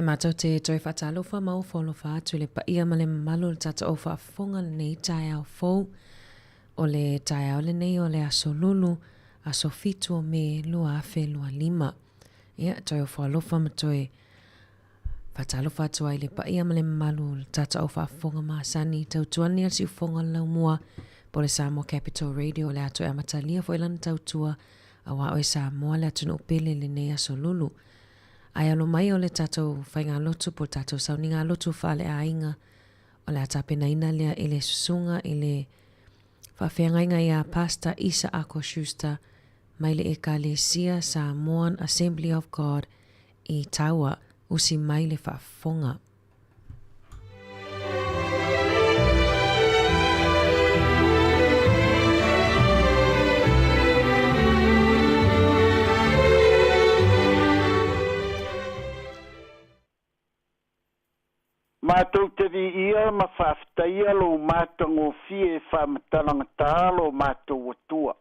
He mātou te toi whatalofa mau wholofa atu le pa ia ma le malo le tata o whaafonga le nei tai au fou o le tai au le nei o le aso lulu aso fitu o me lua afe lua lima. Ia toi o whalofa ma toi whatalofa atu ai le pa ia ma le malo le tata o whaafonga maasani tau tuani al si ufonga lau mua po le Samoa Capital Radio le ato e amatalia fo ilan tau tua a wa oe Samoa le atu no pele le nei aso lulu. Ai alo mai o le tatou whainga lotu po tatou sauninga lotu whale a inga o le atapena ina lea i le susunga i le whawhiangainga i a Pastor Isa Ako Schuster mai le Ekalesia Samoan Assembly of God i Taua usi mai le whafonga. Mātou te vi ia ma whaftaia lo mātango fie whamatalanga tālo mātou atua.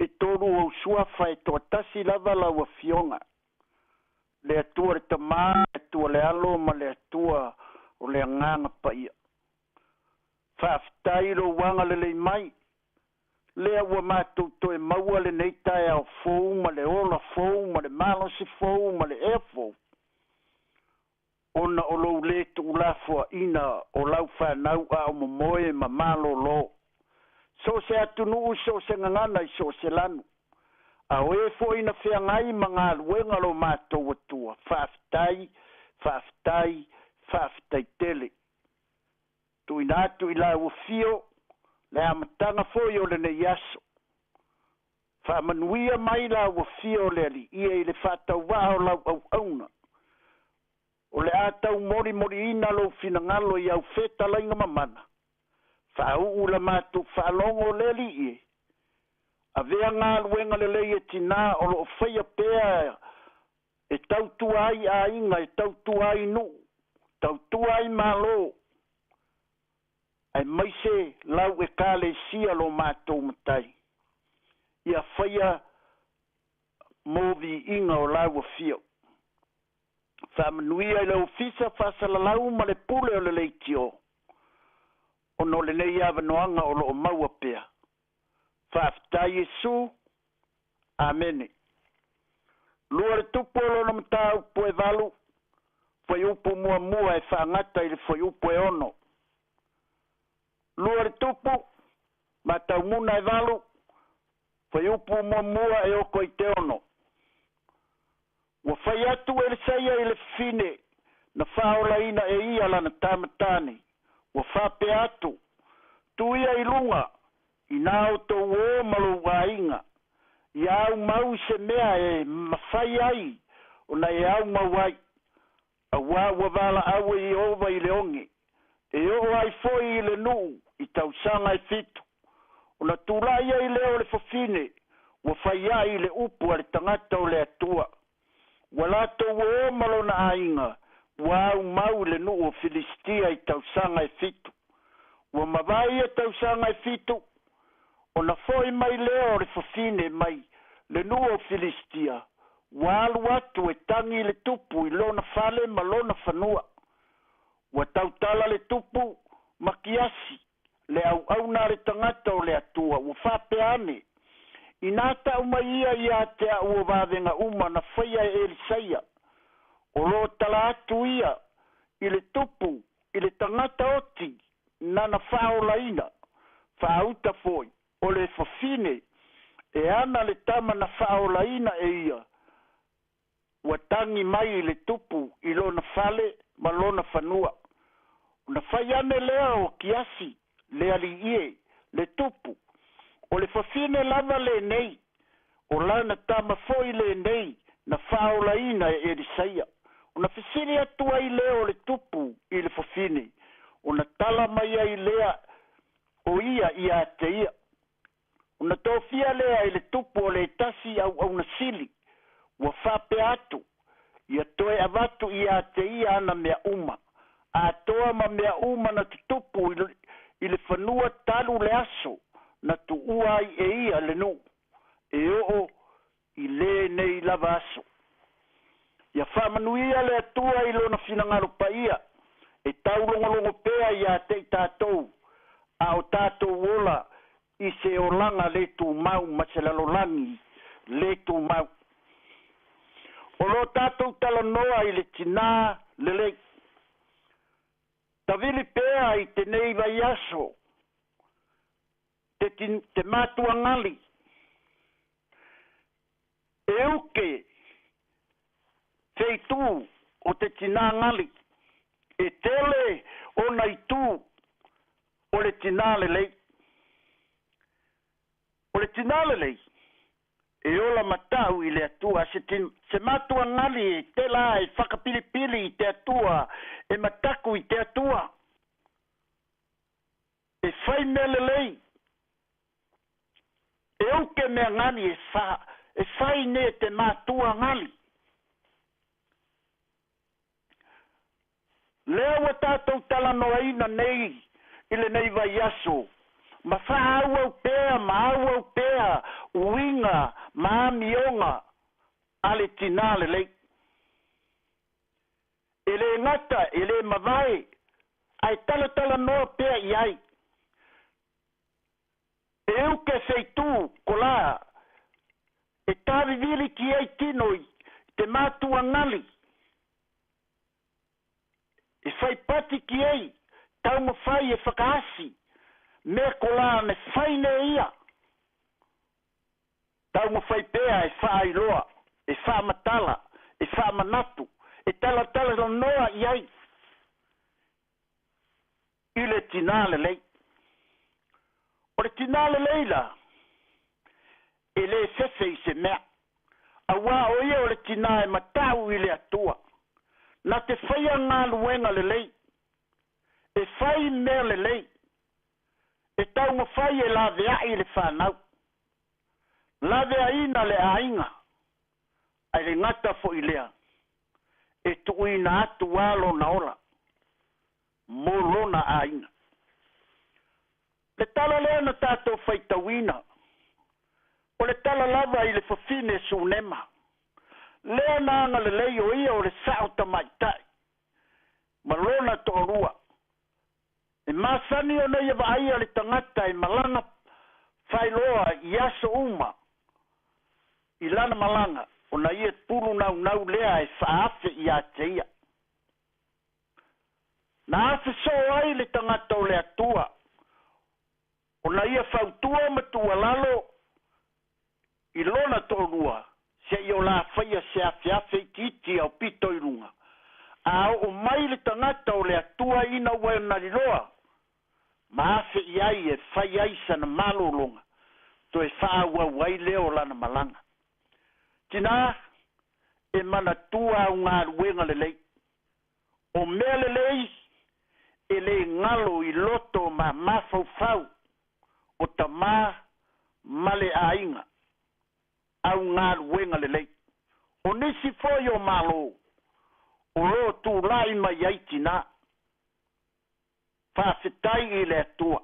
E toru au sua whai toa tasi lava lau a fionga. Le atua re tamā, le atua le alo ma le atua o le nganga pa ia. Whaftai lo wanga le lei mai. Le awa mātou toe maua le neitai au fou ma le ola fou ma le malosi fou ma le ea fou. Ona o lou le tu ulafua ina o lau whanau a o momoe ma malo lo. So se atunu so se ngangana i so se lanu. A oe fo ina whea ngai ma ngā luenga lo mātou atua. Whaftai, whaftai, whaftai tele. Tu ina atu i lau fio, le amatanga fo i o le ne yaso. Whamanuia mai lau fio le ali, ia i le whatau waho lau au auna. O le atau mori ina lo fina ngalo i au feta lainga mamana. Whau ula mātu whalongo le li e. A vea ngā luenga le lei e tina o lo whaia pēa e tautu ai a inga, e tautu ai nu, tautu ai malo. Ai maise lau e kāle sia lo mātou matai. Ia whaia movi inga o lau a fio. Whamanuia i lau fisa whasalalau ma le pule o le leitio. O no le nei awa noanga o lo maua pea. Whaftai Jesu. Amene. Lua le tupo lo na mta upo e valu. Fai upo mua mua e whaangata i le fai upo e ono. Lua le tupo. Matau muna e valu. Fai upo mua mua e oko i te ono. Wa fai atu e le saia i le fine na whaola ina e ia lana tamatani. Wa whape atu. Tu ia i lunga. I nao to o malu wainga. I au mau se mea e mawhai ai. O na e au mawai. A wa wala awe i ova i le onge. E o ai foi i le nuu. I tausanga i fitu. O na tūrai ai leo le fafine. Wa fai ai le upu ale tangata o le atua. Wala to o malona ainga, wau mau le nu o Filistia i tausanga e fitu. Wa mawai e tausanga e fitu, o na foi mai leo le fafine mai, le nu o Filistia. Walu atu e tangi le tupu i lona fale ma lona fanua. Wa tautala le tupu makiasi, le au na le tangata o le atua, wa fape ane. Inata umaia ia te ua wavenga uma na whaia e Elisaia. O lo tala atu ia, i le tupu, i le tangata oti, nana whaola ina, whauta foi, o le fafine, e ana le tama na whaola ina e ia. Watangi mai i le tupu, i lona fale, ma lona fanua. Na whaiane lea o kiasi, le ali ie, le tupu. O le fafine lava le nei, o lana tama foi le nei, na whaola ina e Elisaia. O na fisiri atu ai leo le tupu i le fafine, o na tala mai ai lea o ia i a te ia. O na tofia lea i le tupu o le tasi au na sili, wa whape atu, ia toe avatu i a te ia ana mea uma. A toa ma mea uma na tupu i le whanua talu le aso, na tu uai e ia le nu. E o i le nei lava aso. ia whamanuia le atua I lona finangaro paia, e taulongolongo pea ia te tātou, a o tātou ola I se olanga le tu mau, ma se lalolangi le tu mau. O lo tātou tala noa I le tina le le. Tawili pea I te nei vai aso, te mātua ngali, e uke, feitu o te tina ngali, e tele o nai tu o le tina le lei. O le tina le lei, e ola matau I le atua, se mātua ngali e te la e whakapilipili I te atua, e mataku I te atua. E whai mele lei, e uke mea ngani e whai ne te mātua ngali. Lea wa tātou tala noa ina nei, ile nei vai aso. Ma whaau au pēa, ma au au pēa, uinga, ma amionga, ale tina le lei. Ele ngata, ele mawai, ai tala noa pēa iai. E uke seitu, kola, e tavi vili ki ei tinoi, te mātua ngali. E whai pati ki ei, taunga whai e whakaasi, me kola me whai ne ia. Taunga whai pēa e whai loa, e wha matala, e wha manatu, e tala no noa iai. Ile tinale lei. O le tinale leila, e le sese I se mea. A wā o ia o le tina e matau I le atua. Na te whaia ngā luenga le lei. E whai mea le lei. E taunga whai e la vea I le whanau. La vea ina le ainga. Ai le ngata fo I lea. E tuina atu walo na ola. Molona ainga. Le tala lea na tātou whaitawina. O le tala lava I le whawhine sunema. Lea nanga le lei o ia o le sao tamaitai. Malona to orua. E masani o nei eva aia le tangata e malanga whailoa I aso uma. I lana malanga. O na ia puru nau lea e whaafe I a teia. Na afe so ai le tangata o le atua. O na ia whautua matua lalo I lona tōrua se I o la whaia se awhiawhi titi au pito I runga. A o mai le tangata o le atua ina ua nari roa. Ma afe I ai e whai aisa na malo longa. To e whaua wai leo lana malanga. Tina e mana tua au ngā ruenga le lei. O mea le lei e le ngalo I loto ma mafau o ta male ainga au ngā ruenga le lei. O nisi foi o malo o lo tu lai mai aitina whawhetai I le atua.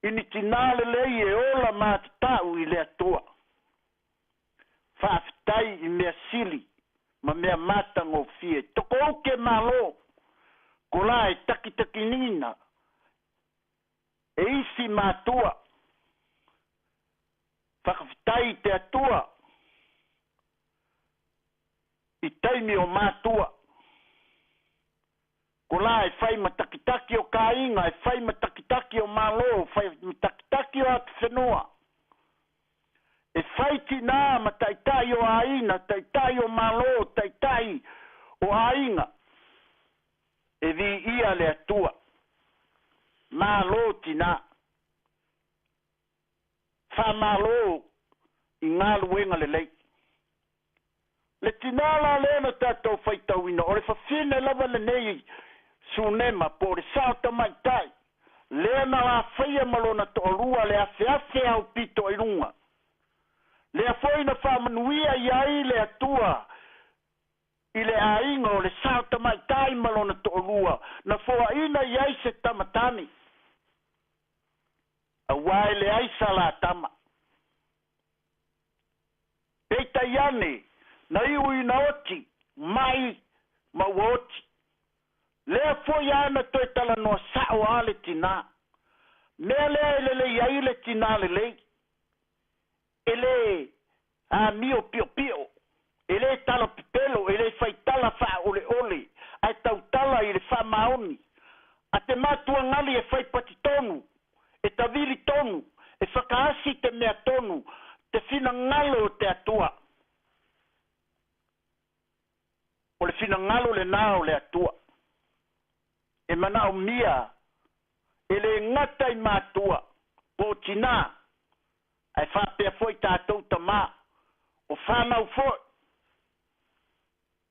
Ini tina le lei e ola mātatau I le atua. Whawhetai I mea sili ma mea matango fie. Toko uke malo ko la e taki nina e isi mātua. Whakawhitai te atua I taimi o mātua. Ko la e whai matakitaki o kāinga, e whai matakitaki o malo, whai matakitaki o atu whenua. E whai tina ma taitai o aina, taitai o malo, taitai o ainga. E vi ia le atua. Malo tina. Wha malo I ngā luenga le lei. Le tinala lena tātou whaitawina, o le whawhine lava le nei sunema, po le sauta mai tai. Lena la whaia malona to orua le awhiawhi au pito I runga. Le awhoina whamanuia iai le atua, I le ainga o le sauta mai tai malona to orua, na whoa ina iai se tamatani. A wai le aisa la tama. Peita iane, na iui na oti mai ma oti le foi ana to tala no sa o ale tina mele le ya ile tina le ele a mio pio pio ele tala pelo ele fai tala fa ole ole ai tau tala ile fa maoni a te matua ngali e fai patitonu e tavili tonu e whakaasi te mea tonu te whina ngalo te atua o le whina ngalo le nao le atua e mana o mia e le ngata i mātua po tina ai whapea foi tātou ta mā o whanau foi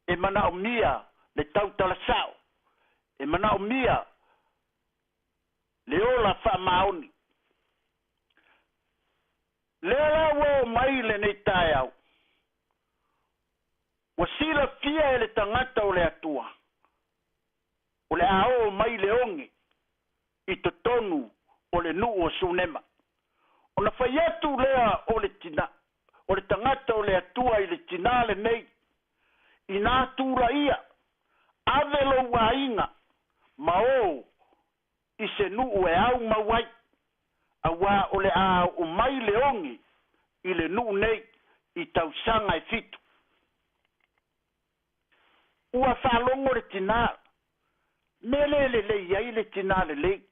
e mana o mia le tautala sao e mana o mia le ola wha maoni le la wo mai le nei tai au wa sila fia ele tangata o le atua o le ao mai le onge i to tonu o le nuu o sunema o na whai atu lea o le tina o le tangata o le atua i le tina le nei i nā tūra ia avelo wa inga ma o i se nuu e au mawai a wā o le a o mai le ongi i le nuu nei i tausanga e fitu. Ua whalongo le tina, mele le iai le tina le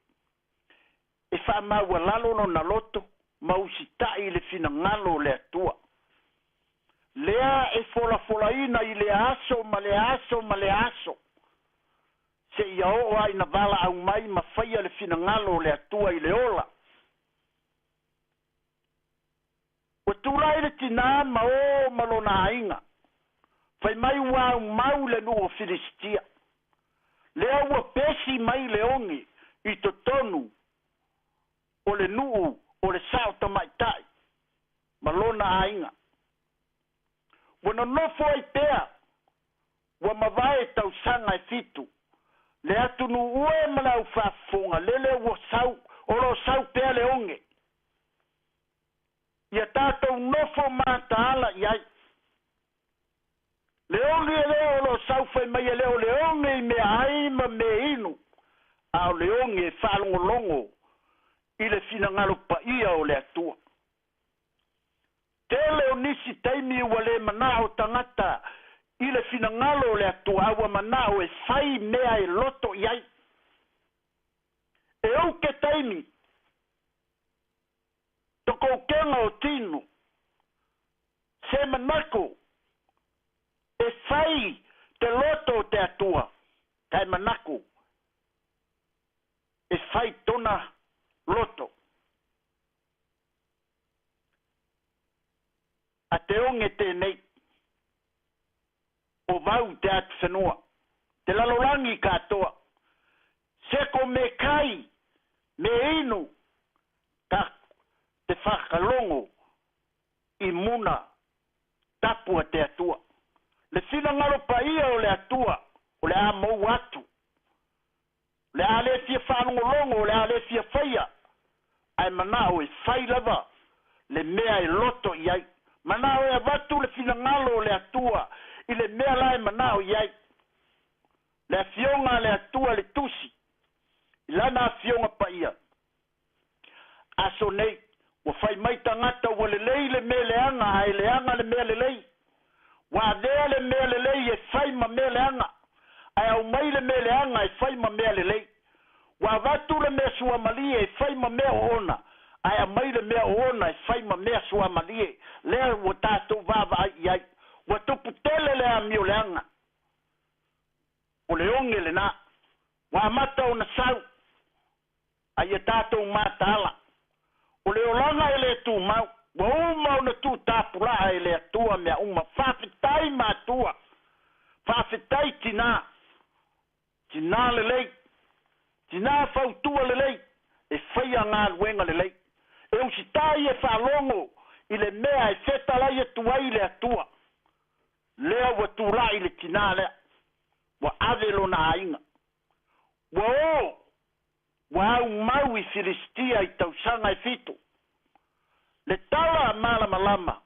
e wha maua lalo no na loto, mausitai le fina ngalo le atua. Lea e fola ina i le aso ma le aso ma le aso. Se ia o ai na vala au mai ma whaia le fina ngalo le atua i le ola. O tūrai le tina ma o malona inga. Whai mai wau mau le nuo Filistia. Lea ua pesi mai le ongi i to tonu o le nuo o le sao tamaitai. Malona ainga. Wana nofo ai pea. Wa mawai tau sanga e fitu. Le atu nu ue malau whafonga. Lele ua sau. Olo sau pea le onge. Ia tātou nofo mātaala iai. Leonge leo lo sau fai mai leo leonge i me ai ma me inu. Au leonge whalongo longo i le fina ngalo pa ia o le atua. Te leo nisi taimi ua le manao tangata i le fina ngalo o le atua awa manao e fai mea e loto iai. E au ke taimi toko kenga o tinu se manako e fai te loto te atua kai manako e fai tona loto a te onge te nei o vau te atu whenua te lalorangi katoa seko me kai me inu ka te whakalongo i muna tapua te atua. Le fina ngaro pa ia o le atua, o le a mou atu. Le a le fia whanongo longo, o le a le fia whaia. Ai manao e whai lava, le mea e loto iai. Manao e avatu le fina ngalo o le atua, i le mea lai manao iai. Le fionga le atua le tusi, i lana fionga pa ia. Aso nei, wa fai mai tangata wa le lei le mea leanga, ai leanga le mea le lei. Wa dea le mea le lei e fai ma mea leanga. Ai au mai le mea leanga e fai ma mea le lei. Wa vatu le mea sua malie e fai ma mea ona. Ai au mai le mea ona e fai ma mea sua malie. Lea wa tātou vava ai iai. Wa tupu tele le a mio leanga. O le onge le na. Wa mata o na sau. Ai e tātou mata ala. O le olanga e le tu mau. Wa uma ona tu tāpura e le atua mea uma. Whawhitai mātua. Whawhitai tina. Tina le lei. Tina whautua le lei. E whaia ngā luenga le lei. E usitai e whalongo. I le mea e whetalai e tuai le atua. Lea wa tūrai le tina lea. Wa avelo na ainga. Wa o. Wa au mau I Filistia I tausanga e fitu. Le tala malama lama.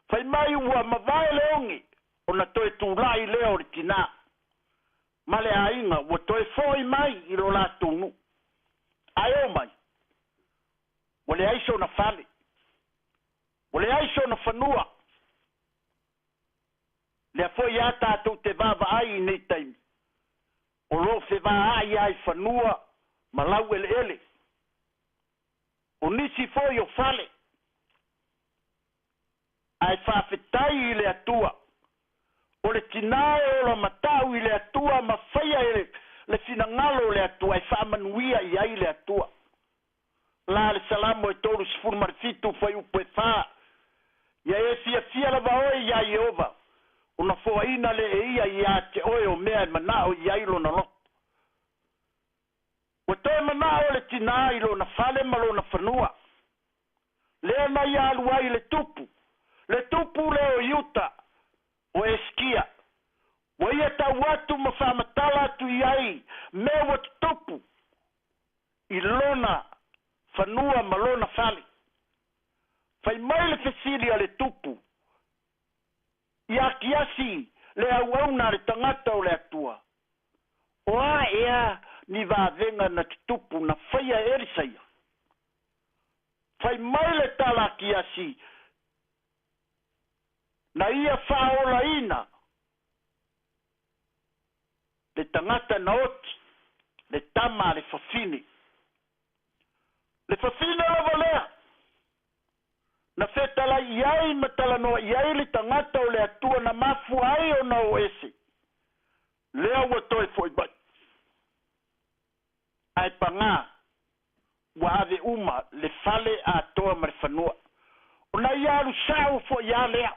Fai mai ua mawai le ongi. ona toe tūlai lea o le tina. Ma le ainga, ua toe foi mai i lo la tunu. Ai o mai. Ua le aiso na fale. Ua le aiso na fanua. Le foi a tātou te vava ai nei taimi. O lo se va ai ai fanua, ma lau ele ele. O nisi foi o fale. Ai whawhetai i le atua. O le tinae o la matau i le atua, ma whaia le finangalo le atua, ai whamanuia i ai le atua. La le salamo e toru sifuru marifitu whai upo e wha. Ia e fia la vaoe i ai ova. Una foaina le e ia i a te oe o mea e manao i ai lo na loto. O toe manao le tinae i lo na fale ma lo na whanua. Lea na i alu ai le tupu. Le tupu le o iuta. O eskia. O ia tau atu ma whamatala atu i ai. Mea o tupu. I lona whanua ma lona fale. Fai mai le fesilia le tupu. Ia kiasi le auauna le tangata o le atua. O a ea ni vavenga na tupu na whaia erisaia. Fai mai le tala kiasi. Na ia whaola ina. Le tangata na oti. Le tama le fafini. Le fafini lava lea. Na whetala iai matala noa iai le tangata o le atua na mafu ai o na o ese. Lea ua toi foi bai. Ai panga. Ua ave uma le fale a toa mare whanua. O na iaru sao fo ia lea.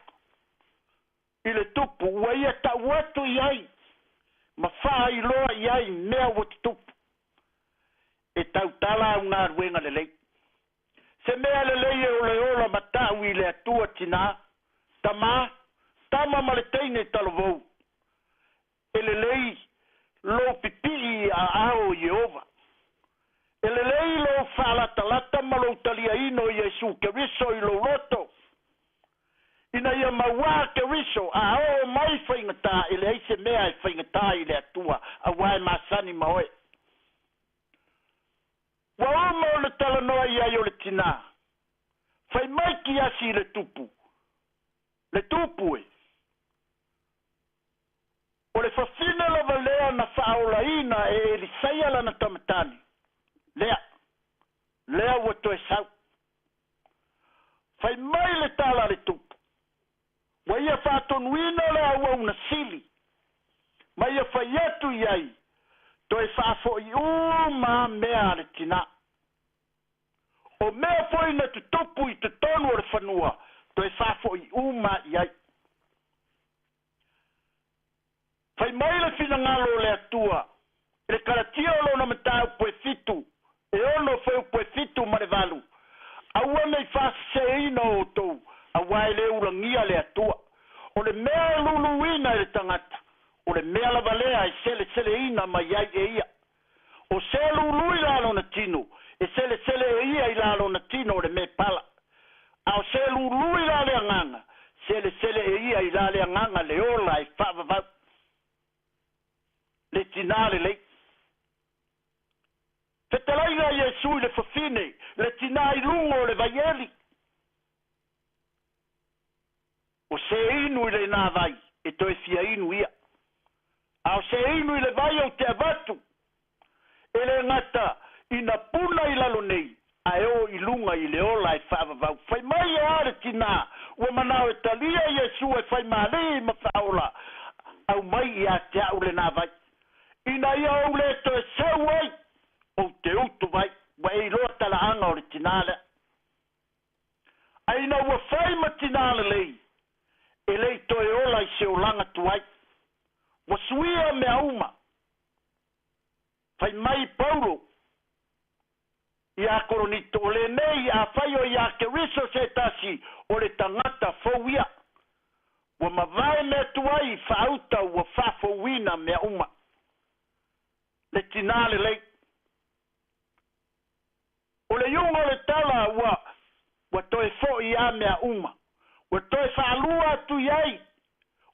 I le tupu ua ia ta watu iai. Ma faa i loa iai mea watu tupu. E tau tala au ngā ruenga le lei. Se mea le lei e ole ola matau i le atua tina. Tama. Tama ma le teine talo vau. E le lei lo pipi a ao Jehova. E le lei lo whalata lata ma lo talia ino i Jesu ke riso i lo roto. Ina ia maua ke riso a ao mai whaingata e le eise mea e whaingata i le atua. A wae masani maoe. Wa oma o le tala noa i ai o le tina. Fai mai ki asi le tupu. Le tupu e. O le fafina lava lea na whaola ina e li saia na tamatani. Lea. Lea ua toe sau. Fai mai le tala le tupu. Wa ia whatonuina le aua una sili. Ma ia fai atu i ai. Toe whafo i uma mea le tina. O mea foi na te tupu i te tonu o le whanua. Toe whafo i uma i ai. Fai mai le fina ngalo le atua. E le karatia o lona matau poe fitu. E ono feu poe fitu ma le valu. Aua nei whase ina o tou. Aua e le urangia le atua. O le mea lulu ina e le tangata. O le mea la valea e sele ina ma iai e ia. O se lulu i lalo na tino. E sele e ia i lalo na tino o le me pala. Ao se lulu i lale anganga. Sele e ia i lale anganga le ola e whavavau. Le tinale lei. Fetalaiga Jesu i le fafine. Le tinai lungo le vaieli. O se inu i le nā vai. E toi fia inu ia. Ao se inu i le vai au te avatu. E le ngata ina puna i lalo nei. A eo i lunga i le ola e whaavavau. Fai mai e are tina. Ua manao e talia Jesu e fai male i mawhaola. Au mai i a te au le nā vai. Ina ia au le to e sau ai. O te utu vai. Wa e loa tala anga o le tinale. Aina ua fai ma tinale lei. E lei to e ola i se o langa tuai. Wa suia me auma. Fai mai Paulo. Ia koronito le nei a fai o ia ke riso se tasi o le tangata fauia. Wa mavae me tuai fauta wa fafauina me auma. Le tinale lei. O le yungo le tala wa toe fo i a mea uma. Wa toe whaalua tu iai.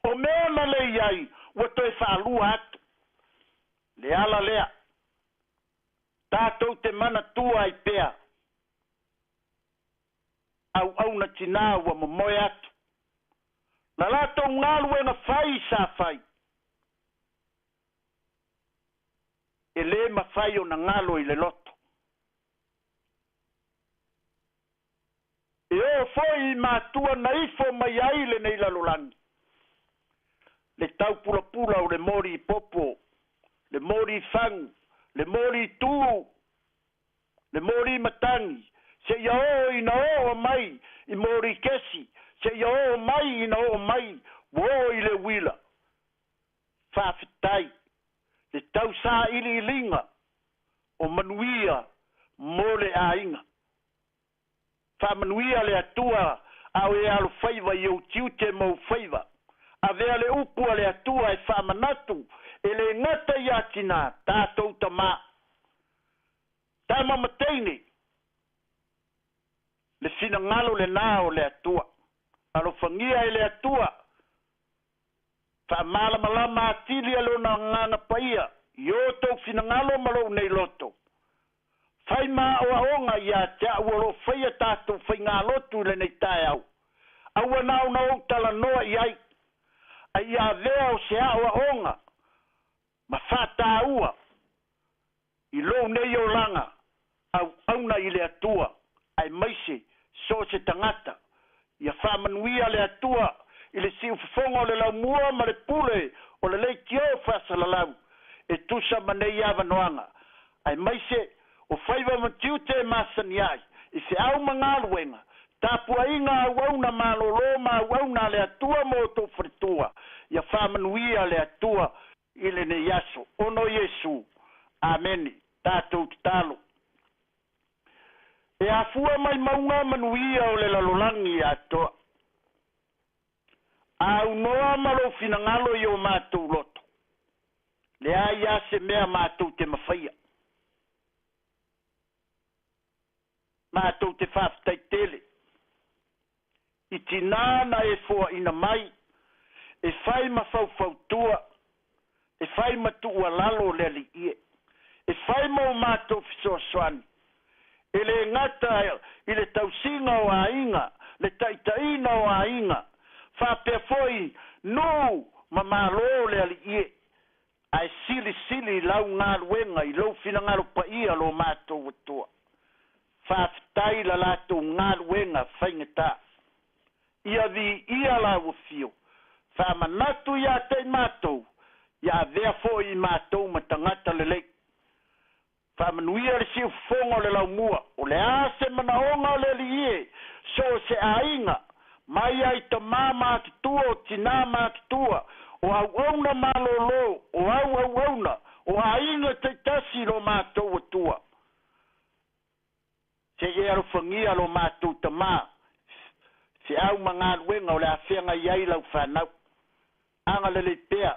O mea na le iai, ua toi whaalua atu. Le ala lea. Tātou te mana tua ai pea. Au na tina ua momoe atu. Na lātou ngalu e na whai sa whai. E le ma whai o na ngalo i le loto. E o foi mātua na ifo mai ai le nei lalolangi. Le tau pula pula o le mori popo, le mori fangu, le mori tū, le mori matangi, se ia o ina o mai i mori kesi, se ia o mai ina o mai, wo i le wila. Whawhitai, le tau sā ili linga, o manuia mo le ainga. Whamanuia le atua, au e alu whaiva i au tiute mau whaiva. A vea le upua le atua e whamanatu, e le ngata i atina, tātou tamā. Tā mamateine, le fina ngalo le nao le atua. Alo whangia e le atua. Whamala malama atili alo na ngana paia, ioto fina ngalo malo nei loto. Whai mā o aonga i a te auaro whaia tātou whai ngā lotu le nei tae au. Aua nao nao tala noa i ai. Ai a vea o se a o aonga. Ma whata ua. I lo nei o langa. Au auna i le atua. Ai maise so se tangata. Ia whamanuia le atua. I le siu whonga o le lau mua ma le pule. O le lei kio whasala lau. E tusa ma nei awa noanga. Ai maise o whaiva matiu te masani ai, i se au mangaluenga, tāpua inga wauna malolo ma wauna le atua mo tō fritua, ia whamanuia le atua i le ne yaso, ono Yesu, ameni, tātou talo. E afua mai maunga manuia o le lalolangi atoa. Au noa malo finangalo i o mātou loto. Le aia se mea mātou te mawhaia. Mātou te whaftai tele. I tinana e fua ina mai. E whai ma whauwhautua. E whai ma tua lalo le li ie. E whai ma o mātou fisoa soani. E le ngata i le tausinga o a inga. Le taitaina o a inga. Whapea foi no ma malo le li ie. Ai sili lau ngā luenga i lau fina ngā lupa ia lo mātou watua. Whaftai la lato ngā luenga whaingata. Ia vi ia la wafio. Whamanatu ia te mātou. Ia vea fo i mātou ma tangata le lei. Whamanuia le siu fonga le lau mua. O le ase manaonga le li ie. So se ainga. Mai ai ta mama tutua o tina tutua. O au auna malolo. O au auna. O ainga te tasi lo mātou watua. Se e aro whangia lo mātou tamā. Se au mga luenga o le awhenga iai lau whanau. Anga le pea.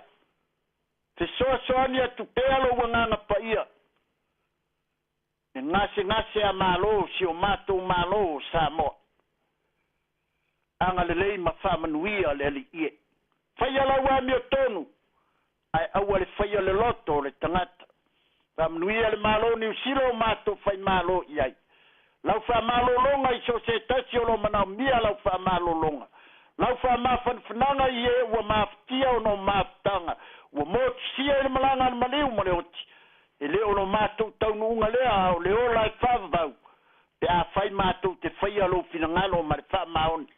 Se soani atu pea lo wanganga pa ia. E ngase a malo si o mātou malo o Samoa. Anga le lei ma whamanuia le ali ie. Whaia lau ami o tonu. Ai aua le whaia le loto le tangata. Whamanuia le malo ni usilo mātou whai malo iai. Lau wha malolonga i so se tasi o lo manau mia lau wha malolonga. Lau wha mawhanwhananga i e ua mawhtia o no mawhtanga. Ua motu sia i le malanga na maliu mo le oti. E leo no mātou taunu unga lea o leo lai whavavau. Pe a whai mātou te whaia lo finangalo ma le wha maoni.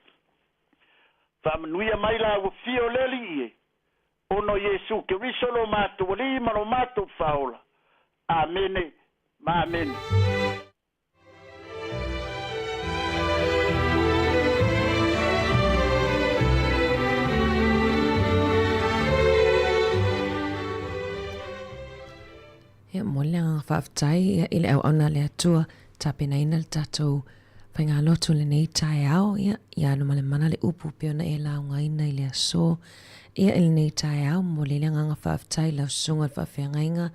Wha manuia mai la ua fio leli i e. Ono Yesu ke riso lo mātou wali ma lo mātou whaola. Amene. Ma amene. Ia moleanga whaftai i le au ana le atua tapena ina le tatou whainga lotu le nei tae au ia aluma le mana le upu peona e launga ina i le aso ia le nei tae au mo le nganga whaftai lau sunga le whawhianga inga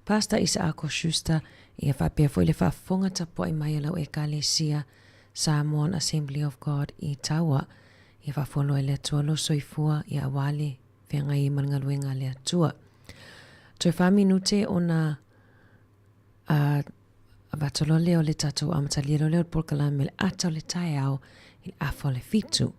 Pastor Isaac Schuster ia whapea fo i le whafonga tapo i mai lau e Kalesia Samoan Assembly of God i Taua ia whafolo e lea tua lo soifua ia awale whianga i mangaluenga lea tua. Toi whaminute o na vatolole o le tatou amatalia lo leo porkala me le ata o le tae au i le afo le fitu.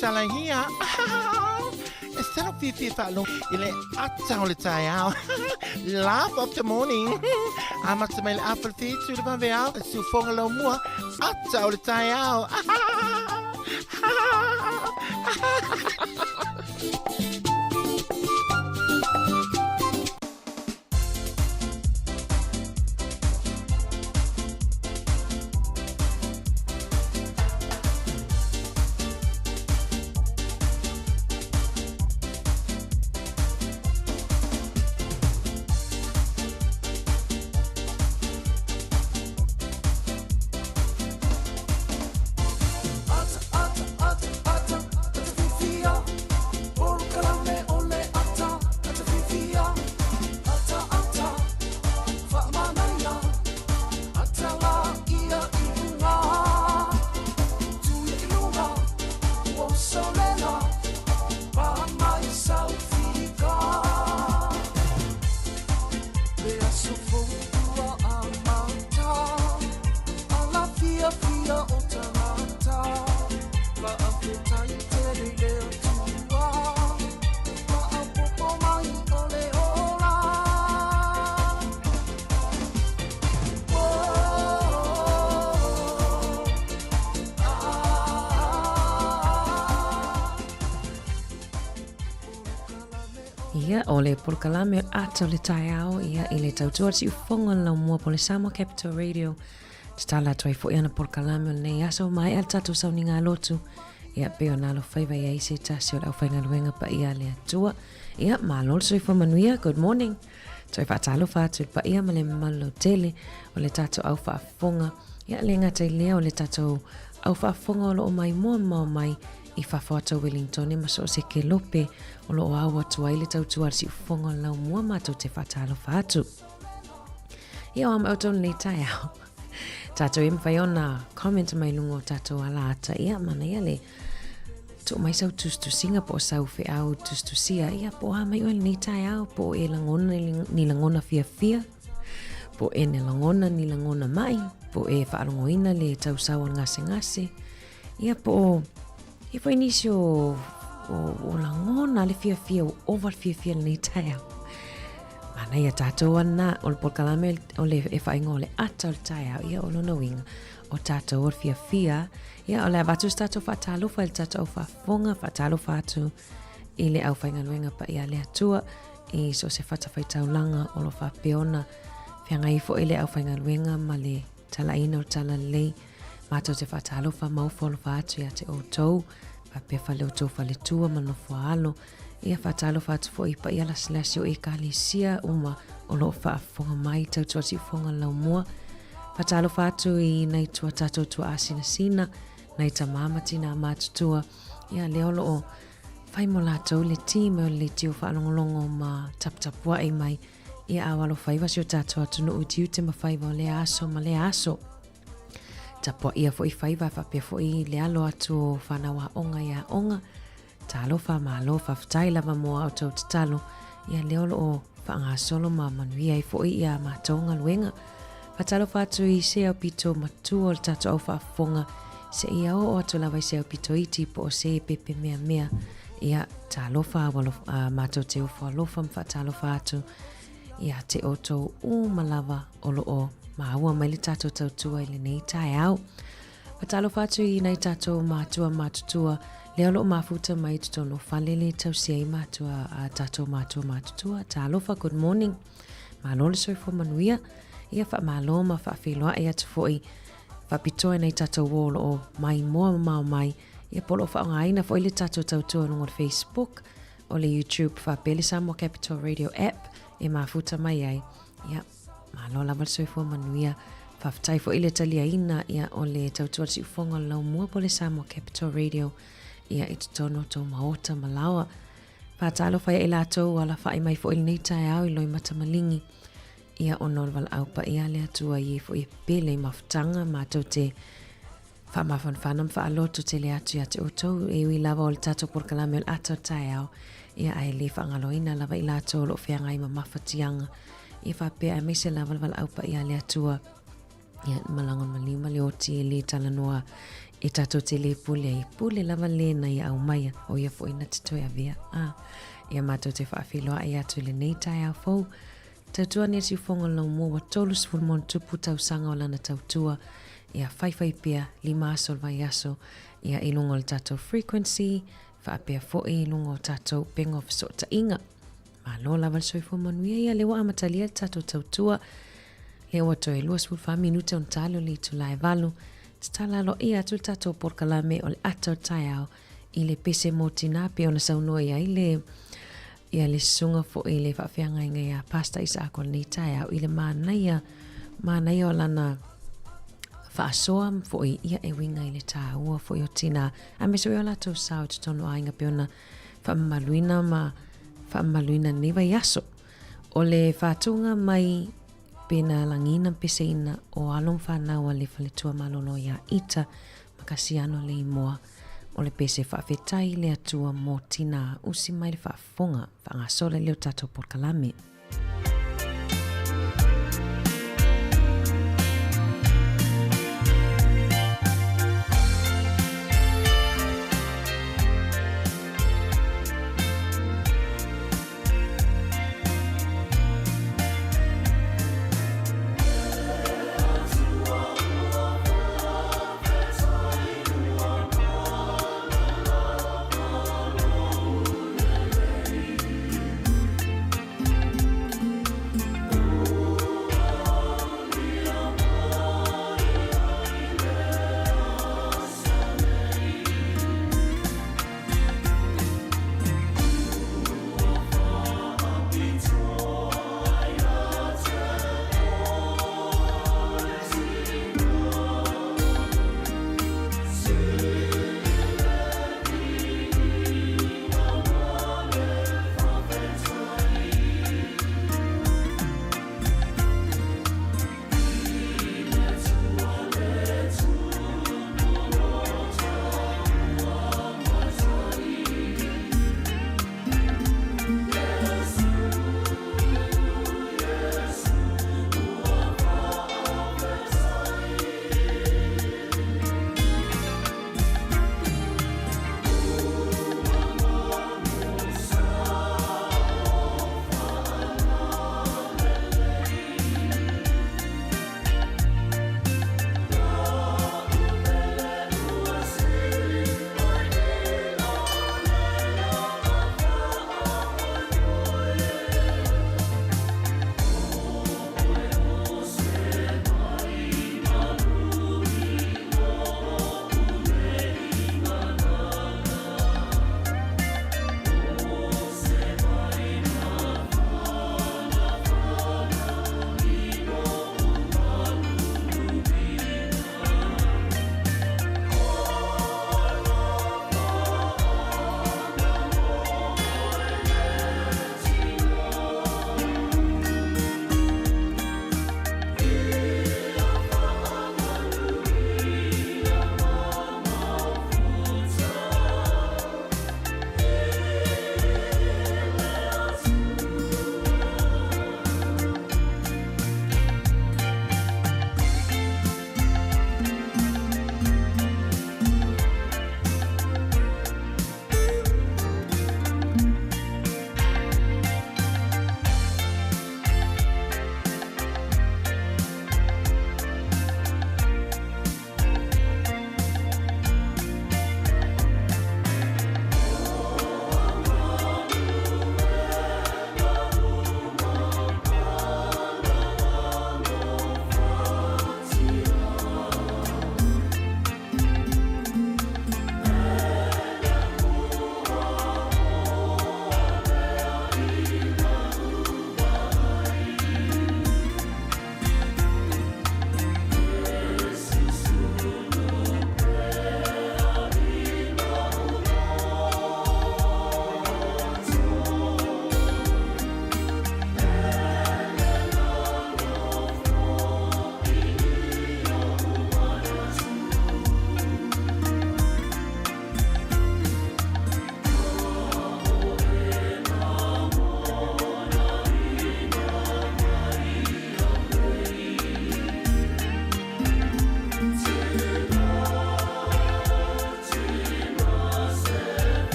Chala here. Estano fifi falo ile atsa ole tayao. Laugh of the morning. Amatsmel apple feet to the vanveal su fongalo mua atsa ole tayao. Ia o le polkalame o ata o le taiao ia i le tautua si ufonga lau mua po le Samoa Capital Radio. Tala tuai fo iana polkalame o nei aso mai al tatu sauni ngā lotu. Ia peo nalo whaiva ia isi tasi o lau whainga luenga pa ia le atua. Ia malol soi fo manuia, good morning. Toi whaatalo whaatu pa ia ma le malo tele o le tatu au whaafonga. Ia le ngata i lea o le tatu au whaafonga o lo o mai mua mau mai. I whawhata Wellington e maso se ke lope o lo o awa tua i le tautua si ufonga lau mua mato te whatalo whatu. Ia o am auto nei tai au. Tato e mwhai ona comment mai lungo tato ala ata ia mana ia le tu mai sau tustu singa po sau fe au tustu sia ia po ha mai o nei tai au po e langona ni langona fia fia po e ne langona ni langona mai po e whaalongoina le tau sau ngase ngase ia po e foi inisio o langona le fia fia o over fia fia nei tai au. Mana ia tātou ana o le polkalame o le e whainga o le ata o le tai au ia o lono winga o tātou o fia fia ia o le avatus tātou whaatalofa le tātou whaafonga whaatalofa atu i le au whainga luenga pa ia le atua i so se whatawhaitau langa o lo whapeona whianga ifo i le au whainga luenga ma le tala ina o tala lei mātou te whaatalofa maufolo whaatu ia te o tau pa pefa leo tau whale tua manofo alo ia whaatalo whaatu fo i pa ia lasilasi o e kalisia uma o lo whaafonga mai tau tua si fonga lau mua. Whaatalo whaatu i nei tua tatou tua asina sina, nei ta mamati na mātutua. Ia leo lo o whai mo lātou le tīme o le tio whaalongolongo ma taputapua e mai. Ia awalo whaiva si o tatou atunu utiu te ma whaiva o le aso ma le aso. Tapua ia fo i whaiva whapea fo i le alo atu o whanawa onga ia onga. Talo wha malo wha whtai lava moa o tau te talo. Ia leo lo o whaanga solo ma manuia i fo i ia mātonga luenga. Whatalo whatu i se au pito matua o le tatu au whaafonga. Se ia o atu lava i se au pito iti po o se pepe mea mea. Ia talo wha walo mātou te uwha alofa mwha talo whatu. Ia te o tau malava o lo o maua mai le tatu tautua i le nei tai au. Whatalo whatu i nei tatu mātua mātutua. Leo lo mafuta mai tutono whalele tau siai mātua a tato mātua mātutua. Ta alofa, good morning. Malole soi fo manuia. Ia wha malo ma wha wheloa e atu foi. Wha pitoa nei tato wolo o mai moa mau mai. Ia polo wha o ngaina fo ile tato tautua nungo Facebook. O le YouTube wha pele Samoa Capital Radio app. E mafuta mai ai. Ia malo laval soi fo manuia. Wha whatai fo ile talia ina. Ia o le tautua si ufonga lau mua pole Samoa Capital Radio. Ia i tutono tau maota malawa. Whaatalo whaia i lātou wala whai mai fo i nei tai au i loi mata malingi. Ia onol wala au pa ia lea tua i fo i pele i mafutanga mātou te whamawhanwhanam whaaloto te lea atu ia te otou. E ui lava o le tātou porkalame o ato tai au. Ia ai le whangaloina lava i lātou lo whianga i ma mawhatianga. Ia whapea e meise lava wala au pa ia lea tua. Ia malangon malima le oti e le talanoa. E tato te le pule lava le na ia au maia o ia fo ina te toi avea. Ia mātou te whaafiloa e atu le nei tai au fau. Tautua ne si fonga lau mua wa tolu sfulmon tupu tau sanga o lana tautua. Ia whaiwhai pia lima aso vai aso. Ia ilungo le tatou frequency. Whaapea fo e ilungo tatou pengo fisota inga. Malo lava soi fo manuia ia lewa amatalia tatou tautua. Lewa toi lua sfulfa minute on talo li tu lai valu. Tala lo ia tu tatou porkalame o le ato tai au i le pese mo tinape o na saunoa ia i le sunga fo i le whawhianga inga ia pasta isa ako ni tai au i le mānaia o lana whaasoa fo i ia e winga i le tā ua fo i o tina a meso i o lato sao tutono a inga peona whaamaluina niwa i aso o le whaatunga mai pena langina peseina o along whanau le whaletua malolo ia ita makasiano le imoa o le pese whaafetai le atua mo tina usi mai le whaafonga whangasola leo tatou porkalame.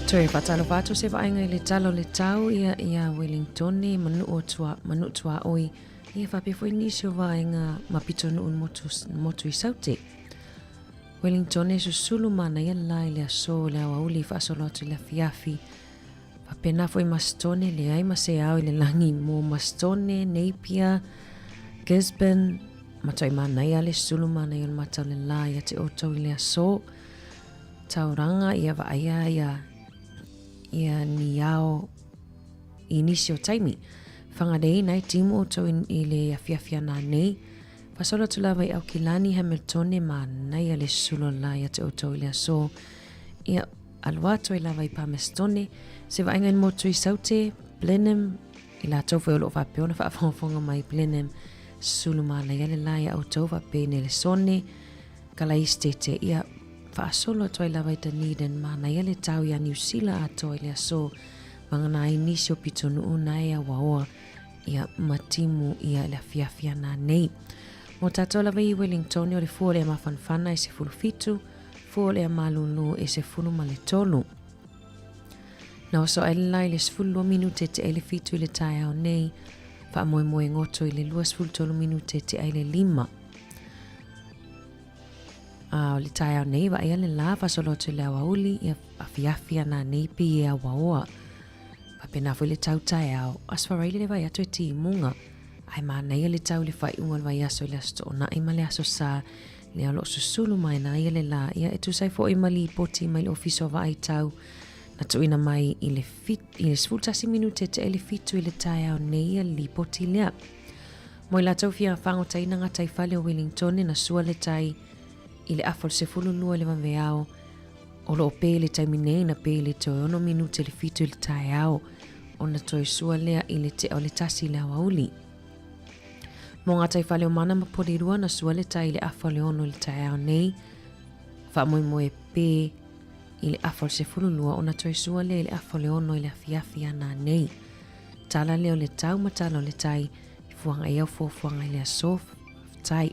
Toi whatalo whātu se waenga I le talo le tau ia Wellington manu tua oi ia whapefo I nisi o waenga mapito nu motu I saute. Wellington susulu mana ia lai le aso le awauli whaasolo atu le fiafi. Whapena fo I Mastone le ai mase au I le langi mo Mastone, Napier, Gisborne, matoi mana ia le sulu mana ia le matau le lai ia te oto I le aso. Tauranga ia vaaya ia niao inisio taimi. Whangadei nai timu o tau I le afiafia nā nei. Pasolo tu lawa I au kilani Hamilton ma nai ale sulo la ia te o tau I le aso. Ia aluato I lawa I Palmerston. Se vainga I motu I saute, Blenheim, I la tau whai olo whapeona whaafonga mai Blenheim. Sulu ma la ia le la ia au tau whapene le sone. Kala istete ia Whaasolo atoa I lawa I Dunedin ma na ia le tau ia New Zealand atoa I le aso mangana I nisi o pitonu una ia waoa ia matimu ia le afiafia nā nei. Mo tātou lawa I Wellington o le fua lea mawhanwhana se fulu fitu, fua lea malulu se fulu ma le tolu. Na oso ailai le sfulu minute te ele fitu I le tai au nei, wha moe ngoto I le lua sfulu tolu minute te ele 5. O le tai au nei wa ia le la fasolo te le awauli ia afiafia nā nei pi ia waoa. Papena fo le tau tai au, aswaraile le vai atu e ti munga. Ai maa nei le tau le fai unga le vai aso I le asto na ima le aso sa le alo susulu mai na ia le la ia etu sai fo ima li poti mai le ofiso va ai tau. Na tuina mai I le sfultasi minute te ele fitu I le tai au nei ia li poti lea. Moi la tau fia whango taina ngā tai fale o Wellington na sua le tai I le afol se fulu lua le vanveao o lo pe le taimine na pe le toi ono minute le fitu I le tai au o na toi sua lea I le te o le tasi le awauli. Mo ngā tai whale o mana maporirua na sua le tai I le afol le ono le tai au nei wha moe pe I le afol se fulu lua o na toi sua lea I le afol le ono I le afiafia nā nei. Tala leo le tau matala o le tai I fuanga I au fuanga I le asof tai.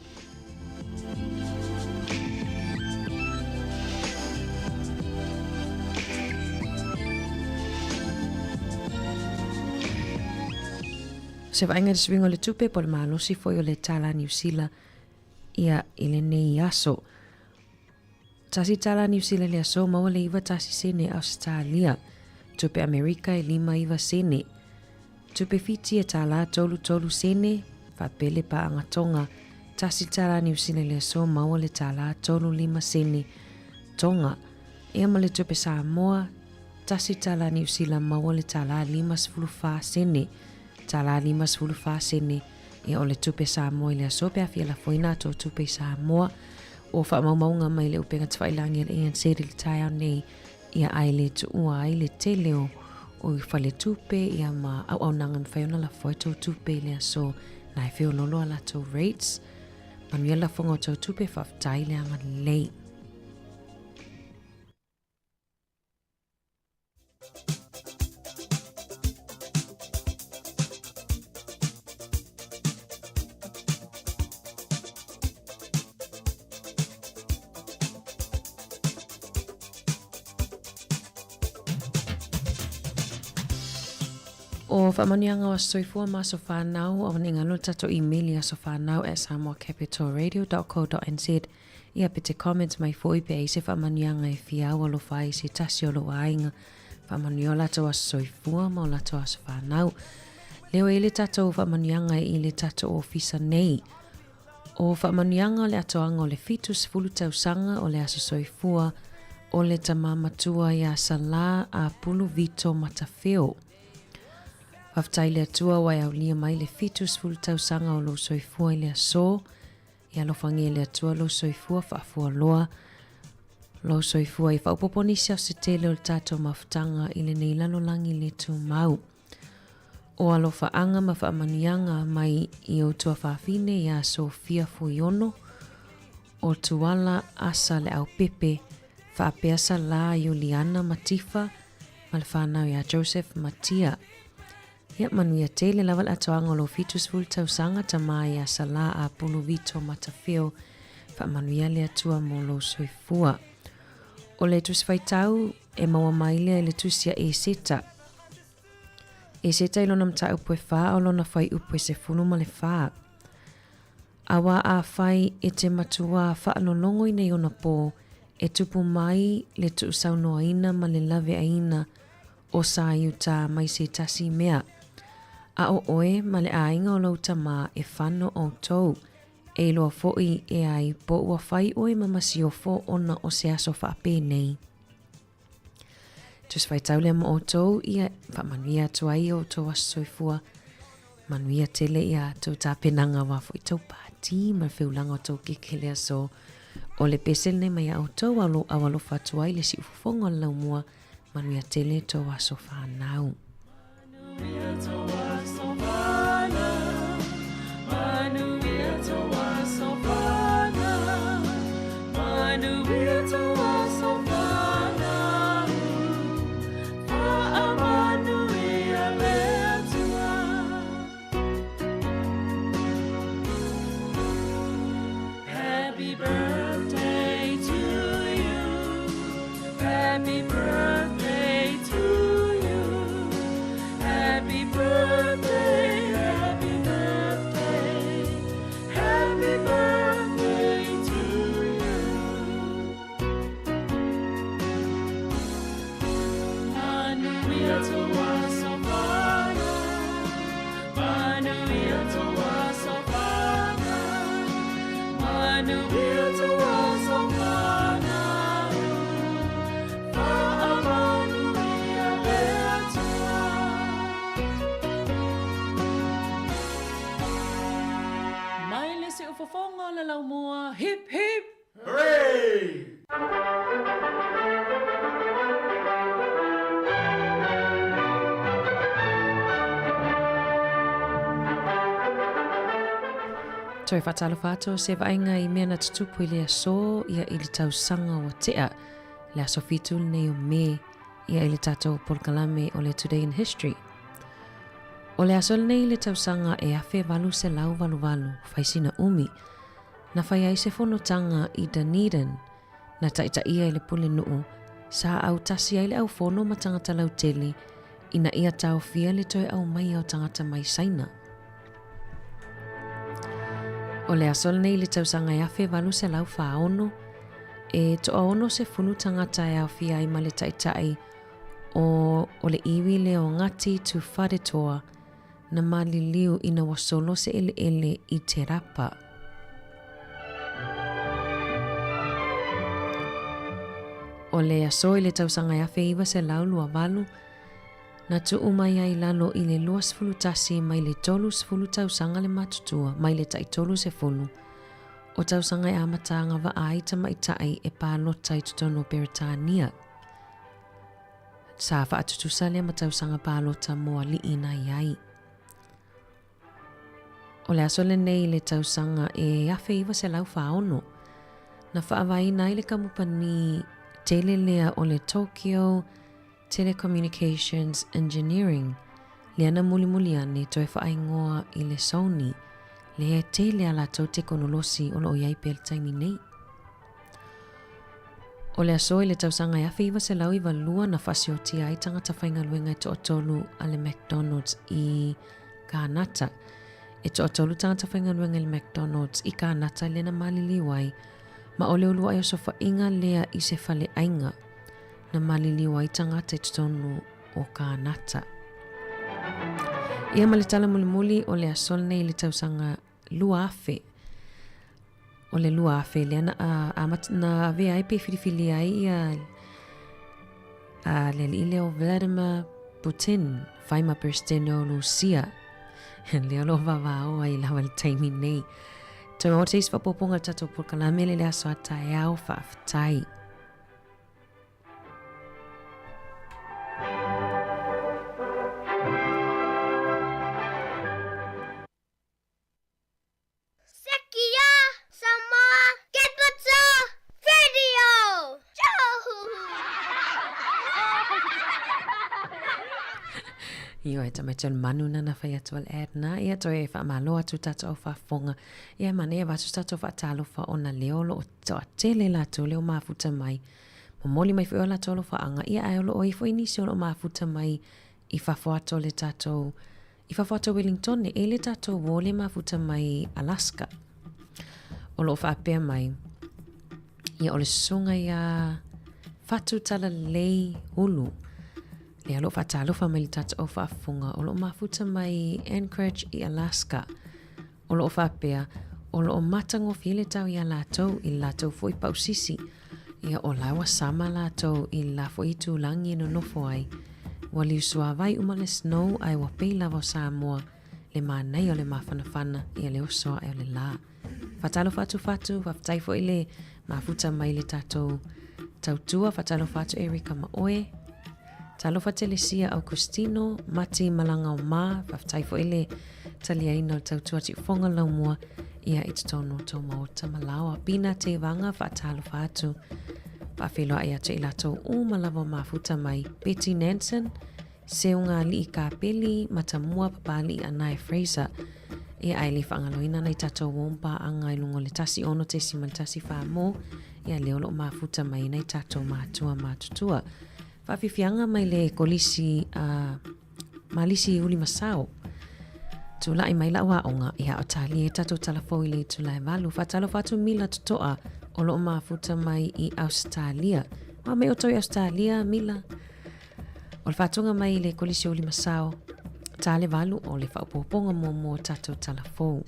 Se vainga de swingo le tupe po le malosi foi o le tala New Zealand ia I le nei aso. Tasi tala New Zealand le aso maua le iwa tasi sene Australia. Tupe Amerika I 5 iwa sene. Tupe Fiji e tala tolu sene whapele pa angatonga. Tasi tala New Zealand le aso maua le tala tolu 5 sene tonga. Ia ma le tupe Samoa. Tasi tala New Zealand maua le tala 5 sene. Tala 5 sene ia o le tupe Samoa I le aso pe afia la foina to tupe Samoa o wha maumaunga mai le upenga twailangi le ian seri le tai au nei ia ai le tuua ai le teleo o I whale tupe ia ma au nangan whaiona la foito tupe le aso na I whio lolo ala to rates manuia la fonga to tupe whaftai le anga lei. O whamanianga o soifua ma so whanau o ngalo tato email so whanau @samoacapitalradio.co.nz ia pete comments mai foi pe se whamanianga e fiau o lo whai se tasi o lo ainga whamaniola to a soifua ma o la to a so whanau. Leo ele tato whamanianga I le tato o fisa nei. O whamanianga le atoanga o le fitus fulu tausanga o le aso soifua o le tamamatua ia sala a pulu vito matafeo. Whaftai le atua wai au lia mai le fitus fulu tausanga o lo soifua I le aso. Ia lo whangia le atua lo soifua whaafua loa. Lo soifua I whaupoponi siau se tele o le tato mawhtanga I le nei lalolangi le tu mau. O alo whaanga ma whaamanianga mai I o tua whaafine ia Sofia Fuiono. O tuala asa le au pepe whaapeasa la Juliana Matifa ma le whanau ia Joseph Matia. Ia manuia tele lawal atoanga lo fitus fulu tausanga tamai a sala a pulu vito matafeo wha manuia le atua mo lo soifua. O le tus whaitau e maua mai lea le tusia e seta. E seta i lona mta upo e wha o lona whai upo e se funu ma le wha. Awa a whai e te matua wha alolongo i nei ona pō e tupu mai le tu saunoa ina ma le lave aina o sa iuta mai se tasi mea. A o oe ma le ainga o lauta ma e whano o tau. E loa foi e ai po ua whai oe mamasi o fo ona o se aso wha ape nei. Tus whai taule ma o tau ia wha manuia tuai o tau asoifua. Manuia tele ia tau tāpenanga wa foi tau pāti ma whiulanga o tau kekele aso. O le pesel nei mai au tau awalo whatuai le si ufufonga lau mua manuia tele tau aso whanau. Hip hip! Hooray! Toi whatalo whato se vainga I mea na tutupu I le aso ia I le tau sanga o tea le aso fitul nei o me ia I le tatou polkalame o le Today in History. O le aso nei le tau sanga e afe valu se lau valu whaisina umi na whai ai se whonotanga I Dunedin na taita ia I le pule nuu sa au tasi ai le au whono ma tangata lau tele ina ia tau fia le toi au mai au tangata mai saina. O le asol nei le tausanga e afe valu se lau whaono e toa ono se funu tangata e au fia I ma le taitai o le iwi le o ngati tu wharetoa na mali liu ina wasolo se ele I te rapa. O le aso I le tausanga e afe iwa se lau lua valu na tu umai ai lalo I le luas fulu tasi mai le tolus fulu tausanga le matutua mai le tai tolu se fulu. O tausanga e amatanga wa ai tama itai e pālota I tutono Beretania. Sa wha atutusa le matausanga pālota moa li ina iai. O le aso le nei le tausanga e afe iwa se lau whaono. Na whaawai nai le kamupani tele lea o le Tokyo Telecommunications Engineering le ana muli ane toe whaingoa I le Sony le e tele ala tau teknolosi o lo iai pel taimi nei. O le aso I le tausanga e afe iwa se lau I walua na whasioti ai tangata whaingaluenga I to'otolu a le McDonald's I Kānata. E to'otolu tangata whaingaluenga I le McDonald's I Kānata le na maliliwai ma o le ulua I o sofa inga lea I se whale ainga na maliliwa I tangata I tutonu o Kānata. Ia ma le tala muli o le asol nei le tausanga lua afe. O le lua afe le ana na vea ai pe whiriwhili ai ia le ile o Vladimir Putin whaima Presidente o Lucia. Le alo vavao ai lawa le taimi nei. Toi o te iswa poponga tato polkalame le aso atai au whaafitai. Sekia Samoa Ketwatsa Radio. Io e tametel manu na whai atu al Edna. Ia toi e wha malo atu tata o whafonga. Ia mane e watu tata o wha talo wha ona leolo o toa tele lato leo mafuta mai. O moli mai fo la tolo fa anga ia ai lo oi fo inisi o mafuta mai I fafoato le tatou I fafoato Wellington ne e le tatou wo le mafuta mai Alaska. O lo whaapea mai ia o le sunga ia fatu tala lei hulu. Ia lo whaatalofa mai le tatou o whaafunga o lo mafuta mai Anchorage I Alaska. O lo whaapea o lo matango file tau ia latou I latou foi pausisi. Ia o lawa sama latou I la foi tulangi no nofo ai. Wali usua vai umale snow ai wa peila wa Samoa le manai o le mawhanawhana ia le osoa e o le la. Fatalo fatu waftai fo ile mafuta mai le tatou tautua fatalo fatu Erika Maoe. Talo fatelesia Augustino Mati Malanga o ma waftai fo ile taliaina o tautua ti fonga laumua ia itatono tau maota malawa. Pina te vanga fatalo fatu. Whawhiloa ia te ilatou umalawa mafuta mai Betty Nansen, Seunga Li Kapeli, Matamua Papali Anai Fraser. Ia ai li whangaloina nei tatou wompa anga I lungo le tasi ono te simantasi whamo. Ia leolo mafuta mai nei tatou mātua mātutua. Whawhiwhianga mai le kolisi malisi uli masao. Tulai mai la waonga ia o tali e tatou talafoi le tulai valu. Whatalo whatu mila tutoa o lo mafuta mai I Australia. Wa me oto I Australia mila. O le whatunga mai le kolisi uli masao. Tale valu o le whaupoponga mo tatou talafou.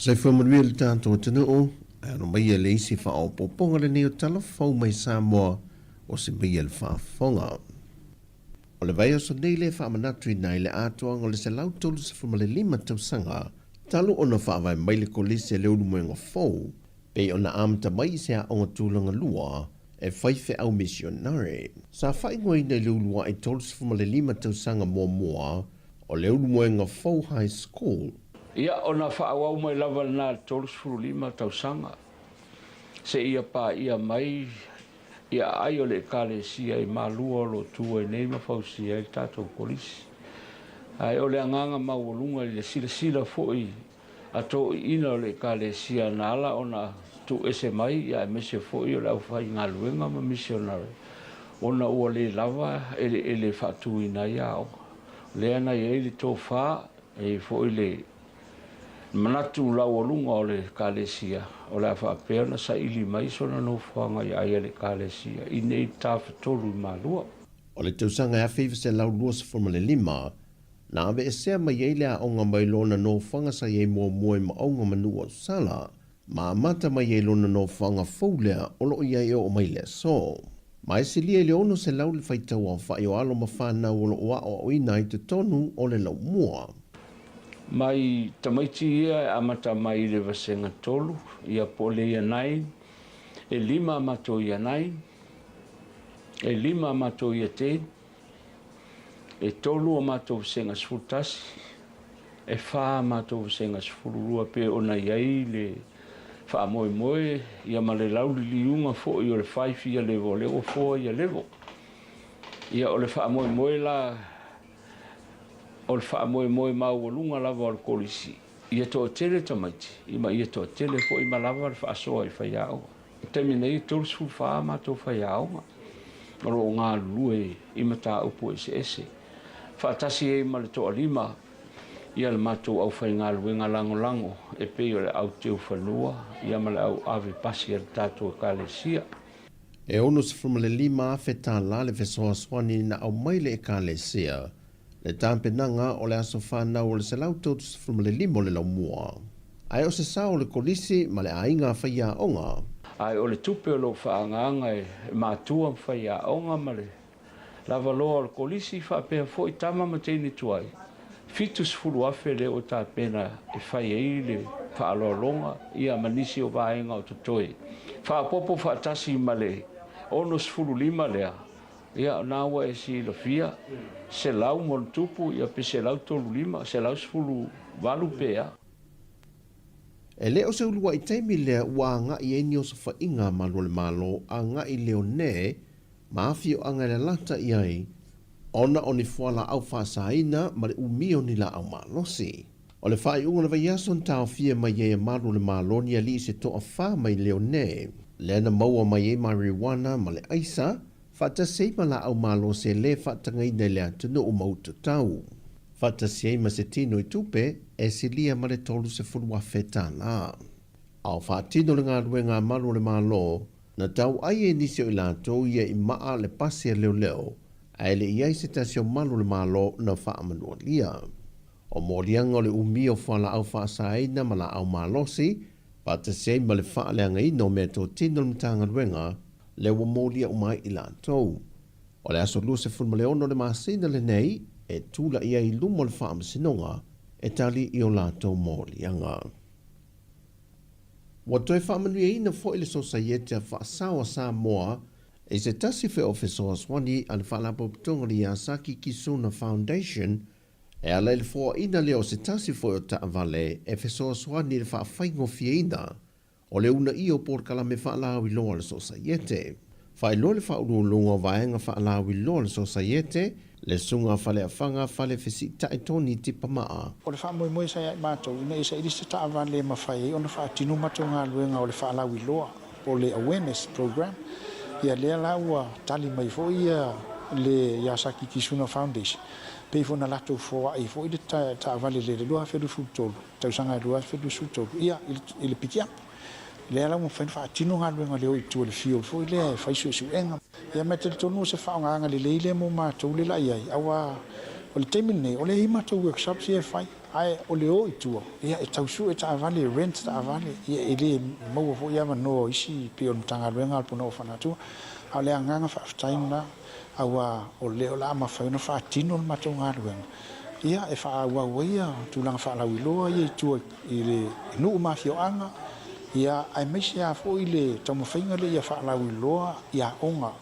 Sai whamaruia le tātou tanu o, ano mai le isi fa o poponga le neo talafau mai Samoa o se mai le whaafonga. O le vai o so nei le whaamanatui nai le atoanga o le se lau tolu se whamale 5 tausanga, talu ona whaavai mai le kolisi le unu moenga fau, pe ona amta mai se a onga tūlanga lua, e whaife au misionare. Sa whaingoi nei le ulua i tolu se whamale 5 tausanga mua o le unu moenga fau high school. Ia ona whaawau mai lava na tolu se 5 tausanga. Se ia pa ia mai ia ai o le kalesia i malua lo tua i nei mawhausia i tātou polisi. Ai o le anganga mauolunga i le sila foi a tō ina o le kalesia na ala ona tu ese mai ia mese foi o le au whai ngā luenga ma missionary. Ona ua le lava ele whatu ina ia o. Le ana i le tō wha e foi le manatu lau olunga o le kalesia. O le whaapea na sa ili mai sona no whanga i aia le kalesia. I nei tāwhetolu i malua. O le tausanga e awhiwa se lau lua sa formale 5, na awe e sea mai eile a onga mai lona no whanga sa iei mua mua ma onga manua o sala, ma amata mai eile lona no whanga faulea o lo iei o mai le so. Ma e silia le ono se lau le whaitau a whai o alo ma whanau o lo oa o ina i te tonu o le lau mua. Mai tamaiti ia amata mai le vasenga tolu, ia pole ia 9, e 5 amato ia 9, e 5 amato ia 10, e tolu amato vasenga sfutasi, e 4 amato vasenga sfururua pe ona iai le wha moe moe, ia ma le lauli liunga fo i o le 5 ia levo, le o 4 ia levo. Ia o le wha moe moe la o le wha moe mau o lunga lava o le kolisi. Ia toa tele tamaiti. Ima ia toa tele fo ima lava le wha soa i whai au. Temi nei tolu su wha mato whai au. Oro o ngā lue ima tā upo ese. Wha tasi e ima le toa 5. Ia le mato au whai ngā lue ngā lango. E pei o le au teo whanua. Ia ma le au ave pasi al tātua kālesia. E ono se formale 5 awhe tā la le fesoa swani na au maile e kālesia. Le tāpenanga o le aso whanau o le se lau tautu se formale 5 o le lau mua. Ai o se sa o le kolisi ma le ainga whaia onga. Ai o le tupe o lo whaanganga e mātua whaia onga ma le lava loa o le kolisi whapea fo i tama ma teini tuai. Fitus furu afe le o tāpena e whaia i le whaalolonga ia manisi o vaenga o tutoi. Whaapopo whaatasi ma le ono sfuru 5 lea. Ia nawa e si lo fia se lau mon tupu ia pe se lau tolu 5 se lau sfulu valu pea. E leo se ulua i teimi lea ua nga i eni o sa whainga malo le malo a nga i leo ne ma afi o anga le lata i ai ona o ni fuala au whaasaina ma le umio ni la au malosi. O le whai unga le vaiason tau fia mai e malo le malo ni ali se toa wha mai leo ne. Lena maua mai e marijuana ma le aisa Fata seima la au malo se le fatanga ina le atunu o mautu tau. Fata seima se tino i tupe e se lia ma le tolu se fulua feta la. Au fatino le ngā ruenga malo le malo na tau ai e nisi o i lato ia i maa le pasi a leo leo a ele iai se tasio malo le malo na faa manua lia. O morianga o le umi o fala au faa saina ma la au malosi fata seima le faa le anga ino me to tino le mtanga ruenga le wa molia umai i lantou. O le aso lua se fulma le ono le masina le nei, e tula ia i lumo le whaam sinonga, e tali i o lantou molianga. Wa toi whaamanu e ina fo ile sosaiete a whaasawa Samoa, e se tasi fe ofesoa swani al whaalapo putonga li Asaki Kisuna Foundation, e ala le fo ina leo se tasi fo o taavale, e fesoa swani le whaafaingo fie ina, o le una i o porkala me whaalau i loa le sosaiete. Whai lo le whaurulunga vaenga whaalau i loa le sosaiete, le sunga whale a whanga whale whisi taitoni tipa maa. O le whaamoe moe sa ia mātou, ina isa irisa taawan le mawhai, o na whaatinu matou ngā luenga o le whaalau i loa, o le awareness program. Ia lea laua tali mai fo ia le Yasaki Kisuna Foundation. Pei fo na latou fo ai fo i le taawale le lua wheru futolu, tausanga lua wheru futolu. Ia, i le pikia. Le ala mo fa tino nga luenga le o tu le fio fo le fa su enga ya mete tonu se fa nga le le mo ma to le la ia awa o le teimi nei o le i matou workshops ia fai ai o le o i tua ia e tausu e taavale rent taavale ia e le maua foʻi ia manoa o isi pe o tagaluega al pono o fanatua a o le agaga faafetaina aua o le o la mafai ona faatino le matou galuega ia e faauaua ia tulaga faalauiloa ia itua i le nuu mafioaga ia ai maisi a foʻi le taumafaiga le ia faalauiloa ia onga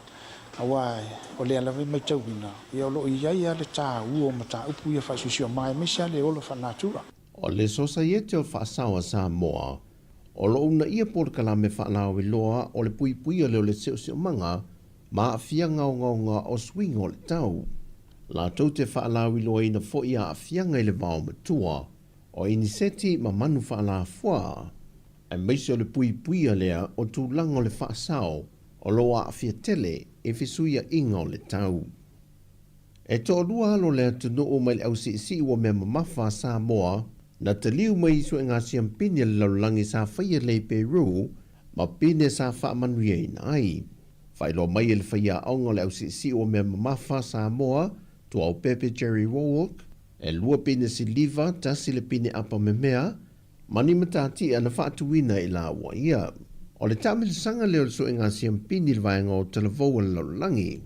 aua o le alave mai tauina ia o loo iai a le tāua o mataupu ia faasuisio mai maisi a le olo fanatua O le sosaiete o whaasawa Samoa, o lo una ia porkala me whaalawe loa o le pui pui o leo le seo manga, ma a fia ngao o swingo le tau. La tau te whaalawe loa ina fo ia a fia ngai le vao matua, o iniseti ma manu whaala fua. Ai meisi o le pui pui o lea o tūlango le whaasao, o loa a fia tele e fisuia inga o le tau. E tō lua alo lea tunu o mai le au si ua mea mamafa Samoa, na te liu mai isu e ngā siampini le laulangi sa whaia le Peru, ma pine sa wha manuia ina ai. Whailo mai le whaia aonga le au si o mea mamafa Samoa, tu au Pepe Jerry Warwick, e lua pine si liva tasi le pine apa me mea, mani matati ana whaatuina i la ua ia. O le tamil sanga leo le su e ngā siampini le vaenga o televou le laulangi.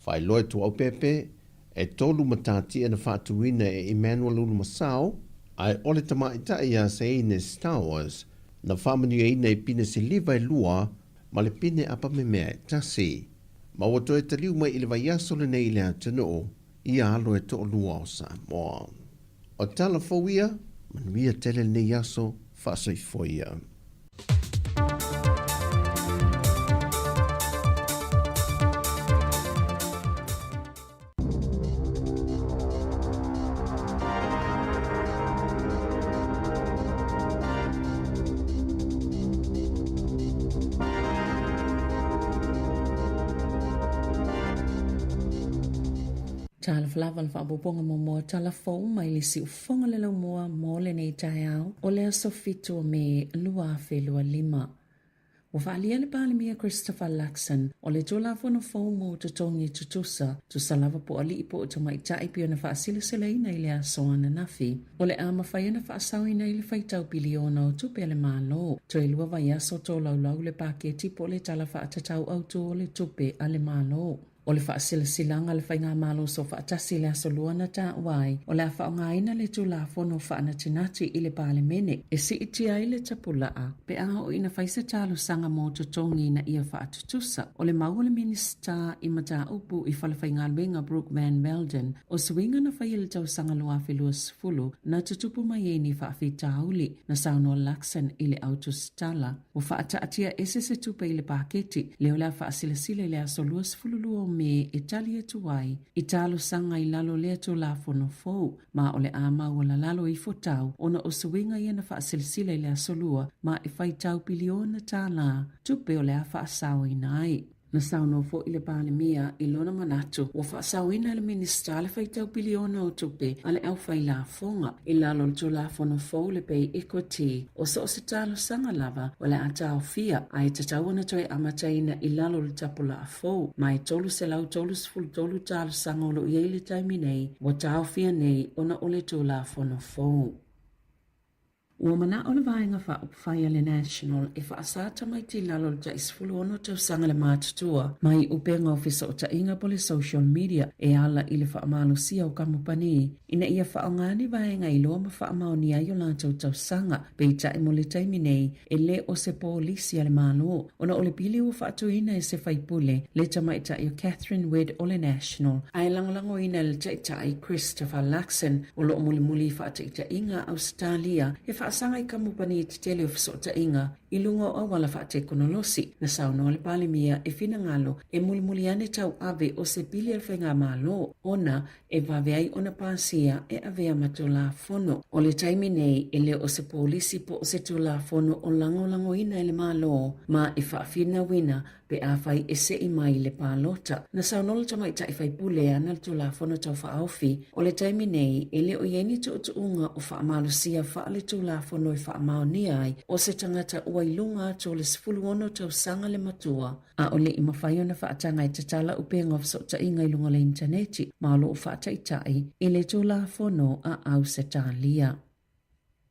Whailo e tu au Pepe, e tolu matati ana whaatuina e Emmanuel Ulumasao, ai ole tamaita ia se ine Star Wars, na whamani e ina i pine se liva e lua, ma le pine apa me mea e tasi. Ma wato e taliu mai ili vai aso le nei lea tano, ia alo e to lua o Samoa. O tala fawia, manuia tele nei aso, whasoi foia. Tala flava le whaaboponga mo tala fau mai le si ufonga le lau moa mo le nei tai au o le aso fitu me lua fe lua lima. O whaalia le pāle mia Christopher Luxon o le tō lafo na fau mo to tongi tutusa tu salava po ali ipo o tamai tai pio na whaasila sila ina i le aso ana nafi. O le ama whaia na whaasau ina i le whaitau biliona o tupe le malo. To e lua vai aso tō laulau le paketi po le tala whaatatau au tō le tupe a le malo. O le whaasilasilanga le whainga malo so whaatasi le aso luana ta wai, o le a whaongaina le tūlafo no whaanatinati i le pāle mene, e si iti ai le tapulaa, pe a o ina whaisa talo sanga mō tutongi na ia whaatutusa, o le mau le minista i mata upu i whalawhainga luenga Brooke Van Melden, o suinga na whai le tau sanga lua whelua sifulu, na tutupu mai e ni whaafi tauli, na sauno Luxon i le autostala, o whaataatia ese se tupe i le paketi, leo la whaasilasile le aso lua sifulu lua me Italia tuai, italo sanga i lalo lea tu la fono fou, ma ole ama wala lalo i fotau, ona o suinga i na whaasilsila i lea solua, ma i whaitau piliona tā la, tupe ole a whaasau i nai. Na sauno fo i le pāle mia i lona manatu, o whaasau ina le minista le whaitau piliona o tupe, ale au whai la fonga, i lalo le tu la fono fou le pei equity, o so se talo sanga lava, o le atao fia, ai tatau ana toi amataina i lalo le tapula a fou, mai tolu se lau tolu sfulu tolu talo sanga olo i eile taimi nei, o tao fia nei, ona ole tu la fono fou. Ua mana o le vaenga wha upawhaia le National e wha asata mai ti lalo le taisfulu ono tau sanga le mātutua mai upenga ofisa o ta inga po le social media e ala i le wha amalo sia o kamupani. Ina ia wha ngani vaenga i loa ma wha amao ni aio la tau sanga pe i tae mo le taimi nei e le o se polisi le malo. Ona o le pili ua wha atu ina e se whaipule le tamaita i o Catherine Wedd o le National. Ai langalango ina le taita Christopher Luxon o lo muli wha taita inga Australia e wha sanga i kamupani i te tele o fisota inga i lungo o wala whaate konolosi na sauno le pale mia e fina ngalo e muli ane tau ave o se pili al whainga malo ona e vaveai ona pasia e avea matola fono o le taimi nei e leo o se polisi po o se tula fono o lango ina ele malo ma e whaafina wina pe a whai e se i mai le pālota. Na sauno le tamai tai whai pule ana le tula fono tau whaaufi o le taimi nei e leo ieni tu unga o whaamalo sia wha le tula la fonoi wha amao ni ai o se tangata ua ilunga to le 10 tausanga le matua. A ole i mawhai ona whaatanga i tatala upenga of sota inga ilunga le interneti ma lo o whaataitai i le to la fono a au se talia.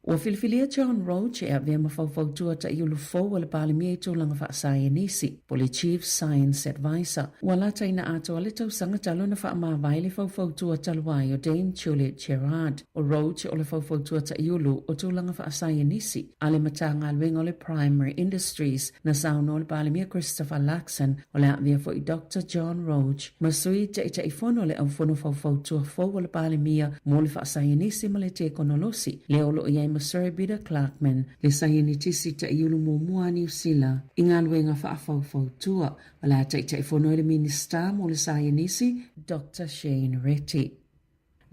Ua filifilia John Roach e a vea mawhauwhautua ta iulu fau le pāle mia i tōlanga whaasai nisi, poli Chief Science Advisor. Ua lata ina ato ale tausanga talo na whaamawai le whauwhautua taluai o Dame Juliet Gerard. O Roach o le whauwhautua ta iulu o tōlanga whaasai nisi, ale matanga alwenga o le Primary Industries na sauno le pāle mia Christopher Laxon o le avea fo i Dr. John Roach. Masui ta ita i fono le au fono whauwhautua fau o le pāle mia mo le whaasai nisi ma le te konolosi. Le olo i Masuri Bida Clarkman, le scientist ta iulu mua New Zealand, inga luenga whaafautua, wala ta fono le minister mo le scientist, Dr. Shane Retty.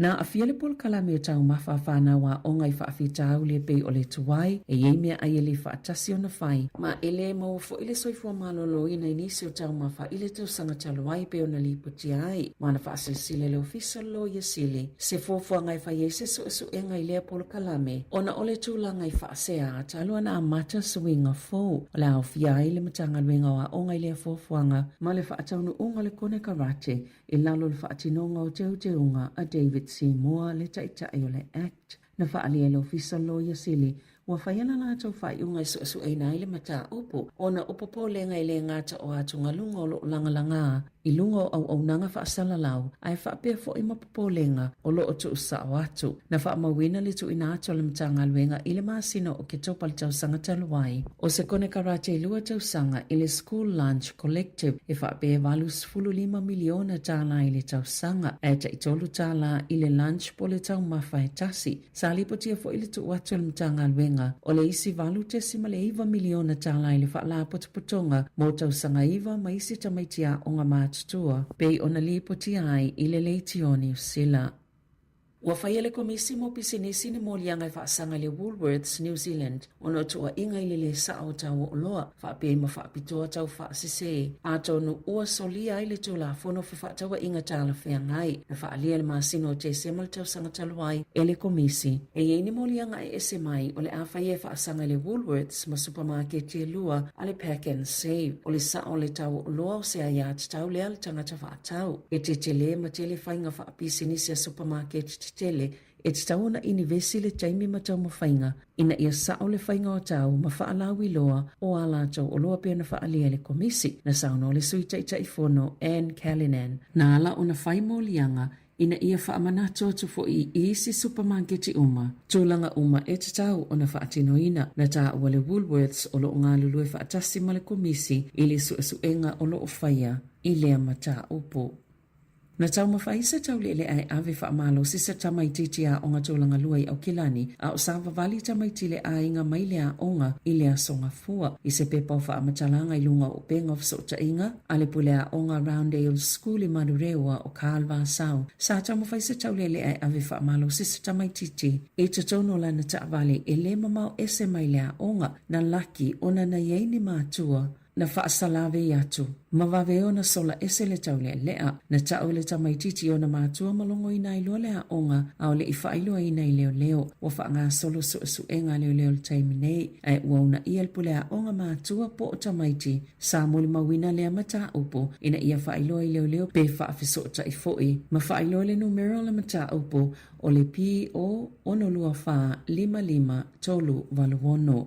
Na a fiele pol kalame o tau mawhawhana wa o ngai whaafitau le pei o le tuwai, e ye mea ai le whaatasi o na whai. Ma ele mau fo ile soifua malolo ina inisi o tau mawha ile tau sanga taluai pe o na liputi ai. Mana whaasile le official lo ye sili. Se fofua ngai whaiese so e ngai lea pol kalame. Ona ole tula ngai whaasea talua na amata suinga fo. La o fiai le matanga luenga wa o ngai lea fofuanga. Ma le whaatau nu unga le kone karate. E lalo le whaatinonga o te unga a David Seymour le taitai o le Act. Na whaalia le official lawyer sili, ua whaiana la tau whai unga su e nai le mata upo, o na upopo le ngai le ngata o atu ngalunga o lo langalanga, i lunga au nanga whaasala lau, ai whaapea fo i mapopo lenga o lo o tu usa o atu. Na whaamawina le tu ina ato le mata ngaluenga i le maasino o ke topal tau sanga taluai. O se kone karate lua tau sanga i le School Lunch Collective e whaapea valus 15 miliona tala i le tau sanga, e ta i tolu tala i le lunch po le tau mawhai tasi. Sa lipotia fo i le tu atu le mata ngaluenga, o le isi valu te sima le 1 miliona tala i le whaala potopotonga, mo tau sanga iwa ma isi tamaitia o ngā tutua, pei ona lipotia ai i le leitioni usila. Ua whaia le komisi mo pisinisi ni mo lianga i whaasanga le Woolworths, New Zealand, ono tua inga i le sao tau o loa, whaapea ma whaapitoa tau whaasise. A tonu ua solia i le tula fono whaatawa inga tala whengai, na whaalia le maasino te semal tau sanga taluai e le komisi. E ye ni mo lianga i SMI o le a whaia whaasanga le Woolworths ma supermarket te lua a le Pack and Save, o le sao le tau o loa o se aia tau lea le tangata whaatau. E te tele ma tele whainga whaapisinisi a supermarket tele e te tauna inivesi le taimi matau mawhainga ina ia sao le whainga o tau ma whaalawi loa o ala tau o loa pia na whaalia le komisi na sauno le suita i taifono Anne Callanan. Na ala o na whaimo lianga ina ia whaamanato atu fo i isi supermarketi uma. Tūlanga uma e te tau o na whaatinoina na tā ua le Woolworths o lo ngā lulue whaatasi ma le komisi i le suenga o lo o whaia i lea mata upo. Na tau mawhaisa tau lele ai ave whaamalo sisa tamaititi a onga tōlanga luai au kilani a o sawa vali tamaitile a inga maile a onga i lea songa fua i se pepa o whaamatalanga i lunga o penga of sota inga a le pule a onga Roundale School i Manurewa o Kalva Sau. Sa tau mawhaisa tau lele ai ave whaamalo sisa tamaititi e te tono lana ta vale e le mamau ese maile a onga na laki ona na yeini mātua na whaasalave i atu. Mawave o na sola ese le tau lea na tau le tamaititi o na mātua malongo i nai lua lea onga au le i whailua i nai leo o whaanga solo suenga leo le taimi nei ai uauna ia pulea onga mātua po o tamaiti sa muli mawina lea mata upo ina ia whailua i leo pe whaafisota i foi ma whailua le numero le mata upo o le PO ono lua wha 55 tolu waluono.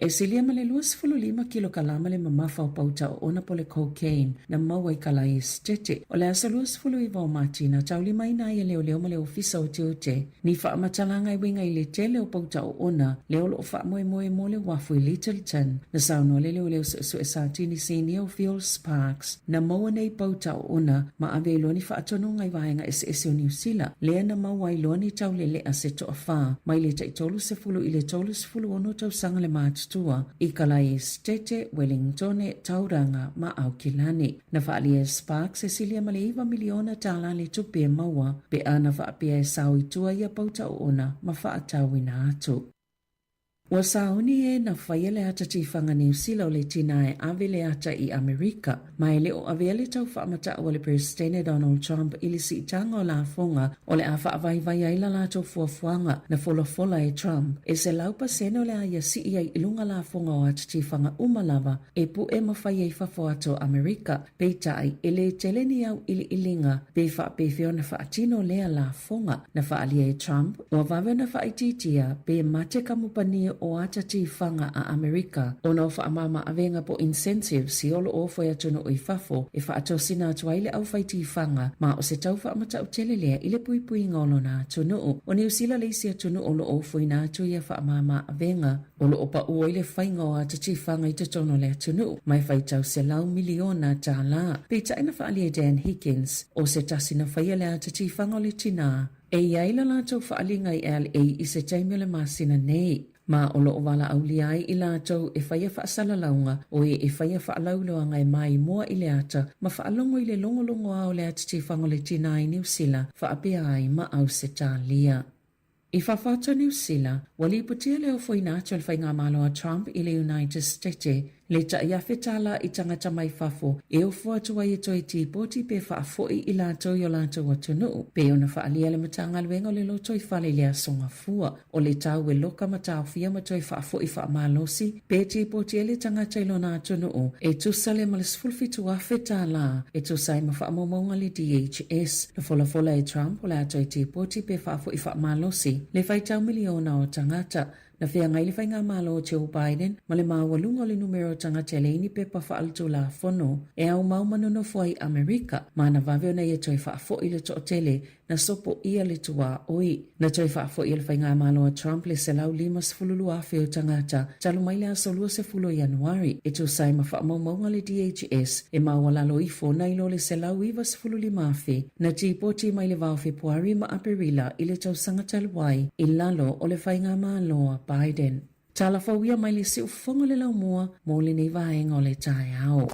E silia ma le 25 kilo kalama le mamafa o pauta o ona po le cocaine na maua i kalai stete. O le asa 25 o mati na tauli mai na ia leo ma le ofisa o te ote. Ni wha amatalanga i winga i le tele o pauta o ona leo lo o wha moe mo le wafu i Littleton. Na sauno le leo su e satini senior Phil Sparks na maua nei pauta o ona ma ave iloni wha atonunga i wahenga ese o New Zealand. Lea na maua iloni tau le ase to a wha. Mai le taitolu se fulu i le tolu se fulu ono tau sanga le matu tua i kalai stete Wellington e tauranga ma au kilani. Na whaalia Sparks e silia ma le 1 miliona tala le tupi e maua pe ana whaapia e sau i tua ia pauta o ona ma whaatau ina atu. Ua sauni e na whaia le ata tifanga New Zealand le tina e ave le ata I Amerika. Mai le o ave le tau whaamata o le Presidente Donald Trump ili si itanga o la fonga o le awha avai vai aila la tau fuafuanga na fola e Trump. E se laupa seno le aia si ia ilunga la fonga o ata tifanga umalava e pu e mawhai e fafo ato Amerika. Peitai e le teleni au ili ilinga pe wha pe feo na whaatino lea la fonga na whaalia e Trump. Ua vave na whaititia pe mate kamupani o ata tifanga a Amerika. Ona o whaamama avenga po incentive si olo o fo ya tuno o ifafo e whaatosina atua ile au whai tifanga ma o se tau whaamata o telelea ile pui ngolo na tuno. O New Zealand leisi a tuno olo o fo ina atu ia whaamama avenga. Olo o pa ua ile whainga o ata tifanga I te tono lea tuno. Mai whai tau se lau miliona ta la. Peita ina whaalia Dan Higgins o se tasina whaia lea ata tifanga o le tina. E iaila la tau whaalinga I LA I se taimio le masina nei. Ma o loo wala au liai I lātou e whaia whaasala launga o e whaia whaalauloanga e mai moa I le ata ma whaalongo I le longolongo au le ata tifanga le tina I New Zealand whaapea ai ma au se tā lia. I whawhata New Zealand, wali putia leo fo ina atu al whainga malo a Trump I le United States. Le ta ia whetala I tangata mai whafo e o fuatua I toi ti poti pe whaafoi I lātou I o lātou atunu. Pe ona whaalia le matanga luenga le lo toi whale lea songa fua. O le tau e loka matau fia ma toi whaafoi whaamalosi. Pe ti poti e le tangata I lona atunu. E tusale ma le sfulfitu a whetala. E tusai ma whaamomonga le DHS. Le fola e Trump o le atoi ti poti pe whaafoi whaamalosi. Le whaitau miliona o tangata. Na whea ngai le whainga malo o Joe Biden, ma le mawalunga le numero tangata le ini pe pa whaaltu la whono. E au maumanono fwai Amerika, ma na vaveo na ia toi whaafo I le to tele, na sopo ia le tua oi. Na toi whaafo I le whainga malo a Trump le se lau 5 fululu a wheo tangata, talo mai le asolua se fulo Januari. E to sai ma whaamaunga le DHS, e mawalalo I fo nailo le se lau 5 fululu mafi, na tipoti mai le vau Februari ma Aperila I le tau sangata luai, I lalo o le whainga malo a Biden. Tala whauia mai le siu whonga le lau mua, mō le nei vaenga o le tae ao.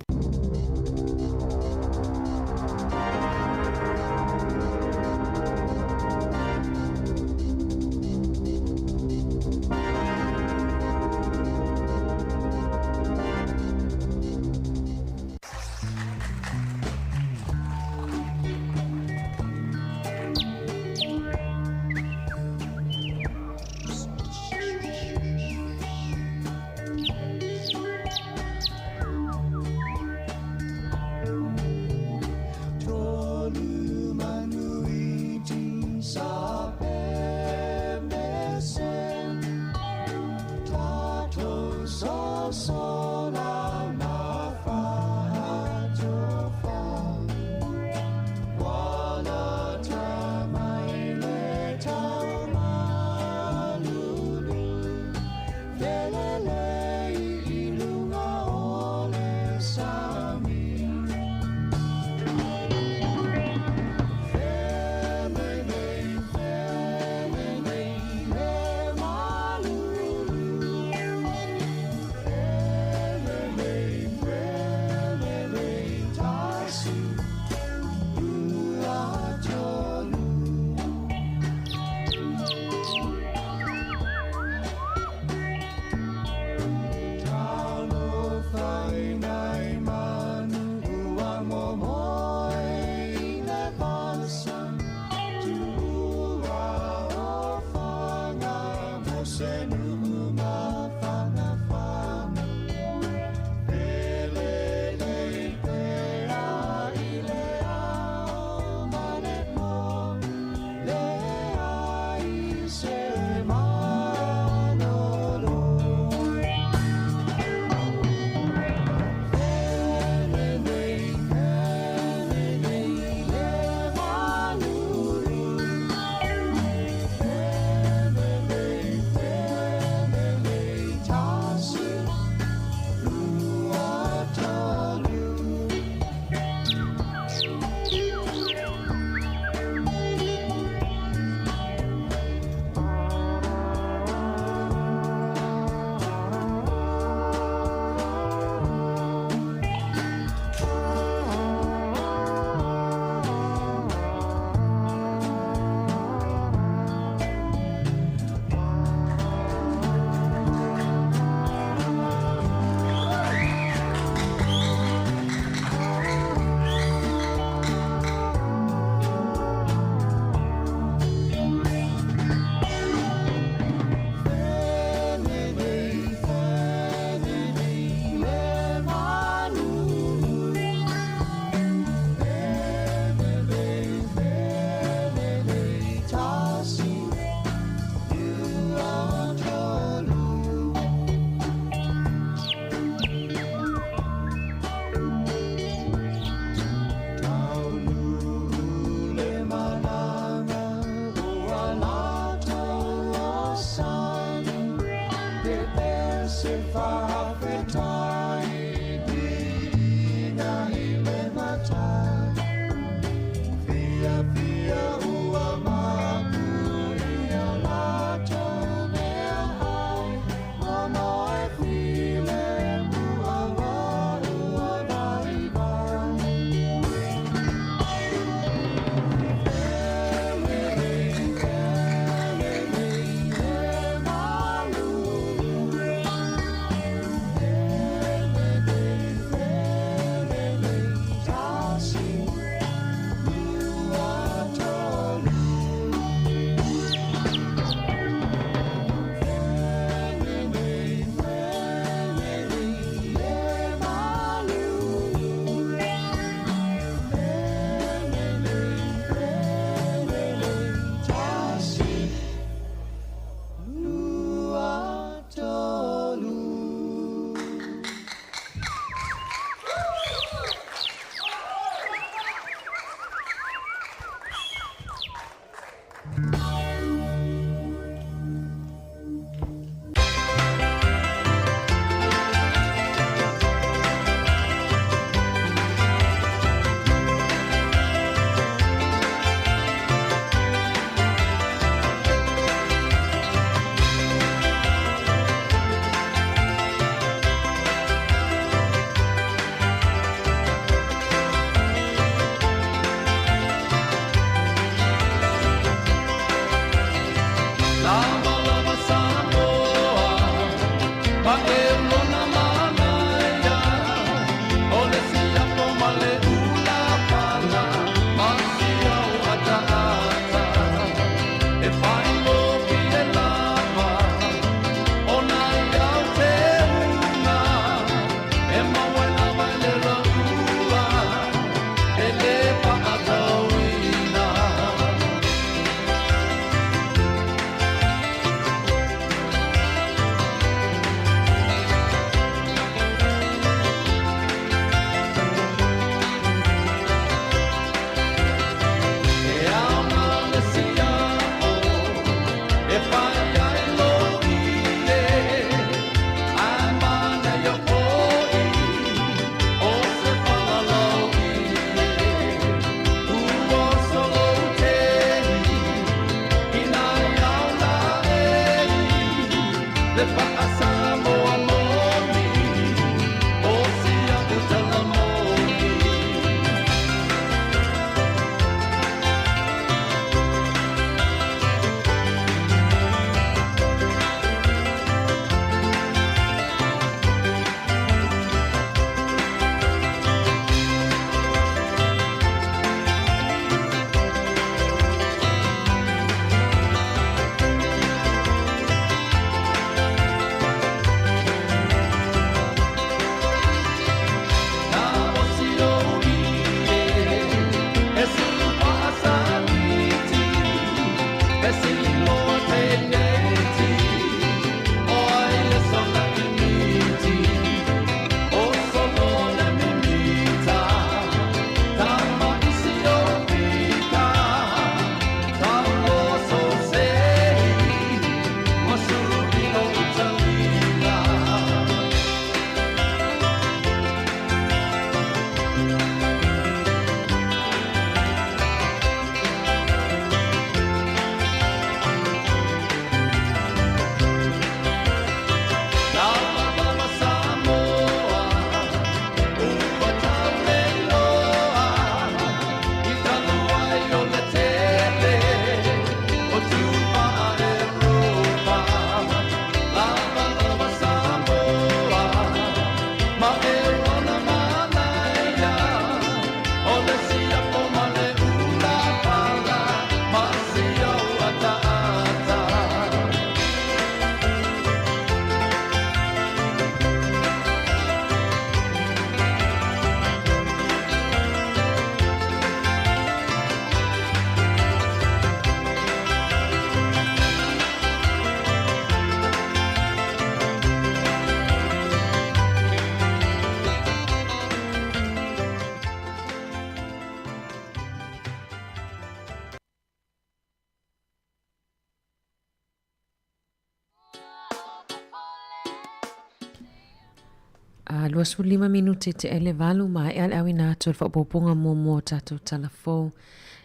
25 minuti te ele valu mai al awina atu fa poponga mo tatu talafo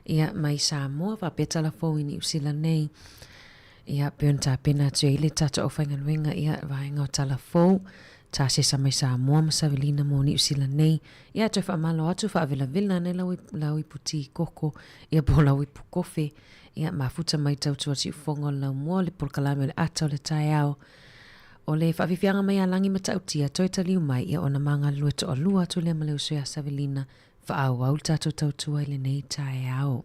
ia mai Samoa fa pe talafo ini usila nei ia pionta pena tu ele tatu o whaingaluenga ia vaenga o talafo ta se sa mai Samoa masavelina mo ni usila nei ia tu fa malo atu fa vila ne lawi puti koko ia po lawi pu kofe ia mafuta mai tau tu ati ufongo la mo le polkalame le ata o le taiao o le whawhiwhianga mai a langi matautia toi taliu mai ia ona manga lua to o lua tu le maleu soia Savelina wha au au tato tautua i le nei tae au.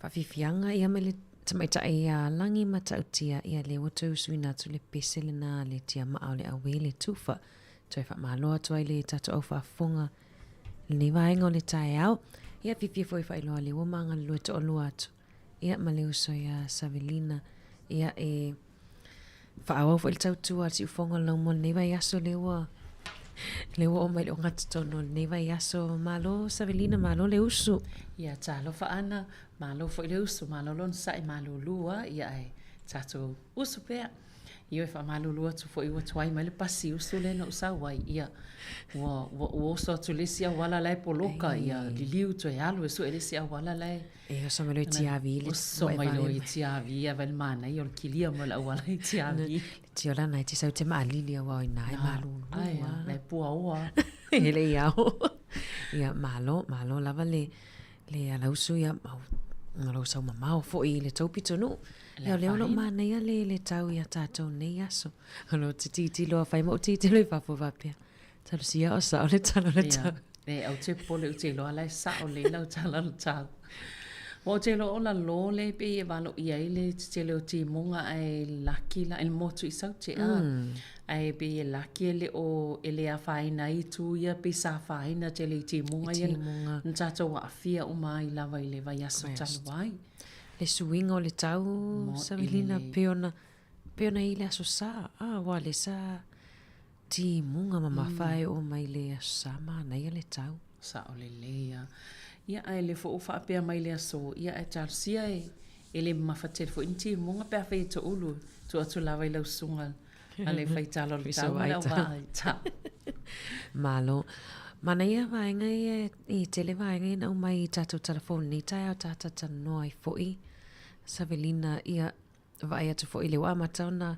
Whawhiwhianga ia me le tamaita ia langi matautia ia le watu suina tu le pesele na le tia maa le awe le tufa. Toi wha maloa toi le tatu au whafonga le vaenga o le tae au. Ia pipi foi whailoa le wamanga lua to o lua atu. Ia ma le uso ia Savelina. Ia e whaawau fo il tautua ati ufonga lau mo le vai aso le ua. Le ua o mai le o ngatu tono le vai aso malo Savelina malo le usu. Ia talo whaana, malo fo ile usu, malo lon sai malo lua, ia e tato usu pea. Ia e wha malo lua tu fo iwa tuai mai le pasi usu le na usawai, ia ua oso tu lesi a wala lai poloka, ia liliu tu e alu e su e lesi a wala lai. E oso mai lo i tiavi. Oso mai lo i tiavi, ia vel mana, ia o kilia mo la wala i tiavi. Tiola nai ti sau te maalilia wau i nai malo lua. Aia, lai pua oa. Hele iau. Ia malo lava le alausu ia ngalo sau mamao fo i le taupito no. Leo lo mana ia le tau ia tatou nei aso. Ano titi lo fai mo titi le fafo vapia. Talo sia o sa o le talo le tau. Le au te pole u te loa lai sa o le lau tala lo tau. O te lo ola lo le pe e walo i ai le te leo ti monga ai laki la, el motu i sau te a. Ai pe e laki ele o ele a whaina i tu ia pe sa whaina te le ti monga ia. Ntato wa afia o mai lava i le vai aso talu ai. Le suinga o le tau, Savelina, peona i le aso sa. Wa le sa ti munga mamawhai o mai le aso sa mana ia le tau. Sa o le lea. Ia ai le fo o whaapea mai le aso. Ia e tarsia e le mawhatere fo inti munga pea whai to ulu. Tu atu lawa i lau sunga. Ale whai talo le tau. Mala wai tau. Malo. Mana ia vaenga i tele vaenga i nau mai i tātou telefoni ni tai au tātata noa i foi. Savelina ia vai atu foi le wa matau na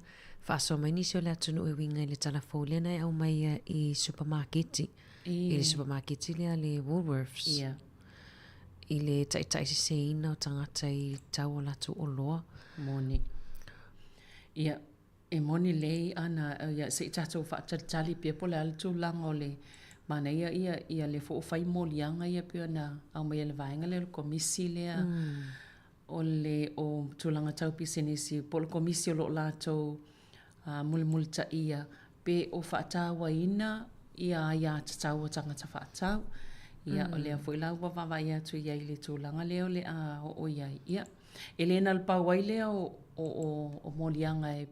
whaaso mai nisi o le atunu e winga i le telefoni nei au mai i supermarketi. I le supermarketi lea le Woolworths. Ia. I le taitai se ina o tangata i tau o latu o loa. Moni. Ia. E moni lei ana ia se tātou whaatali pia po le altu langa o le mana ia le fo fai molianga ia pia na au mai le vaenga le komisi lea o le o tulanga tau pisenisi po le komisi o lo lato mul ta ia pe o whaatawa ina ia tatau o tangata whaatau ia o lea fo ila wa ia tu ia le tulanga leo le o ia Elena le pawai lea o molianga e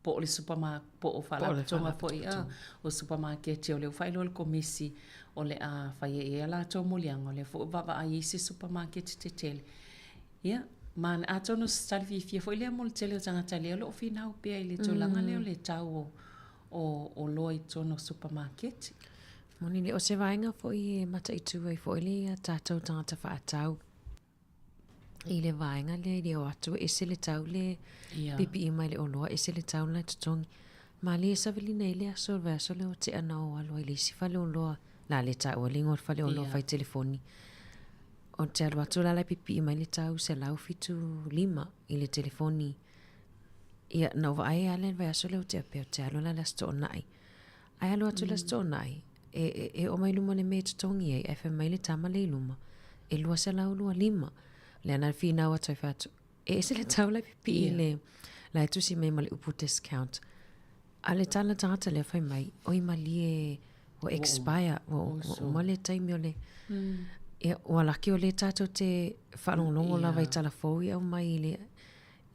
po o le supermarket, po o whala tonga po ia o supermarket o le whailo le komisi o le a whaia e ala tō molianga o le fo wawa a isi supermarket te tele. Ia, man a tono stari fifia fo ilea mo le tele o tangata leo lo o finau pia i le tōlanga leo le tau o loa i tono supermarket. Moni le o se vaenga fo i mata i tua i fo ili a tātou tangata whaatau. I le vaenga le i o atu e se le tau le pipi i mai le o loa e se le tau le tutongi. Ma le Savelina i le aso verso le o te ana o aloa i le si fale o loa. La le tau o lingor fale o loa fai telefoni. O te alo atu la pipi i mai le tau se lau fitu 5 i le telefoni. Ia na ova ai ale verso le o te apeo te alo la la sto nai. Ai alo atu la sto nai. E o mai luma le me tutongi e fe mai le tama le luma. E lua se lau lua 5. Le ana fina wa toi fatu. E se le tau la pipi le la e tusi mai ma le upu discount. A le tala tangata le fai mai. O i mali e o expire. O ma le taimi o le. O alaki o le tato te whanongongo la vai tala fōi au mai le.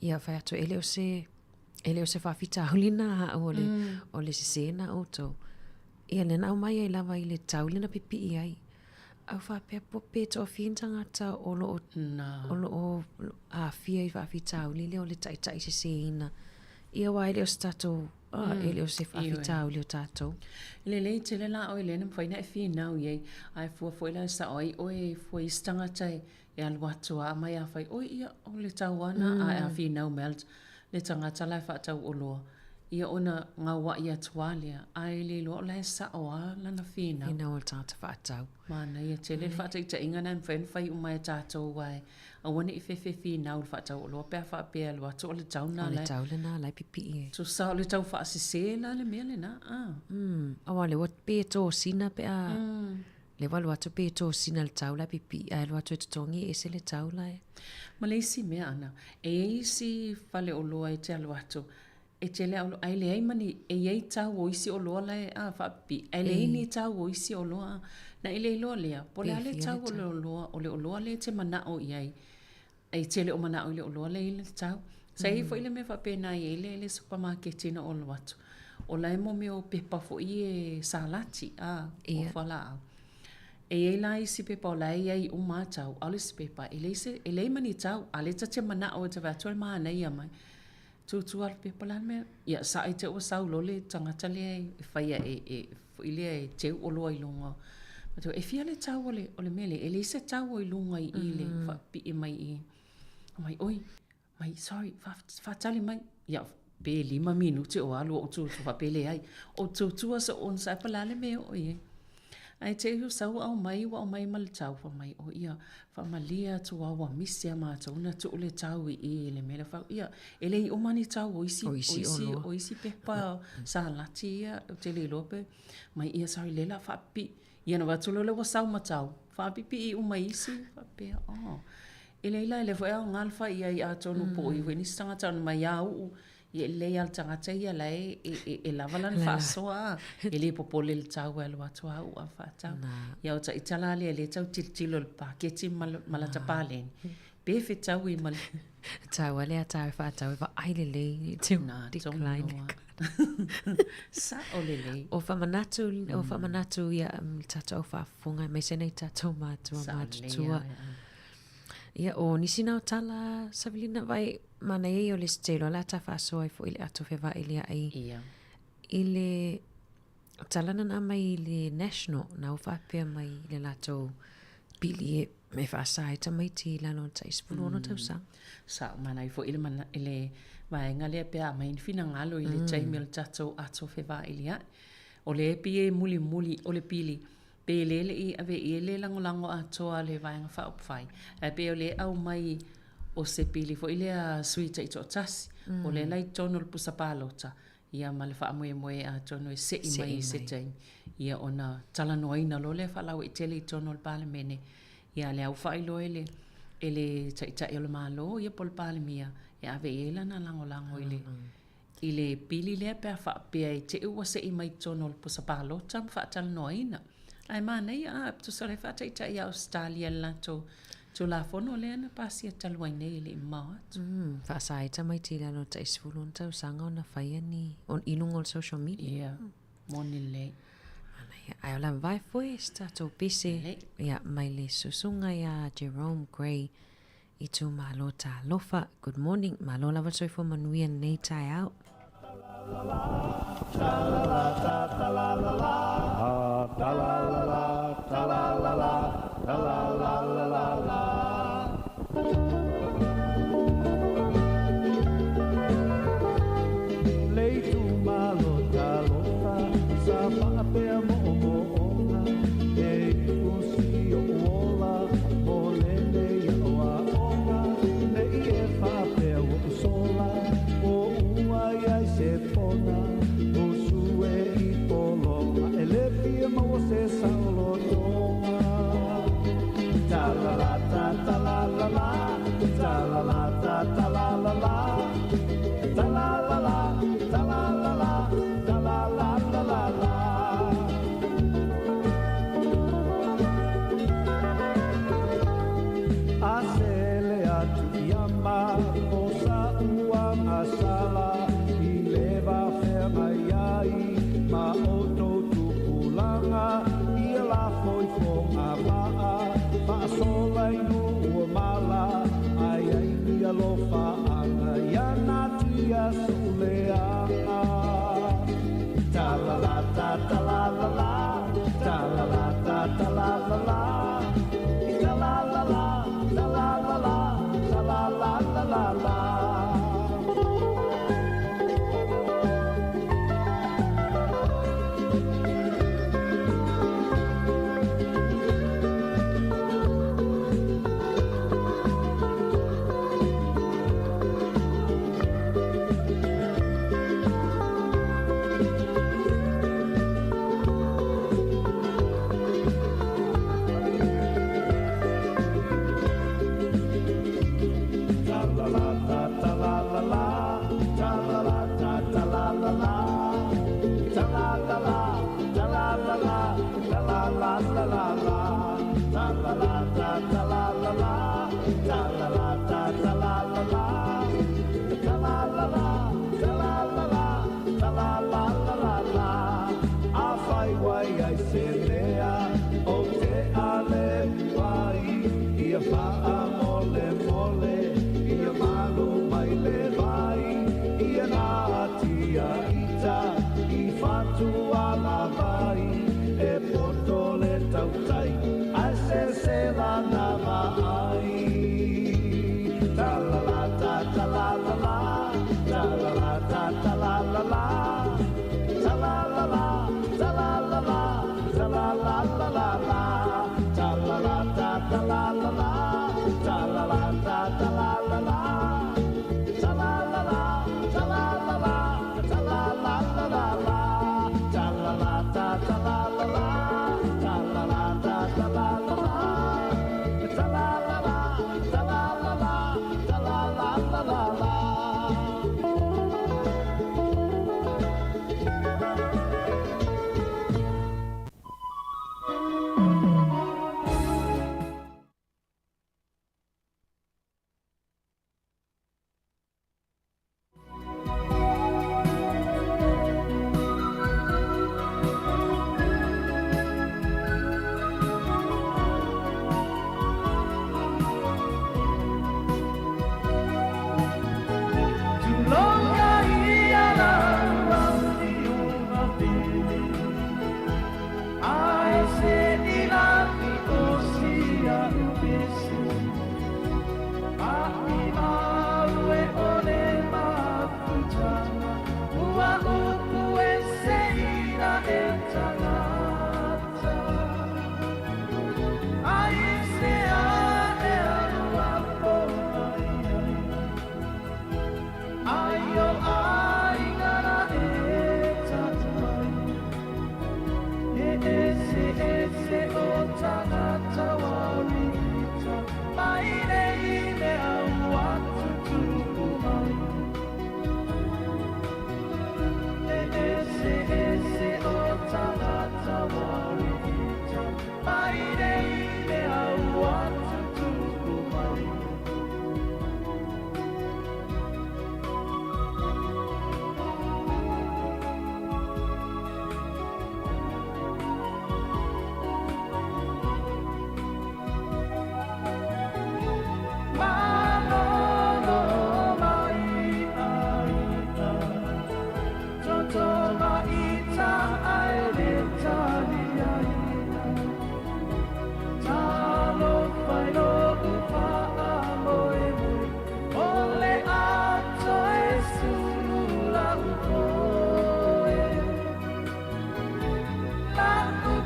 Ia fai atu ele o se whawhita aulina o le sisena o tau. Ia lena au mai ai lava i le tau lena pipi i ai. Au whapea pope to fin tangata o lo a fia i whawhita auli le o le taitai sisena. Ia wai le o stato ele o se whawhita auli o tato. Le le te le la o ele na mwhaina e fi nau iei. Ai fua fuela sa oi oe fua istangata e aluatua a mai a whai oi ia o le tauana a fi nau melt. Le tangata lai whaatau o loa. Ia ona ngā wa ia tualia. Ai le loa lai sa oa lana fi nau. Ina o tata whaatau. Mana ia te le whaatau ta inga na mwhain umai tātou wai. A wane i fi nau whaatau o loa. Pea whaapea loa tu o le tauna lai. O le tauna lai pipi e. Tu sa o le tau whaasise la le mea le na. Awa le wat pe tō sina pe a. Le walu atu pe tō sina le tau lai pipi. Ai lo atu e tutongi e se le tau lai. Ma le isi mea ana. E isi whale o loa e te alu atu. E te le au ai le ai mani e iei tau o isi o loa lai a whaapi. Ai le ni tau o isi o loa. Na ile loa lea. Po le ale tau o le o loa le te mana o iai. Ai te le o mana o le o loa le ile tau. Sa i fo ile me whapena i ele supermarket ina o loa atu. O lai mo me o pepa fo i e salati o whala au. E ei la isi pepa o lai ai o mātau. Ale si pepa. E le mani tau. Ale ta te mana o te vatua maa nei a mai. Tu al pe polan me ya sa i te o sau lole tangata le e faia e ile e te o lo i lunga but e fia le tau o le mele e le se tau o i lunga i ile fa pi e mai oi mai sorry fa tali mai ya pe 5 minuti o alu o tu fa pele ai o tu sa on sa palale me o ye ai te hu sau au mai wa mai mal tau fa mai o ia fa malia tu wa misia ma tu na tu le tau i le mele fa ia ele o mani tau o isi pepa sa latia o te le lope mai ia sa le la fa pi ia na va tu le wa sau ma tau fa pi o mai isi fa pe Ila le foi au ngal fa ia a tonu po I weni stanga tanu mai au ia le al tanga ia lai e lava lan fa soa ele popole le tau alo atu au a fa tau ia o ta itala le tau tilo le paketi mala tapale pe fe tau I mal tau ale a tau fa tau fa aile le tu decline sa o le o fa manatu ia tata o fa funga me sene tata ma tua ia o nisina o tala Savelina vai mana e o le stelo la ta fa so fo ile atu fe va ile ai ile tala na mai le national na o fa pe mai le lato pili me fa sai ta mai ti la no ta ispulo no ta sa mana fo ile mana ile vai ngale pe a mai fina ngalo ile tai mel tato atu fe va ile o le pie muli o le pili pe lele I ave ele lango atoa le vai nga fa opfai e pe ole au mai o se pili fo ile a suita ito tasi o le lai tono le pusapalota ia ma le fa moe a tono e se I mai se tai ia ona tala noina lo le fa lau I tele tono le pale mene ia le au fa ilo ele ta ele malo ia pol pale mia ia ave ele na lango ile pili le pe fa pe te u se I mai tono le pusapalota fa tala noina ai mana ia tu sole fata ita ia Australia la to la fono le na pasia talwai nei le mat fa sai ta mai tila no ta isfulun ta sanga ona fai ni on inungol social media moni le ana ia ai la vai foi sta to pise ia mai le susunga ia Jerome Gray I tu malo ta lofa good morning malo la va soi fo manuia nei tai out Leitu malo talofa sa pape mo ona e usi ola olele ya ona ne e pape o sola o ua ya se pona o sue I polo ele pia mo se saulo toma ta la la ta la la la ta la la ta la la la ta la la la ta la la la ta la la la la asele atu yama osa ua masala I leva ferma iai ma oto tupulanga I la foi fonga maa fa sola inu ua mala ai ai ia lofa anga yana tia suleanga ta la la ta la la la ta la la ta la la la ta la la la ta la la la ta la la la la la la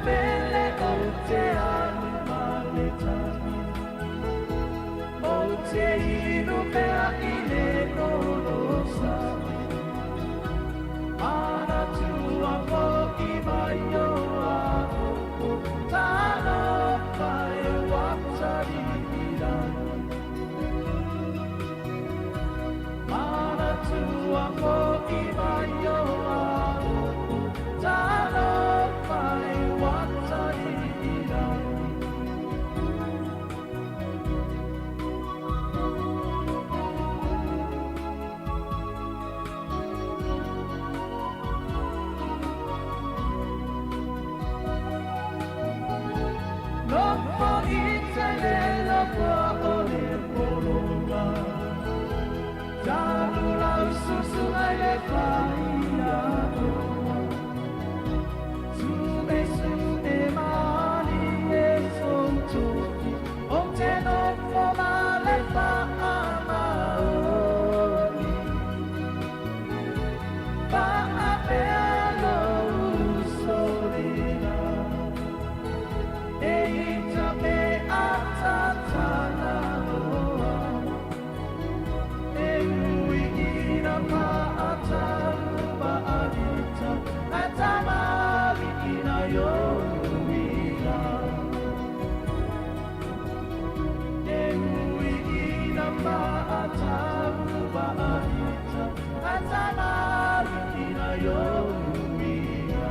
pele o te anu maleta o te inu pea i le kolosa mana tua ko i mai o a o tana pai watari ira mana tua ko i mai o a o tana pai watari ira Lopo itale lopo ole polonga Jalu lau susu ai le paia Sume sume mali e sontu O te lopo male pa amaoni Pa apelo usolina Eita me atatana loa Eui ina pa ataruba anita Atamari ina yoruina Eui ina pa ataruba anita Atamari ina yoruina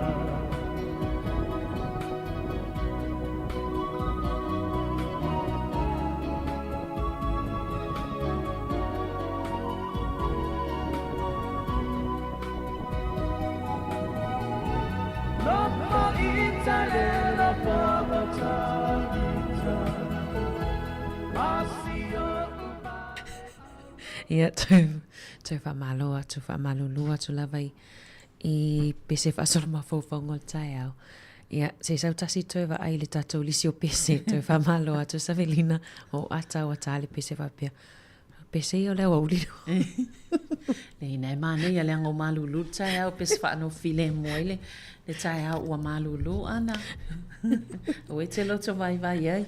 Lopo itale lopo batalita Masio Ia tau whamaloa, tu whamalulua, tu lawai I pese whasora mawhauwhaunga tai au. Ia, se sau tasi tau wa ai le tatou lisi o pese, tau whamaloa, tu Savelina o atau atale pese whapia. Pese I o leo aulino. Nei nei mana ia le ngo malulu tai au pes fa no file moile le tai au wa malulu ana. O e te loto vai vai ai.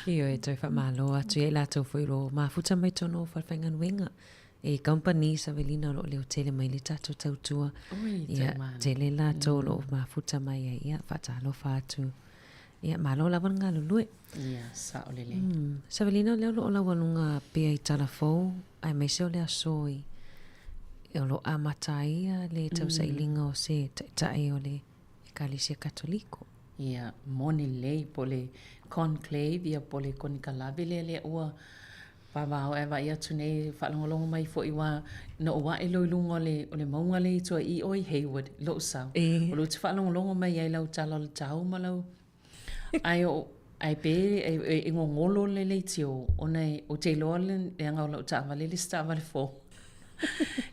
Io e tau whamaloa, tu e la tau whairo, mafuta mai tono o whawhaingan wenga. E company Savelina lo leo tele mai le tatou tautua. Oi, Ia, tele la tau lo mafuta mai ai, ia, whatalo whatu. Ia, malo lawa ngā lulue. Ia, sa o lele. Savelina leo lo lawa lunga pia I talafou, ai mai se o lea soi. E o lo amatai le tau sa ilinga o se tae o le Ekalesia Katoliko. Ia, moni lei po le conclave, ia po le konikalave le ua Pavao eva ia tunei whalongolongo mai fo iwa no wa e loilunga o le maunga le itoa I oi Hayward, lo sau. O lo te whalongolongo mai ai lau tala le tau malau. Ai o ai pe e ngongolo le le tio o nei o te loa le anga o lau tawa le stawa le fo.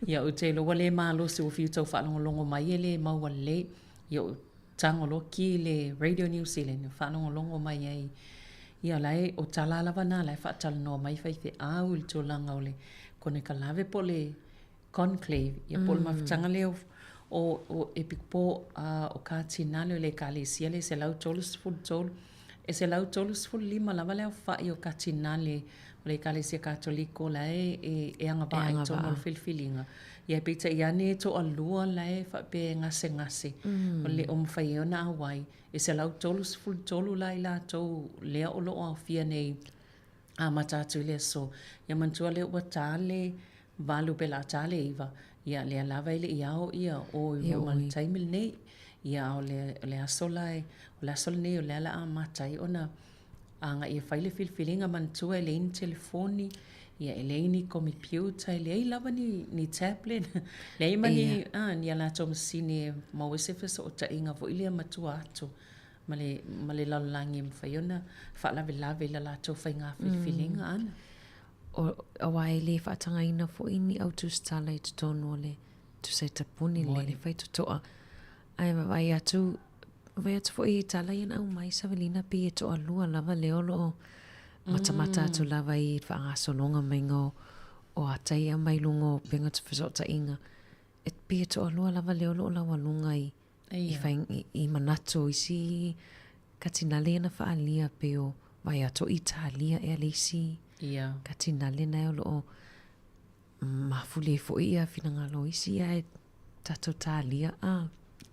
Ia o te loa le malo se o fiu tau whalongolongo mai e le maua le. Ia o tangolo ki le Radio New Zealand whalongolongo mai ai. Ia lai o tala lava nā lai whaatala noa mai whaife au il tōlanga o le kone ka lave po le conclave. Ia po le mawhitanga leo o epikpo o ka tinale o le Ekalesia le se lau tolu sifuru tolu. E se lau tolu sifuru lima lava leo whai o ka tinale o le Ekalesia Katoliko lai e anga ba ai tono o whilwhilinga. Ia pita iane e to alua lai whape ngase. O le o mwhai o na awai. E se lau tolu sifuru tolu lai la tau lea o loo au fia nei a matatu le so. Ia mantua le ua tale valu pe la tale iwa. Ia lea lava ile iao ia o i mali taimil nei. Ia o le asolai, o le asolai nei o lea la a matai ona. Anga ia whaile filfilinga mantua e leini telefoni. Ia e leini computer, lei lava ni tablet. Lei mani, ni ala tō masini e mawesefesa o ta inga vo ilia matua atu. Male lalangi mwhaiona, whaalawe lawe la la tō whainga whilfilinga ana. O wai le whaatanga ina fo ini au tu stala I tu tonu le tu se tapuni le whai tu toa. Ai vai atu fo I tala ian au mai Savelina pi e toa lua lava leolo o mata atu lava I whaangasolonga maingo o atai a mai lungo penga tu whisota inga. E pi e toa lua lava leolo o lawa lunga I I manato isi katinale na whaalia peo mai ato i tālia e leisi katinale na o loo mafule fo ia finangalo isi ai tato tālia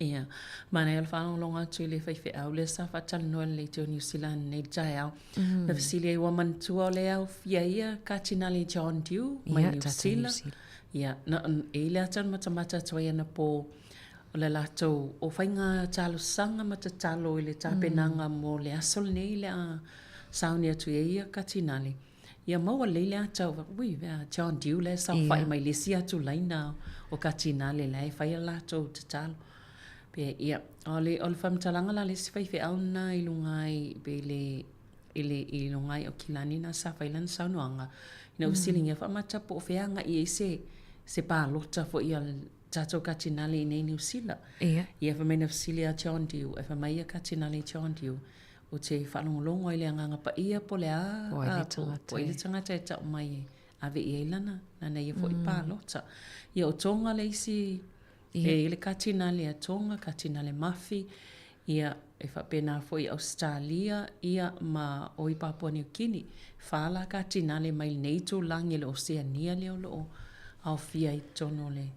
Ia, mana e whanau longa tu le whaiwhi au le sa whatala noa le teo New Zealand nei jai au. Na whasili wa mantua le au fia ia katinale John Dew mai New Zealand. Ia, na e le atan matamata tua na po o le lato o whainga talo sanga matatalo i le tāpenanga mo le asol nei le a sauni atu e ia katinale. Ia maua leile atau ui John Dew le sa whai mai le si atu laina o katinale le e whai lato te talo. Pe ia ole whamtalanga la le si whaiwhi auna i lungai pe i lungai o kilani na sa whailan saunuanga. Ina usilinga whamata po whianga i se pālota fo ia tato katinale i nei New Zealand. Ia whamena wsili a John Dew, e whamai a katinale John Dew. O te whalongolongo i le anganga pa ia po le po i le tangata e tau mai ave i eilana, nana ia fo i pālota. Ia o tonga le isi e le katinale a tonga, katinale mafi, ia e whapena fo i Australia, ia ma o i Papua New Guinea, whala katinale mai nei tō langi le Oceania leo loo, au fia i tono le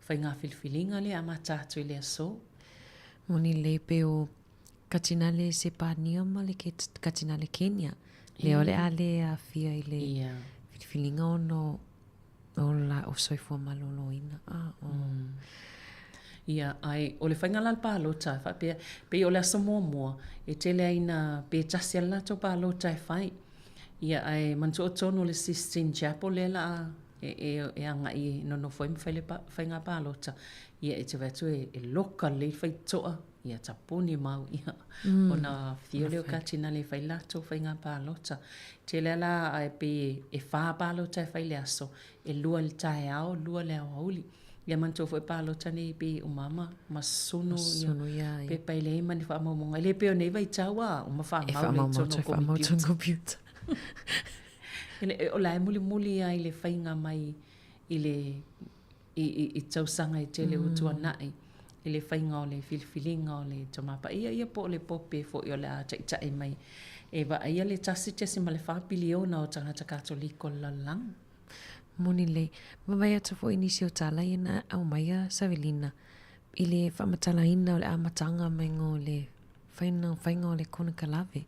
whainga filfilinga le ama tātu i le aso. Moni le peo katinale se pānia ma le katinale Kenya, leo le ale a fia i le filfilinga ono o la o soifua maloloina. Ia, ai, o le whainga lal pālota, pe o le asa mua, e tele aina pe tasi ala tō pālota e whai. Ia, ai, mantu o tono le Sistine Chapel le la e anga i nono whaim whainga pālota. Ia, e te vatu e loka le whai toa, ia tapuni mau, ia, o na whiole o katina le whai lato whainga pālota. Tele ala ai pe e wha pālota e whai le aso, e lua le tae ao, lua le au hauli. Ia mantua foi pālota nei pe o mama, masunu ia, pe pai le mani whaamamonga. Le peo nei vai taua, o ma whaamau le tono computer. O lai muli ai le whainga mai i tausanga i tele o tuanai. I le whainga o le filfilinga o le tomapa. Ia po le pope fo i o le a tai mai. E wa ia le tasi tesi ma le whaapiliona o tangata katoliko lalang. Moni le, mawai ata fo inisi o tala ina au maia Savelina. I le whamatala ina o le amatanga mengo le whainga o le kona kalave.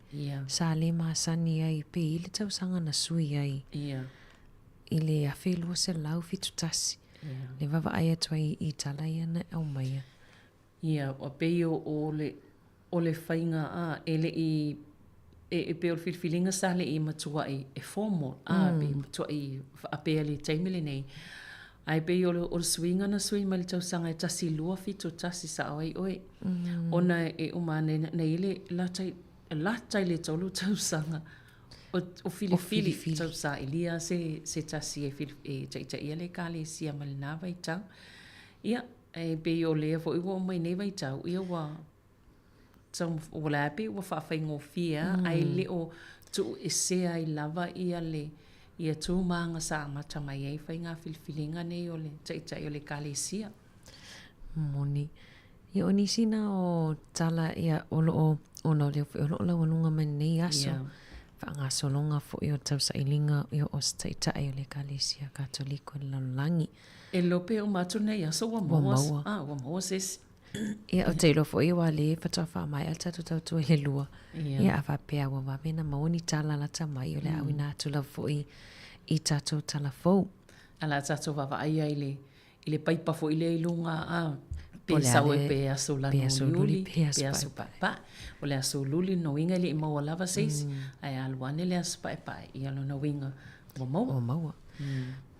Sa le maasani ai pe i le tausanga na sui ai. I le awhelua se lau fitu tasi. Le wawa ai atua i tala ina au maia. Ia, o peio o le whainga ele i e pe o filfilinga sa le i matua e formal pe matua i a pe le taimile nei ai pe o le swinga na swing ma le tausanga e tasi lua fitu tasi sa oi ona e umane na ile latai le tolu tausanga o filifili tausa ilia se tasi e tai le kale sia ma le nava i tau ia e pe o le fo i wo mai nei vai tau ia wa o la pe o fa faingo fia ai le o tu ese ai lava ia le ia tu manga sa mata mai ai fainga filfilinga nei o le tai o le kalesia moni ia o nisina o tala ia o no le o la longa mai nei aso fa nga solonga fo i o tau sa ilinga i o tai o le kalesia katoliko la langi e lope o matu nei aso wa mo ses ia o te lofo i wale whatafa mai alta tu le lua. Ia a whapea wa wawena maoni tala lata mai o le awina atu la fo i tato tala fo. Ala tato wawa aia i le paipa fo i le ilunga pe sau e pe aso la nuli, pe aso papa. O le aso luli no inga li maua lava seisi. Ai aluane le aso paipa i alo no inga o maua. O maua.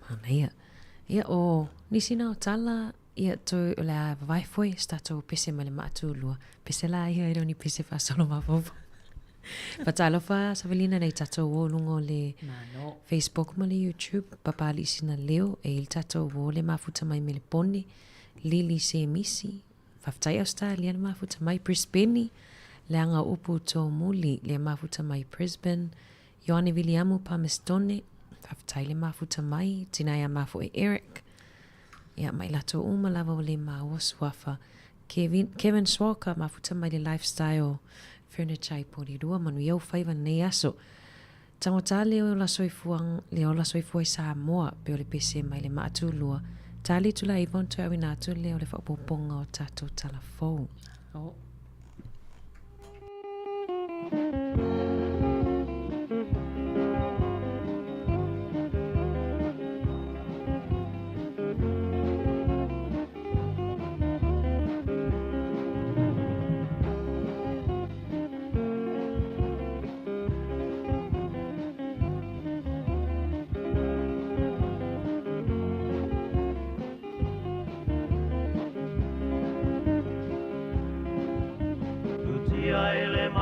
Mana ia. Ia o nisina o tala ia tu la vai foi stato pese male matu lua pese la ia era ni pese fa solo ma vovo patalo fa Savelina nei tato wo lungo le Facebook ma le YouTube papa li sina leo e il tato wo le mafuta mai mele poni lili se misi faftai Australia le mafuta mai Brisbane le anga upu to muli le mafuta mai Brisbane Ioane Williamu Pamestone faftai le mafuta mai tinaya mafu e Eric ia mai lato uma lava o le maua suafa Kevin Swoka mafuta mai le lifestyle furniture i pori rua manu iau whaiva nei aso. Tangota leo la soifua i Samoa pe o le pese mai le maatulua. Tali tula Yvonne tu awina atu leo le whapoponga o tatou talafou. Oh. Lola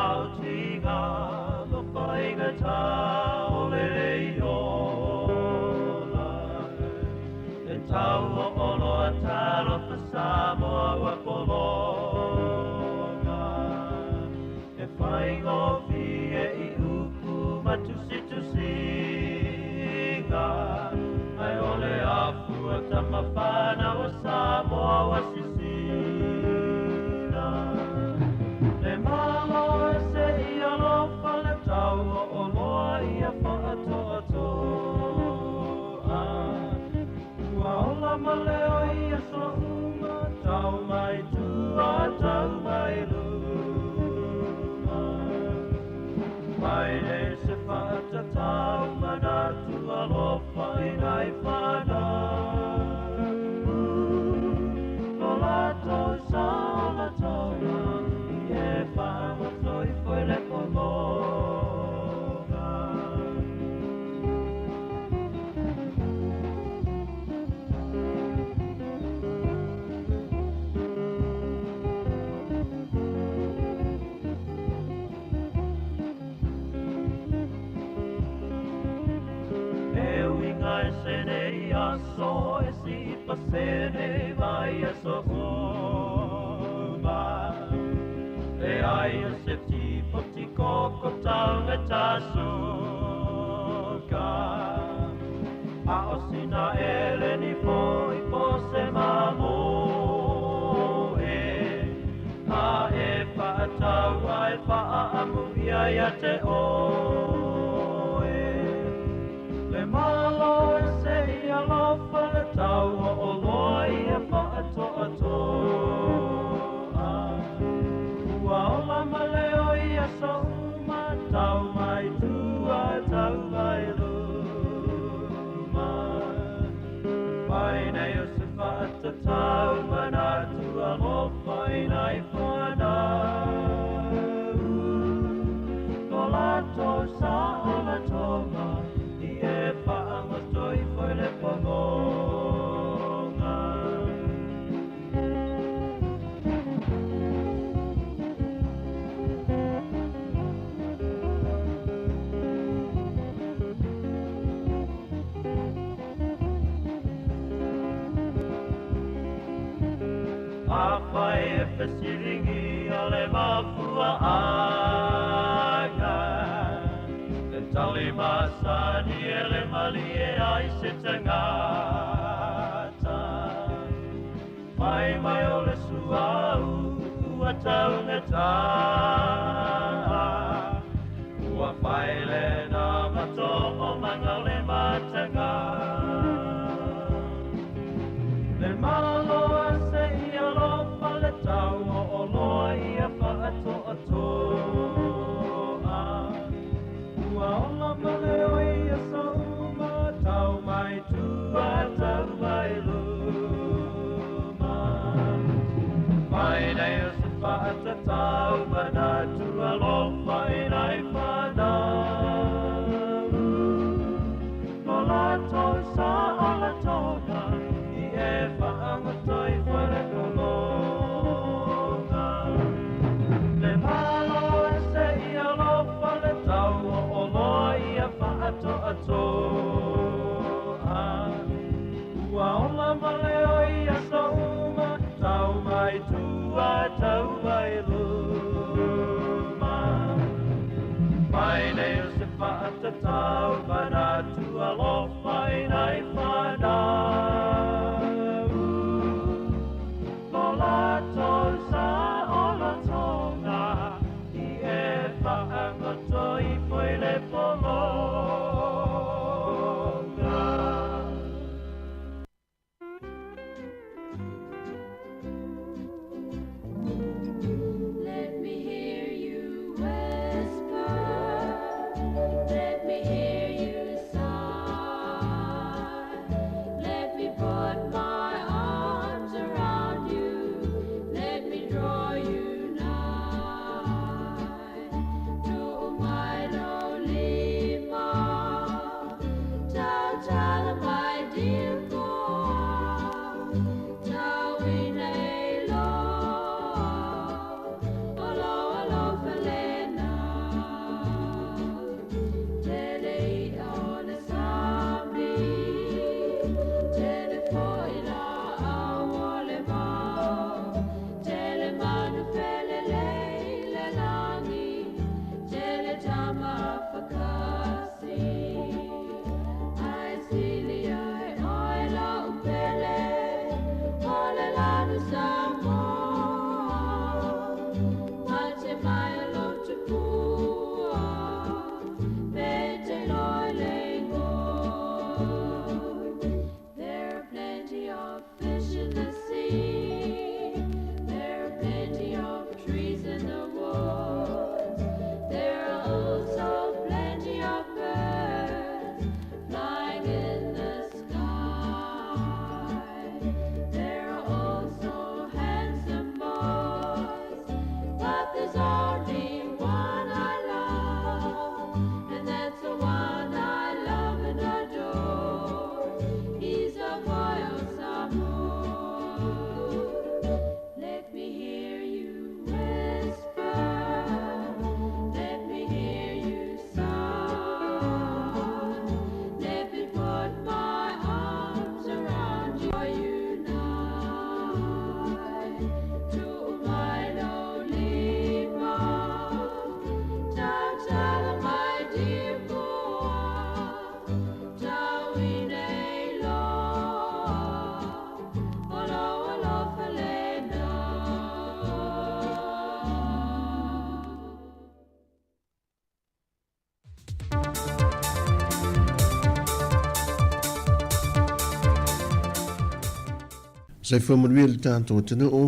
Sai whamarui le tātou tunu o,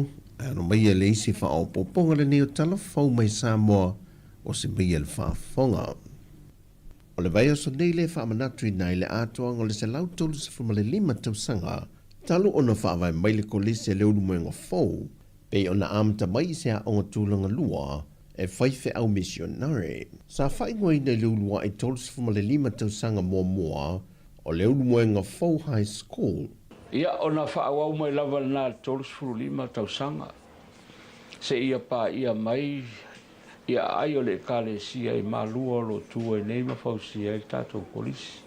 ano mai e le isi wha o poponga le neo tala whau mai Samoa o se mai e le whaafonga. O le vai o so nei le whaamanatui nai le atoa o le se lau tolu se whamale 5 tausanga, talo ona whaavai mai le kolise le ulu moenga fau, pe ona amata mai se a onga tūlanga lua, e whaife au missionare. Sa whaingoa ina le ulua e tolu se whamale 5 tausanga mua, o le ulu moenga fau high school. Ia ona whaawau mai lava na tolu se 5 tausanga. Se ia pa ia mai, ia ai o le kale sia i malua lo tua i nei mawhausia i tātou polisi.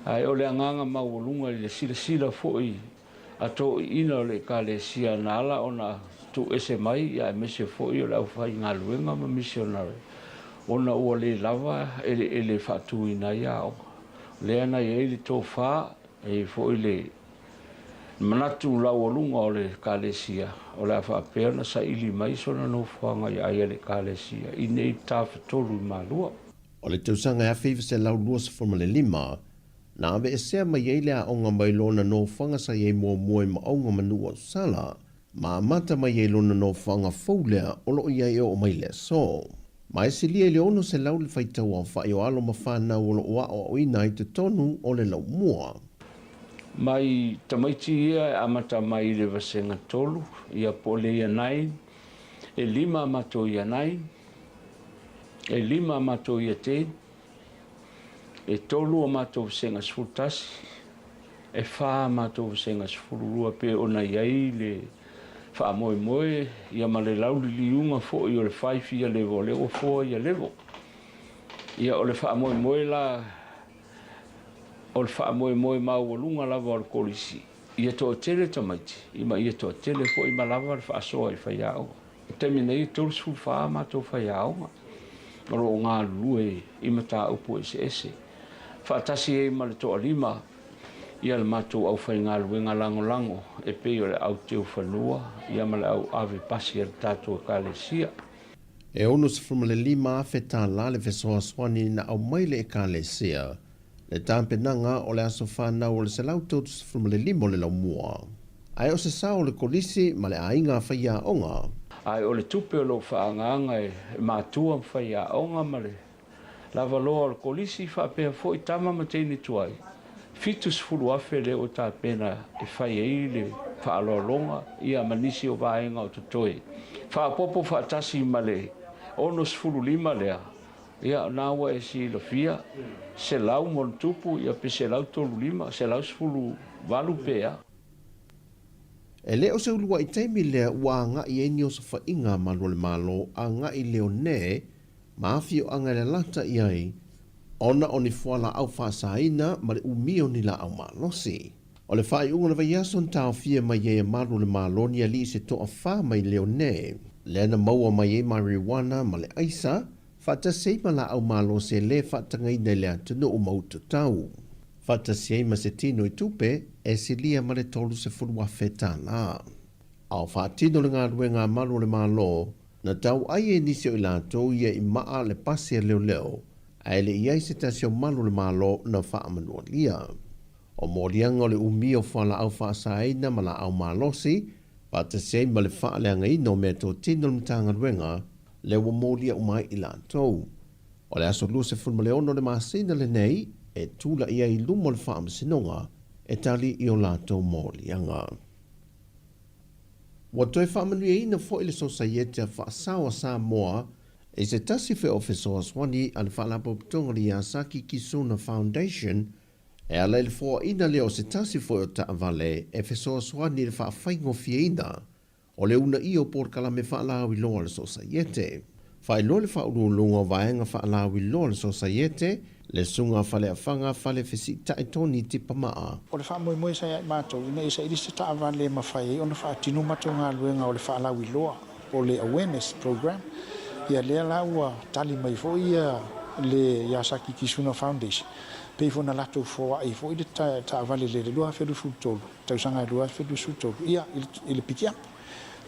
Ai o le anganga mauolunga i le sila foi a to ina o le kale sia nala ona tu ese mai ia mese foi o le au whai ngā luenga ma missionary. Ona ua le lava ele whatu ina ia o. Le ana i ele tō wha e foi le manatu lau olunga o le kalesia o le awhapea na sa ili mai sona no whanga i aia le kalesia i nei tāwhetolu i malua. O le tausanga a whiwa se lau lua sa formale 5, na ave e sea mai eile a onga mai lona no whanga sa iei mua mua i maonga manua o sala, ma amata mai iei lona no whanga faulea o lo iei o mai le so. Ma e se lia le ono se lau le whaitau a whai o alo ma whanau o lo ua o ina i te tonu o le lau mua. Mai tamaiti ia amata mai le vasenga tolu, ia pole ia nai, e 5 amato ia nai, e 5 amato ia te, e tolu amato vasenga sfutasi, e 4 amato vasenga sfururua pe ona iai le wha moe moe, ia ma le lauli liunga fo i o le 5 ia levo, le o 4 ia levo. Ia o le wha moe moe la, o le wha moe moe mau lunga lava o le kolisi. Ia toa tele tamaiti, ima ia toa tele fo ima lava le wha soa i whai au. Temi nei tolu sfu wha ma tō whai au. Ro ngā lue ima tā upu ese. Wha tasi e ima le toa 5, ia le matou au whai ngā luenga lango lango, e pei o le au teo whanua, ia ma le au ave pasi e le tātua kālesia. E ono se formale 5 a whetā la le whesoa swani na au maile e kālesia, le tāpenanga o le aso whanau o le se lau tautu se formale 5 o le lau mua. Ai o se sa o le kolisi ma le ainga whaia onga. Ai o le tupe o lo whaanganga e mātua whaia onga ma le lava loa o le kolisi whapea fo i tama ma teini tuai. Fitus fulu afe le o tā pena e whai ei le whaalolonga ia manisi o vaenga o tutoe. Whaapopo whaatasi ma le onos fulu 5 lea. Ia nawa e si lo fia, se lau mon tupu, ia pe se lau tolu 5, se lau sfulu valu pea. E leo se ulua i teimi lea ua nga i eni o sa whainga malo le malo a nga i leo ne, maafi o anga le lata i ai, ona o ni fuala au whaasaina ma le umio ni la au malosi. O le whai unga na vai ason tau fia mai e malo le malo ni ali se toa wha mai leo ne, lena maua mai e marijuana ma le aisa, Fata seima la au malo se le fata ngai nei lea tunu o mautu tau. Fata seima se tino i tupe e se lia ma le tolu se fulua feta la. Au fatino le ngā ruenga malo le malo, na tau ai e nisi o ila tau ia i maa le pasi leo leo, a ele iai se tasio malo le malo na faa manua lia. O morianga le umio fala au faa saina ma la au malosi, fata seima le faa lea ngai no me to tino le mtanga ruenga, le ua molia umai i lantou. O le aso lua se fulma leono le masina le nei, e tula ia i lumo le wha amasinonga, e tali i o lantou molianga. Wa toi wha manuia ina fo i le sosaiete a wha sawa Samoa, e se tasi fe ofeso aswani al wha lapo putonga li Asaki Kisuna Foundation, e ala il fo ina leo se tasi fo o ta avale, e feso aswani le wha whaingo fia ina, o le una i o por kalame whaalau i loa le sosaiete. Whai lo le whaurulunga vaenga whaalau i loa le sosaiete, le sunga whale a whanga whale whisi taitoni tipa maa. O le wha moe sa iai mātou, ina isa irisa ta avale ma whai, o na wha tinu mātou ngā luenga o le whaalau i loa, o le awareness program, ia lea laua tali mai fo ia le Yasaki Kisuna Foundation. Pei fo na lato fo ai fo i le ta avale le lua fedu futolu, tausanga lua fedu futolu, ia ile pikia.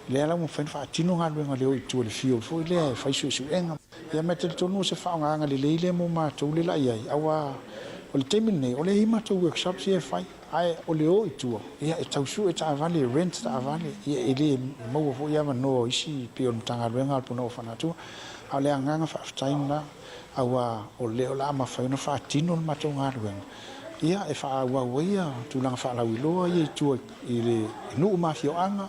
Le ala mo fen fa tino nga luenga leo i tu le fio fo le fa isu enga ia mete tonu se fa nga le mo ma tu le la ia awa o le temine o le ima tu workshop se fa ai o le o itua ia e tausu e taavale rent taavale ia e le maua fo ia manoa isi pe ona tagaluega alpuna o fanatu a le agaga faafetaina aua o le o la mafaiona faatino le matou galuega ia e faauaua ia tulaga faalauiloa ia itua i le nuu mafioaga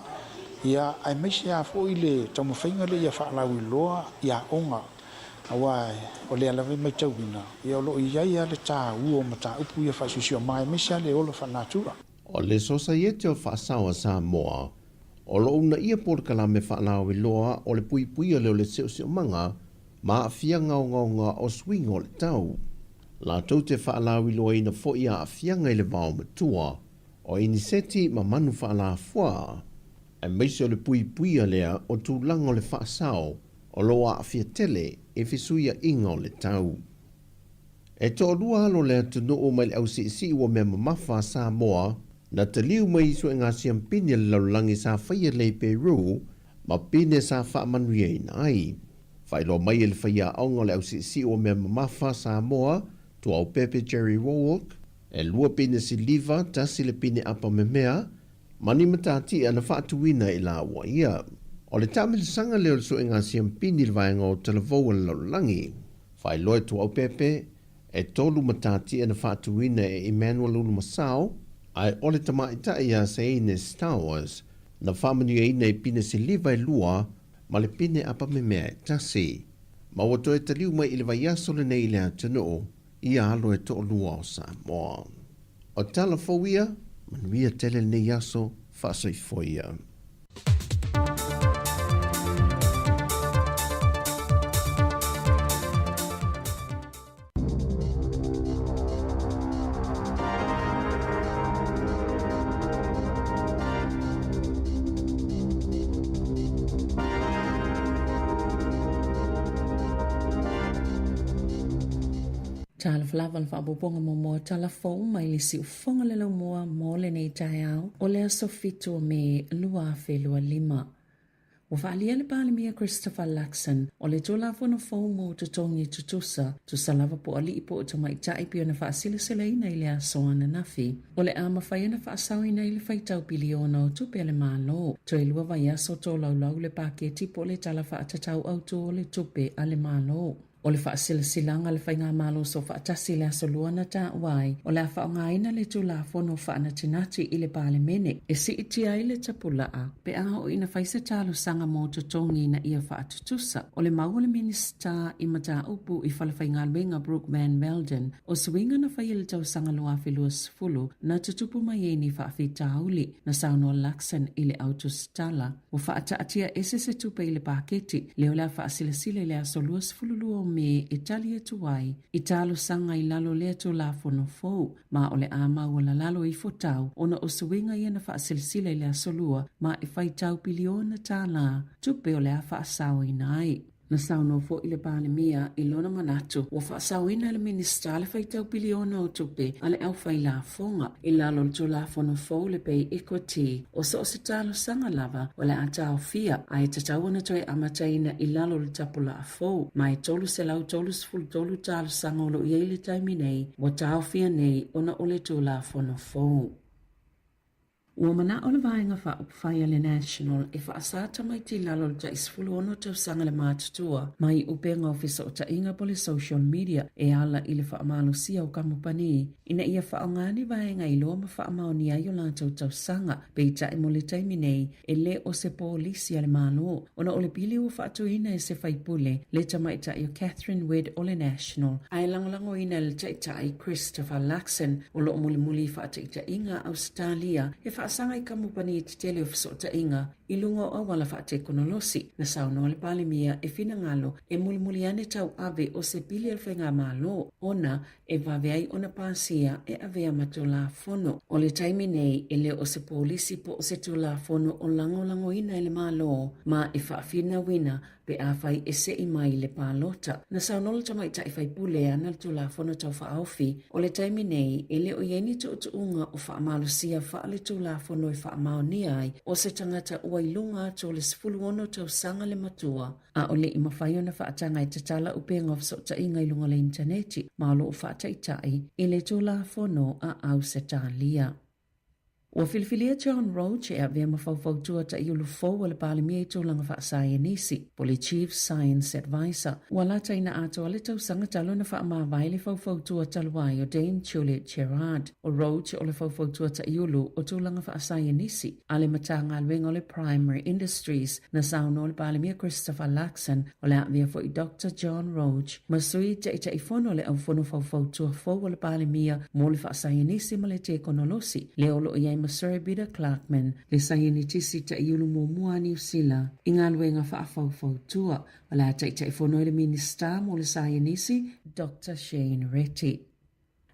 ia ai maisi a foʻi le taumafaiga le ia faalauiloa ia oga aua o le alave mai tauina ia o loo iai a le tāua o mataupu ia faaisusio mai maisi a le ola faanatua O le sosaiete o whaasawa Samoa, o lo una ia porkala me whaalawe loa o le pui leo le seo manga, ma a whianga o ngaunga o swing o le tau. La tau te whaalawe loa ina fo ia a whianga i le vao matua, o iniseti ma manu whaala fua. E meisi o le pui lea o tūlanga o le whaasao, o loa a whiatele e whisuia inga o le tau. E tō lua alo lea tunu o mai le au si ua mea mamafa Samoa, na te liu mai isu e ngā siampini le laulangi sa whaia le Peru, ma pine sa wha manuia ina ai. Whailo mai e le whaia aonga le au si o mea mamafa Samoa, tu au Pepe Jerry Warwick, e lua pine si liva tasi le pine apa me mea, mani matati ana whaatuina i la ua ia. O le tamil sanga leo su e ngā siampini le vaenga o televou le laulangi. Whailo e tu au Pepe, e tolu matati ana whaatuina e Emmanuel Ulumasao, ai ole tamaita ia seine Star Wars, na whamanu e ina i pine se liva i lua, ma le pine apa me mea e tasi. Ma wato e taliu mai i le vaiaso le nei lea tano, ia alo e to lua o Samoa. O tala fowia, manuia tele nei aso, fasoi foia. Tala falava le whaaboponga mo tala fau mai le si ufonga le lau mua mo le nei tai au o le aso fitu me lua whelua lima. Wa whaalia le pāle mia Christopher Luxon o le tōla whono fau mo tutongi tutusa tu salava po ali ipo o mai tai pio na whaasila sila ina i le aso ana nafi. O le ama whai na whaasau ina i le whaitau biliona o tupe le malo. To e lua vai aso tō lau le pāketi po le tala whaatatau au tō le tupe a le malo. O le whaasilasilanga le whainga malo so whaatasi le aso luana ta wai, o le whaongaina le tula whono whaana tinati i le pāle mene, e si iti ai le tapulaa, pe aha o ina whaisa talo sanga mo tutongi na ia whaatutusa, o le mau le minista i mata upu i whalawhainga luenga Brooke Van Velden, o swinga na whai le tau sanga lua whilua sifulu, na tutupu mai e ni whaafi tauli, na sauno Luxon i le autostala, o whaata atia ese se tupe i le paketi, leo la whaasilasile le aso lua sifulu lua me Italia tuai, italo sanga i lalo lea tu la fono fou, ma ole ama o la lalo i fotau, ona o suinga i na whaasilsila i lea solua, ma i whaitau biliona tā la, tupe o lea whaasau i nai. Na sauno fo i le pāle mia i lona manatu, o whaasau ina le minista le whaitau biliona o tupe, ale au whai la fonga, i lalo le tu la fono fou le pei equity, o so se talo sanga lava, o le atao fia, a e tatau ana toi amataina i lalo le tapula a fou, ma e tolu se lau tolu sfulu tolu talo sanga o lo iei le taimi nei, o tao fia nei, ona o le tu la fono fou. Ua mana o le vaenga wha upawhaia le National e wha asata mai ti lalo le taisfulu ono tau sanga le mātutua mai upenga ofisa o tainga po le social media e ala i le wha amalo sia o kamupani. Ina ia wha angani vaenga i loa ma wha amao ni aio lātou tau sanga pe i tae mo le taimi nei e le o se polisi le malo. Ona o le pili ua wha atuina e se whaipule le tamaita i o Catherine Wedd o le National. Ai langolango ina le taita i Christopher Luxon o lo muli wha ataita inga Australia e wha asanga i kamupani te tele o fisota inga i lunga o wala wha te konolosi na sauno le pale mia e fina ngalo e mulimuli ane tau ave o se pili al whainga malo ona e waweai ona pasia e avea matola fono. O le taimi nei e le o se polisi po o se tola fono o lango ina ele malo ma e whaafina wina pe a whai e se i mai le pālota. Na saunola tamai tai whai pule ana le tola fono tau whaaufi o le taimi nei e le o ieni to unga o whaamalo sia wha le tola fono e whaamao ni ai o se tangata ua ilunga to le sifulu ono tau sanga le matua. A o le ima whai ona whaatanga i tatala upenga o sota inga ilunga le interneti ma lo o whaataitai i le tola fono a au se tālia. Ua filifilia John Roach e avea mawhauwhautua ta iulu fau wale pale mia i tūlanga whaasaya nisi, poli Chief Science Advisor. Ua lata ina ato ale tau sanga talo na wha vaile whauwhautua taluai o Dame Juliet Gerard. O Roach o le whauwhautua ta iulu o tūlanga whaasaya nisi. Ale matanga alwenga o le Primary Industries na sauna o le pale mia Christopher Laxon o le avea fo i Dr. John Roach. Masui te ita i fono le au fono whauwhautua fau wale pale mia mo le whaasaya nisi ma le te konolosi. Le olo iai Surrey Bida Clarkman, le sayani tisi ta iulu mua New Zealand, inga luenga whaafau-fau-tua, wala ta fono le minister mo le sayanisi, Dr. Shane Retty.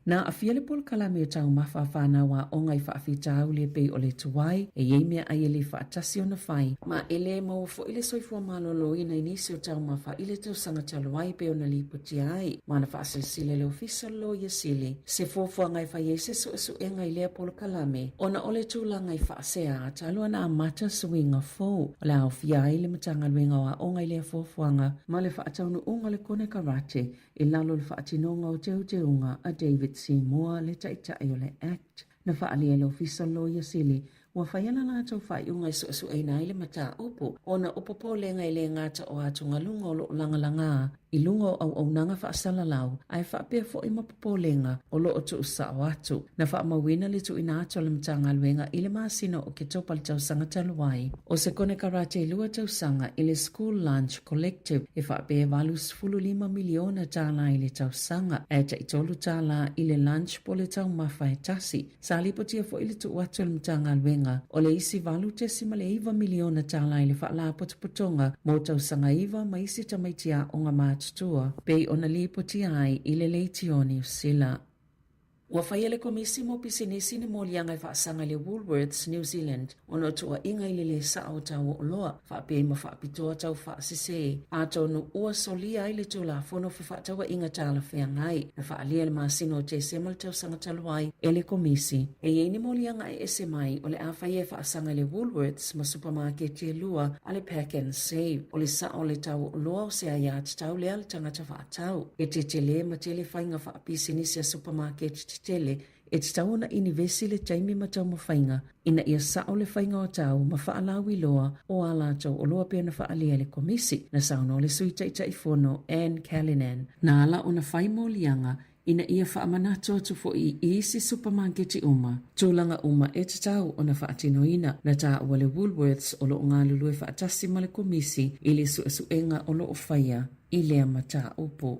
Na afia le pol kalame o tau mawhawhana wa o ngai whaafitau le pei o le tuwai, e yei mea ai le whaatasi o na whai, ma ele mau fo ile soifua malolo ina inisi o tau mawha ile tau sanga taluai pe o na liputi ai, ma na whaasile le ofisa lo ia sili, se fofua ngai whai se su e ngai lea pol kalame, o na ole tula ngai whaasea talua na amata suinga fo, o le au fia ai le matanga luenga wa o ngai lea fofuanga, ma le whaatau nu unga le kone karate, e lalo le whaatinonga o te unga a David Seymour le taitai o le Act. Na whaalia le ofisa lawyer sili, wa whaiana la tau whai unga su e nai le mata upo, o na upopo le ngai le ngata o atu ngalunga o lo langalanga, i lunga au nanga whaasala lau, ai whaapea fo ima popolenga o lo o tu usa o atu. Na whaamawina le tu ina ato le matanga luenga i le maasino o ke topa le tausanga taluai. O se kone karate lua tausanga i le School Lunch Collective e whaapea valus 15 miliona tala i le tausanga. E ta itolu tala i le lunch po le tau mawhai tasi. Sa lipotia fo i le tu atu le matanga luenga o le isi valu te sima le 1 miliona tala i le whaala potopotonga mo tausanga iwa ma isi tamaitia o ngā tua, pei ona lipoti ai i le leiti o New Zealand. Ua whaia le komisi mo pisinisi ni mo lianga i whaasanga le Woolworths, New Zealand, ono tua inga i le sa o tau o loa, whaapei ma whaapitoa tau whaasise, a tau no ua solia i le tula fono whaataua inga tala whea ngai, na whaalia le maasino o te semal tau sanga taluai e le komisi. E iei ni mo lianga i ese mai o le a whaia whaasanga le Woolworths ma supermarket e lua a le Pack and Save, o le sa o le tau o loa o se aia tau lea le tangata whaatau. E te tele ma tele whainga whaapisinisi a supermarket tele, e te tauna inivesi le taimi matau mawhainga, ina ia sao le whainga o tau ma whaalawi loa o ala tau o loa pia na whaalia le komisi, na sauno le suita ita i fono Anne Callanan. Na ala o na whaimo lianga, ina ia whaamanato atu fo i isi supermarketi uma. Tūlanga uma e te tau o na whaatinoina, na tā ua le Woolworths o loo ngā lulue whaatasi ma le komisi, i le suenga o loo whaia, i lea mata upo.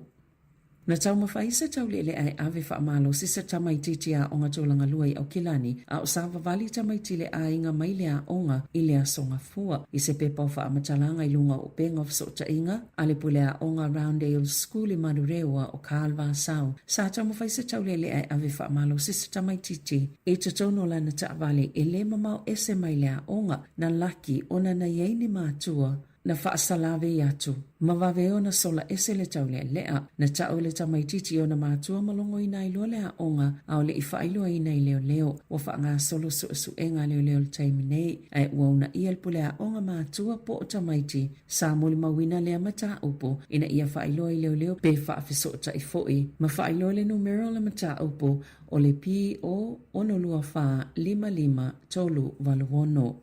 Na tau mawhaisa tau le ai ave whaamalo sisa tamaititi a onga tūlanga luai au kilani a o sawa vali tamaitile a inga maile a onga i lea songa fua. I se pepa o whaamatalanga i lunga o penga o sota inga a le pule a onga Roundale School i Madurewa o Kalva Sau. Sa tau mawhaisa tau le ai ave whaamalo sisa tamaititi e tatono la na ta vale e le mamau ese maile a onga na laki ona na yeini mātua na whaasalave i atu. Mawawe o na sola ese le tau lea, na tau le tamaititi o na mātua malongo i nai loa lea onga, au le i whailua i nei leo, o wha ngā solo su enga leo le taiminei, ai uauna i alpulea onga mātua po o tamaiti, sa muli mawina lea mata upo, ina ia whailua i leo pe whaafisota i foi, ma whailua le numero le mata upo, o le pi o ono lua wha 55 tolu waluono.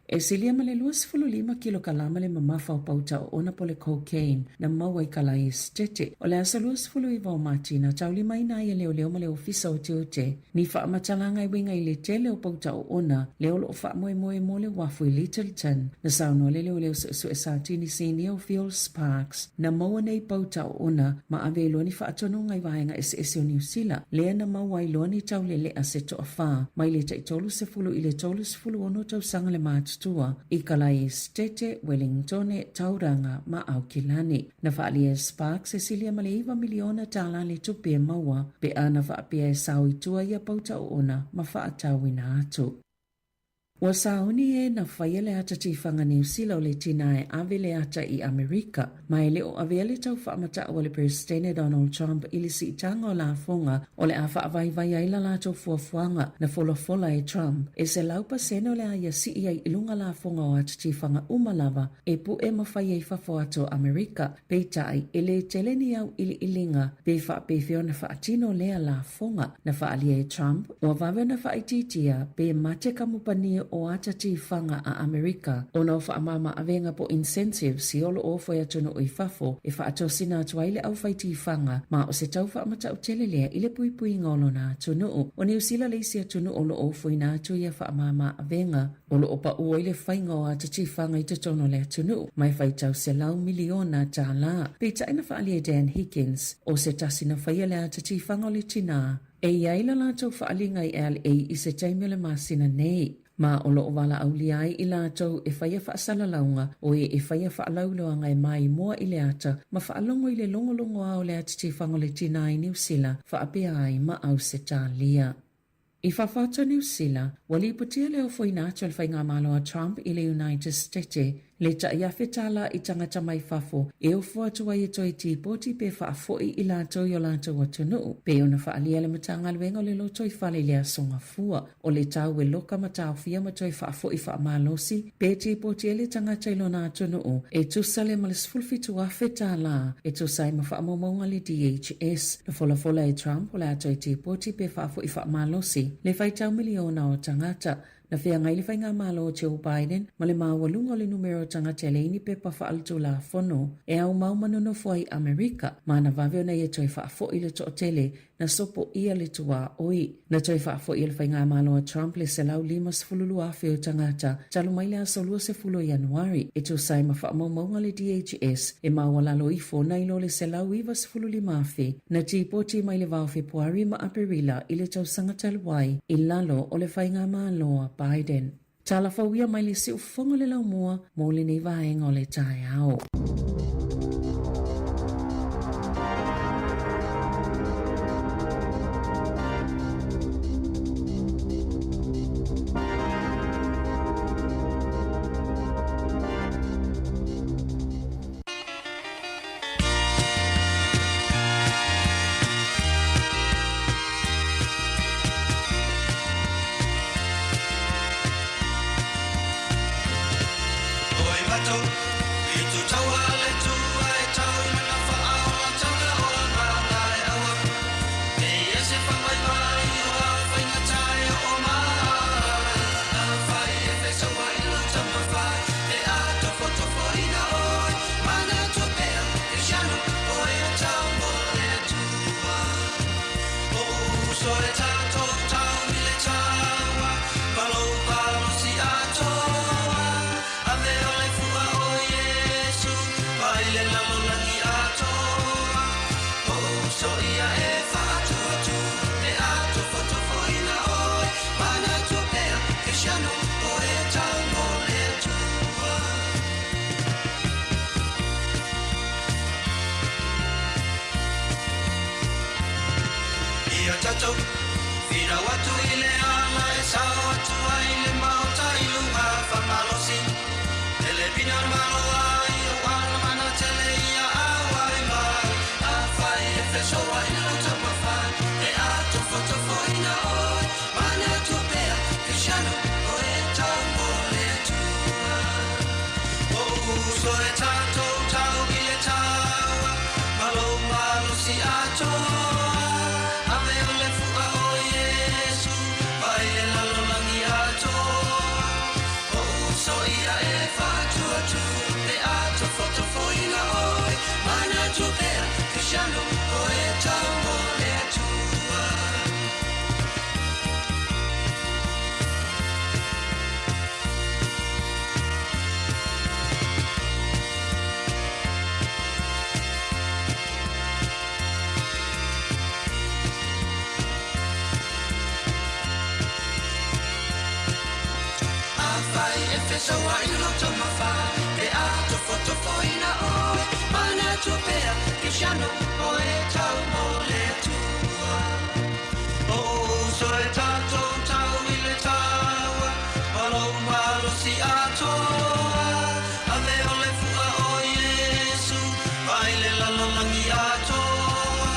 E silia ma le 25 kilo kalama le mamafa o pauta o ona po le cocaine na maua i kalai stete. O le asa 25 o mati na tau lima ina ia leo ma le ofisa o te. Ni wha matalanga i winga i le tele o pauta o ona leo lo wha moe mo le wafu i Littleton. Na sauno le leo su e satini sini o Phil Sparks na maua nei pauta o ona ma ave lo ni wha atonu ngai wahenga ese o New Zealand. Lea na maua i lo ni tau le ase to a wha. Mai le taitolu se fulu i le tolu se fulu ono tau sanga le matu tua i kalai stete Wellington e tauranga ma au kilani. Na whaalia Sparks e silia ma le 1 miliona tala le tupi e maua pe ana whaapia e sau i tua ia pauta o ona ma whaatau ina atu. Ua sauni e na whaia le ata tifanga New Zealand le tina e ave le ata I Amerika. Mai le o ave le tau whaamata o le Presidente Donald Trump ili si itanga o la fonga o le a whaavai aila la tau fuafuanga na fola e Trump. E se laupa seno le aia si ia ilunga la fonga o ata tifanga umalava e pu e mawhaia I whafo ato Amerika. Peitai e le teleni au ili ilinga pe wha pe whiona whaatino lea la fonga na whaalia e Trump. Ua vawe na whaititia pe mate kamupania o ata tifanga a Amerika. Ona o whaamama avenga po incentive si olo o fwea tono o I whafo e whaato sina atuaile au whai tifanga ma o se tau whaamata o telelea ile pui ngolo na tono o New Zealand leisia tono olo o fwoi na atu ia whaamama avenga. Olo o pa ua ile whainga o ata tifanga I te tono lea tono mai whai tau se lau miliona ta la. Peita ina whaalia Dan Higgins o se tasina whaia le ata tifanga o le tina. E iaila la tau whaalinga I LA I se taimele masina nei. Ma o loo wala au liai I lātou e whaia whaasala launga o e whaia whaalauloanga e mai moa I le ata ma whaalongo I le longolongo au le ata tifanga le tina I New Zealand whaapea ai ma au se tālia. I whawhata New Zealand, wali putia leo whainatu al whainga malo a Trump I le United States le ta ia whetala I tangata mai whafo e o fuatua I toi ti poti pe whaafoi I lātou I o lātou atunu pe o na whaalia le matanga luenga le lo toi whale lea songa fua o le tau e loka matau fia ma toi whaafoi whaamalosi pe ti poti e le tangata I lo na atunu e tusale ma le sfulfitu a whetala e tusai ma whaamomonga le DHS na fola e Trump o le atoi ti poti pe whaafoi whaamalosi le whaitau miliona o tangata na whea ngai le whainga malo o Joe Biden ma le mawalunga le numero tangata le ini pe pa whaalto la whono e au maumanono fwai Amerika ma na vaveo na ia toi whaafo I le to tele na sopo ia le tua oi. Na toi whaafo I le whainga malo a Trump le se lau 5 awhio tangata talo mai le aso 20 Januari e to sai ma whaamaunga le DHS e mawalalo I fo na ilo le se lau 25 awhi na tipoti mai le vau Februari ma Aprila I le tau sangata luai I lalo o le whainga malo a Biden. Tala whauia mai le si ufonga le lau mua mo le nei vaenga o le tae ao. So I look to my fire, the art of photofoina, oh, mana to bear, Kishano, oh, it's all more to oh, so it's all to tell me the tower, lalolagi atoa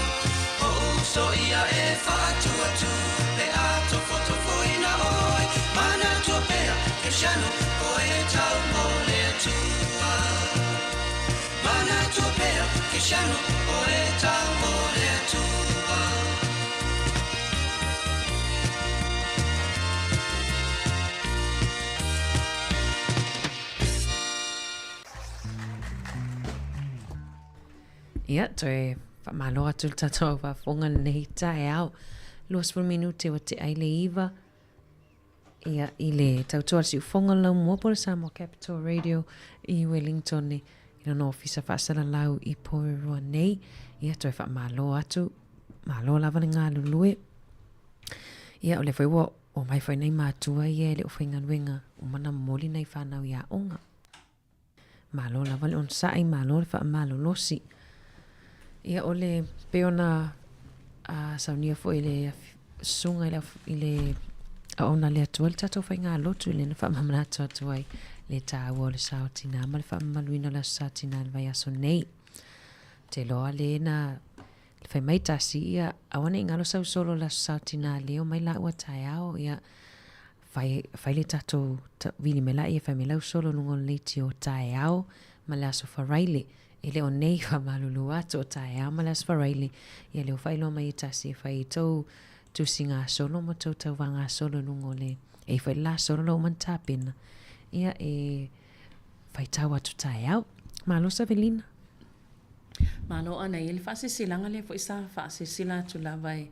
o uso ia e whaatu atu pe ato fotofo ina oi mana tua pea ke shano o e tau mo le atua mana tua pea ke shano o e tau mo le atua Ia, toi whamalo atu le tatou whafonga nei tae au. Luas por minute o te aile iwa. Ia, i le tautua si ufonga lau mua Samoa Capital Radio i Wellington ne. Ina no ofisa whaasara lau i Porirua nei. Ia, toi whamalo atu. Malo lava ngā lulue. Ia, o le whaiwa o mai whai nei mātua ia le o whainga nuenga o mana moli nei whanau ia onga. Malo lava le on sai, malo le whaamalo losi. Ia ole peona saunia fo ile sunga ile ona le atua le tatou whainga lotu ile na whaamamana atua ai le tāua o le saotina ma le whaamaluina la saotina le vai aso nei. Te loa le na le whai mai tasi ia awane ingalo sau solo la saotina leo mai la ua tae ao ia whai le tatou vili me la ia whai me lau solo lungo leiti o tae ao ma le aso wharaile. Ele o nei wa malulu atu o tae amalas wharaile. Ia leo whailo mai i tasi whai tau tu singa solo mo tau tau wanga solo lungo le. E whai la solo lo man tāpena. Ia e whai tau atu tae au. Malo sa Velina? Malo ana i le whaasisilanga le fo isa whaasisila tu lawai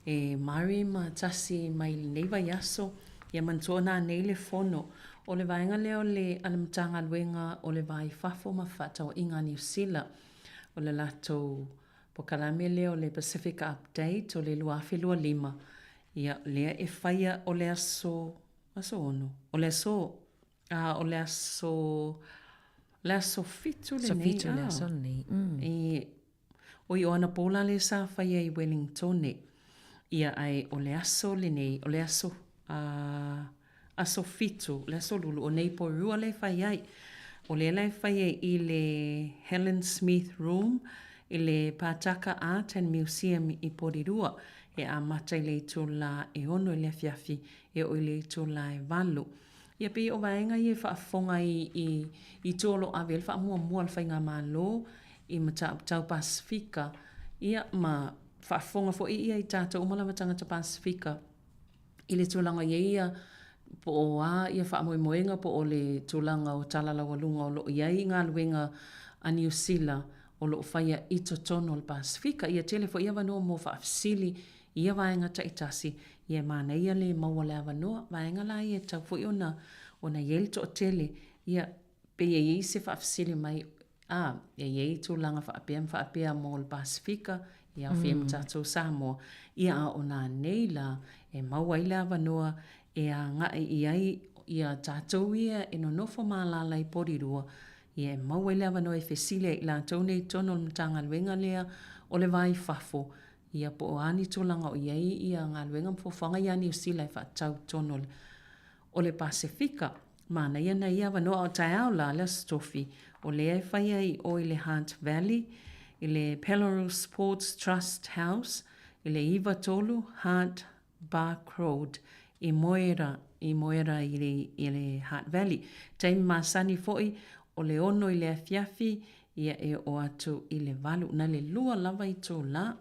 e mari ma tasi mai neiva yaso. Ia mantua nā nei le fono. O le vaenga leo le alamtanga luenga o le vai fafo ma whatau inga New Zealand. O le lato po kalame leo le Pacific Update o le luafi lua lima. Ia lea e whaia o le aso ono. O le aso fitu le nei. Fitu le aso nei. O i oana pola le sa whaia i Wellington ne. Ia ai o le aso le nei. O le aso aso fitu, le aso lulu, o nei Porirua le whai ai. O le whai ai i le Helen Smith Room, i le Pātaka Art and Museum i Porirua, e a matai le tō la e ono i le fiafi, e o i le tō la e walu. Ia pe o vaenga i e whaafonga i tōlo awe, le wha mua le whainga mālo, i matau Pasifika, ia ma whaafonga fo i tātou umalawa tangata Pasifika, i le tūlanga ia po o a ia whaamoemoenga po o le tūlanga o Talalawalunga o lo iai ngā luenga a New Zealand o lo whaia i totono o le Pasifika. Ia tele fo ia wanoa mo whaafisili ia vaenga taitasi ia mana ia le maua le wanoa vaenga la ia tau fo i ona iei to o tele ia pe iei se whaafisili mai iei tūlanga whaapea mo le Pasifika ia o whia mtatou Samoa ia a ona neila e maua i le wanoa e a ngai iai ia tātou ia e no nofo mālala i Porirua ia e maua i le wanoa e whesile i la tau nei tono o mtanga luenga lea o le vai fafo ia po o ani tūlanga o iai ia ngā luenga mwhofanga ia New Zealand i whaatau tono o le Pasifika mana ia na ia wanoa o tae au la le stofi o lea e whaia i o i le Hunt Valley i le Pelorus Sports Trust House i le Iwa Tolu Hunt Bark Road i moera i le Hutt Valley. Taimi masani foi o le ono i le afiafi ia e o atu i le valu na le lua lava i tō la.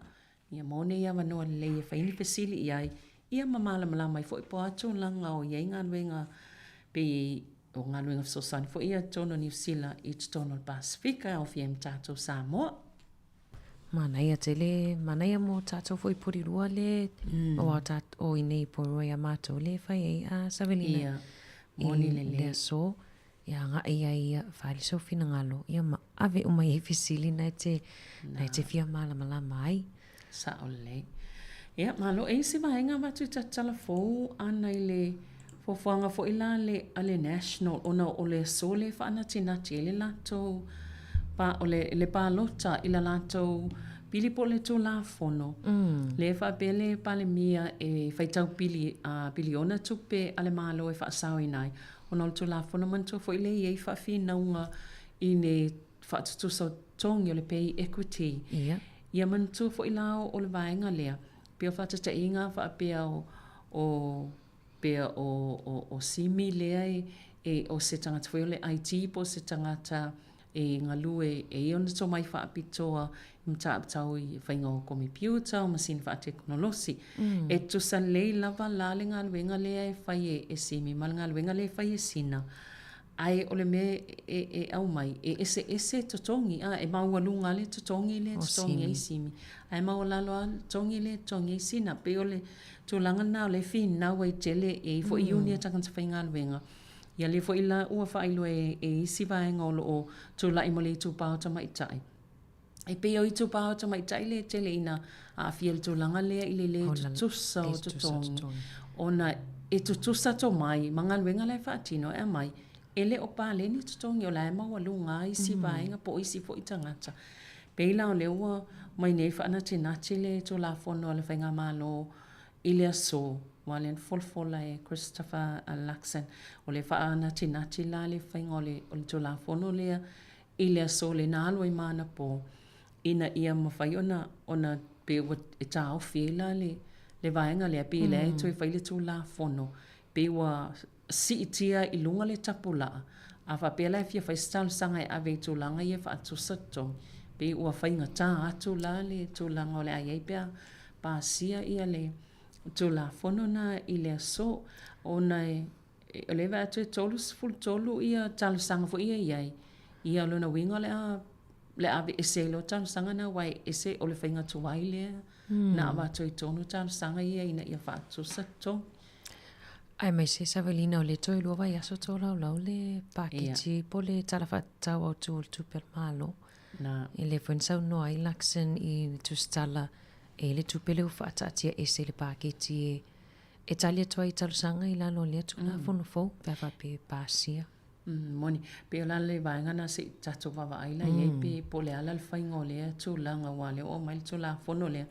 Ia mone ia wanoa le ia whaini pesili iai ia mamala malama i foi po atu langa o iai ngā luenga pe o ngā luenga fsosani foi ia tono New Zealand i tono Pasifika o fiem tātou Samoa. Mana ia tele, mana ia mo tātou fo i Porirua le, o i nei Porirua ia mātou le whai ei a Savelina. Ia, moni le le so, ia ngā ia whaile so fina ngalo, ia ma ave o mai e fisili na te fia malama mai. Sa o le. Ia, malo e se vaenga matu tatala fōu ana i le fofuanga fo ila le ale national, ona o le so le whaanatinati e le lato pa o le palota ila lato pili po le tō la fono. Le whaapele pale mia e whaitau pili ona tupe ale malo e whaasau inai. Ona o le tō la fono mantua fo ile i e whaafi naunga i ne whaatutusa tongi o le pay equity. Ia. Ia mantua fo ilao o le vaenga lea. Pea whata ta inga wha pea o simi lea o se tangata fo le IT po se tangata ngalu e ona to mai wha apitoa mta aptau i whainga o computer o masini wha teknolosi. E tusa lei lava la le ngā luenga lea e whai e simi mal ngā luenga lea e whai e sina. Ai ole me au mai ese totongi e maua lunga le totongi le totongi e simi ai maua lalo totongi le totongi e sina pe ole tulanga na le fin na wai tele e fo iunia takan sa fainga wenga ia le fo ila ua fa ilo e isi vaenga o tula imole tu pao ta mai tai e pe o tu pao ta mai tai le tele ina a fiel tulanga le ile le tusa o totongi ona e tusa to mai manga wenga le fa tino e mai ele o pale ni totongi o la maua lunga isi vaenga po isi fo itangata. Peila o le ua mai nei whaana te nati le to la fono le whainga malo ile so walen folfola e Christopher Luxon o le whaana te nati la le whainga o le to la fono le ile so le nalo i mana po ina ia mawhai ona pe e tau whiela le vaenga le api le to i whaile to la fono pe wa si itia i lunga le tapula a fa pela fia fa stal sanga e ave tu langa ye fa tu sato pe ua fa inga ta atu la le tu langa le ai pe pa sia ia le tu la fono na ile so ona e le va tu tolu ia tal sanga fo ia lona winga le ave ese lo tal sanga na wai ese o le fa inga tu wai le na va tu tonu tal sanga ia ina ia fa tu sato. Ai mai se Savelina o le toi lua vai aso tō lau le pakiti po le talawhatau au tu per malo. E le whensau noa i Luxon i tu stala e le tupele u whaatatia e se le pakiti e talia toa i talusanga i lalo lea tu la fono fau pewa pe pasia. Moni, pe o le vaenga na se tato wawa aila i pe po le ala le whaingo lea tu langa wale o mai tu la fono lea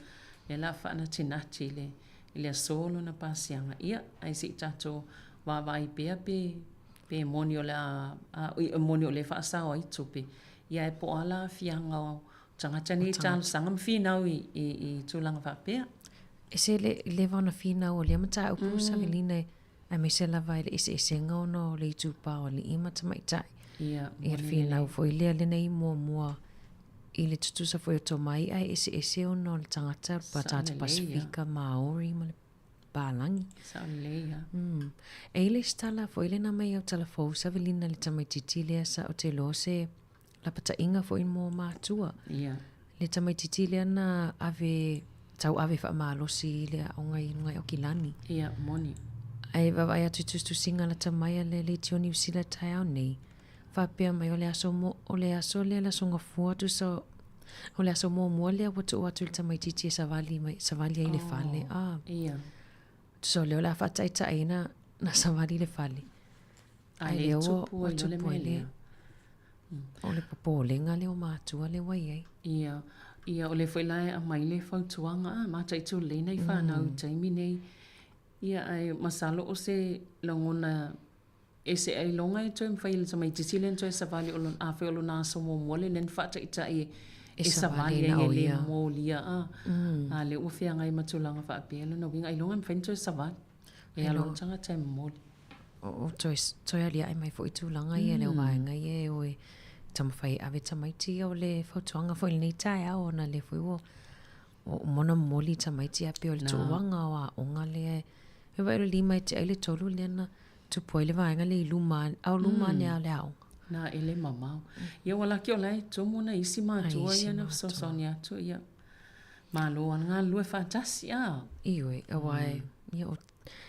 le la whaana tinati le le solo na pasianga ia ai si tato wa vai pe moni o le fa sa o itupi ia e po ala fianga o tangata ni tal sangam fina i tulanga fa pe e se le vana fina o le mata o pu Savelina ai me se lava ile ese ngono le tupa o le ima tamai tai ia e fina o foi le nei mo i le tutusa foi o tomai ai ese o no le tangata patata Pasifika Maori ma le Palangi. Saolea. E le stala foi le na mai au talafou Savelina le tamai titile sa o te lose la pata inga foi mo matua. Ia. Le tamai titile na ave fa malosi le ngai o kilani. Ia, moni. Ai vavai atu tu singa la tamai le tioni usila tai au nei. Whapea mai o le aso le la songa fua tu so o le aso mo le watu le tamai titi savali ai le fale. Ia. Tu so leo la whataita aina na savali le fale. Ai le tupu i le mele. O le popolenga le o mātua le wai ai. Ia o le whailai a mai le whautuanga mata i tu le nei whanau taimi nei. Ia ai masalo o se langona e se ai longa i tō mwhaile tamai titilen tō e savali o lon awhi o lon aso mo mole len whata i tai e savali e le mo lia a le uwhia ngai matulanga whaapea lona winga i longa mwhain tō e savali e alon tanga tai mole o tō e alia ai mai fo i tūlanga i e leo vaenga i e o e tamawhai ave tamaiti o le whautuanga fo i nei tai au na le fo o mona moli tamaiti ape o le tūwanga o a onga le e vai o lima i te aile tolu le na tu poi le vaenga le luma ne au le au. Na ele mamau. Ia wala ki o lai tu muna isi mātua ia na sosoni atu ia. Malo an ngā lue whātasi a. Iwe, awai.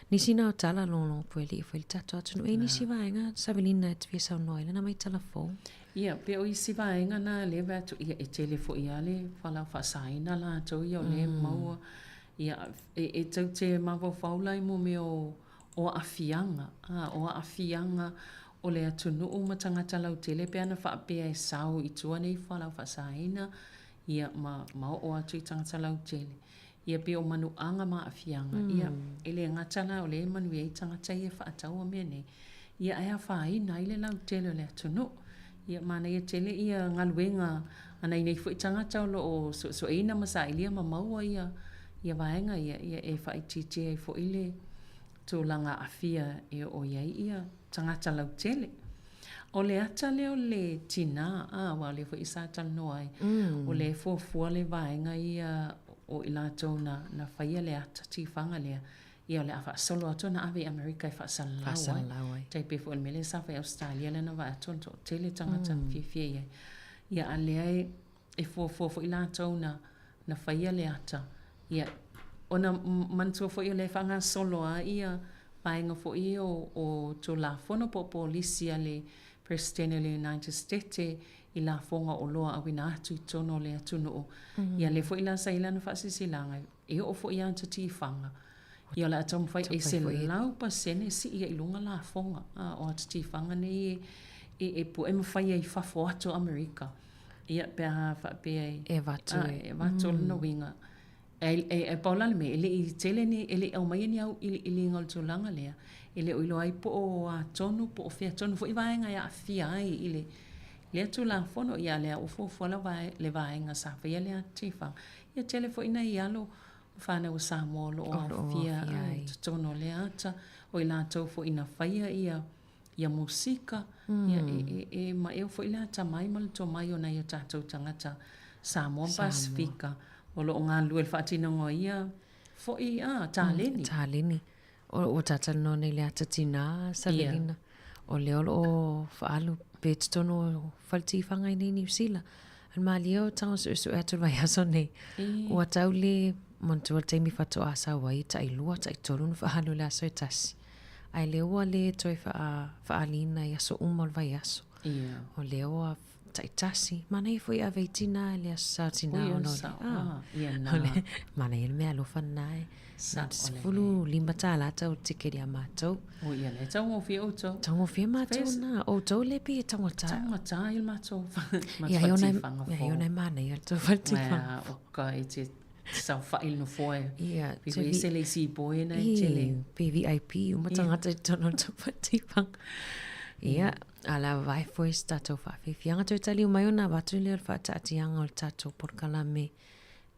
Nisi nao tala longo poi li i tatu atu no e nisi vaenga Savelina e tvia sau noile na mai tala fō. Ia, pe o isi vaenga na le vatu ia e telefo ia le whala whasaina la atu ia o le maua. Ia, e tau te mawa whaulai mo me o afianga o le atunu o matangata lau tele pe ana whaapea e sau i tua nei whalau whasaina ia ma o atu i tangata lau tele ia pe o manu anga ma afianga ia ele ngatana o le manu e tangata i e whaatau a mea nei ia aia whaina i le lau tele o le atunu Ia mana ia tele ia ngaluenga ana nei foi tanga tau lo so ina masa ilia maua ia vaenga ia e fai titi fo ile to langa afia e o ia tanga lau tele. O le ata leo le tina wa le foi sa tal noai. O le fo le vaenga ia o ila tona na faia le ata tifanga le ia le afa solo atona ave America fa salawai. Tai pe fo mele sa fa Australia le na va aton to tele tanga fie ia ale e fo ila tona na faia le ata ia ona manto fo le fanga solo ia vaenga fo o to la fono po polisia le Presidente le United States i la fonga o loa a wina atu I tono le atunu o. Ia le fo ila sa ila na whasi silanga. E o fo ia anta tifanga. Ia la atam fai e se lau pa sene si ia ilunga la fonga. O ata tifanga ne e po e mawhai e whafo atu Amerika. Ia pēha whapea e vatu. E vatu na winga. E paula le me, ele I tele ni, ele au mai ni au ili ngol tulanga lea. Ele o ilo ai po o a tonu, po o fea tonu, fo I vaenga ia a fia ai ile. Lea tu la fono ia lea o fo la le vaenga sa fia lea tifang. Ia tele fo ina I alo, whana o Samoa lo o a fia tono lea ata, o ila tau fo ina whaia ia musika, ia ma eo fo ila ata mai mal to mai o na ia tātou tangata Samoa Pasifika. O lo ngā luel whaatinongo ia, fo I tāleni. Tāleni. O tātal no nei lea tatina sa lelina. O leo o whaalu pēt tono whalti whangai nei New Zealand. An maa leo tango su atu vai aso nei. O atau le montua teimi whato asa wai ta I lua ta I tolu nu whaalu le aso e tasi. Ai leo a le toi whaalina I aso umal vai aso. O leo a tai tasi. Mana I foi a veitina le aso tina ono le. Mana I mea lo whanai. Fulu lima tālata o tikeri a mātou. O ia le tango fia o tau. Tango fia mātou na. O tau le pi tango tā. Tango tā il mātou. Ia ionai mana I alto whaltifanga. O ka e te sau whail no foe. Ia. Piwe se le si boe na I tele. Pe VIP. Umatangata I tono tau whaltifanga. Ia. Ala vai foi stato whawhiwhi. Anga tau tali umayona watu leo whaatatianga o tato porkala me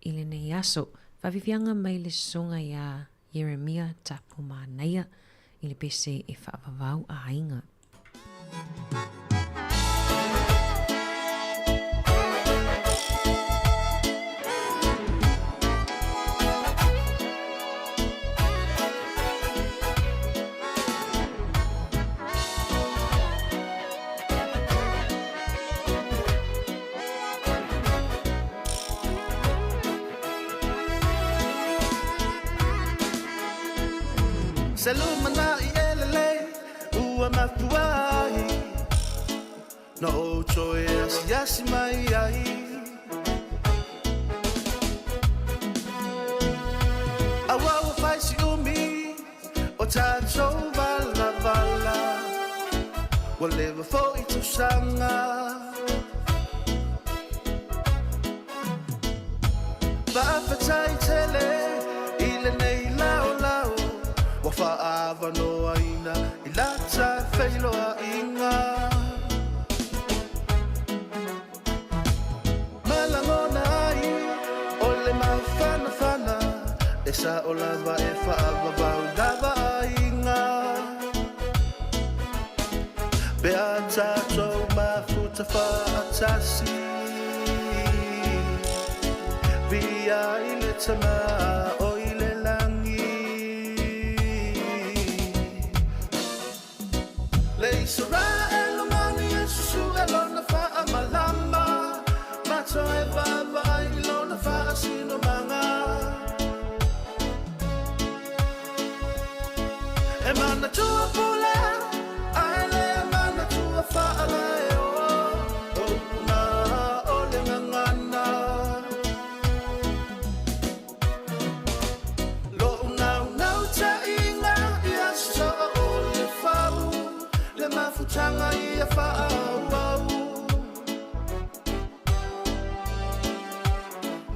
ile nei aso. Whawhiwhianga mai le songa ia Yeremia tapu mānaia I le pese e whaavavau a hainga. Salumana I elele ua matuai no choe asiasi mai ai awa o fai si umi o tato vala whatever for I tu sanga whaafatai tele ile nei lao wa fa'ava no aina I lata whailo a inga malangona ai o le mawhana e sa o lava e fa'ava bau lava a inga pe a tātou mafuta whaatasi via I le tama o I le langi Sura elo mani Yesu elo na fa'a malama Mato e vava ilo na fa'a sino manga E mana tua pule Aele e mana tua fa'a leo O na ole ngangana Lo unau ta inga Ia so ole fau mafutanga I a whāwau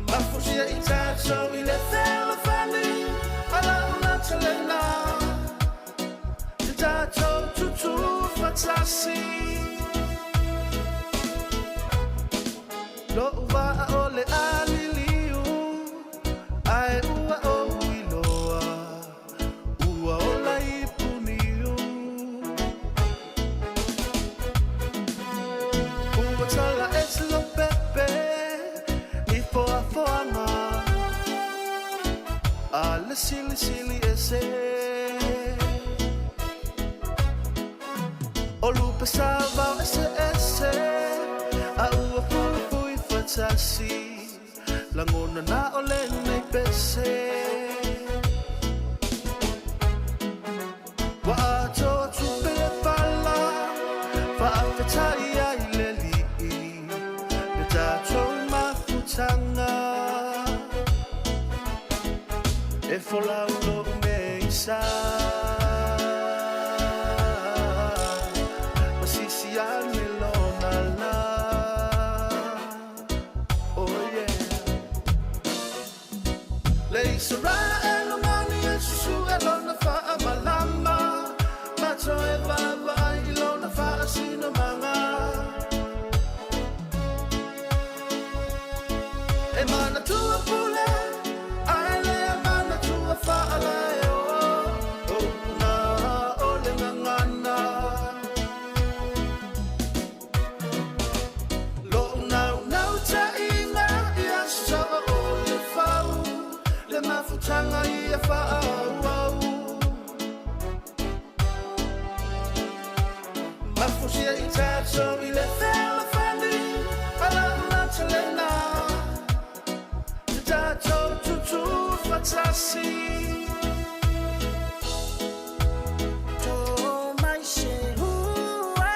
Mafutia I tātou I le whewa whani Ala una talena Te tātou tutu whatasi foanga ala sili sili ese olu pesava ese ese au fui fatasi langona na ole nei pese wa to tu pe pala fa fatai ai leli le ta to ma futanga e fola uno me isa masisi ane lona la oh yeah le isra elomani esu elona fa amalama macho e baba ilona fa asino manga e mana tua pule ale mana tua fa ale oh na ole ngana lo na ta inga ya so ole fa le mafutanga ia fa mafusia itacho ile fela fandi ala na telena itacho tutu fatasi to my shehua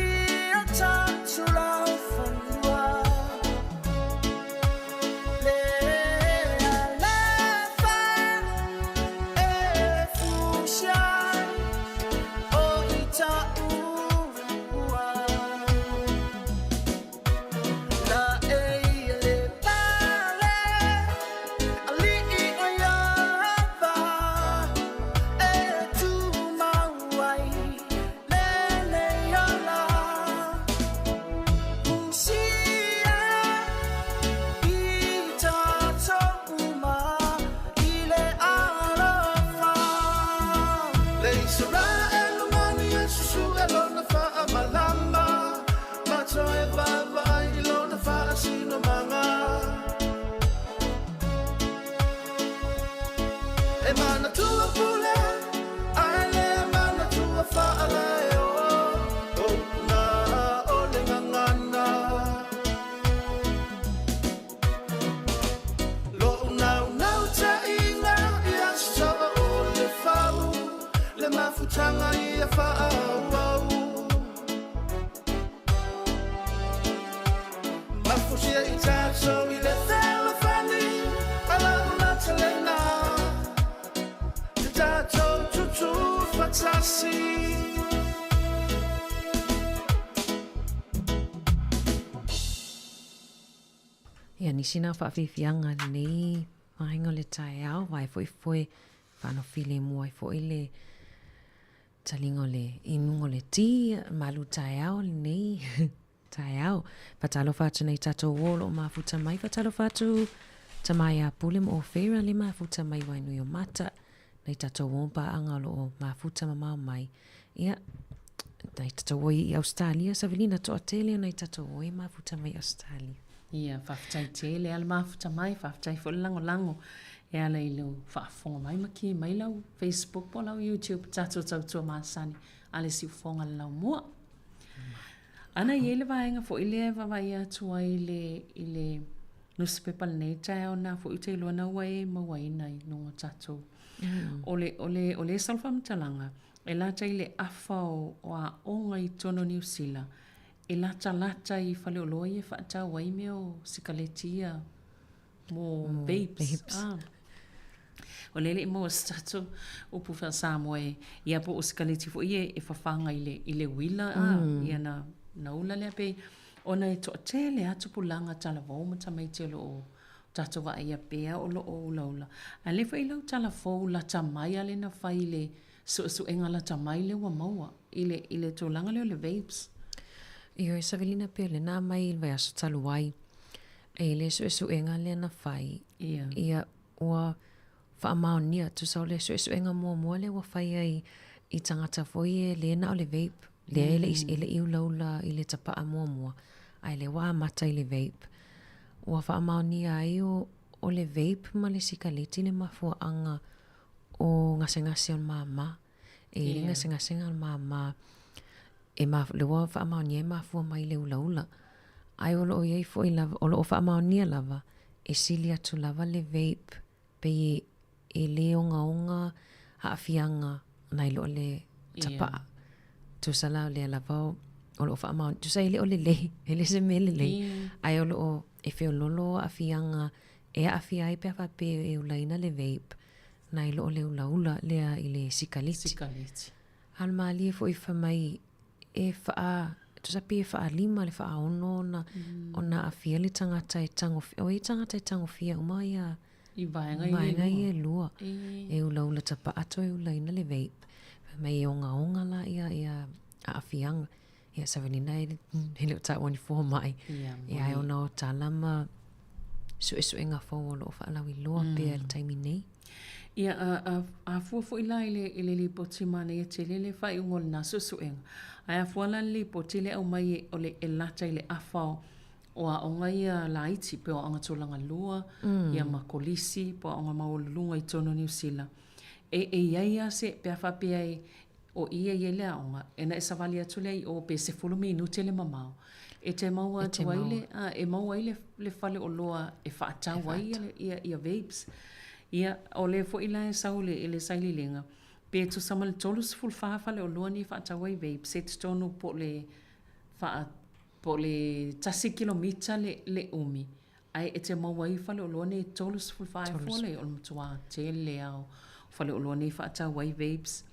ia tacho la fandua le la fa e fusia mafutanga ia fa mafusia itacho ile fela fani ala na telena itacho tutu fatasi Ia ni sina whawhiwhianga nei mahingo le tae au vai foi whano while mua fo ile talingo le inungo le ti malu tae au nei tae au whatalo whatu nei tato wolo mafuta mai whatalo whatu tamai a pule mo o whera le mafuta mai wainu o mata nei tato wompa angalo o mafuta mamau mai ia nei tato woi i Australia Savelina to atele nei tato woi mafuta mai Australia Ia, whaftai te le ala mafuta mai, whaftai fo lango e ala i leo whaafonga mai maki, mai lau Facebook, po lau YouTube, tato tautua maasani, ale si ufonga lau mua. Ana i ele vaenga fo ile vavai atua i le newspaper nei tae ona fo i te ilua na wai mawaina i nungo tato. O le salfa mtalanga, e lata i le afa o a onga i tono New Zealand, e lata i whale o loa i e whaata wai meo sikaletia mo babes. O lele mo stato o puwha Samoe i apo o sikaleti fo i e whawhanga i le wila i na ula lea pe ona e toa tele atu pulanga tala vau mata mai te lo o tato wa ia pea o lo o ula. A le wha i lau tala fau lata mai ale na whai le su enga lata mai le wa maua i le tōlanga leo le vapes. Io e Savelina pe le nā mai il vai aso talu wai. E le su enga le na whai. Ia ua whaamao nia tu sau le su enga mua le wa whai ai i tangata foi e le na o le vape. Le ele iu laula i le tapaa mua. Ai le waa mata i le vape. ua whaamaoni ai o le vape ma le sikaliti le mafuaanga o ngase on mama. Le ngase on mama e le wa whaamaoni e mafua mai le ulaula. Ai o loo iei fo i lava, o loo whaamaoni lava, e sili atu lava le vape, pe e le onga haafianga nai loo le tapaa. Tusala le lava o loo whaamaoni, tusa ele o le lei, ele se mele lei. Ai o loo e feo lolo afianga, e afiai pe awhape e ulaina le vape, nai loo le ulaula lea i le sikaliti. Almaali e fo i whamai e wha tusa pe wha lima le wha ono na afia le tangata e tangofia. O e tangata e tangofia uma ia i vaenga i e lua. E ulaula tapa ato e ulaina le vape. Mai e onga la ia afianga. Ia savanina e leo ta wani fua mai. Ia e ona o talama suenga fau o loo wha alawi loa pe al taimi nei. Ia a fuafo ila ile li poti mana ia te lele whai ungol na suenga. Ai a fuala li poti le au mai o le elata ile afao o a onga ia laiti pe o anga tolanga lua, ia makolisi, po a onga maulunga i tono New Zealand. Ia se pe a whape ai o ia le a onga, ena e savali atu le o pe se fulu minute le mamao. E te maua atu aile, e maua aile le fale o loa e whaatau ai ia vapes. Ia o le fo ila e saule ele saili lenga. Pe tu samal tolus full fale o loa ni whaatau ai vape. Se te tonu po le tasi kilomita le umi. Ai e te maua i fale o loa ni tolus full fale o mtua te le au. Fale o loa ni whaatau ai vapes.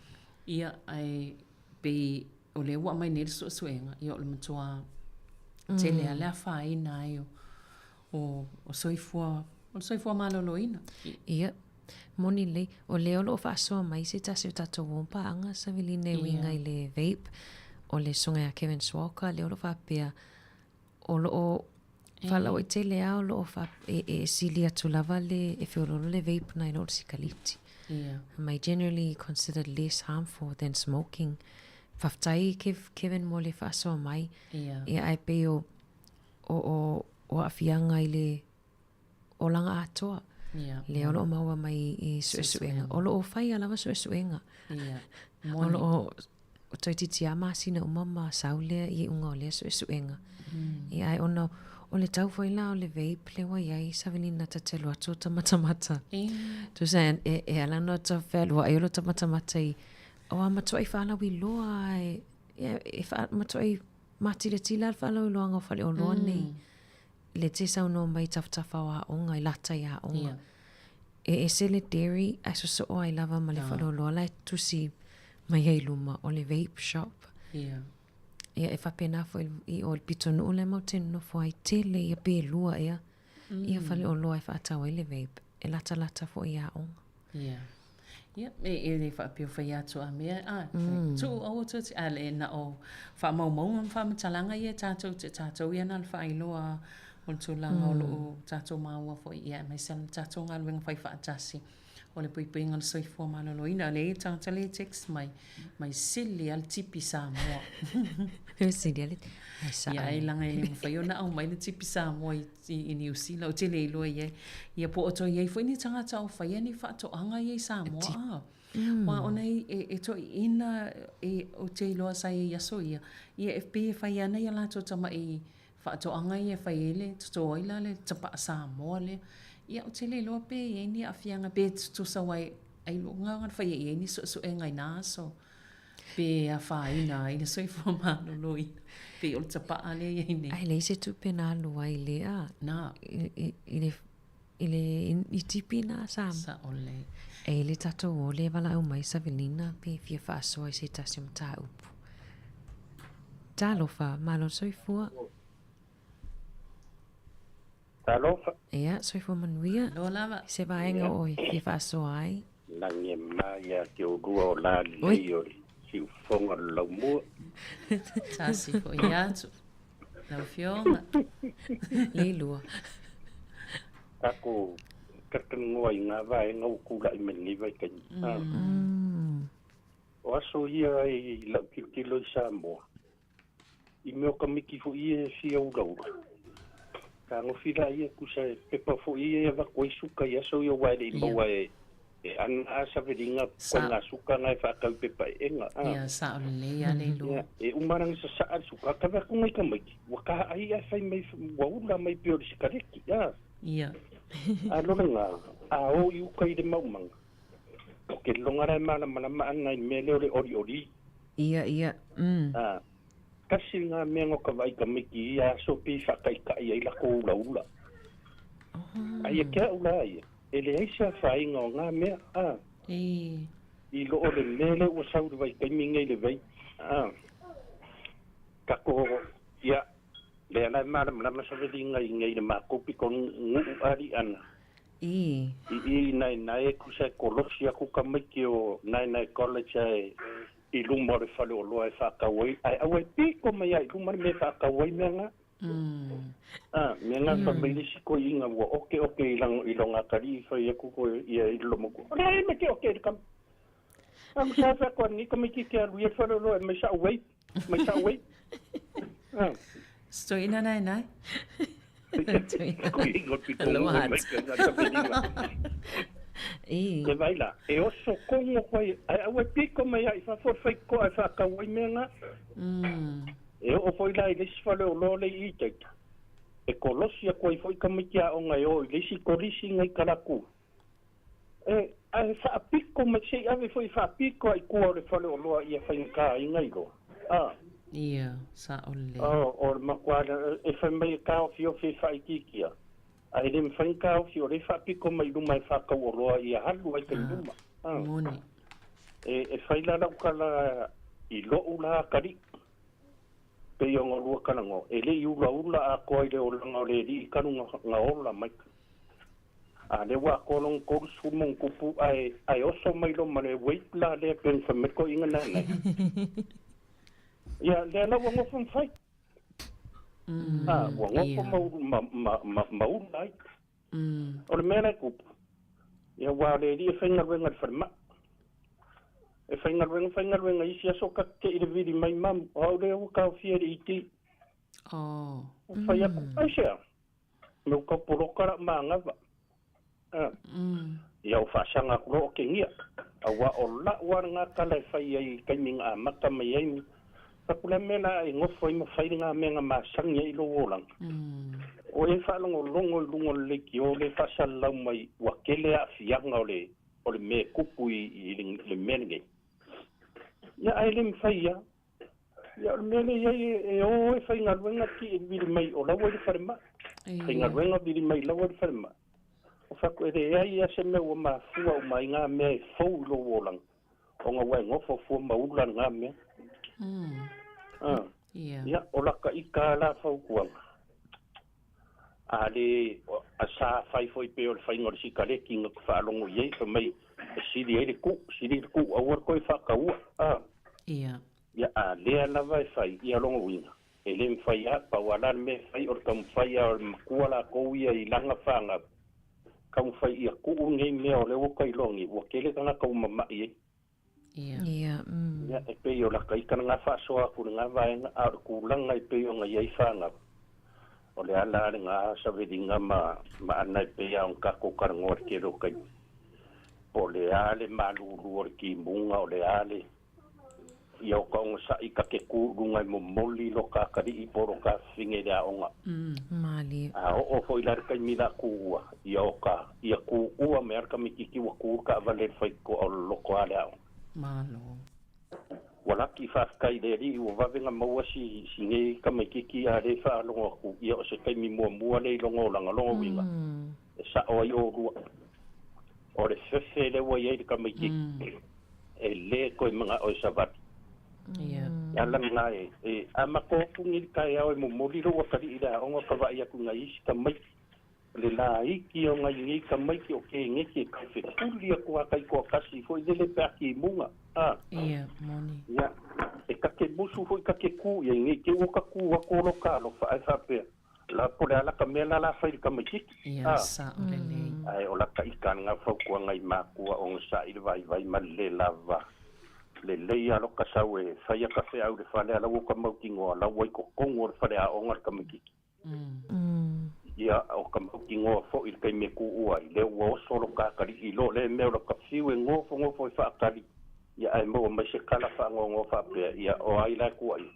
Ia ai pe o le ua mai nere suenga. Ia o le mtua te lea lea whai na ai o soifua. O soifua maloloina. Ia. Moni le. O leo lo whaasoa mai se tasi o tato wompa anga sa vili ne winga i le vape. O le songa ya Kevin Swalker. Leo lo whapea. O lo whalau i te lea o lo e sili atu lava le e whiorolo le vape na i lo sikaliti. Mai generally considered less harmful than smoking. Whaftai Kevin mo le whaasoa mai. E ai pe o afianga i le o langa atoa. Le olo o maua mai i suenga. Olo o whai alawa suenga. Olo o toititi a masina o mama saulea i unga o lea suenga. I ai ona o le tau whaila o le vape le wa iai savelina ta te lua tō tamatamata. Tu sa e alana ta whelua e olo tamatamata i o a matua i whaalawi loa e matua i mati le tila al whaalawi loa ngā whale o loa nei. Le te sau no mai taftafa wa onga i lata i a onga. E se le dairy ai so o ai lava ma le whalo loa lai tusi mai hei luma o le vape shop. Ia e whapena fo i o pitonu o le mau tenu fo ai tele ia pe lua ia. Ia whale o loa i whaatau i le vape. E lata fo i a onga. Ia, e le whapeo whai atu a mea. Tu o tuti a le na o whamau am whamatalanga ia tātou ia nal whailoa o tūlanga o loo tātou maua fo ia. Mai sana tātou ngā luenga whai whaatasi. O le pui ngana soifua malolo ina. Le e tāta le text mai sili al tipi Samoa. Sili al ia e langa e le mwhai o na au mai le tipi Samoa i New Zealand. O te le iloa ia. Ia po oto iei fo ini tangata o whai ani whaato anga iei Samoa. Wa ona e to ina o te iloa sai e yaso ia. Ia FP e whai ana ia lato tama i whaato anga ia whai ele. Tuto ila le tapa Samoa le. Ia o te le loa pe e ni afianga pe tu sa wai ai lo nga fa e ni so e ngai na so pe a fa ina ina so fo ma no loi pe o tapa ale e ni ai le se tu pe na lo ai le a na i tipi na sa ole e le tato o le vala o mai sa velina pe fia fa so se tasum ta upu talofa malo so fo Talofa. Ia, soifua manuia. Lo lava. Se vaenga o i whaaso ai. Lange maia te o rua o la lei o si ufonga lau mua. Tasi ko i atu. Lau fionga. Lei lua. Tako kakangoa i ngā vaenga o kula i meniwa i kaini. O aso ia i lau kilo i Samoa. I meo ka miki fu i e fia uraura. ngofi la ia ku sa pepa fo ia va ko suka ia so yo wa le mo wa an asa vedinga ko na suka ngai fa ka pepa enga ia sa le ya le lu umarang sa suka ka va ku ngai ka mai wa ka ai fa mai wa ula mai pio si ka reki ia alo nga o yu kai de mau mang ke longara mana ngai mele ori ia kasi nga mengo ka vai ka miki ia so pi fa kai ka ia la ko ula ai ke ula ia ele isa fa inga nga me i lo o le mele o sa u vai ka minga le vai ka ko ia le na mana sa vedi ngai le ma ko pi kon ngu ari ana nai ku sa kolosia ku ka miki o nai college i lumo le fale o loa e whakawai. Ai awe piko mai ai lumo me whakawai mea ngā. Mea ngā whamelisi ko inga ua oke i longa kari i whai aku ko ia i lomo ko. Rai me ke oke rikam. Aku sa whakwa ni ka miki ke alu i whare loa e mai sa awai. Sto ina nai. Ko ingot piko ngā mai ka ngā tapinima. Ke vaila e oso kongo koe awe piko mai ai fa for fai ko ai fa ka wai menga e o foi lai le sfale o lole i te e kolosia koe foi ka mikia o ngai o le si korisi ngai kalaku ai fa piko mai sei ave foi fa piko ai ko le fale o loa ia fa inka i ngai go ia sa ole o makwala e fa mai ka o fio fa ikikia ai le mfanka o fio le fa piko mai luma fa ka o loa ia halu ai ka luma moni e faila la kala i lo ula kari pe yo ngolu kana ngo e le ula a ko ile o nga le di kanu nga ola mai a le wa ko long ko su mong kupu ai oso mai lo mane wait la le pen fa me ko inga na ya le la wo fun fai wo mau lai o le mena kupu ya wa le di fenga venga ferma e whainga ruenga isi aso ka ke i le vidi mai mam o le o ka fiere i ti whai aku aisea me o ka porokara maa ngava ia o whaasanga kuro o ke ngia a wa o la war ngā kala e whai ai kaiminga a mata mai ai takula mena e ngofo i ma whai ngā menga maa sangi i lo olang o e whaalongo lungo le ki o le whaasalau mai wa kele a fianga o le me kupu i le menenge ya ai le mfaia ya mele ye o e fai ngaruenga ki e viri mai o lawa i wharema fai ngaruenga viri mai lawa i wharema o whako e ai a se mea ua mafua o mai ngā mea e fau lo wolang o ngā wai ngofo fua maulan ngā mea ya o laka i ka la fau kuanga a le a sa fai foi pe o le fai ngor si kare ki ngak whaalongo iei fa mai siri e le ku a war koe whakaua ia a lea lava e whai i alongo winga e le mwhai a pa wala me whai or ka mwhai a o le makua la kou ia i langa whanga ka mwhai i a kuu ngei mea o le woka i longi ua kele kanga kau mamai ia e pei o laka i kana ngā whaasoa kura ngā vaenga a o kulanga i pei o ngā iei whanga o le ala le ngā savedinga ma ana i pei a on kako karangor ke rokai o le ale malulu o le ki munga o le ale ia o kaunga sa i ka ke kūrunga i momoli lo ka kari i poro ka finge rea onga mali o fo i larika i mina kūua ia o ka ia kūua me arka mikiki wa kūr ka avale fai ko o loko ale ao malo walaki whaakai le ri ua wawenga maua si nge ka mikiki a le wha alonga ku ia o se kaimi mua le longo langa longo winga e sa o i o rua o le fefe le wa iei ka mikiki e le koe mga o sabati ya lang ngai e ama ko pungi kai au mo moliro wa kari ida onga ka va ia ku ngai ka mai le la iki o ngai ngi ka mai ki o ke ngi ki ka fe puli ko kai ko kasi foi de le pa ki munga ia moni ya e ka ke busu foi ka ke ku ia ngi ki o ka ku wa ko lo ka lo fa fa pe la po la ka mela la fa ka mai ki ia sa o le ai o la ka ikan nga fa ku ngai ma ku o sa i vai ma le lava le leia lo ka sau e whaia ka whea au le whale ala woka maukingo ala wai ko kongo le whale a ongar ka mikiki. ia o ka mauki ngoa fo i kai me ku ua i le ua oso lo kakari i lo le meo lo ka fiu e ngofo i whaakari ia ai mo mai se kala whaangongo whaapea ia o ai lai kua i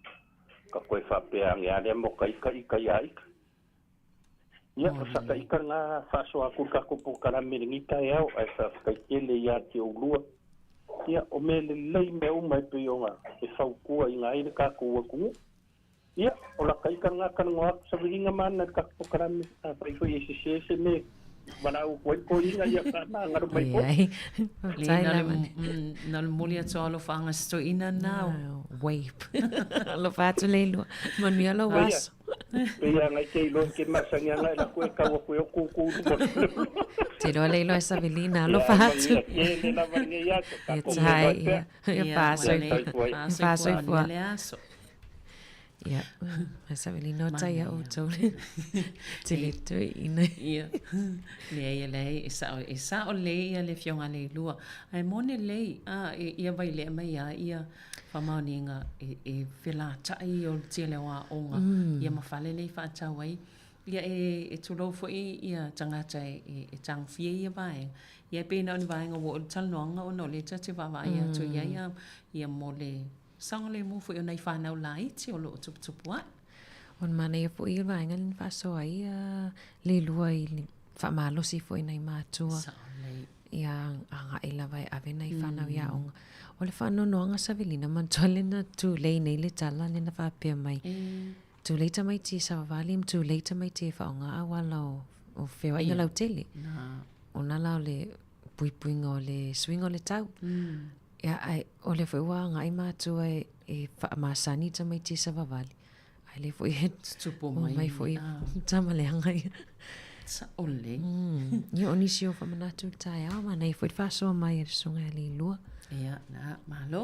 ka koe whaapea nge ale mo ka ika ia ika ia o saka ika ngā whaasoa kuka kupu kara miringita e au ai whaakaikele ia te ulua ia o me le lei me umai pe o ngā e whaukua i ngā ire ka kua kungu ia o la kaika ngā kanonga sa viringa mana ka pokarame a pai foi ese me mana o koi inga ia ka ngaru mai po na le moli atu alo whaanga sto ina nao wape alo whaatu leilu manu alo waso ia ngai te ilo ke masangi ngai la koe kaua koe o kuku te roa leilu e savilina alo whaatu ie la vange ia e tai ia whaasoi fua ia asa veli no tai o tole te le tu ina ia le esa o le ia le fionga le lua ai mone le ia vai le mai ia famauninga e fela tai o te le wa onga ia mafale le fa tawai ia e tulo fo ia tangata e tang fie ia vai ia pe na ni vai ngo tal nonga o no le tati va vai ia tu ia mole sang le mo foi nei fa na lai ti o lo tupu ai on mana ia foi vai ngan fa so ai le lua i fa malo si foi nei matua ia anga ila vai ave nei fa na ia on o le fa no nga savelina man tole na tu le nei le tala le na fa pe mai tu le ta mai ti sa valim tu le ta mai ti fa nga awalo o fe ai la tele ona la le pui ngo le swingo le tau ia ai o le foi wa ngai matua e fa masani ta mai ti sa vavali ai le foi tupu mai foi tama le ngai sa ole ni oni sio fa mana tu tai a mana i foi fa so mai sunga le lua ia na malo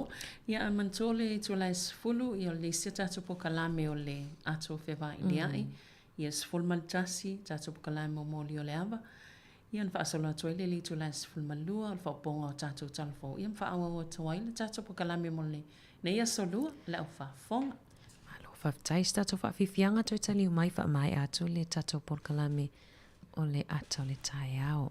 ia mantole tu la sfulu ia le seta tu po kalame o le ato fe va ai ia sful maltasi ta tu po kalame mo li o le ava ian fa solo to le li tu las ful malua fa ponga tatu talfo ian fa awa to ile tatu po kalame mole ne ia solo la fa fong alo fa taista to fa fifianga to tali mai fa mai atu le tatu po kalame o le ato le tai ao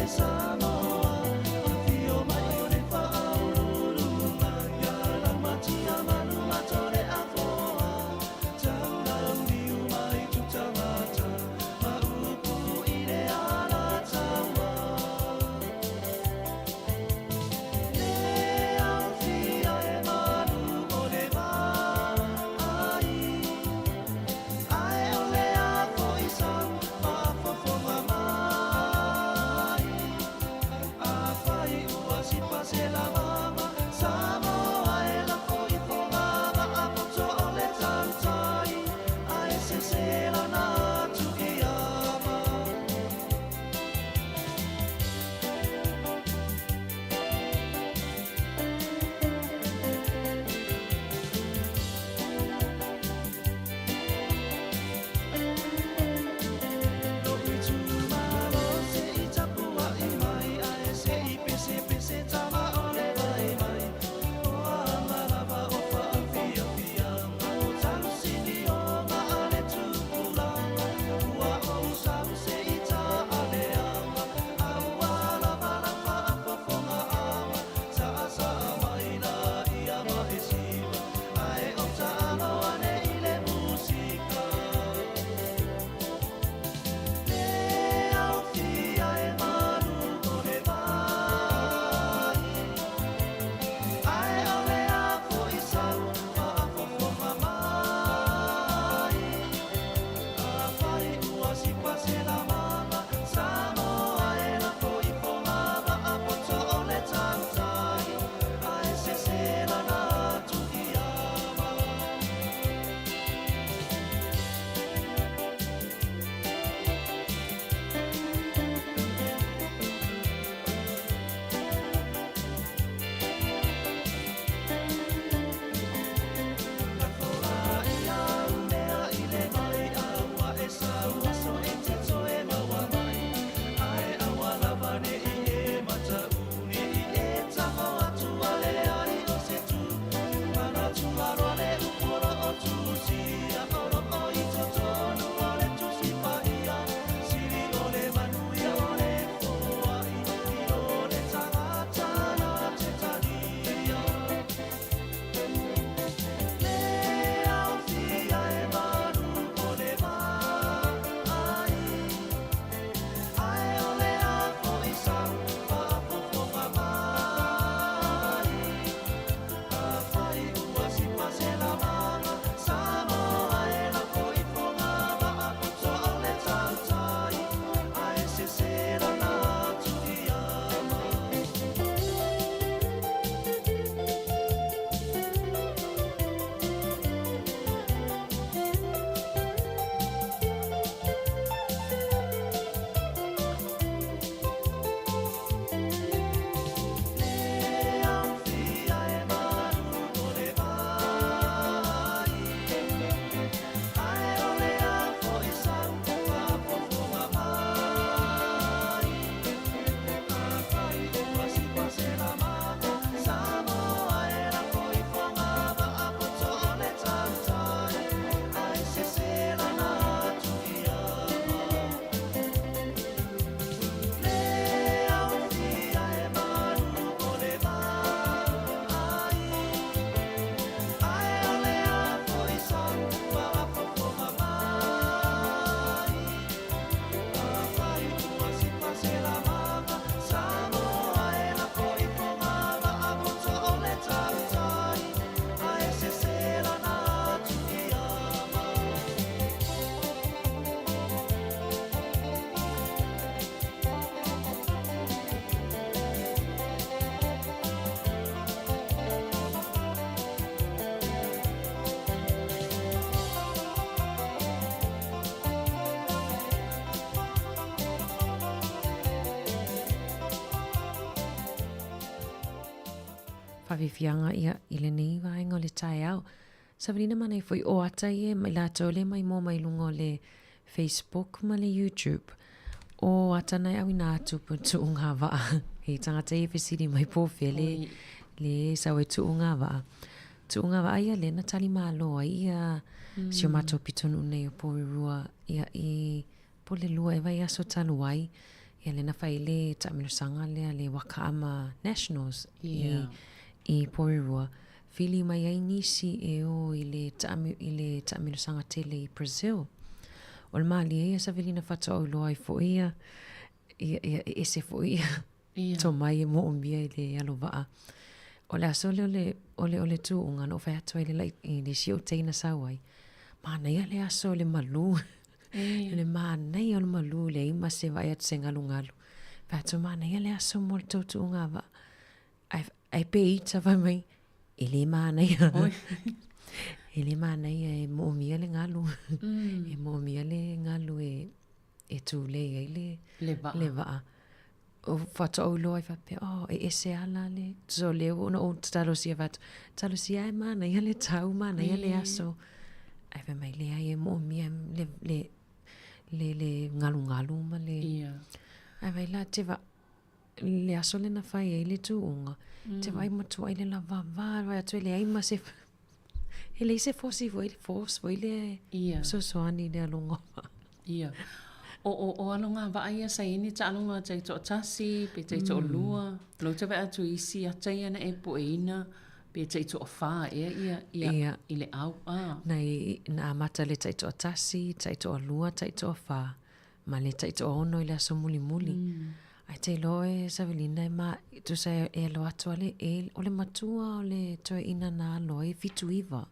Samoa, a fio mai o ne wha whawhiwhianga ia i le nei vaenga o le tai au. Sa walina mana i fwoi o ata i mai lato le mai mō mai lungo le Facebook ma le YouTube. O ata nei au ina atu pu tuunga waa. Hei tangata i whisiri mai pōwhia le sawe tuunga waa. Tuunga waa ia le na tali māloa ia sio mato pitonu nei o Porirua ia i po le lua ewa ia so talu ai. Ia le na whai le taminusanga le Wakaama Nationals i Porirua. Fili mai ai nisi e o i le taminusanga tele i Brazil. O le maali e sa vilina whata o loa i fo ia ese fo ia to mai e mo umbia i le alo waa. O le aso le tuunga no whai atua i le sio teina sawai. Mana ia le aso le malu. Le mana ia le malu le ima se vai at se ngalu. Whai atua mana ia le aso mo le tuunga wa. Ai pe ita vai mai. Ele mana ia. Ele mana ia e mo umia le ngalu. E mo umia le ngalu e tu le le waa. O whata o loa i whape, e ese ala le, so leo, o talosia watu, talosia e mana, ia le tau mana, ia le aso. Ai wha mai lea e mo mia, le ngalu ma le. Ai wai la te wa, le aso le na whai e le tuunga, te wai matua i le la vava, wai atu e le aima se, e le se fosi voi le fos, voi le, so soani le alonga. Ia. O alonga wa ia sa ini ta alonga tai to tasi pe tai to lua lo te wa atu isi a tai ana e po ina pe tai to fa ia ile au nei na mata le tai to tasi tai to lua tai to fa ma le tai to ono ile so muli ai te loe sa velina ma tu sa e lo atu ale o le matua o le to ina na loe fitu iva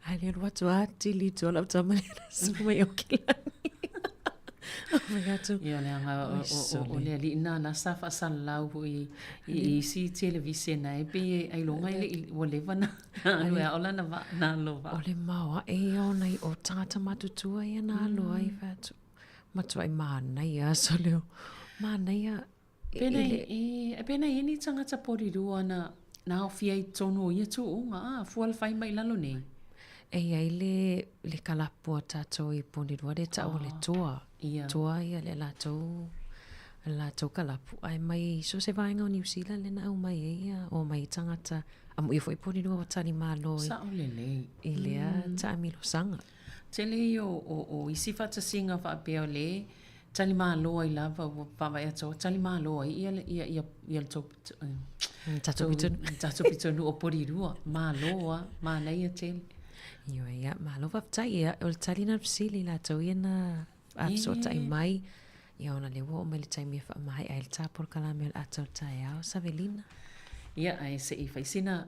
ai le lo atu ati li to la tamale so mai okila Ia le anga o le ali ina na safa salau i si televise na e pe ai longa i o lewa na anu e ola na loa. O le maua e ona i o tangata matutua ia na aloa i whatu. Matua i maana ia so leo. Maana ia. Pena i ni tangata Porirua na o fia i tono ia tu unga fual fai mai lalo nei. E ai le kalapua tato i Porirua de ta o le toa. Toa ia le latou kalapu. Ai mai so se vaenga o New Zealand le na au mai ia o mai tangata. Amu i foi Porirua o tani malo. Sa o le lei. I lea ta amilo sanga. Te lei o isi fata singa fa apea le tani malo i lava o pawai ato. Tani malo ia le tato pitonu o Porirua. Maloa, mana ia tele. Ia ia, malo waptai ia. O le tali na psili la tau ia na so tai mai. Ia ona le wo me le tai me fa mai ai le tapor kala me ato tai au Savelina. Ia ai se I faisina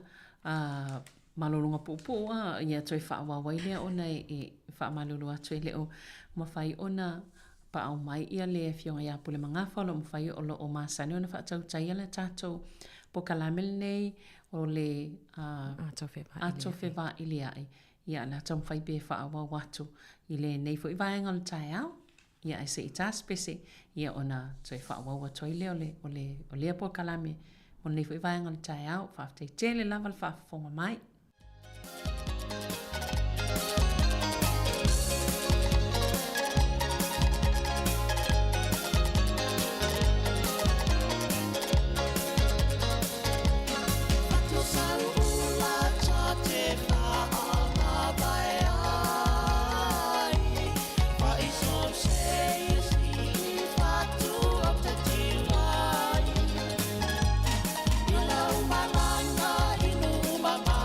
malolunga pupu ia toi fa wa wai le ona e fa malulu atu le o mafai ona pa au mai ia le fionga ia pule mangafa lo mafai o masane ona fa tau tai le tato po kala nei o le ato feva ili ai. Ia na tom fai be fa wa watu ile nei fo ivaenga le tai au ia ai se ita spese ia ona toi fa wa wa toi le o le po kalame o nei fo ivaenga le tai au fa te tele lava fa fonga mai. Malanga inu mama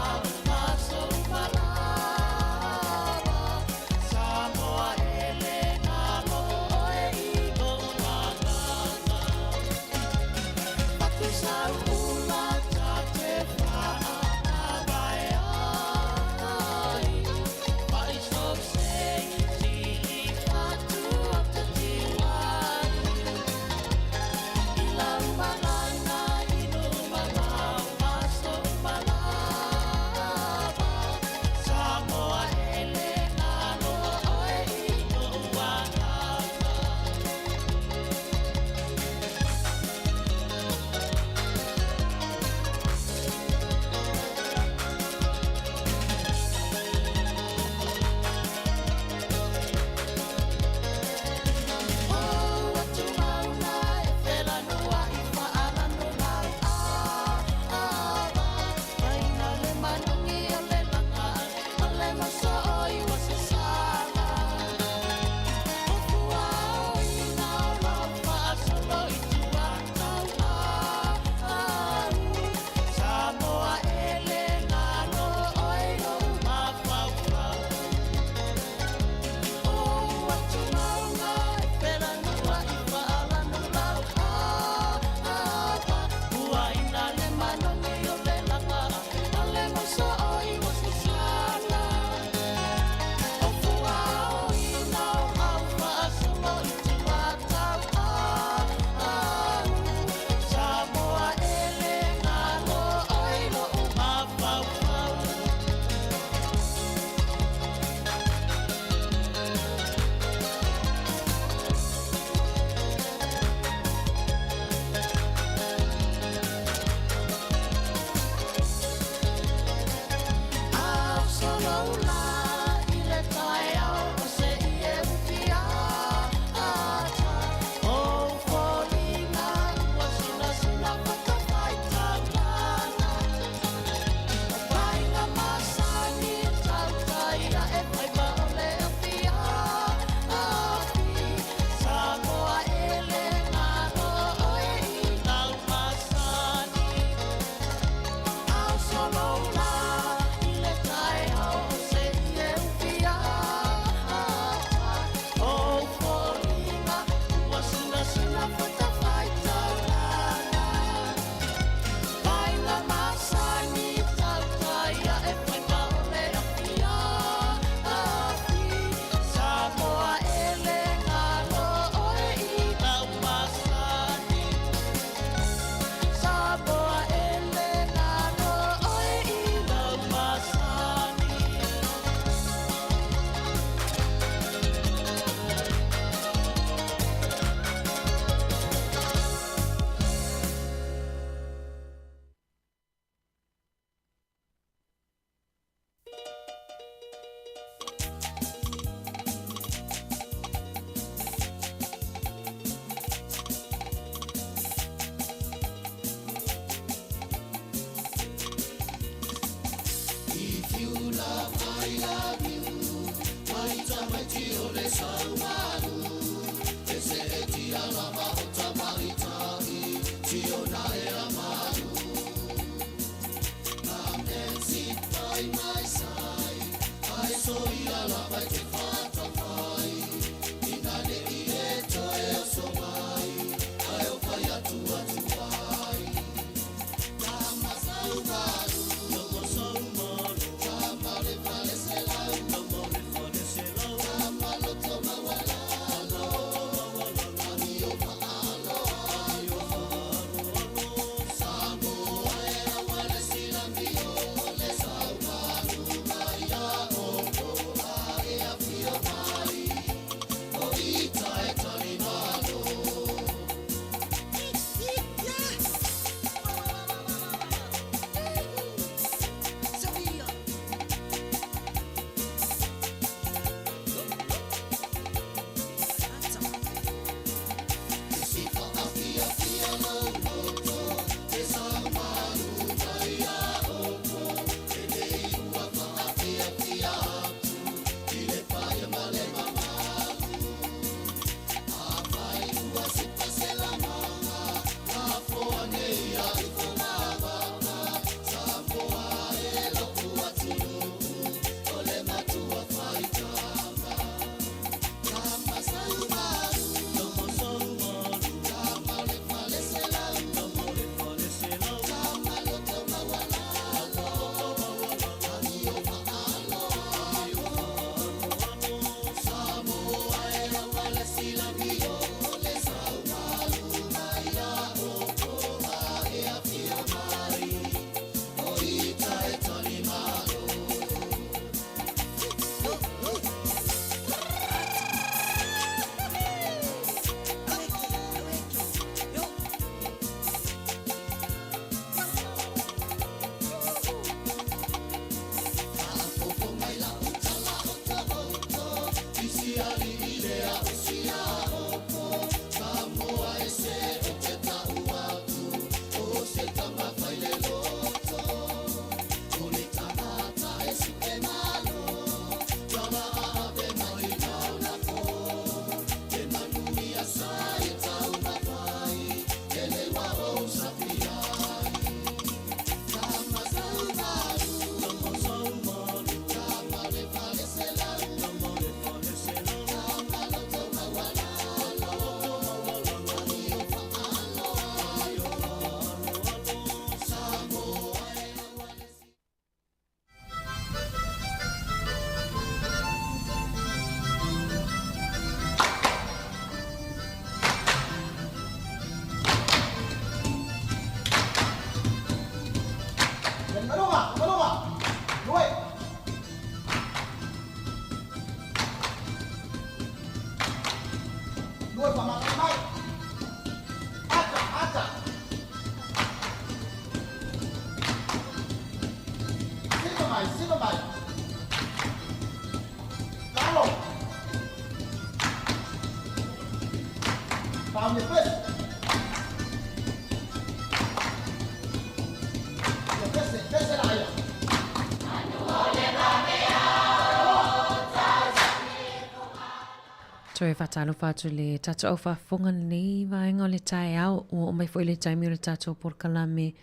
Toe whatalo whātu le tatu au whafonga nei vaenga o le tae au o mai fwoi le taimi o le tatu o porkalame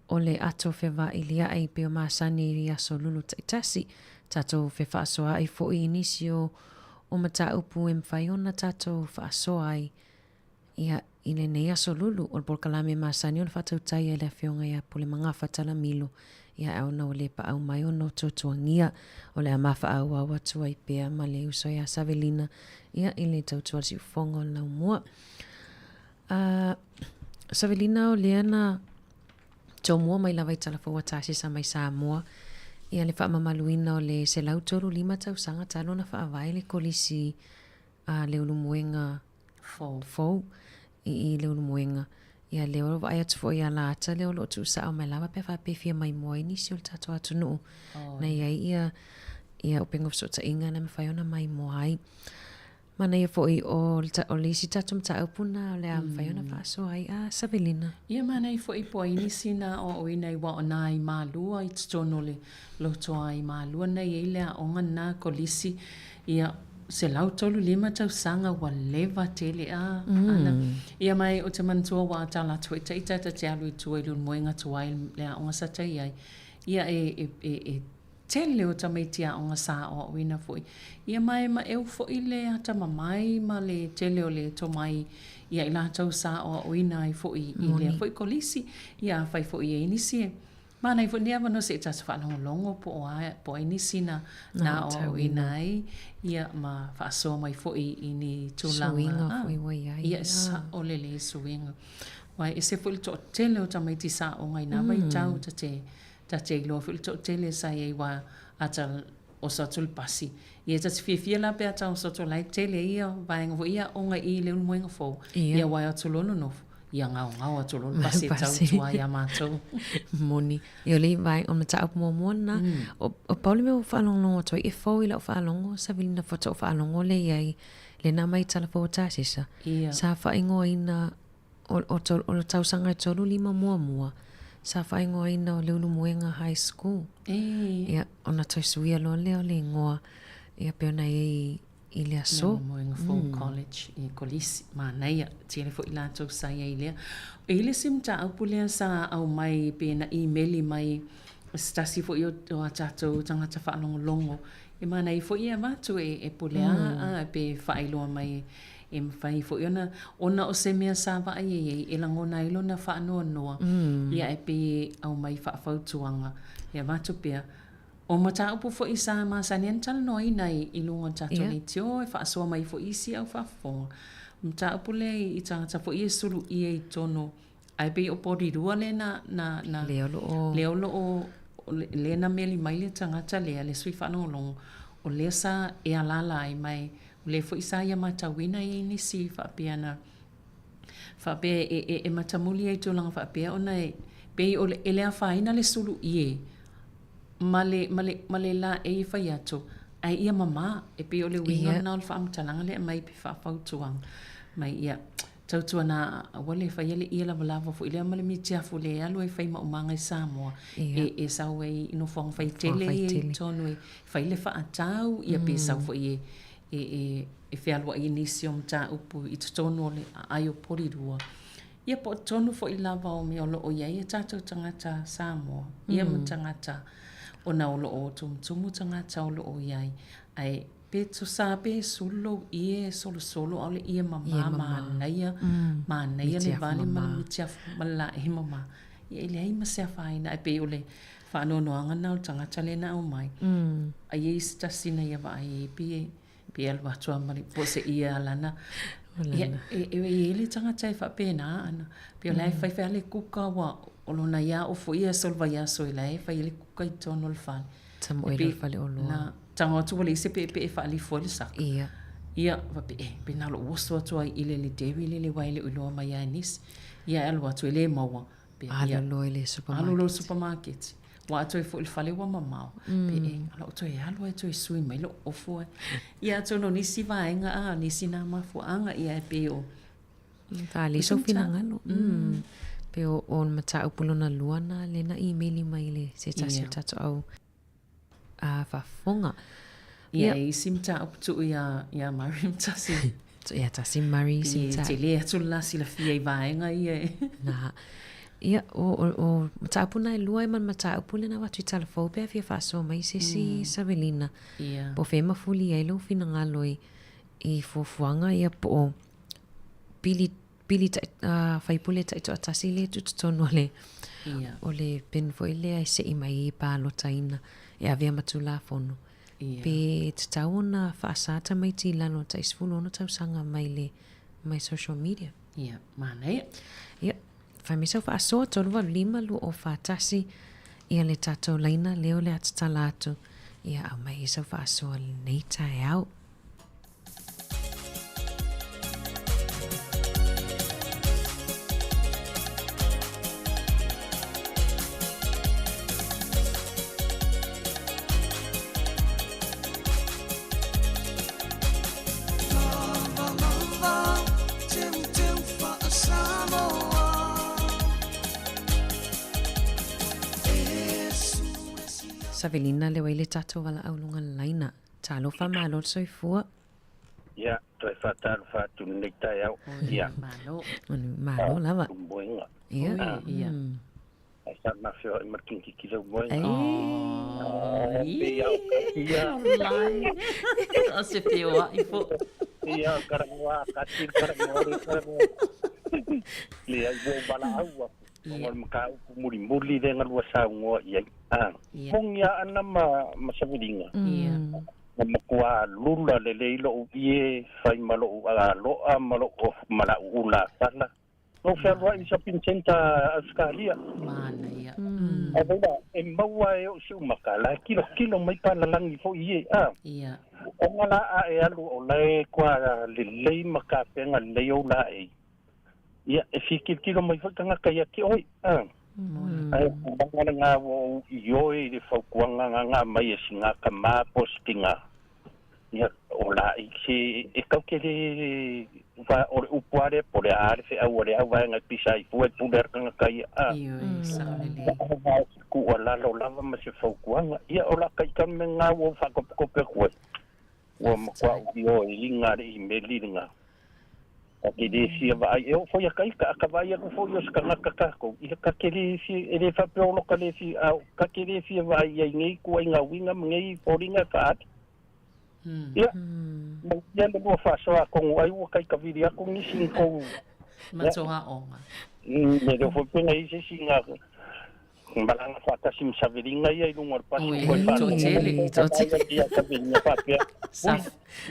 o le ato whewa i lia ai peo maasani i aso lulu taitasi. Tatu whewa asoa ai fwoi inisi o mata upu e mwhaiona tatu whaasoa ai ia i le nei aso lulu o le porkalame maasani o le whatau tai e le whionga ia pole mga whatala milo ia au na o le pa au mai o no tuangia o le amafa au au atua i pea ma le uso ia Savelina ia i le tautua si ufonga o lau mua. Savelina o le ana tau mua mai lawai talafa watasi sa mai sa mua ia le wha mamaluina o le se lau toru 5 tau sanga talo na wha avai le kolisi le ulumuenga fau i le ulumuenga. Ia leo wa atu fo ia la ata leo lo tu sa o mai lava pe fa pe fia mai moi ni si o tatu atu no na ia opengo so ta inga na me fa ona mai moi mana ia fo i o le si tatu mta upuna le am fa ona fa so ai Savelina ia mana i fo i po ini sina o ina i wa ona i malua i tono le lo to ai malua na ia le o ngana kolisi ia se lau tolu lima tau sanga wa leva tele ana ia mai o te mantua wa tala tui te ita te alu i tua i lun moenga tuai lea onga sa tai ai ia e tele o tamaiti a onga sa o wina foi ia mai ma eu foi le ata mamai ma le tele o le to mai ia ila tau sa o wina i foi i le foi kolisi ia fai foi e inisi mana i foi nia vano se tasa fa longo po inisi na o inai ia ma fa so mai foi ini tulanga ia sa o le suinga wai ese foi to tele o tamaiti sa o ngai na mai tau ta te lo foi to tele sa ia wa ata o sa tul pasi ia ta fia la pe ata o sa to lai tele ia vai ngo ia o ngai i le un moenga fo ia wa atu lono no ia ngau atu lono pasi tau tua ia matou moni ia le vai o mata up mo mona o pauli me fa longo to e fo ila fa longo sa vilina foto fa longo le ai le na mai tala fo ta sisa sa fa ingo ina o tau sanga tolu lima mua sa fa ingo ina o le ulu moenga high school ia ona toi suia lo le ngoa ia pe ona i le aso moenga full college i kolisi ma naia tele fo ila tau sa ia ile ile sim ta au pulea sa au mai pe na email mai stasi fo yo o tato tanga ta fa longo e mana i fo ia matu e pulea pe fa ilo mai e fai fo ona o se mea sa va ai e langona ilo na fa no ia e pe au mai fa tuanga ia matu pe o mata upu fo isa ma sanen tal no inai ilungo tato ni tio e fa so mai fo isi au fa fo mata upu le i tanga fo i sulu i e tono ai pe o podi rua le na leolo o le na meli mai le tanga le sui fa no long o le sa e alala ai mai le fo isa ia mata wina i ni si fa piana fa pe e mata muli ai tolanga fa pe ona pe o le fa ina le sulu i male la e fa yato ai ia mama e pe o le winga na o fa amtalanga le mai pe fa tuang mai ia tau na wale fa ile ia la lava fo ile male mi tia fo le alo e fa ma umanga sa mo e sa we no fong fa tele tonu fa ile fa atau ia pe sa fo e fe alwa inisium ta upu i tonu le ayo pori rua ia po tonu fo i lava o me o ia ia tatu tangata sa mo ia mo tangata ona o lo o tumu tangata o lo o iai ai pe tu sa pe solo ie solo ale ie mama naia le vale ma tia mala e mama ia le ai ma se faina ai pe ole fa no anga na tangata le na o mai ai sta sina ia va ai pe alwa tua mali po se ia lana e le tangata fa pe na ana pe le fa le kuka wa olona ia o fo ia solva ia so ile fa ile kuka i tono le fa tamo ile fa le olo na tango tu le se pe fa li fo le sa ia va pe na lo woso tu ai ile le devi le wa ile ulo ma ia nis ia alwa tu ile mawa pe ia lo supermarket wa tu fo il fale wa mama pe alo tu ia alwa tu sui mai lo ofo ia tu no nisi va nga nisi na ma fu anga ia pe o vale so finangalo pe o mata upulona luana le na email mai le se tata au fa fonga ia simta up tu ia marim tasi ia tasi mari simta te le tu la sila fia vai nga ia na ia o mata upuna lua man mata upule na watu telefone pe fia fa so mai se si Savelina po fe ma fuli ai lo finangalo i fofuanga ia po pili fai pule ta ito atasi le tutono le o le pen foi le ai se i mai pa lo taina e avea matula fono pe tatauna fa asata mai ti lano ta isfulo no tau sanga mai social media mana ia fai me fa so tolwa lima lu o fa tasi ia le tato laina leo le atatalato ia au mai so fa so nei tai out Savelina le waile tato wala aulunga laina. Talo fa malo soifua. Ia, toi whātāru whātu nei tai au. Ia. Malo lava. Moenga. Ia. Ia. Ai sa na fio I markingi ki lau moenga. Ia. O se peo a i fo. Ia, karangoa, katir karangoa. Le ai wo bala aua. Ngol maka upu muri renga lua saungoa iai. Mongia ana masawiringa. Ia. Makua lula le leilo uie fai malo loa malo mala ula sala. No ferwa I sa pincenta Australia. Mana ia. Abela e maua e o siu makala kilo mai pana langi fo ie Ia. O ngala a e alu o lai kwa le lei maka penga le o la e. Ia e fikir kilo mai fo tanga kai ki oi. Ai ngala nga wo ioi de fo kuanga nga mai e singa ka ma postinga. Ia o la I se e kaukele va o upuare por ar fe a ore a vai nga pisa I fu e puder nga kai Ia sa le. Ku ala lo lava ma se fo kuanga. Ia o la kai kan nga wo fa ko pe ko. Wo ma kwa o linga I melinga. Ke de si va e o foi kai ka vai e foi os kana ka ko I ka ke le si e le fa pe o ka le si a ka ke le si vai e ngai ku nga winga ngai poringa ka Ia. Ia le mo fa so a ko ai o kai ka viria ko ni sin ko. Ma toha onga. Me do fo pe ngai se singa. Balanga fa ta sim saviringa ia I lungo pa ko fa. Totele. Ia ka vinya pa pe.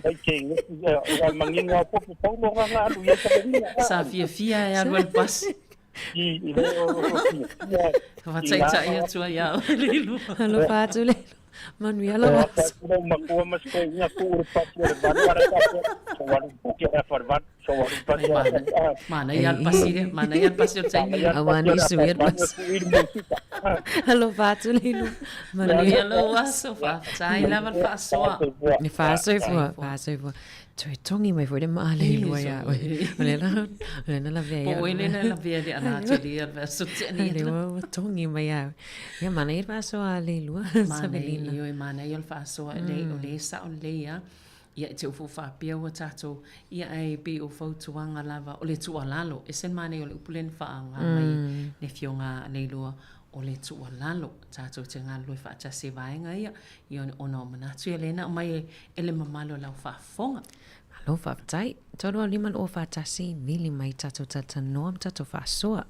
Ai ke o manginga po po no nga lu ia ka vinya. Sa fia ya lo pas. I Fa tai ia tua ia. Halo whātu le. Manu ia lawa. Makua mas ko nga ku pa pe bara so walu ki a farvat so walu pa. Mana ia pasire, mana ia pasire tai. Awani suir mas. Halo whātu le lu. Manu ia lawa so fa tai lava fa soa. Ni whāsoi fua. Toi tongi mai foi de male lua ia. Ole la vea. O ele na la vea de ana teria verso teni. Le tongi mai ia. Ia mana ia paso ale lua. Sabelina. Io e mana ia fa so le o le sa o le ia. Ia te ufu fa pia o tato. Ia ai be o fo tuanga lava o le tualalo. E sen mana o le upulen fa anga mai le fionga le lua. O le tualalo tato te ngā loi fa tase vaenga ia. Ia ona o manatu ia lena o mai ele mamalo lau fa fonga. Lo fa tai, todo liman o fa tasi vili mai tato tata noam tato fa soa.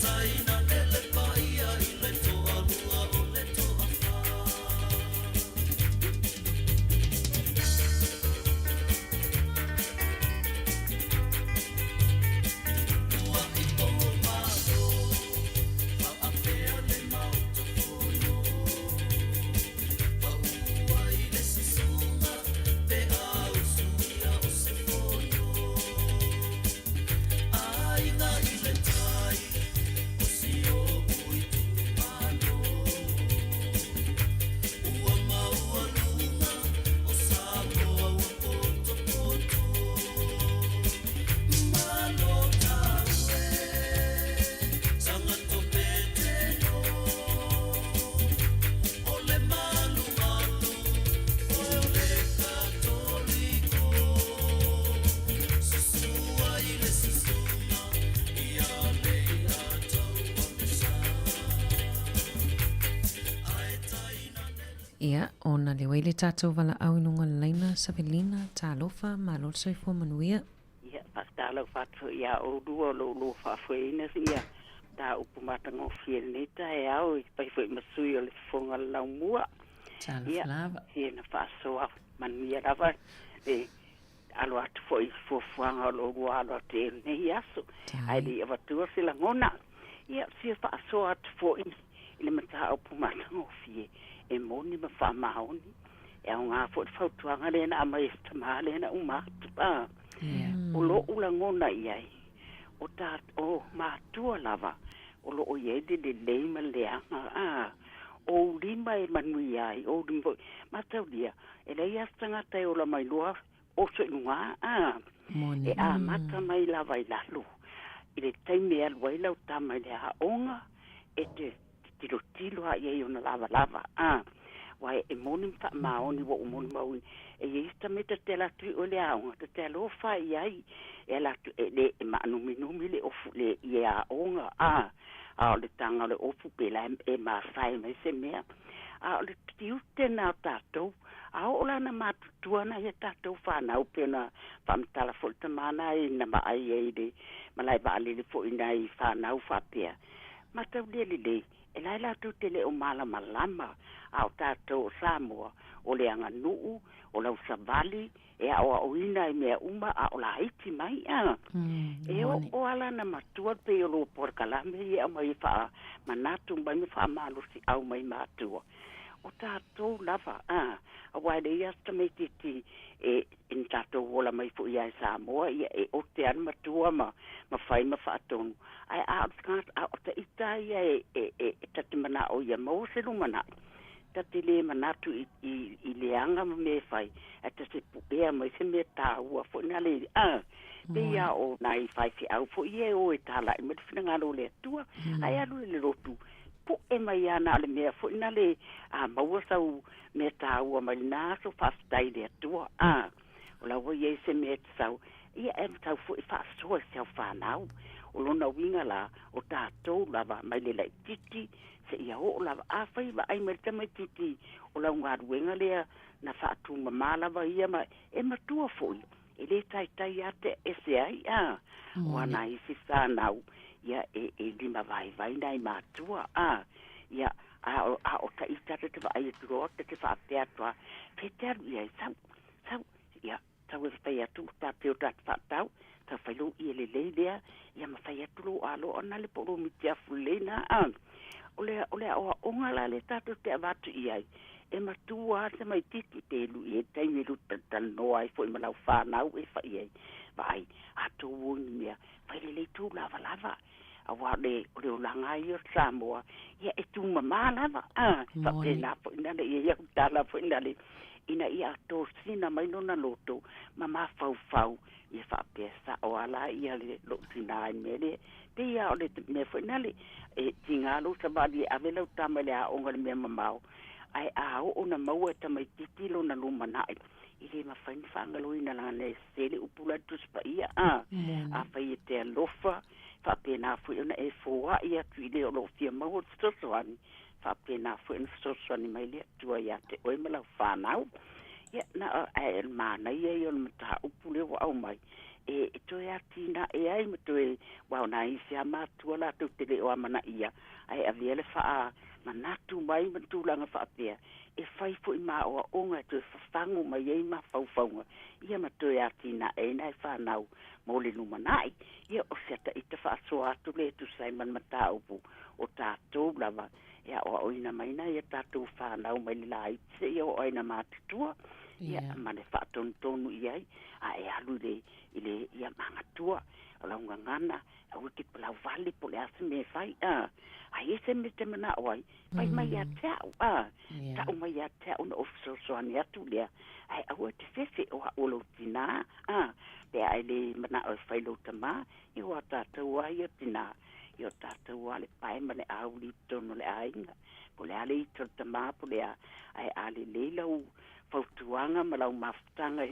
Taina ele paia i le Ia, ona le waile tātou wala au inunga leina Savelina, tālofa, malo soifo manuia. Ia, pastalo fatu ia o dua lo fafuina ia. Ta upumata ngofie neta e au I pai foi masui o le fonga lau mua. Tālofalava. Ia na fasoa manuia lava. E alo atu foi fuanga lo alo te nei aso. Ai li avatua sila ngona. Ia si fasoa atu foi ile mata upumata ngofie. E moni ma fa maoni. E au ngā foi fautuanga le na ama estama le na umatu pa. Ulo ula ngona iai. O ta o matua lava. O lo o iedi le leima leanga. O lima e manui ai. O lima. Matau dia. E lei astanga te o la mai lua. O se nunga. E a mata mai lava I lalu. I le taime alua I lau tama I le haonga. E te tilo a iei ona lava. Wai e moni mpa maoni wa umoni mauni. E ista meta te la tui o le aonga. Te alofa iai. E la tu e le manumi le ofu le I aonga. A le tanga le ofu pe la e masai mai se mea. A le tiu tena tatou. A o la na matutua na ia tatou whanau pe na whamtala fo mana I na maai e le malai baale le fo ina I whanau whapea. Matau le. E lai la tu te le o malama au tātou Samoa o le anga nuu o lau savali e a o ina I mea uma a o la haiti mai e o ala na matua pe o lo porkalame e a mai wha manatu mai me wha malusi au mai matua o tātou lava a wai le iasta mai titi e in tātou wola mai fu ia Samoa e o te an matua ma whai ma whaatonu ai a o te ita ia e tati mana o ia mau se lumana tati le manatu I leanga me whai e te se pupea mai se me tāua fo ina le pe ia o nai whai fi au fo ia o e tāla I mati whina ngaro le atua ai alu le rotu po e mai ana le mea fo ina le maua sau me tāua mai nā so whaftai le atua o la wo ye se me sau ia e tau fo I whaasoa se au whanau o lona winga la o tātou lava mai le lai titi se ia o lava a whai wa ai mai tamai titi o lau ngā ruenga lea na whaatu mama lava ia ma e matua foi e le tai ate e se ai o ana I si whanau ia e lima vai nai matua ia a o ta itata te wa ai turo te whaapea toa petearu ia sau ia tau e whai atu ta peo ta whaatau ta whailu I le lea ia ma whai atu lo alo ana le poro mitia fulena o lea o onga la le tatu te avatu iai e matua se mai titi te lu I e taimi lu tanoa I fo I malau whanau e whai ai vai ato woni mea whai le tu lava a wa le o langa I o Samoa ia e tu mama lava whapena fo ina le ia tala fo ina le ina ia to sina mai nona loto mama fau ia whapesa o ala ia le lo tina I mele te ia o le me fo ina le e tingalo sa bali avela tama le a onga le me mamau ai o na maua tamai titilo na lumanai ile ma fain fangalo ina la ne sele upula tuspa ia a fai te alofa fa pena fu una e foa ia tuile o lo fia mau stosoani fa pena fu en stosoani mai le tua ia te oi mala fanau ia na el mana ia yo mata upule wa au mai e to ia tina e ai mto e wa na isia matua la tu te o mana ia ai aviele fa manatu mai mtu langa fa pia e fai fu ma o onga tu fangu mai e ma faufaunga ia mto ia tina e nai fa nau mo le lumanai ia o seta ita fa so atu le tu sai man mata upu o tatou lava ia o ina mai na ia tatou fa nau mai lai se ia o ina matutua ia mane fa tonu ia a e alu le ile ia mangatua la ngana a wiki pla vale po le asme fai ai se me te mana oi pai mai ya ta ta mai ya ta un ofso so ani atu le ai a wete fefe o lo tina pe ai le mana o fai lo tama I wa ta wa ya tina yo ta wa le pai mane a uli tono le ai po le ale to tama po le ai ale le lo fautuanga malau mafutanga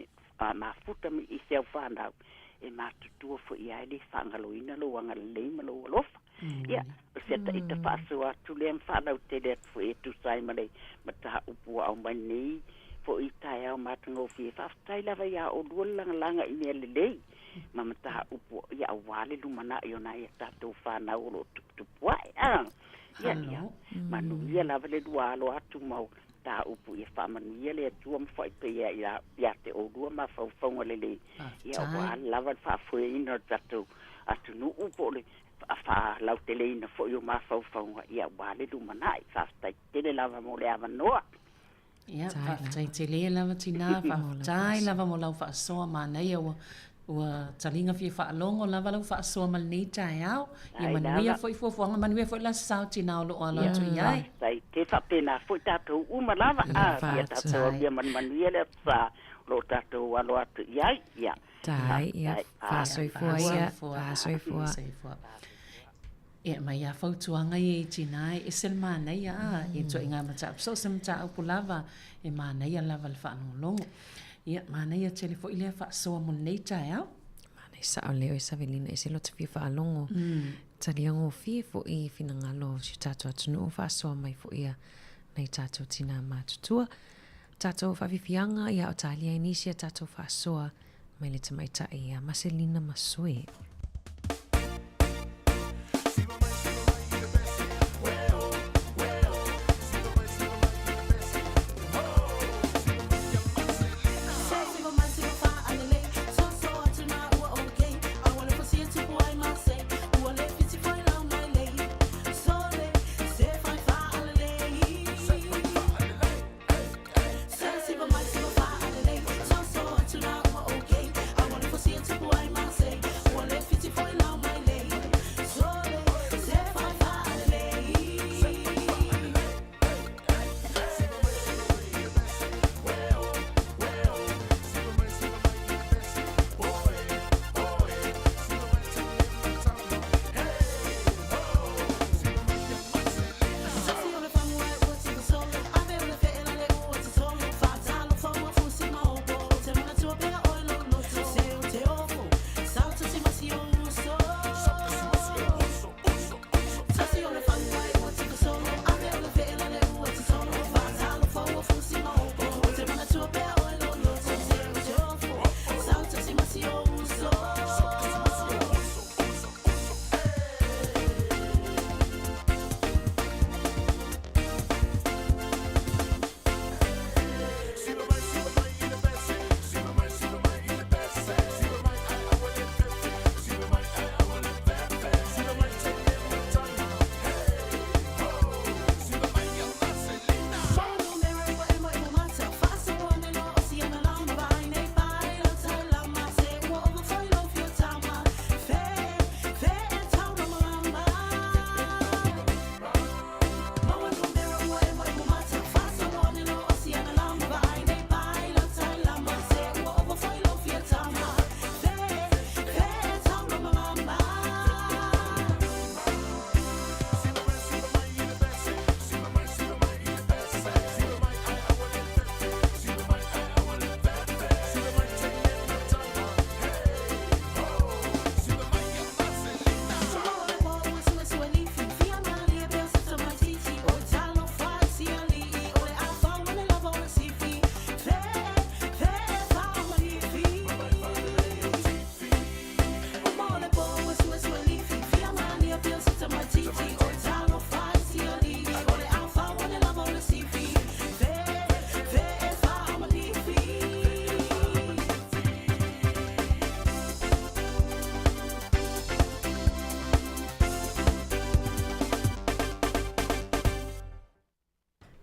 mafuta mi I se fana e matutua fo ia le fangaloina lo anga le malo lofa ia se ta ita fa so atu le fa na te le fo e tu sai male mata upu au mani fo ita ya matango fi fa tai la ya o dulang langa ini le mata upu ya wale lu mana yo na ya ta to fa na o tu wai ya manu ya la vale dua lo atu mau ta upu ya fa manu ya le tu am fa pe ya te o du ma fa fa ngole ya wa la va fa fo ino tatu atu nu upu le fa la tele ina fo yo ma fa fa ya wa le du mana fa sta tele la va mo le ava no ya fa tai tele la va tina fa tai la va mo la fa so ma na ya wa talinga fi fa longo la va la fa so mal ni tai au ya manuia foi fo manuia foi la sa tina lo ala tu ya sai te fa pena fo ta to uma la va ya ta to ya manuia le fa lo ta to wa lo tu ya tai ya fa soi fo ya fa soi fo e mai ya fo tuanga e tina e selmana ya e to inga mata so sem ta pulava e mana ya la val fa no longo ia mana ia telefo ile fa so mo nei taia mana sa ole o Savelina e se lo te fa alongo talia ngo fi fo e finanga lo si tato atu fa so mai fo ia nei tato tina matutua tato fa vifianga ia o talia inisia tato fa so mai le mai ta ia Marcelina Masue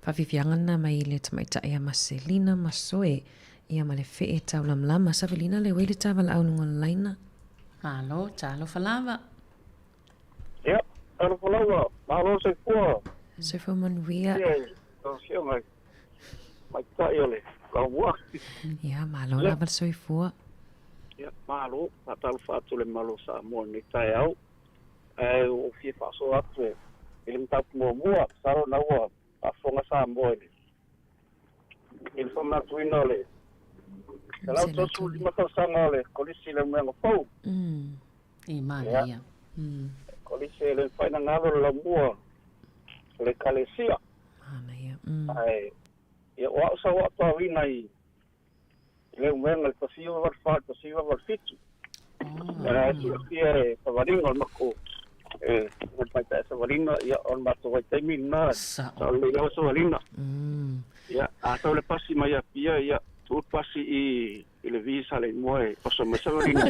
Fafifiangana mai le tamaita ia Marcelina Masue ia ma le fee tau lamlama Savelina le wele tavala au nungon laina. Alo, talo falava. Ia, talo falava, malo se fua. Se fua manuia. Ia, mai tai ole, kaua. Ia, malo laval soi fua. Ia, malo, talo fatu le malo sa mo ni tai au. O fie faso atu, ele mtau mua, saro na ua. Afonga sa mboi. Il faut ma tuino le. Kalau tu suli maka sanga le, kolisi le mengo pau. Imania. kolise le faina ngalo la mua le kalesia ai ia wa sa wa pa wina i le umenga le pasiva var fa pasiva var fitu era ia pavaringo mako le paita sa varina ia on mato vai te mina sa le ia sa varina ia a to le pasi mai a pia ia tu pasi i le visa le moe o so me sa varina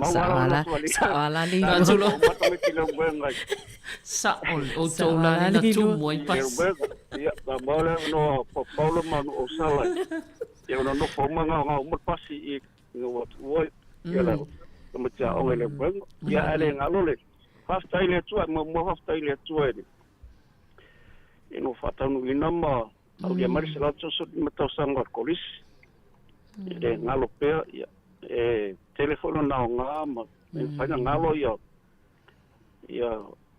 sa ala li no mato me tilo umenga sa o tola na tu moe pas ia ba mole no paulo manu o sala ia no fo manga mo pasi i no wo ia la mo tia o le umenga ia ale ngalole hafta ile tua mo hafta ile tua ni ino fata no inama au dia mari sala so mata sanga kolis ile ngalo pe ya telefono na nga ma fanya ngalo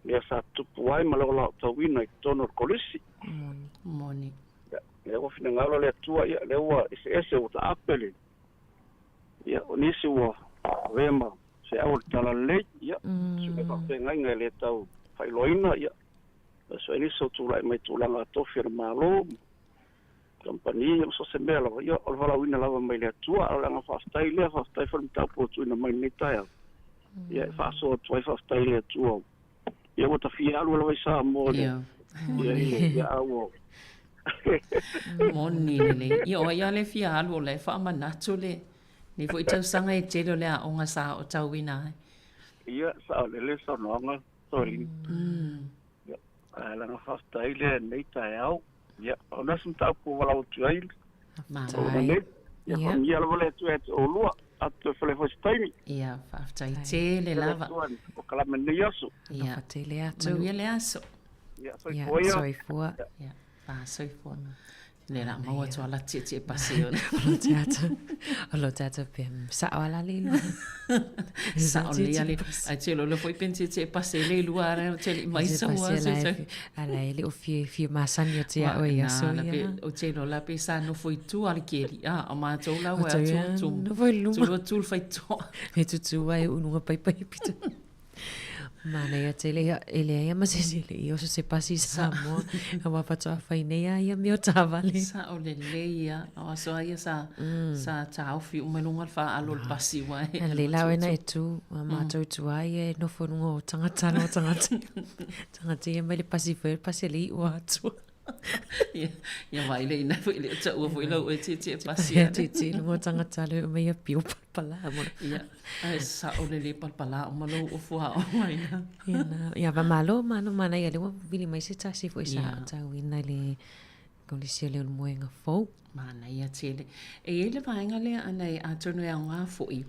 ya sa tu puai malo la tawina tono kolis moni ya o fina ngalo le tua ya le wa ese o ta apele ya onisi wa vema se au tala le ya se fa penga ngale tau fai loina ya so ini so tu lai mai tu langa to firmalo compagnia so se mela ya o vala wina lava mai le tua o langa fa stai from tapo tu na mai nita ya fa so tu fa stai le tua ya o ta fialo la vai sa mo ya o moni le ia le fialo le fa manatu le ni foi tau sanga e telo le a onga sa o tau wina ia sa le so nonga sorry ya ala na fasta ile nei tau ya ona sun tau ko wala o tuai ma ya kom ia lo le tu et o lua at fle fo stimi ia fasta i tele lava o kala men ni yaso ia tele atu ia le aso ia soi fo ia pa soi fo le la mo to ala titi pasi lo tata pem sa ala le sa oli ali a telo le foi pensi te pasi le luare tele mai sa wa ala ele o fi masanya te o ia so ia o telo la pe sa no foi tu ali keri a ma to la wa tu no foi luma tu fai to e tu vai ununga pai pita mana ia tele ele ia mas ele io se pasi sa mo a fa to fa inea ia mio tavale sa o le ia o so ia sa tau fi o melunga fa alo pasi wa le la wena e tu ma tu ai no fo no tangata ia mai le pasi fer pasi le o atu ia vai le ina foi le ta o foi lo e ti pasi ti no tangata le mai a piu pala mo ia sa o le pala o malo o fua o mai ia va malo mana ia le vili mai se tasi foi sa ta wina le kolisi le moenga fo mana ia tele e ele vainga le ana a tono ia nga foi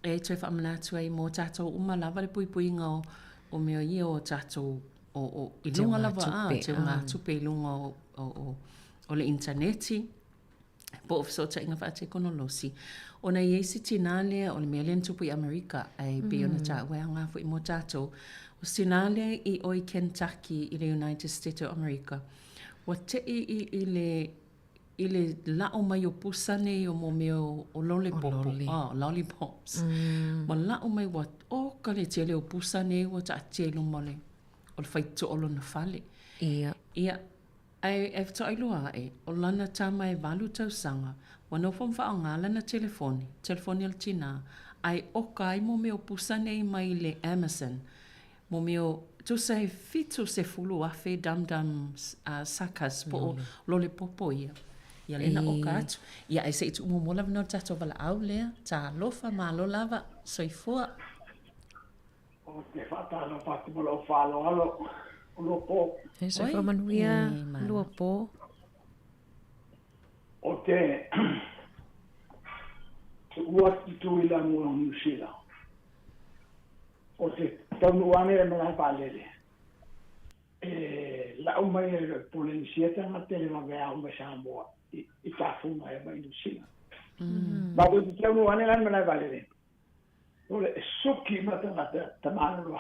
e te fa mana tu ai mo tato o malava le pui nga o me ia o tato o ilunga lava te nga tupe ilunga o le interneti po so ta inga fa te konolosi ona yesi tinale o le melen tupu i Amerika ai be ona ta wa nga fo i mo tato o tinale i o i Kentucky i le United States of America wa te i le la o mai o pusane o mo me o lollipops ma la o mai wa o ka le tele o pusane o ta tele mole o le faito o lona fale ia ai e to ai loa o lana tama e valu tau sanga wano fom fa nga lana telefoni al tina ai o kai mo me o pusane i mai le Amazon mo me o tu sai fitu se fulu a fe dam sakas po lollipopo ia le na o katu ia e se tu mo mola no tato vala au lea ta lofa malo lava soifua o te fata no fatu mo lo falo alo lo po e se fa manuia lo po o te what tu ila mo New Zealand o te tonu ane me la valele la umai polizia tanga te la vea o Samoa i tafunga e mai New Zealand ma o te tonu ane me la valele o le suki matanga tamano o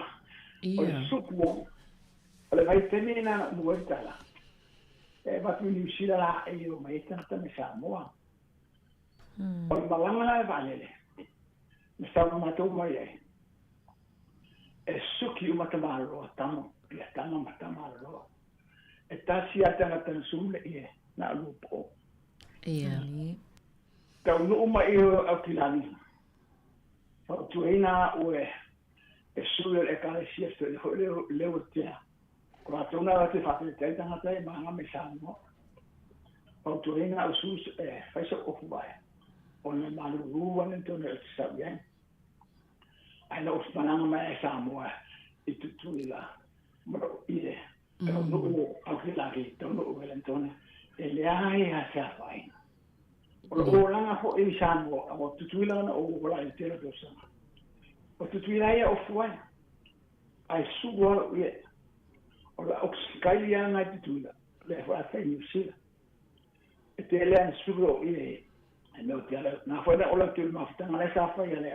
le suki o le vai temina mo itala e va tu New Zealand e o mai tanga me Samoa o le malanga la valele me sa matou mai e suki umatamalo tamo ia tamo matamalo e tasi atanga tan sumle ie na lupo ia tau no uma io akilani fa tuina ue e sule e kale sia se le tia ko atuna te fa te tanga te manga me sano fa tuina usus e fa so ofuai on malu ruan entone sa bien ai no spananga me Samoa i tutuila mo ide pero no akilani tono welentone e le ai a sa fai o langa ho i Samoa o tutuila na o wala i tera dosa o tutuila ia o fuai ai suwa ie o la oxikalia na tutuila le fa fa ni sila e te le an suwa ie no te ala na fa na o la tu ma fa na sa fa ia le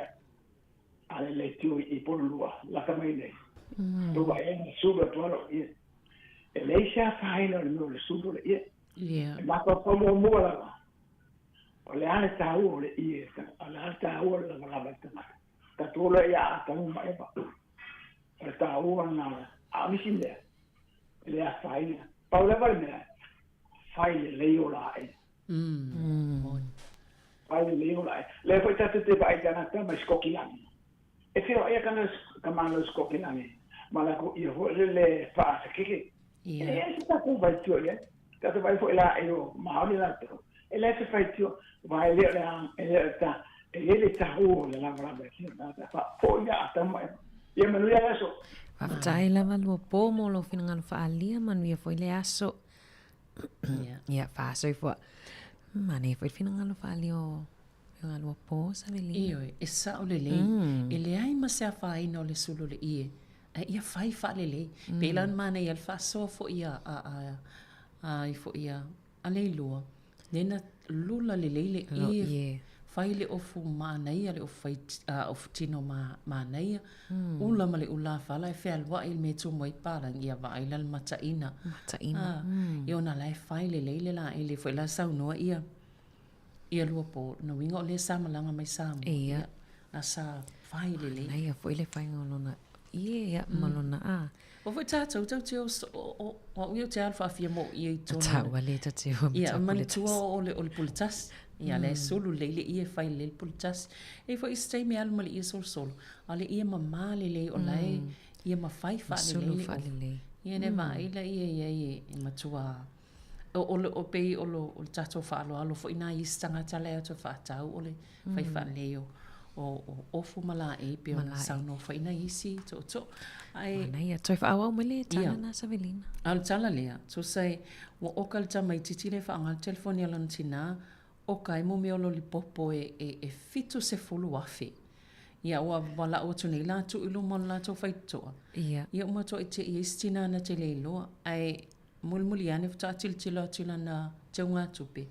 ale le tiu i polua la kamene to va en suba tolo ie e le sa fa ina no le suba ie ma ko mo mo la o le ana tau o le ie ala tau o la la ta tolo ia ta mo mai pa e tau na a mi sin le a fai paula vale fai le o la e fai le o la le foi te vai kana ta ma skokiani e fio ia kana kamano skokiani ma la ko ia ho le fa kiki e sta ku vai tu ia ta vai foi la e o ma le la to e le se fai tu vai le ta e le ta o le la brava ta fa foi ya ta ma ia manu ia aso Whaftai lava lua pō mō lo whina ngana whaalia manu ia foi le aso. Ia whaasoi fua. Mane foi whina ngana whaalia o ngā lua pō sa veli. Iyo, e sa o le lei. E le ai ma sea whaina o le sulu le ie. A ia whai wha le lei. Pēlan mana ia le whaasoa fo ia ai fo ia a lei lua. Nena lula le lei le ie. Whai le ofu mānaia le ofu tino mānaia. Ula ma le ula whala e whea lua il me tu moi pārang ia wa aila le mataina. Mataina. Ia ona lai whai le leile la e le whaila saunoa ia. Ia lua po na winga o le samalanga mai samu. Ia. Na sa whai le leile. Ia fo ile whai ngolona. Ia malona a. O fai tātou tau te o io te alfa fia mo ia i tōna. Tāua le ta te o ia mani tua o le pulitas. Ia le solo leile ia whai le pulitas. E fo i stay me alma le ia sol. A le ia ma le le o lai. Ia ma whai wha le leile. Solo wha le le. Ia ne ma ila ia e matua. O pei o lo tātou wha alo fo ina i stangata leo to wha tau o le whai wha leo. O ofu mala e pe ona sauno fa ina isi to ai na ia toi fa awa mele tala na savelina al tala lea so sai wo okal tama titi le fa ngal telefoni alon tina o kai mo me lo lipopo e fitu se fulu afi ia wa wala o tuni la tu ilu mon la to faito ia mo to te istina na te le lo ai mulmuliane fa tiltilo tilana tunga tupe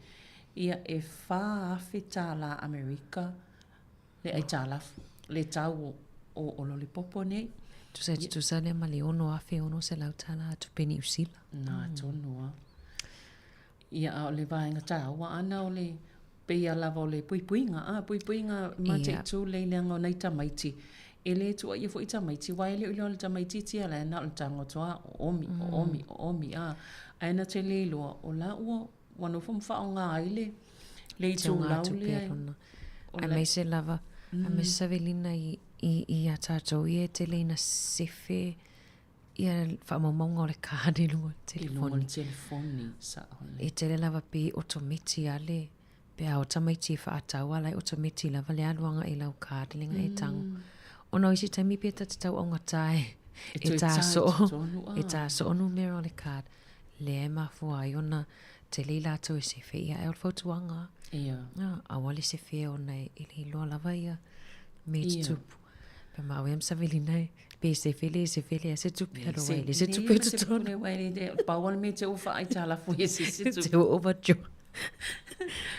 ia e fa afi tala America le ai tālafu, le tau o lolipopo nei. Tu sa le mali ono afe ono se lau tala atu peni usila. Nā tonua. Ia o le vaenga tāua ana o le peia lava o le puipuinga. Puipuinga ma te tu le leanga o nei tamaiti. E le tu ia fo i tamaiti. Wai le ilo le tamaiti tia le na o tango toa omi. Aina te le loa o la ua wano fumfa o ngā aile. Le i tu lau le. Ai mai se lava. A me savelina i a tātou i e te leina sefe i a whaamamonga o le kāne lua telefoni. E te le lava pe otometi ale pe a o tamaiti whaatau ala i otometi lava le aluanga i lau kādelinga e tango. Ona isi taimi pe ta te tau o ngatai e tā so onu mera o le kād. Le e mafua i ona te le lātou e sefe i a e o whautuanga. Ia. Awali se fea o nei ili loa lava ia me te tupu. Pe mau em sa veli nei. Pe se fele a se tupu haro waile. Se tupu e tutona. Se waile pawal me te ufa ai tala fui se tupu. Te ufa jo.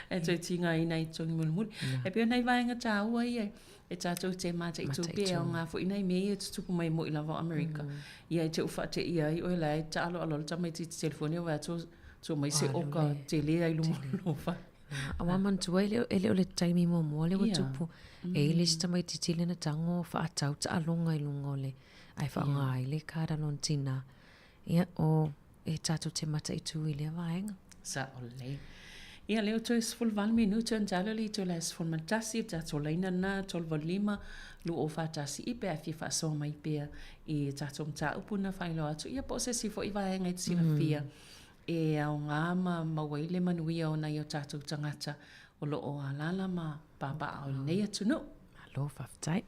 E toi tinga ina i tongi mulmuli. E pia nei vaenga tā ua ia. E tātou te mata i tupe o ngā fu inai me ia tutupu mai mo i lava Amerika. Ia i te ufa te ia i oe lai ta alo tama i te telefoni o wea tō mai se oka te lea i lumo. Awa mantua ele o le taimi mo le wa tupu e ile sta mai titile na tango fa atau ta alonga i lunga ole ai whaonga i le kāra lon tina. Ia o e tātou te mata i tū i le vaenga. Sa o le. Ia leo toi sful val minuto an jalo li toi la sful matasi tātou leina na tolva lima lu o whātasi i pēr fi whaasoa mai pēr i tātou mta upuna whailo atu. Ia po se si fo i vaenga i tina fia e au ngā mawaile manuia o nei o tātou tangata o lo o alala ma papa au nei atu no. Alo whaftai.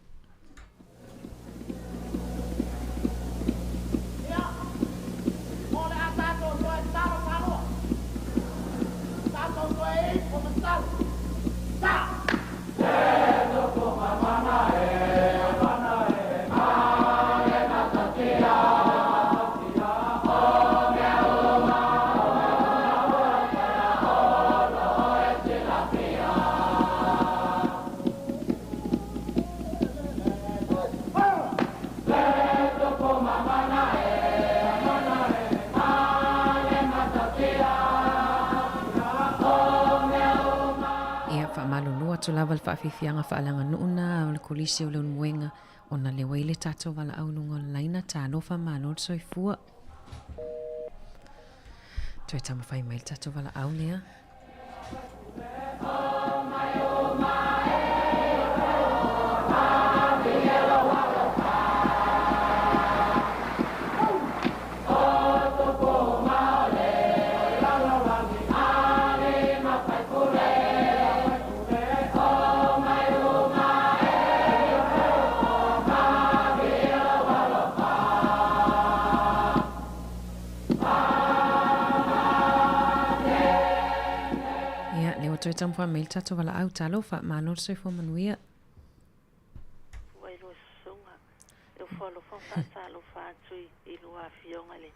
Tu lava fa fianga fa alanga nuna o le kolisi o le muenga ona le waile tato wala au lunga laina talo fa malo soifua. Toi tama fai mail tato wala au lea. Toi tampa mail tato wala au talo fa malo soifua manuia. Wailo sunga. Eu falo fa talo fa tui I lua fionga le.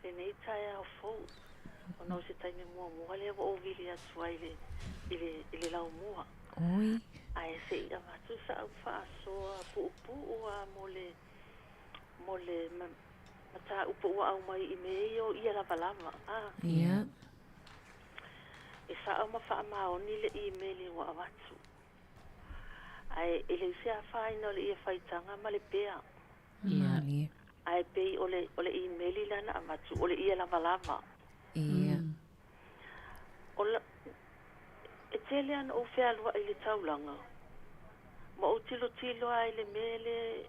Le nei taia o fou. O no se taime mua le o vili atu ai le lau mua. Oi. Ai se ia matu sa au fa soa pu a mole mata upu au mai I meio ia la valama. Ia. E sa ama fa maoni le email wa watu. Ai ele se faina le faitanga ma le pea. Ia. Ai pe ole email lana amatu ole ia la valava. Ia. Ola etelian o fe alwa ile taulanga. Ma o tilo ai le mele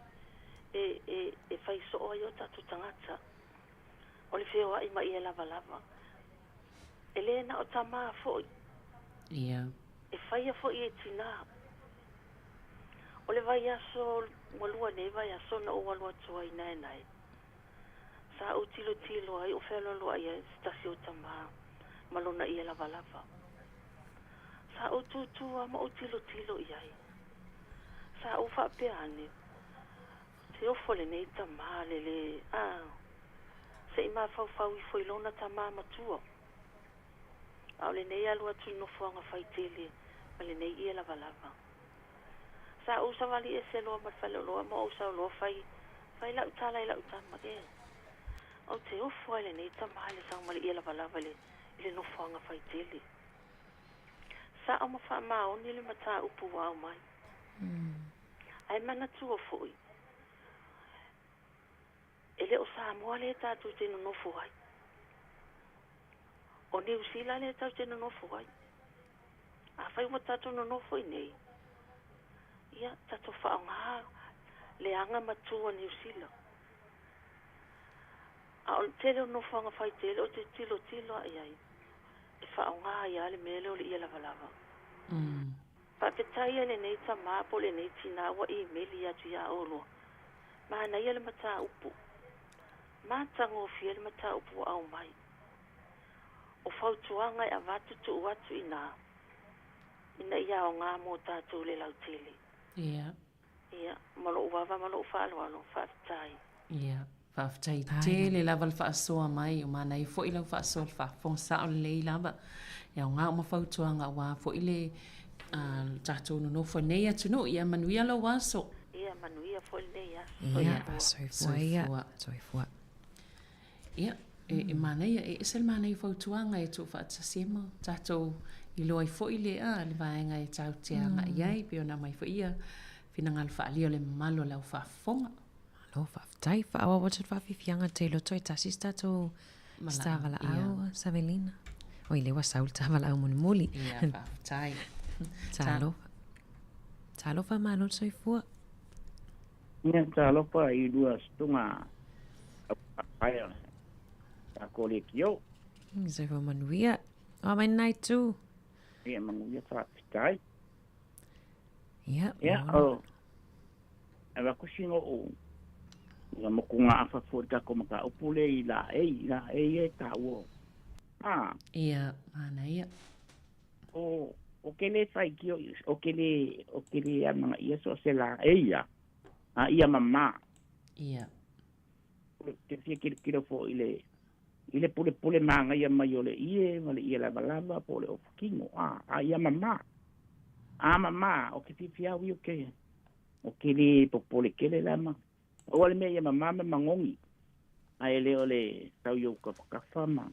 e faiso o yo tatu tangata. Ole fe wa I ma ia la valava. Elena o tama foi. Ia. E faia foi e tina. O le vai aso walua ne vai aso na o walua tua I nai. Sa o tilo ai o felo lo ai stasio tama. Malona I la valava. Sa o tutu ma o tilo I ai. Sa o fa peane. Se o fole nei tama le se ima fau I foi lona tama matua. Au le nei alu atu no fuanga faitele, ma le nei ia lava. Sa o sa vali e se loa ma fale loa, ma o sa loa fai lau tala I lau tama e. Au te o fua le nei tama le sang ma le ia lava le no fuanga faitele. Sa o ma fa mao ni le mata upu wau mai. Ai mana tua foi. Ele o sa moa le tatu te no fuai. O New Zealand le tau tena nofo ai. A whai wa tato no nofo I nei. Ia, tato whaonga le anga matua New Zealand. A o tele o nofo anga whai tele o te tilo ai ai. E whaonga ai ale mele o le ia lava. Pa petai le nei ta mapo le nei tina wa I meli atu ia olo. Ma na ia le mata upu. Ma tango fia le mata upu au mai. O fautuanga I avatu tu watu ina ia o ngā mō tātou le lau tele. Ia. Ia, malo uwawa, malo ufalo, whaafitai. Ia, whaafitai te le lava le whaasoa mai o mana I fo I lau whaasoa le whaafonsa o le lei lava. Ia o ngā o mawhautuanga wā fo I le tātou no nofo nei atu no, ia manuia lau waso. Ia, manuia fo nei aso. Ia, soifua. Ia. E mana ia e sel mana I fautuanga e tu whaatasema tātou I loa I fo I le le vaenga e tau te anga iai pe ona mai fo ia whina ngal whaalio le malo lau whaafonga. Lo whaftai whaawa wachat whawhiwhianga te loto e tasi stato stavala au Savelina. O i lewa saul stavala au muli. Ia, whaftai. Talo wha malo soifua. Ia talo pa I lua stunga aia a kore kio. Soifua manuia. O mai nai tu. Ia manuia whaftai. Ia. Ia o. Ewa kusingo o. Ia mokunga afa fota ko maka upule I la e ta uo. Ia, mana ia. O kele fai kio, o kele amanga ia so se la ia. Ia mama. Ia. Ke fia kira fo ile pule manga ia mai ole ia lava pole o kingo. Ia mama. Mama, o ke fia wi o ke. O kele popole kele lama. O le me ia mama me mangongi. Ai le ole tau yo ka fama.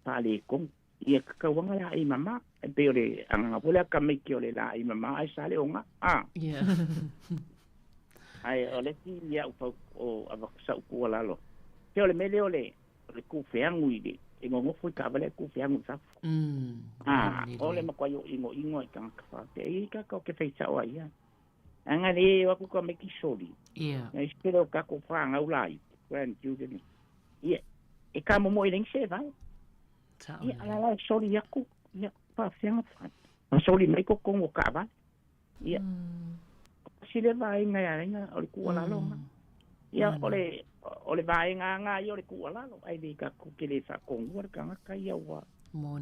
Pale kong. Ia kakawanga la I mama. E pe ole anga pole ka me ki ole la I mama ai sale onga. Ia. Ai ole ti ia o avaksa ku lalo. Ke ole mele ole ku feangu ide. Ingo foi ka vale ku feangu sa. Ole makwayo ingo ka fa. Te ka ke feisa o ia. Anga le wa ku ka me ki soli. Ia. Ai spero ka ku franga ulai. Grandchildren. Ia. E ka mo i se vai. Ia ala soli yaku. Ia pa feanga fa. Soli mai ko kongo ka va. Ia. Sile vai nga ole ku ala longa. Ia ole vai nga yo le ku ala lo ai di ka ku kele sa kongo ka ka ia wa.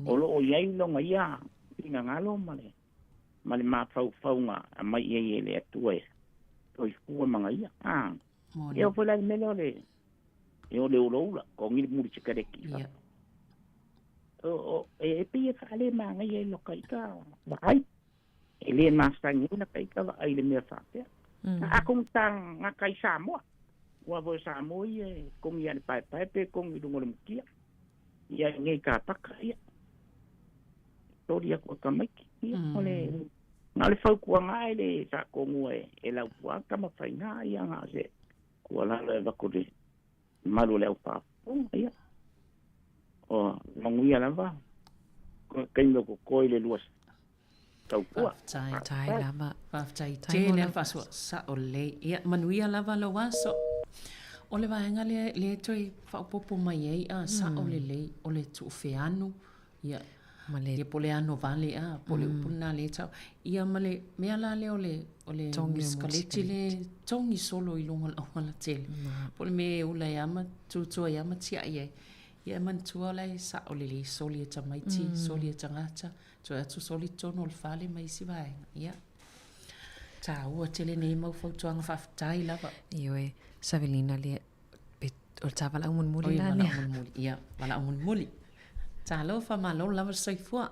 Olo o ia longa ia. Inga ngalo male. Male ma fau nga mai ia le atu e. Oi ku manga ia. Ia foi la mele ole. Yo le ula ko ngi muri chikareki. Ia. E pe fale manga ia lo kai ka. Vai. Ele mastangi na kai ka ai le me fa. Akong tang nga kai Samoa. Wa vo Samoa e kong ia pai pe kong I dungo le mukia. Ia ngai ka paka ia. Toria ko ka mai. Ia ole. Na le fau ko nga le sa kongu e la wa ka ma fai nga ia nga se. Ko la le va ko de. Malu le pa. Ia. O manguia lava. Ko kaino ko le luas. Tau kua. Tai lava. Whaftai te le whasua sa o le. Ia manuia lava lo waso. O le vaenga le toi whaupopo mai ei sa o le o le tu feanu. Ia. Ia pole ano vale pole upuna le tau. Ia male mea la le o le skaleti le tongi solo I longa la tele. Pole me ula yama tutua yama tia ia. Ia man tua lai sa o le soli e tamaiti, soli e tangata. Tua atu soli tono o le fale mai si vaenga. Ia. Ta ua tele nei mau fautuanga whaftai lava. Ioe, Savelina le o ta wala umun muli la ne. Ia, wala umun muli. Talo fa malo lava soifua.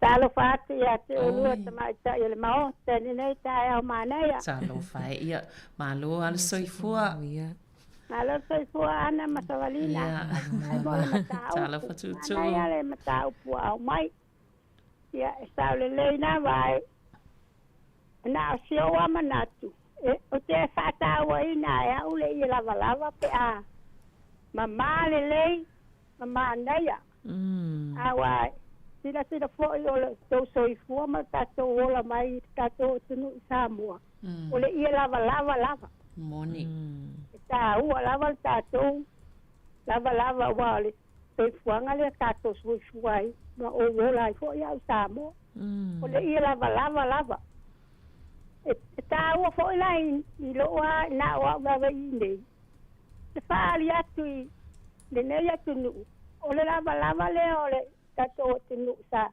Talo fa ia te olua te mai ta ile mao te nei ta mana ia. Talo fa ia malo al soifua. Ia. Malo soifua ana masavalina. Ia. Talo fa tu. Ia le matau pua mai. Ia sa le leina vai. Na sio wa manatu. O te fa ta wa ina ia ule ia lava pe a. Mama le Mama naya. Awa. Sila fo yo to soifua ma tato ola mai tato tunu Samoa. Ole ia lava. Moni. Ta ua lava tato. Lava wale. Soifua ngale tato soifuai. Ma o ola fo ia Samoa. Ole ia lava. Ta ua fo lai I loa na wa va ine. Te fa ali atu le nei tunu o le lava le o le tato tunu sa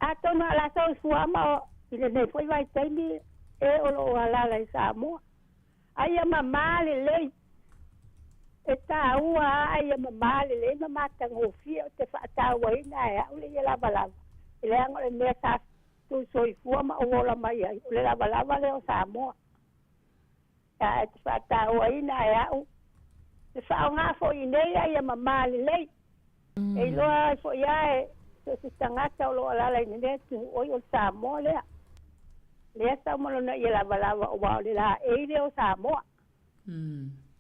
ato na la so fuama I le nei foi vai taimi e o lo ala la Samoa ai mama le e ta ua ai mama le mama tango fio te fa ta wai na o le lava le ang le mesa tu so fuama o la mai ai o le lava le o Samoa ta fa ta wai na o fa nga fo nei ai mama le e loa fo ia se tangata lo ala le ne tu o Samoa le sa mo na ia lava o wa le la e le o Samoa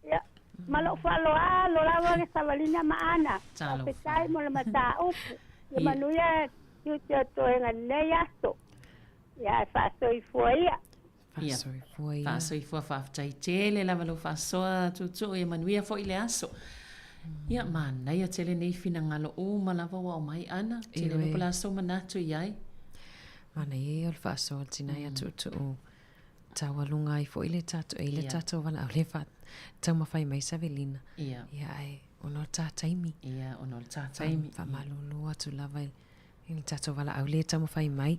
Ya. Malo falo lo lava ke savalina maana. Petai mo le mata upu. Ya manuia tu to ngane yasto. Ya fa soi foia. Fa soi fo fa tai tele la valo fa so tu e manuia fo ile aso. Ya mana ya tele nei fina ngalo o malava wa mai ana tele no pala so manatu yai. Mana ye ol fa so tina ya tu tawalunga I fo ile tato wala ole fa tama fai mai Savelina. Ya ai ono tataimi. Ya ono tataimi. Fa malulu atu lava il tato wala ole tama fai mai.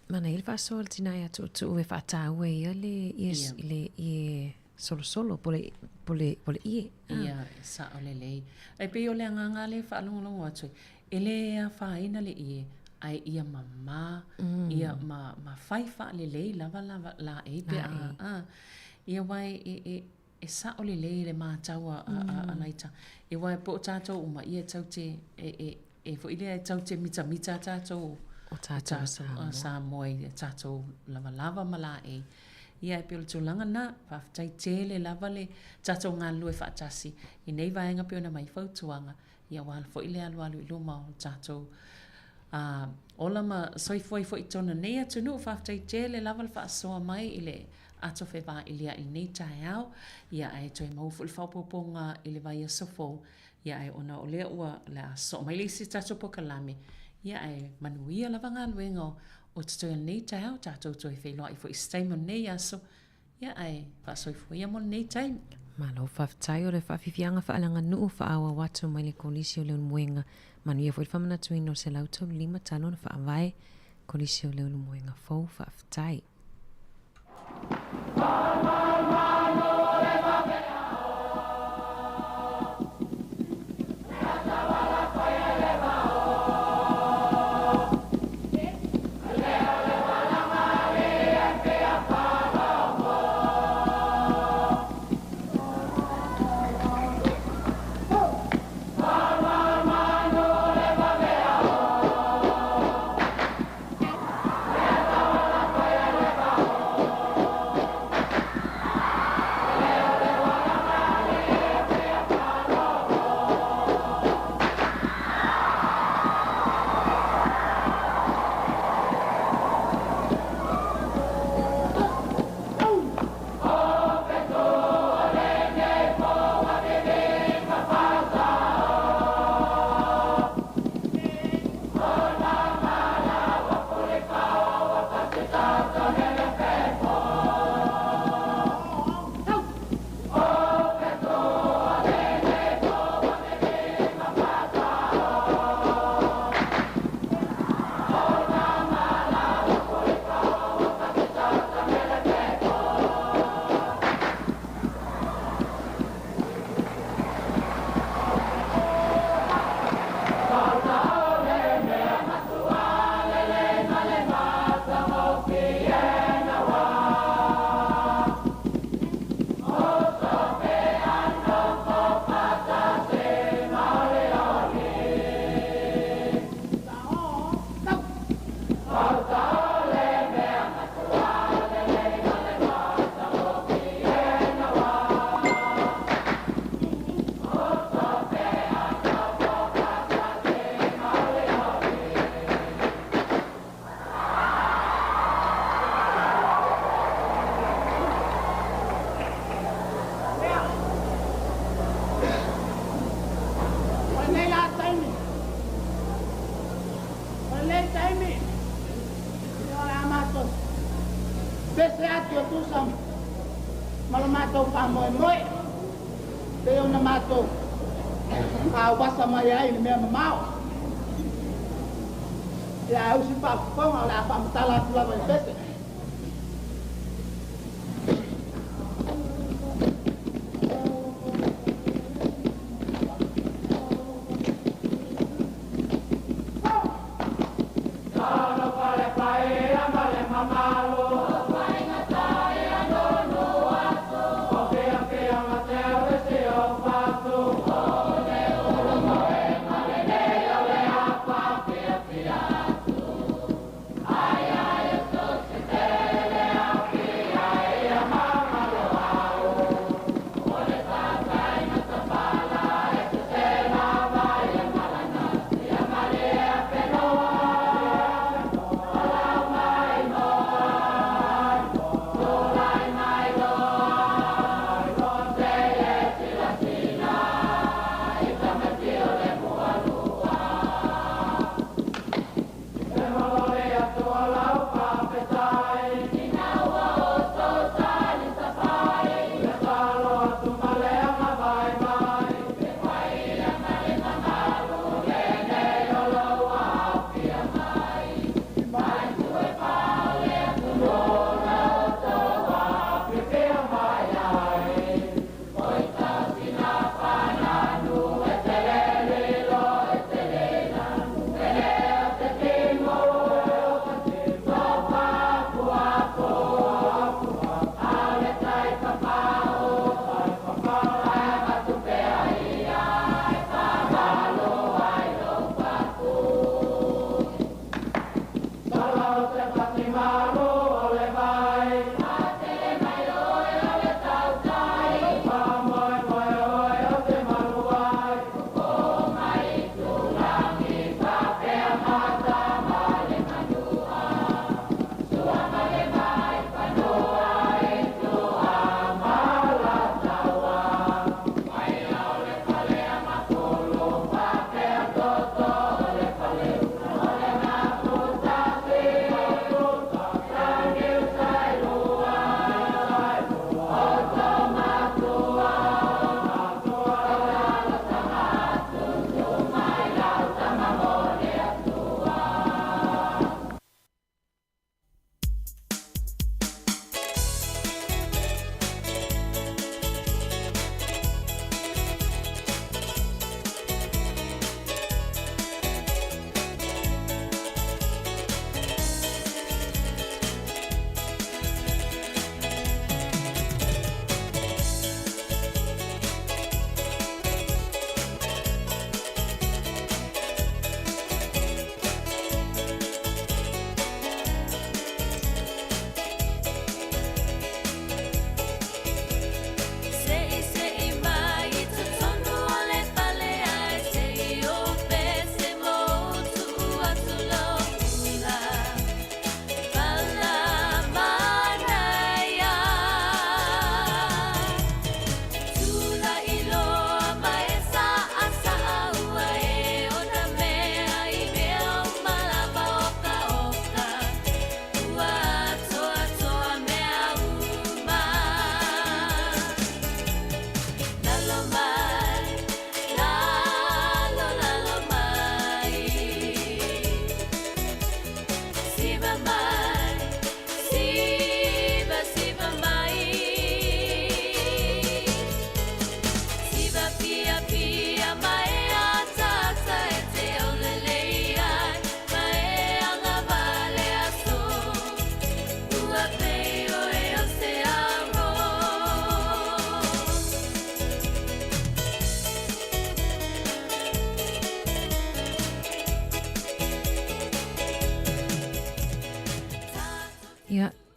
Mana il fa so tina ya tu e fa tawe ile ile solo pole ie. Ia sa ole lei. Ai pe ole nganga le fa longo atu. Ele a fa ina le ie. Ai ia mama ia ma fai fa le lei lava la e pe ia wai e sa ole lei le ma taua a laita. E wai po tato uma ia taute e fo ile taute mita tato o tato sa moi tato lava mala e. Ia pe le tulanga na fa tai tele lava le tato ngalu e fa tasi I nei vaenga pe ona mai fautuanga ia wal fo ile alu lo ma tato ola ma soi foi tona nei atu no fa tai tele lava fa so mai ile ato fe va ilia I nei taiao ia ai toi mau fu fa poponga ile vai sofo ia ai ona ole ua la so mai le si tato pokalame ia ai manuia lava ngaluengo o te nei taiao tato toi fe lo I fo istemo nei aso ia ai fa soi foi ia mo nei tai Malo fa tai o le fa fifianga fa alanga nu fa awa watu mai le kolisi o le muenga manu ia foi fa mana tuino se lauto lima talo na fa vai kolisi o le muenga fo fa tai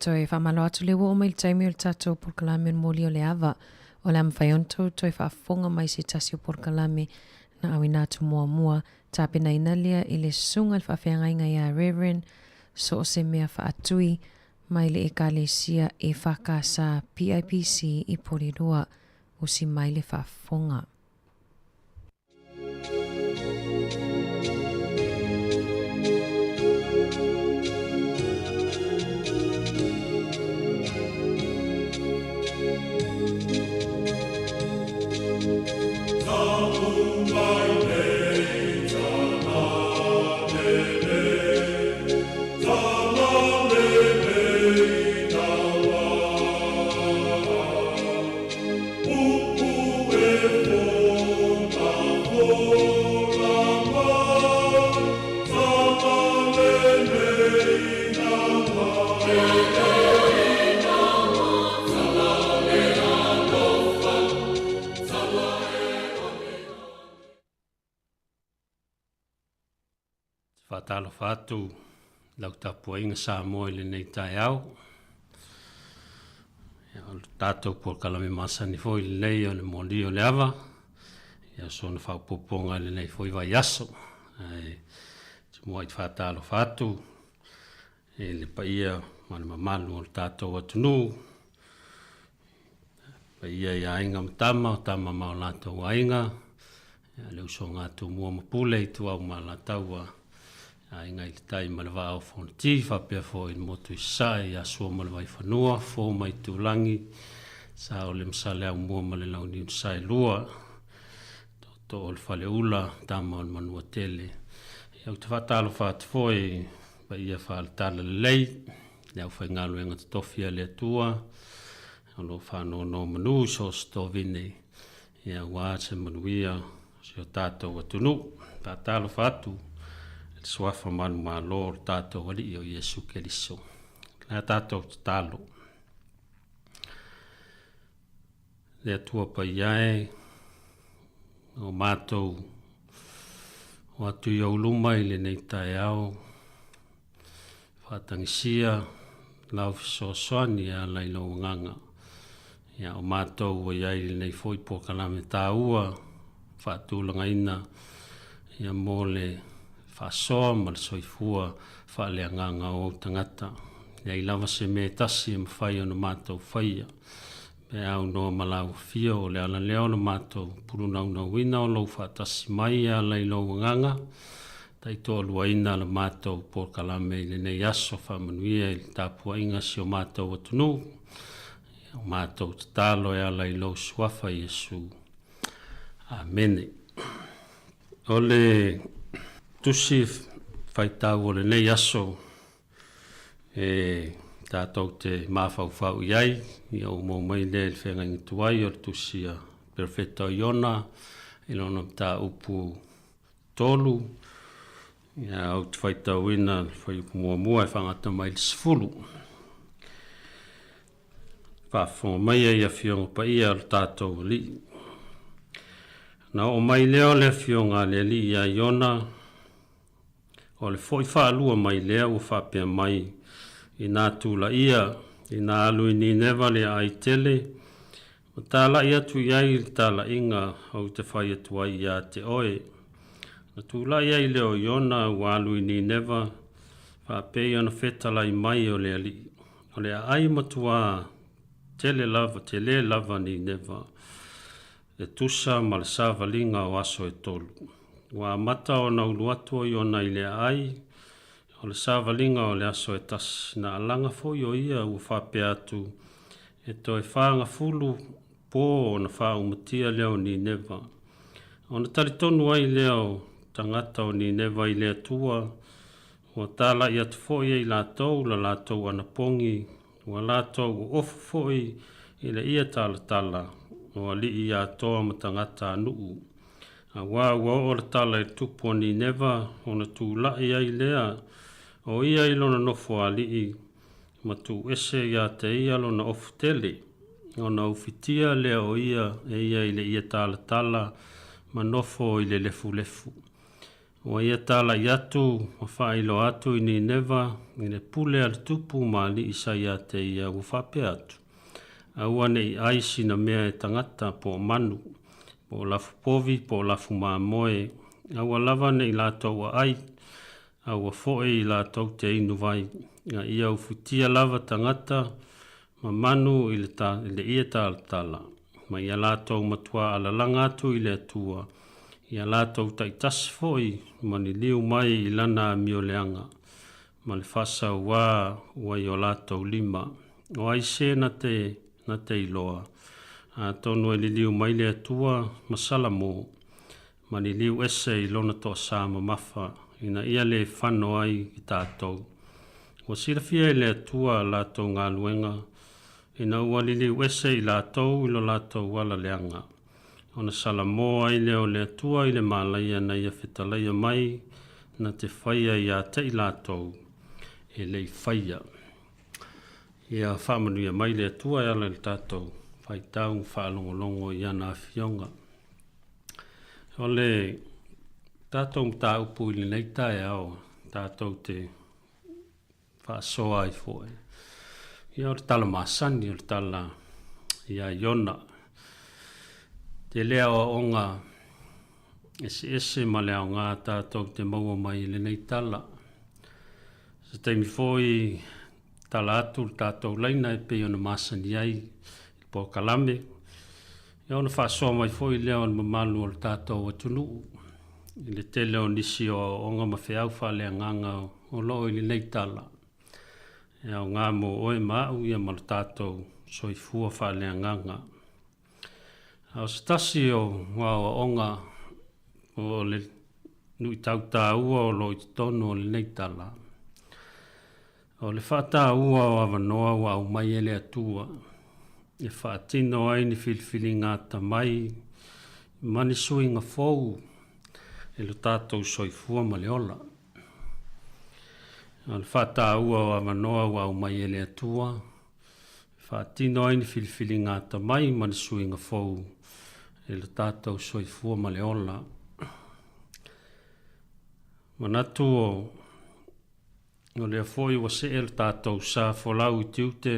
toi whamalo atu lewa o mai taimi o le tatou porkalame moli o le ava. O le amwhaionto toi whaafonga mai se tasi o porkalame na awina atu mua tapena inalia i le sunga le whawhiangainga ia Reverend so o se mea whaatui mai le ekalesia e whakasa PIPC i Porirua o si mai le whaafonga. Talo fatu lau tapuainga sa moe le nei tai au. O tatou porkalame masani foi le nei o le moli o le ava. Ia sona whaupoponga le nei foi vai aso. Mua i whatalo fatu. E le paia mana mamalu o le tatou atunu. Paia ia ainga matama, o tama mao latou ainga. Le uso ngātu mua mapule i tuau ma lataua. Inga i le tai ma le vā o whonati, whapea fo i motu i sai, a sua ma le vai whanua, fo mai tūlangi, sa o le msale au mua ma le launi un sai lua, to o le whale ula, tama o le manua tele. Iau te whatalo whātu fo i, ba ia whale tala le lei, le au whai ngalu enga te tofia le atua, o lo whano no manu, so sto vine, ia wā se manuia, si o tātou atunu, whatalo whātu, swafa manu ma lo tato wali o Yesu Keriso. Na tato talo. Le tua pa iae o matou o atu i auluma i le nei tae au whatangisia lau fisosoani a lailo nganga. Ia o matou o iai le nei foi po kalame tāua whatulanga ina ia mole whasoa ma le soifua whaaleanganga o tangata. Ia i lava se me tasi e mawhai o na mātou whaia. Me au noa malau fia o le ala leo na mātou purunau na wina o lau whaatasi mai a lei lau nganga. Tai toa lua ina la mātou por kalame i le nei aso whamanuia i le tāpua inga si o mātou atunu. O mātou tatalo e a lei lau suafa Yesu. Amene. Ole tusi whaitau o le nei aso e tātou te mawhau iai i au mō mai le whenga ingi tuai o le tusi a Perfetto Iona i lona tā upu tolu ia au te whaitau ina whai upu mua e whangata mai le sifulu whawhonga mai e a whionga pa ia o tātou li na o mai leo le whionga le li ia Iona o le foi whaalua mai lea o whapea mai i nā tūla ia, i nā alu i ni newa le ai tele. O tāla ia tu iai tāla inga au te whai atu ai ia te oe. Na tūla ia i leo Iona o alu i ni newa, whapea ana whetala i mai o le ali. O le ai matua tele lava ni newa. E tusa ma le sāwalinga o aso e tolu. Wa mata o na uluatu i ona i le ai, o le sāwalinga o le aso e tas na alanga foi o ia ua whapea atu, e toi whaanga fulu pō o na wha umatia leo ni newa. O na talitonu ai leo tangata o ni newa i lea tua, o tāla i atu foi i lātou, la lātou anapongi, o lātou ofu foi i le ia tala, o li i atoa matangata anuu. A wā o le tala i tupu ni newa, o na tū lai ai lea, o ia i lona nofo ali i, ma tū ese ia te ia lona ofu tele, o na ufitia lea o ia, e ia i le ia tala, ma nofo i le lefu. Ua ia tala i atu, ma whailo atu i Nineva, i ne pule al tupu ma li Isaia te ia ua whape atu. Aua ne i aisi na mea e tangata po manu, po lafu povi, po lafu maa moe. Aua lava ne i lātou a ai, aua foe i lātou te inu vai. Ia ufutia lava tangata, ma manu i le ia tala. Ma ia lātou matua ala langa atu i le atua. Ia lātou taitasi foi, ma ni liu mai i lana mio leanga. Ma le fasa ua i o lātou lima. O aise na te iloa. Tonu e li liu mai le atua, masala mō. Ma ni liu ese i lona toa sāma mafa. Ina ia le whano ai i tātou. O sirafia i le atua lātou ngā luenga. Ina ua li liu ese i lātou ilo lātou wala leanga. Ona salamo ai leo le atua i le malaia na ia whetalaia mai na te whaia i a te i lātou e lei whaia. Ia whamanu ia mai le atua e ala le tātou whai taung whaalongolongo i ana awhionga. O le tātou mta upu i le neita e au tātou te whaasoa i fōe. Ia o le tala masani o le tala ia iona. Te lea o onga ese ma lea o ngā tātou te maua mai le nei tala. Sa teimi fōi tala atu tātou leina e pei ona masani ai i po kalame. Ia ona whaasoa mai fōi lea ona mamalu o le tātou atunu. I le tele o nisi o onga ma whiau whalea nganga o loo i le nei tala. Ia o ngā mo oe mau ia ma le tātou soifua whalea nganga. O stasi o wao onga o le nui tauta ua o loi tono o le neitala. O le whata ua o awanoa wa au mai ele atua. E whaatino ai ni filifili ngā tamai, mani sui ngā fōu, e lo tātou soifua ma le ola. O le whata ua o awanoa wa au mai ele atua, whaatino ai ni filifili ngā tamai, mani sui ngā fōu, e le tātou soifua ma le ola. Manatu o le afoi wa se e le tātou sa folau i tiute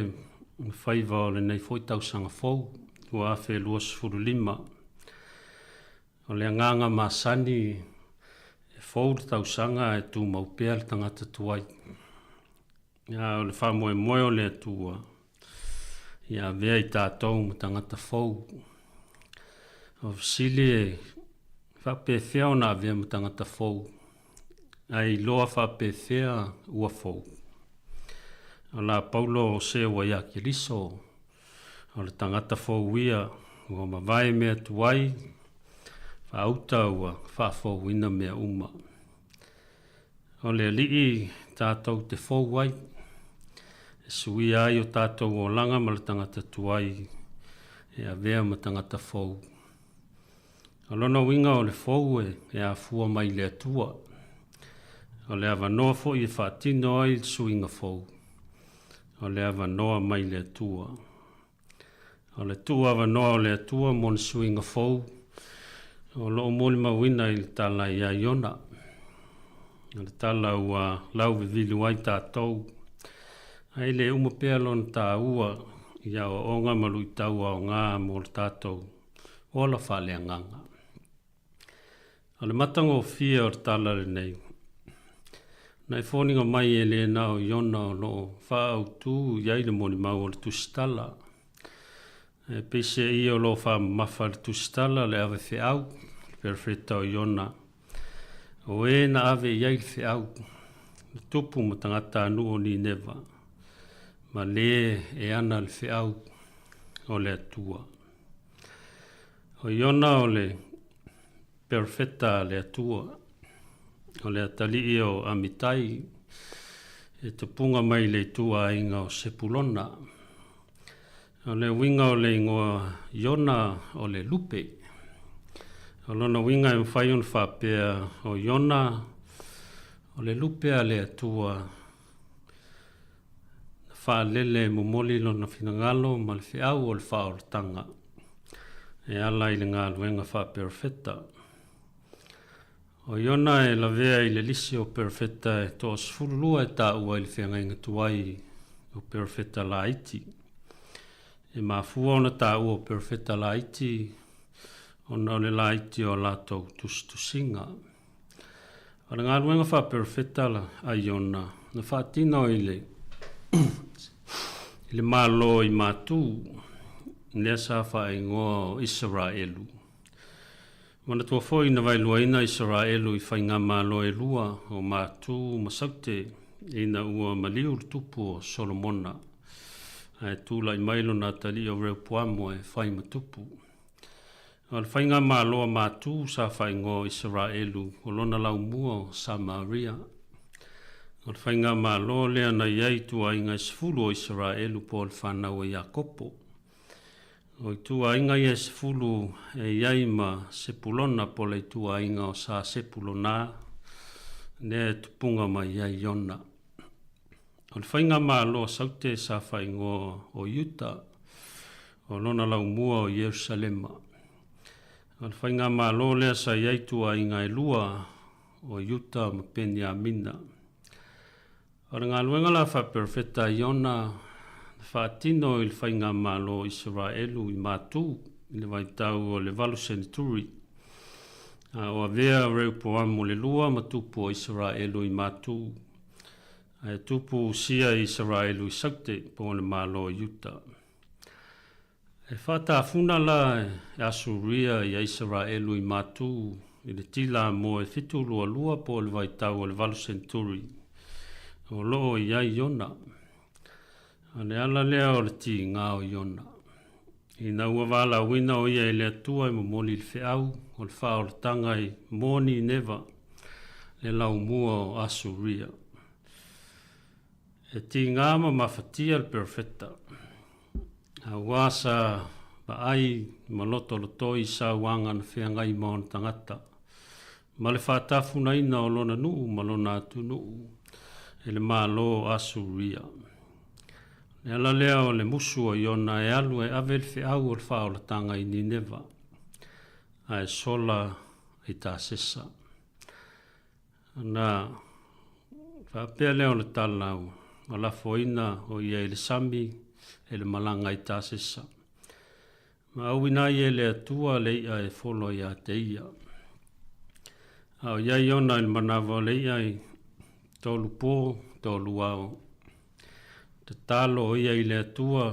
whaiva o le nei foi tausanga fou, ua awhe lua sifuru lima. O le anganga masani e fou le tausanga e tū maupea le tangata tuai. Ia o le whamoe moe o le atua. Ia vea i tātou ma tangata fou. O sili e whapewhea o nā vea ma tangata fou. Ai loa whapewhea ua fou. O la paulo o se wa ia ki riso. O le tangata fou ia. O ma vai mea tuai. Whauta ua whafou ina mea uma. O le lii tātou te fou wai. E sui ai o tātou o langa ma le tangata tuai. E a vea ma tangata fou. O lona winga o le fou e a fua mai le atua. O le awanoa fo i whaatino ai suinga fou. O le awanoa mai le atua. O le tua awanoa o le atua mon suinga fou. O loo moli mawina i le tala i a iona. O le tala ua lau vivilu ai tātou. Ai le umapea lon tā ua i a o onga malu i taua o ngā mo le tātou. O la whale nganga. O le matango o fia o le tala le nei. Nai whoninga mai e le nao iona o loo whaau tū iai le moni mau o le tusitala. E pese i o loo wha mafa le tusitala le ave whiau, perfeta o iona. O e na ave iai le whiau, le tupu ma tangata anu o ni neva. Ma le e ana le whiau o le atua. O iona o le perfeta le atua. O le atali o amitai, e te punga mai le tua inga o sepulona. O le winga o le ingoa iona o le lupe. O lona winga e mwhai on whapea o iona o le lupe a le atua. Whaalele mumoli lona finangalo ma le whiau o le whaoratanga. E ala i le ngā luenga wha perfeta. O iona e la vea i le lisi o perfetta e to sfululua e ta ua i le whianga inga tuai o perfetta la iti. E mafua ona ta ua o perfetta la iti, ona le la iti o lato tustusinga. Ora ngā ruenga wha perfetta la a iona, na wha tino i le malo i mātū, nea sa wha ingoa o Israelu. Mana tua foi na vai luaina Israelu i whainga malo e lua o mātū masaute ina ua maliu tupu o Solomona. E tūla i mailo nā tali o reo puamo e whai matupu. O le whainga malo a mātū sa whaingo Israelu o lona lau mua o Samaria. O le whainga malo lea na iei tua inga isfulu o Israelu po le whanau e Iakopo. O tua inga i esfulu e iei ma sepulona po le tua inga o sa sepulona ne tupunga ma iei iona. O le whainga malo saute sa whaingo o Utah o lona lau mua o Yerusalema. O le whainga malo lea sa iei tua inga e lua o Utah ma Penyamina. O le ngā luenga la wha perfetta iona whaatino i le whainga malo Israelu i mātū i le waitau o le valu senituri. O a vea reu poamu le lua ma tupu o Israelu i mātū. E tupu sia Israelu i saute po le malo i Utah. E whatafuna la e asuria i Israelu i mātū i le tila mo e fitu lua lua po le waitau o le valu senituri. O loo i ai iona. Ane ala lea o le ti ngā o iona. I na ua wala wina o ia i lea tua i momoli le whiau o le wha o le tanga i moni neva le lau mua o asuria. E ti ngā ma mawhatia le perfetta. A wasa ba ai maloto lo toi sa wanga na whiangai maon tangata. Ma le whaatafuna ina o lona nuu malona atu nuu. E le malo asuria. Le ala lea o le musu o iona e alu e ave le whiau o le wha o le tanga i Nineva. A e sola i tā sesa. Na whapea lea o le talau. O la foina o ia le sami e le malanga i tā sesa. Ma auina i e le atua le ia e folo ia te ia. Au ia iona il manawa le ia i tolu pō, tolu au. Te talo o ia i le atua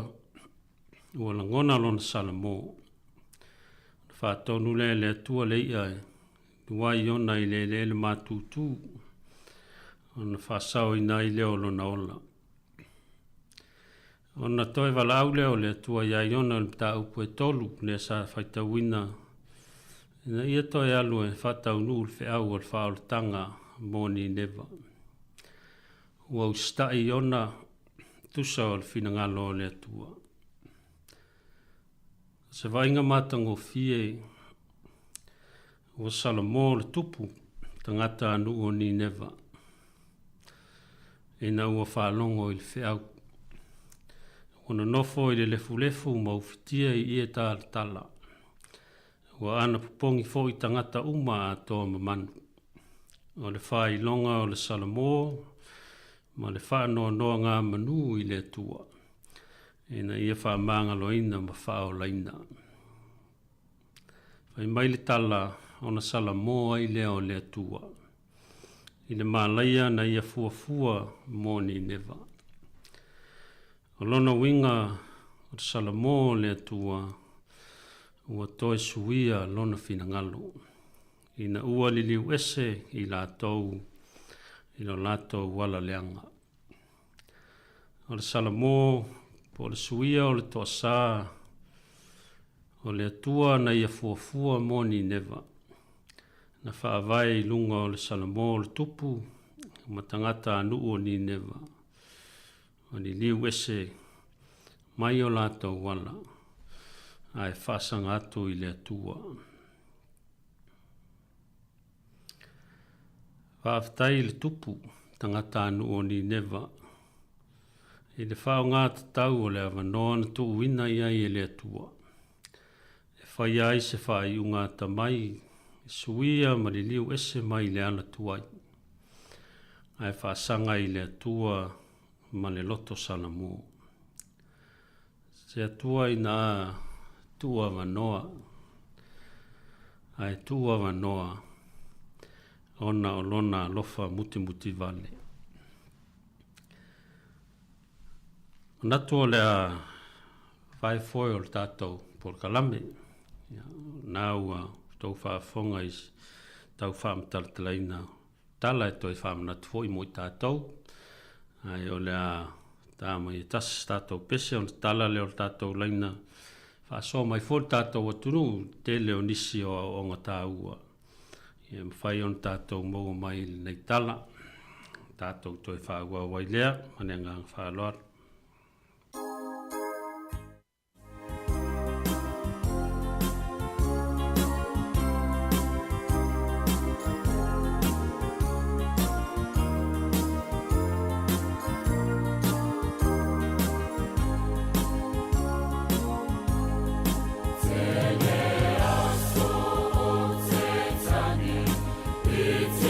ua langona lona salamo. Whātonu le atua le ia i. Tua iona i le mātūtū. Ona whasao i nai leo lona ola. Ona toi wala au leo le atua ia iona le pta upu e tolu le sa whaitawina. Ina ia toi alu e whatau nuu le whiau o le whao le tanga moni neva. Ua ustai iona tusa o le finangalo le atua. Se vainga matango fie ua salamo le tupu tangata anu o ni neva. Ina ua whalongo i le whiau. Ona nofo i le lefu ma ufitia i ia tā le tala. Ua ana pupongi fo i tangata uma a toa mamanu. O le whai longa o le salamo, ma le whanoa noa ngā manu i le tua. Ina ia whamanga loina ma whao laina. Whai mai le tala ona salamo ai leo le tua. I le mālaia na ia fuafua moni neva. O lona winga o te salamo le atua ua toe suia lona finangalo. Ina ua liliu ese i lātou i lo lātou wala leanga. O le salamo po le suia o le toa sā o le atua na ia fuafua moni neva. Na whaavai lunga o le salamo o le tupu ma tangata anu o ni neva. O ni liu ese mai o lātou wala ai whasanga atu i le atua. Whaaftai le tupu tangata anu o ni neva. I le whao ngā tatau o le avanoa na tu wina ia i le atua. E whai ai se whai unga tamai suia ma le liu ese mai le ana tuai. Ai whaasanga i le atua ma le loto sana mu. Se atua i nā tua wanoa. Ai tua wanoa. Ona o lona lofa muti muti vale. Natua le a vai foi o tatou por kalame. Nau tau whaafonga is tau whaamtaltalaina. Tala e toi whaamnat foi mo i tatou. Ai o le a tāma i tas tatou pese o tala le o tatou laina. Whaaso mai foi tatou atunu te leo nisi o onga tāua. Ia mwhai on tatou mou mai nei tala. Tatou toi whaagua wailea, manenga whaaloar. It's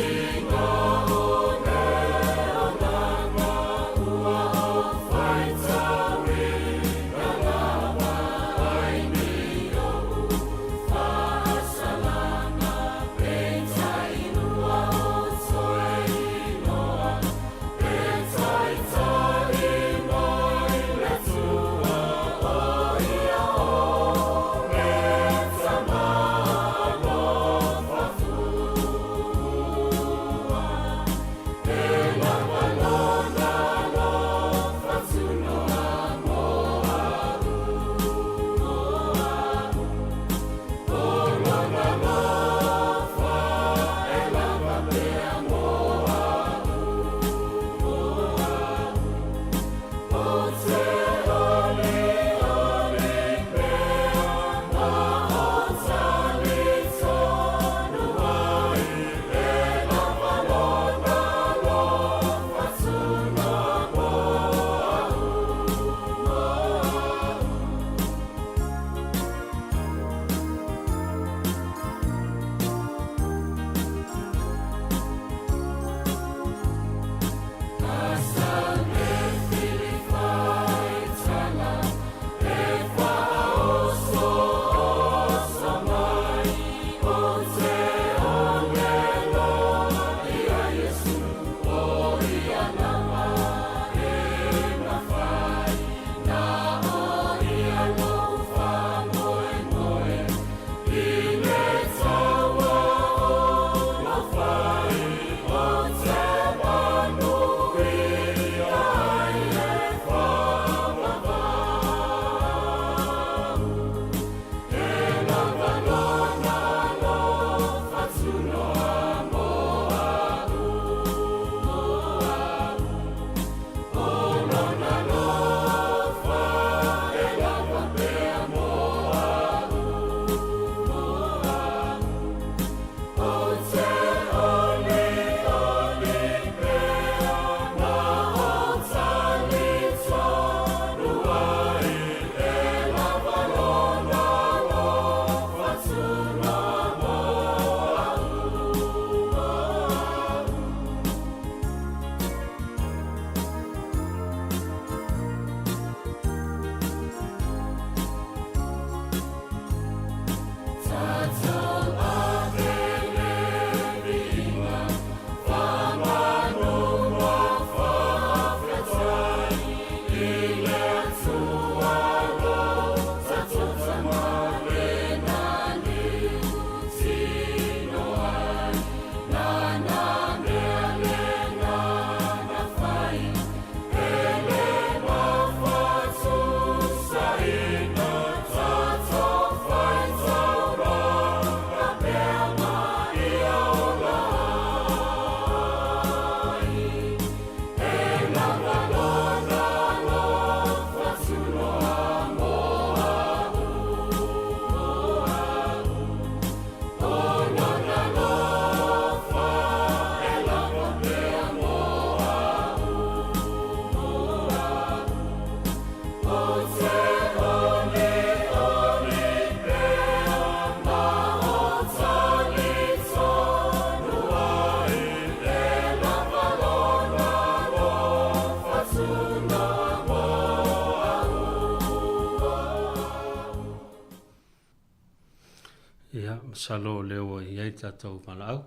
Ia, masalo leo iai tātou whalau.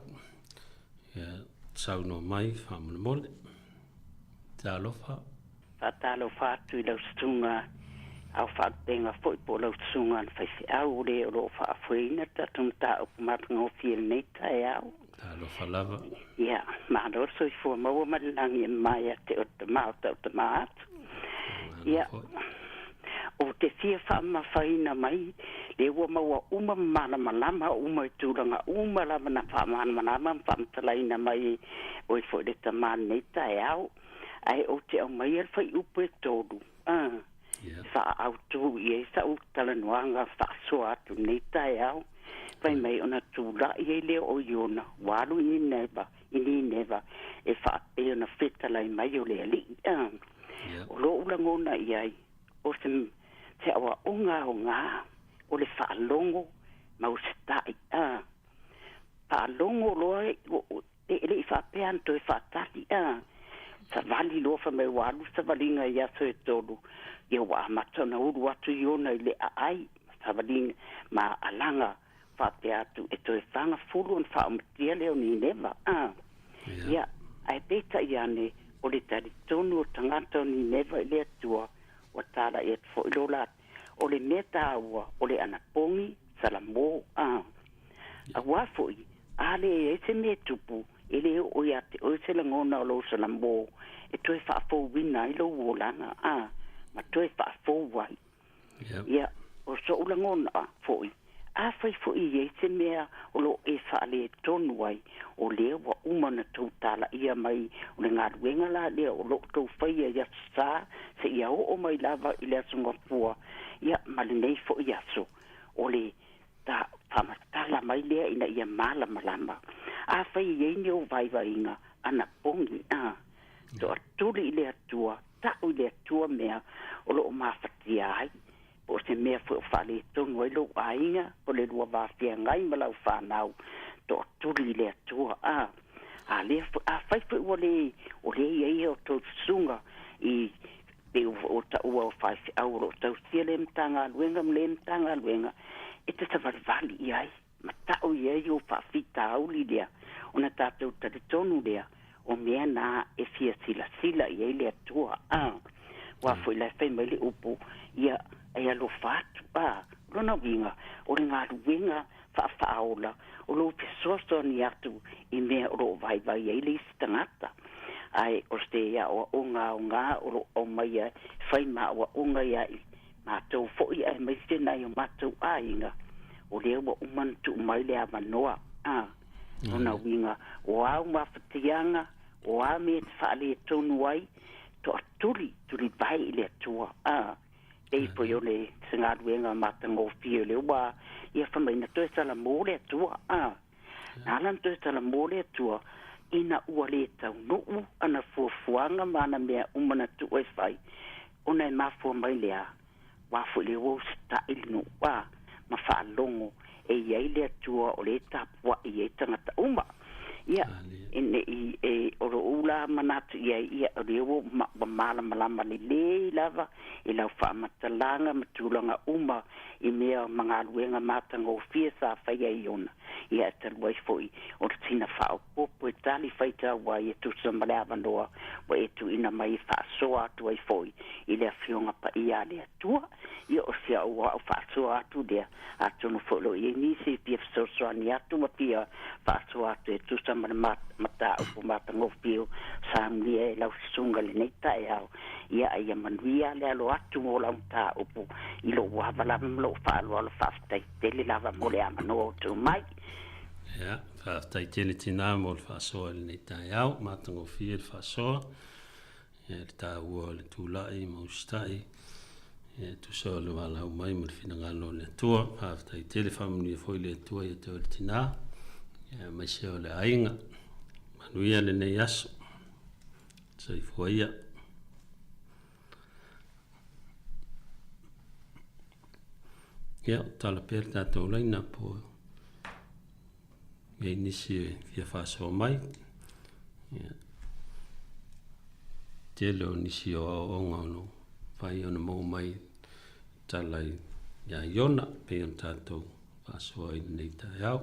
Ia, sau no mai, whamana mole. Tā alofa. Whatalofa atu I lau stunga au whaatenga fwoi po lau stunga na whaisi au re o lo whaafuina tatum tā upu matanga o whiel nei tai au. Tā alofa lava. Ia, māro so I fua maua marilangi mai a te o te mao tau te maatu. Ia, o te fia whaama whaina mai, le ua maua uma mana malama, uma I tūranga, uma lava na whaamana malama, whaamtalaina mai o I fwoi le tamana nei tai au. Ai o te au mai al whai upe tōru. Wha au tū I e sa utala nuanga wha soa atu nei tai au. Whai mai ona tūra I e leo o iona. Waru I neva, e wha e ona whetalai mai o lea li. O lo ulangona I ai. O te awa o ngā, o le wha longo mau se tai. Wha longo loa e le I wha peanto e wha tati. Sa vali lofa me walu sa valinga ia so e tolu ia wa matona uru atu iona I le ai sa valinga ma alanga fa te atu e to e whanga fulu on wha amatia leo ni neva ia ai beta iane o le tari tonu o tangata o ni neva I le atua o tala e fo ilola o le meta aua o le anapongi salamo a wafoi ale e se me tupu ele o ia te o se langona o lo salamo e toi fa fo wina I lo wolanga ma toi fa fo wai ia o so ulangona foi a fai foi e se mea o lo e fa le tonu wai o le wa umana tala ia mai o le ngaruenga la le o lo to fai ia sa se ia o mai lava I le sunga pua ia malinei fo ia so o le ta pamatala mai le ina ia mala malama a fai ye ni o vai inga ana pongi to aturi I le atua ta o le atua mea o lo mafatia ai o se mea fu fa le tonu I lo ainga o le lua vafia ngai malau whanau to aturi I le atua a le a fai fu o le ye o to sunga I te o ta ua o fai auro tau sia le mtanga luenga mle mtanga luenga e te tavarvali I ai ma tau ye o fa fita au li lea ona tātou tari tonu lea o mea nā e fia sila I ai lea tua wa foi la fai mai le upu ia ai alo fatu lona winga o le ngā ruenga whaaola o lo pesoso ni atu I mea o lo vai ai le istangata ai o ste ia o ngā o lo o mai ai fai ma o unga ia I mātou foi ai mai tēnā I o mātou ainga o lea wa umantu mai lea manoa ona winga o au mawhatianga o a me te whaale tonu ai to aturi vai I le atua e po yo le singaruenga matango fio le wa ia whamaina toi tala mō le atua nālan toi tala mō le atua ina ua le tau nuu ana fuafuanga mana mea umana tu e whai ona e mafua mai lea wafu le wau sta ilinu ma whaalongo e iai le atua o le tapua I e tangata uma ia e oro ula manatu ia o lewo mala malama le lava I lau whaamatalanga matulanga uma I mea mga luenga matanga o fia sa whaia I ona ia e taluai foi o tina whao popo e tali whaita wai e tu samalea manoa wa e tu ina mai whaasoa atu ai foi I lea whionga pa ia lea tua ia o sia ua au whaasoa atu lea atu no wholo I nisi pia whasosoani atu ma pia whaasoa atu e tu samalea mata upo matanga o fio sa mlia e lau sunga le neita e au ia ai manuia le alo atu mo lau ta upo I lo wavala mlo whaalo alo whaftai tele lava mo le amanoa o tu mai ia whaftai tele tina mo le whaasoa le neita e au matanga o fio le whaasoa ia le tā ua le tūlai maustai ia tu soa le wala au mai mo le finangalo le atua whaftai tele whamunia foi le atua ia te o le tina ia mai seo le ainga manuia le nei aso sa I fuaia ia tala pere tātou laina po ia nisi fia whaasoa mai ia tele o nisi o aonga ono whai ona mau mai talai ia iona pe on tātou whāsua i nei tai au.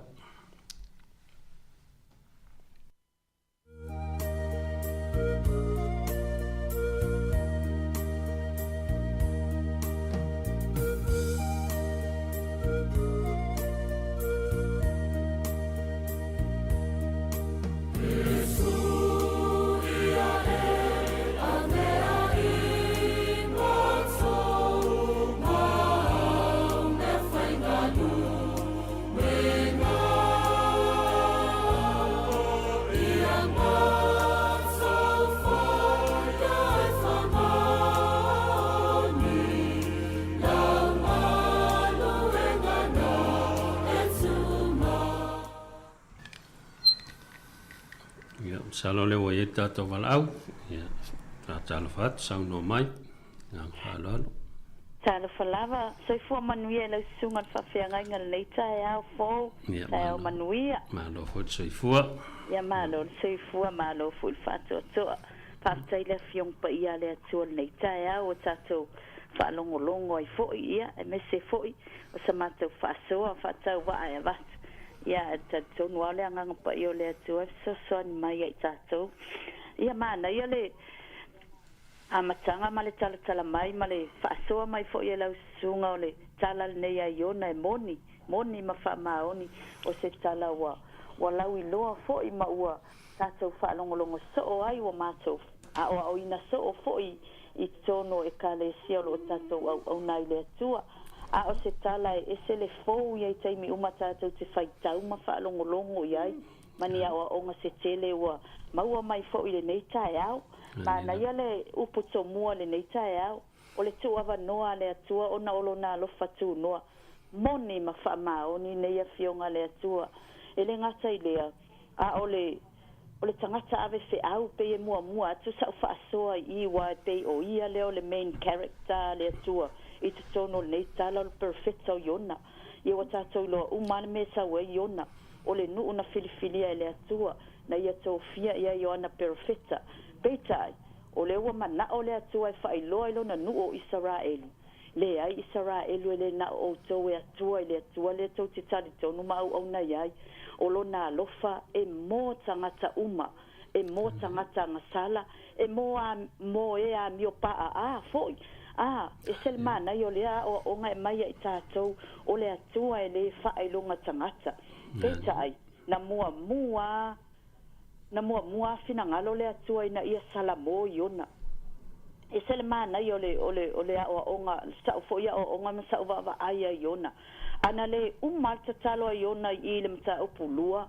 Salo le wa yeta to walau ya tala fat sau no mai ngang falalo tala falava sai fo manuia le sunga fa fenga ngal le tai fo tai manuia malo fo sai fo ya malo sai fo malo fo fato to pa tai le fiong pa ia le to le tai o tato fa longo longo i fo ia e me se fo o sa mato fa so fa ta wa ai va ya tato no le anga pa io le to so son mai ai tato ia mana ia le amatanga male tala mai male fa so mai fo ia la sunga le tala le ia yona moni ma fa maoni o se tala wa lau i loa fo i ma ua tato fa longo so ai wa mato a o ina so fo i tono e kale sia lo tato au nai le tua a o se tala e se le fo ia tai mi uma tato te fai tau ma fa longo ia mani a o nga se tele wa ma ua mai fo i le nei tai au ma na ia le upu to mua le nei tai au o le tu ava noa le atua ona olo na lo fatu noa moni ma fa maoni nei a fionga le atua ele ngata i lea a ole tangata ave se au pe e mua tu sa fa soa i wa pe o ia le ole main character le atua i te tono nei tala lo perfecto yona i wa tato lo umane me sa we yona ole nu una filifilia le atua na ia to fia ia yona perfecta beta ole wa mana ole atua fa i lo na nu o Israel le ai Israel le na o to e atua le to te tali to no ma o na ia o lona lofa e mo tangata uma e mo tangata ngasala e mo a mio pa a foi e selmana yo le o nga mai i tatou o le atua e le fa i longa tangata beta ai na mua fina ngalo le atua ina ia salamo yona e selmana yo le o nga sa fo ia o nga sa va ai yona ana le umalta talo yona i le mta upulua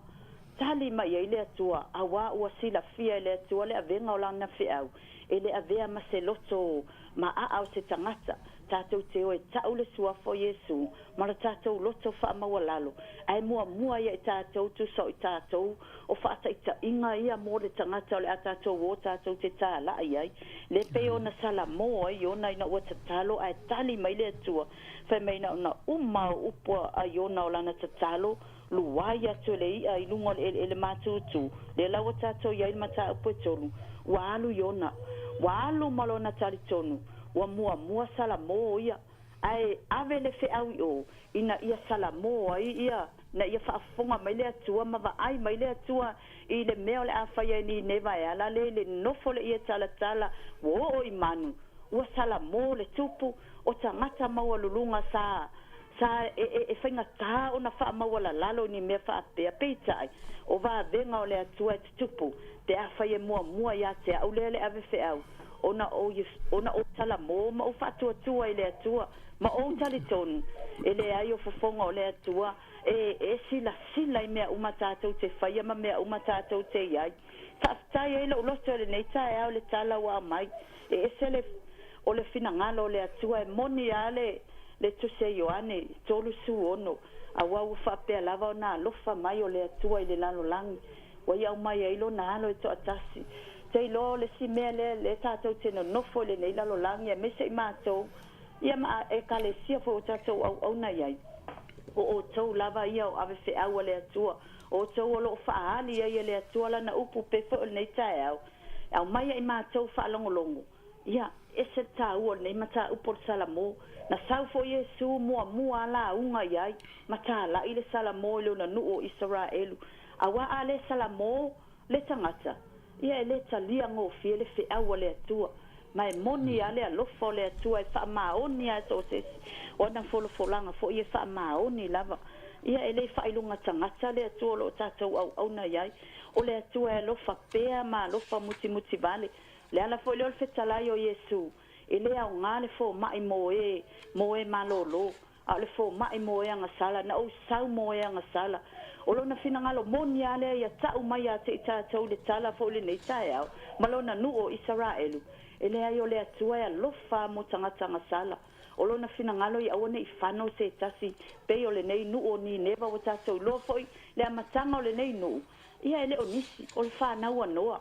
tali mai ile atua awa ua sila fia le atua le avenga o lana fiau ele avea maseloto ma a se tangata tatou te o tau le sua fo Yesu mara tatou loto fa mawalalo ai mua ia tatou tu so tatou o fa ta inga ia mo le tangata le tatou o tatou te tala ai le pe ona sala mo iona ina o talo ai tali mai le atua fa mai na uma upo aiona o lana tatalo luaia tole ai lungo ele matutu le lawa tatou ia mata upo tolu walu iona walu malona tali tonu wa mua salamo ia ai ave le fe au o ina ia salamo ai ia na ia fa fonga mai le atua ma va ai mai le atua i le meo le afa ia ni neva ia la le no fole ia tala wo imanu wa salamo le tupu o tangata mawalulunga sa e fainga ta ona fa mawala lalo ni me fa pe pita o va venga o le atua te tupu te afa ia mua ia te au le ave fe au ona o tala mo ma o fatu tua ile atua ma o tali ton ele ai o fofonga o le atua e sila i mea umatatou te faia ma mea umatatou te iai taftai e lo loto le nei tae au le tala wa mai e sele o le finangalo o le atua e moni ale le tuse Ioane tolu su ono a wau whapea lava o nā lofa mai o le atua i le lalo langi wa iau mai e ilo nā alo e to atasi te ilo le si mea le tātou te no nofo le nei lalo langi e mese i mātou ia ma e kale sia fo o tātou au na iai o tau lava ia o ave fe au le atua o tau o lo faali ia le atua la na upu pe fo le nei tae au mai i mātou whaalongolongo ia e se tāua nei mata upo le salamo na sau fo Iesu mua la unga iai mata la i le salamo le na nuu Israelu awa a le salamo le tangata ia le talia ngofie le feaua le atua mai moni ale alofa le atua e whaamaoni a so se ona folofolanga fo ia whaamaoni lava ia ele whailunga tangata le atua lo tātou au na iai o le atua e alofa pea ma alofa muti vale le ala fo le o fetalai o Iesu ele au ngale fo mai moe malolo a le fo mai moe anga sala na o sau moe anga sala o lona fina ngalo moni ale ia tau mai a te tātou le tala fo le nei tae au malona nu o Israelu ele ai o le atua e alofa mo tangata sala o lona fina ngalo i awane i whano se tasi pe o le nei nu o ni neva o tātou lo foi le amatanga o le nei nu ia ele o nisi o le whanau anoa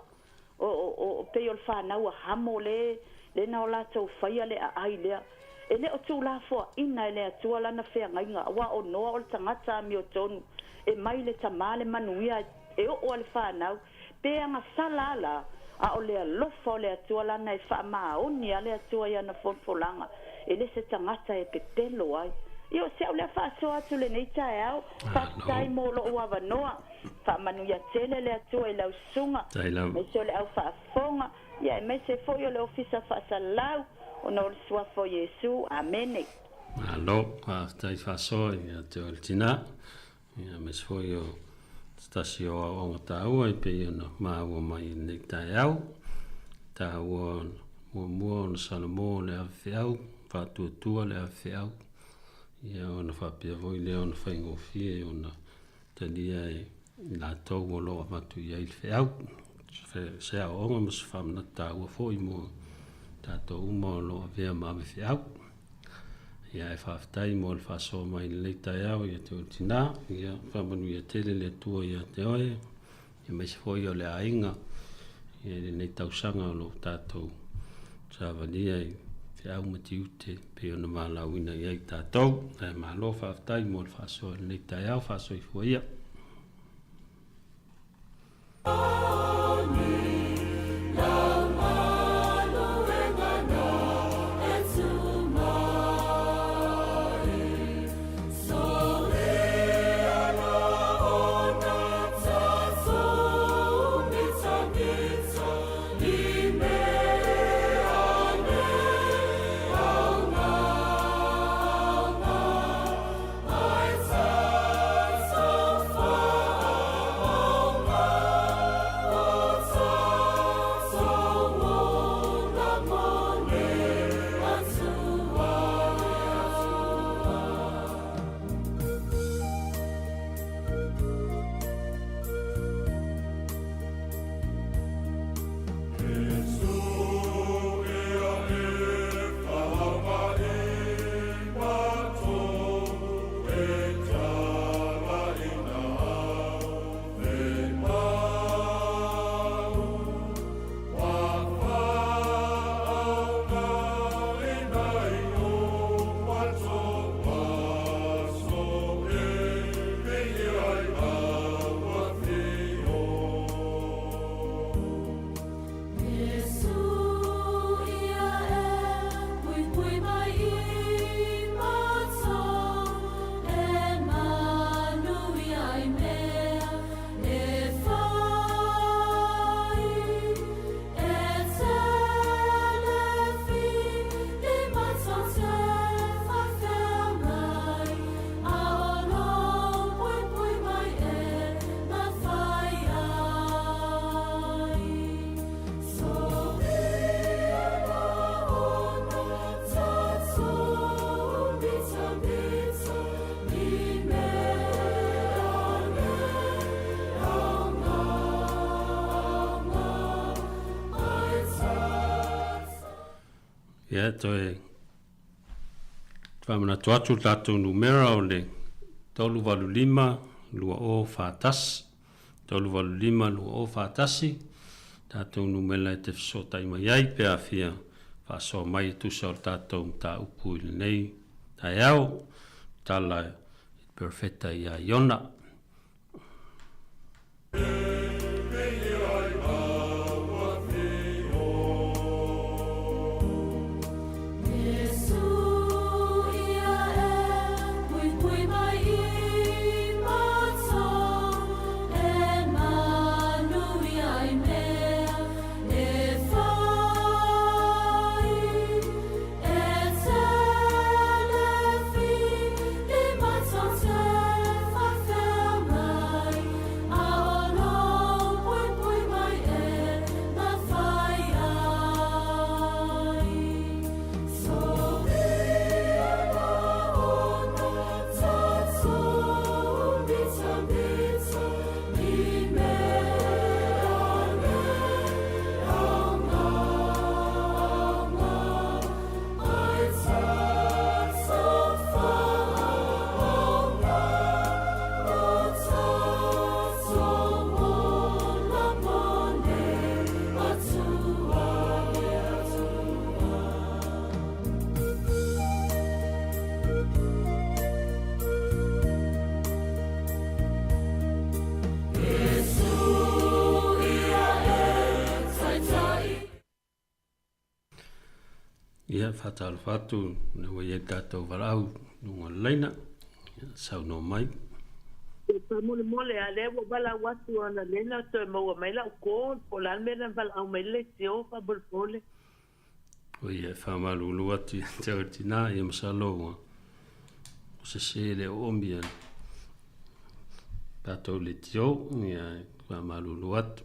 o pe o le whanau a hamo le na o lātou whaia le a ai lea ele o tū la fo ina ele atua lana whea ngainga wa o noa o le tangata mi o tonu e mai le tamale manuia e o le whanau pe anga salala a o le alofa o le atua lana e whaamaoni a le atua ia na fonfolanga e le se tangata e pepelo ai io se o le whaasoa atu le nei tae au whaatai mo lo ua wanoa whaamanuia tele le atua i lau sunga me se o le au whaafonga ia e me se foi o le ofisa whaasalau o na o le suafo Iesu amene alo whaatai whaasoa ia te o le tina ia me se foi o stasi o onga tāua i pe iona māua mai nei tae au tāua mua o na salamo le awhiau whaatuatua le awhiau ia o na whapia voi leo na whaingofie o na talia i la tau o loa matu i aile whiau se a onga mas whamna tāua fo i mua tātou uma o loa vea mame whiau ia e whaftai mo le whaso mai le tai au ia te utina ia whamanu ia tele le tua ia te oe ia mai se foi o le ainga ia le nei tausanga o lo tātou sa vania i whiau mati ute pe o na malauina ia i tātou e malo whaftai mo le whaso le tai au whaso i fua ia ia toe whamana tuatu tātou numera o le tolu walu lima lua o whātasi tolu walu lima lua o whātasi tātou numera e te whasota ima iai pe a whia whaso mai tusa o tātou tā upu ili nei tai au tala perfecta ia Iona Ia whatalo whatu, na wai e tātou warau, nunga leina, sau no mai. Pa mole a lewa wala watu ana lena to mo mai la ko po la mena val au mai le tio pa bol pole. Oi e whamalu luati te o tina i masaloa. O se le o mbia. Tātou le tio, ia whamalu luatu.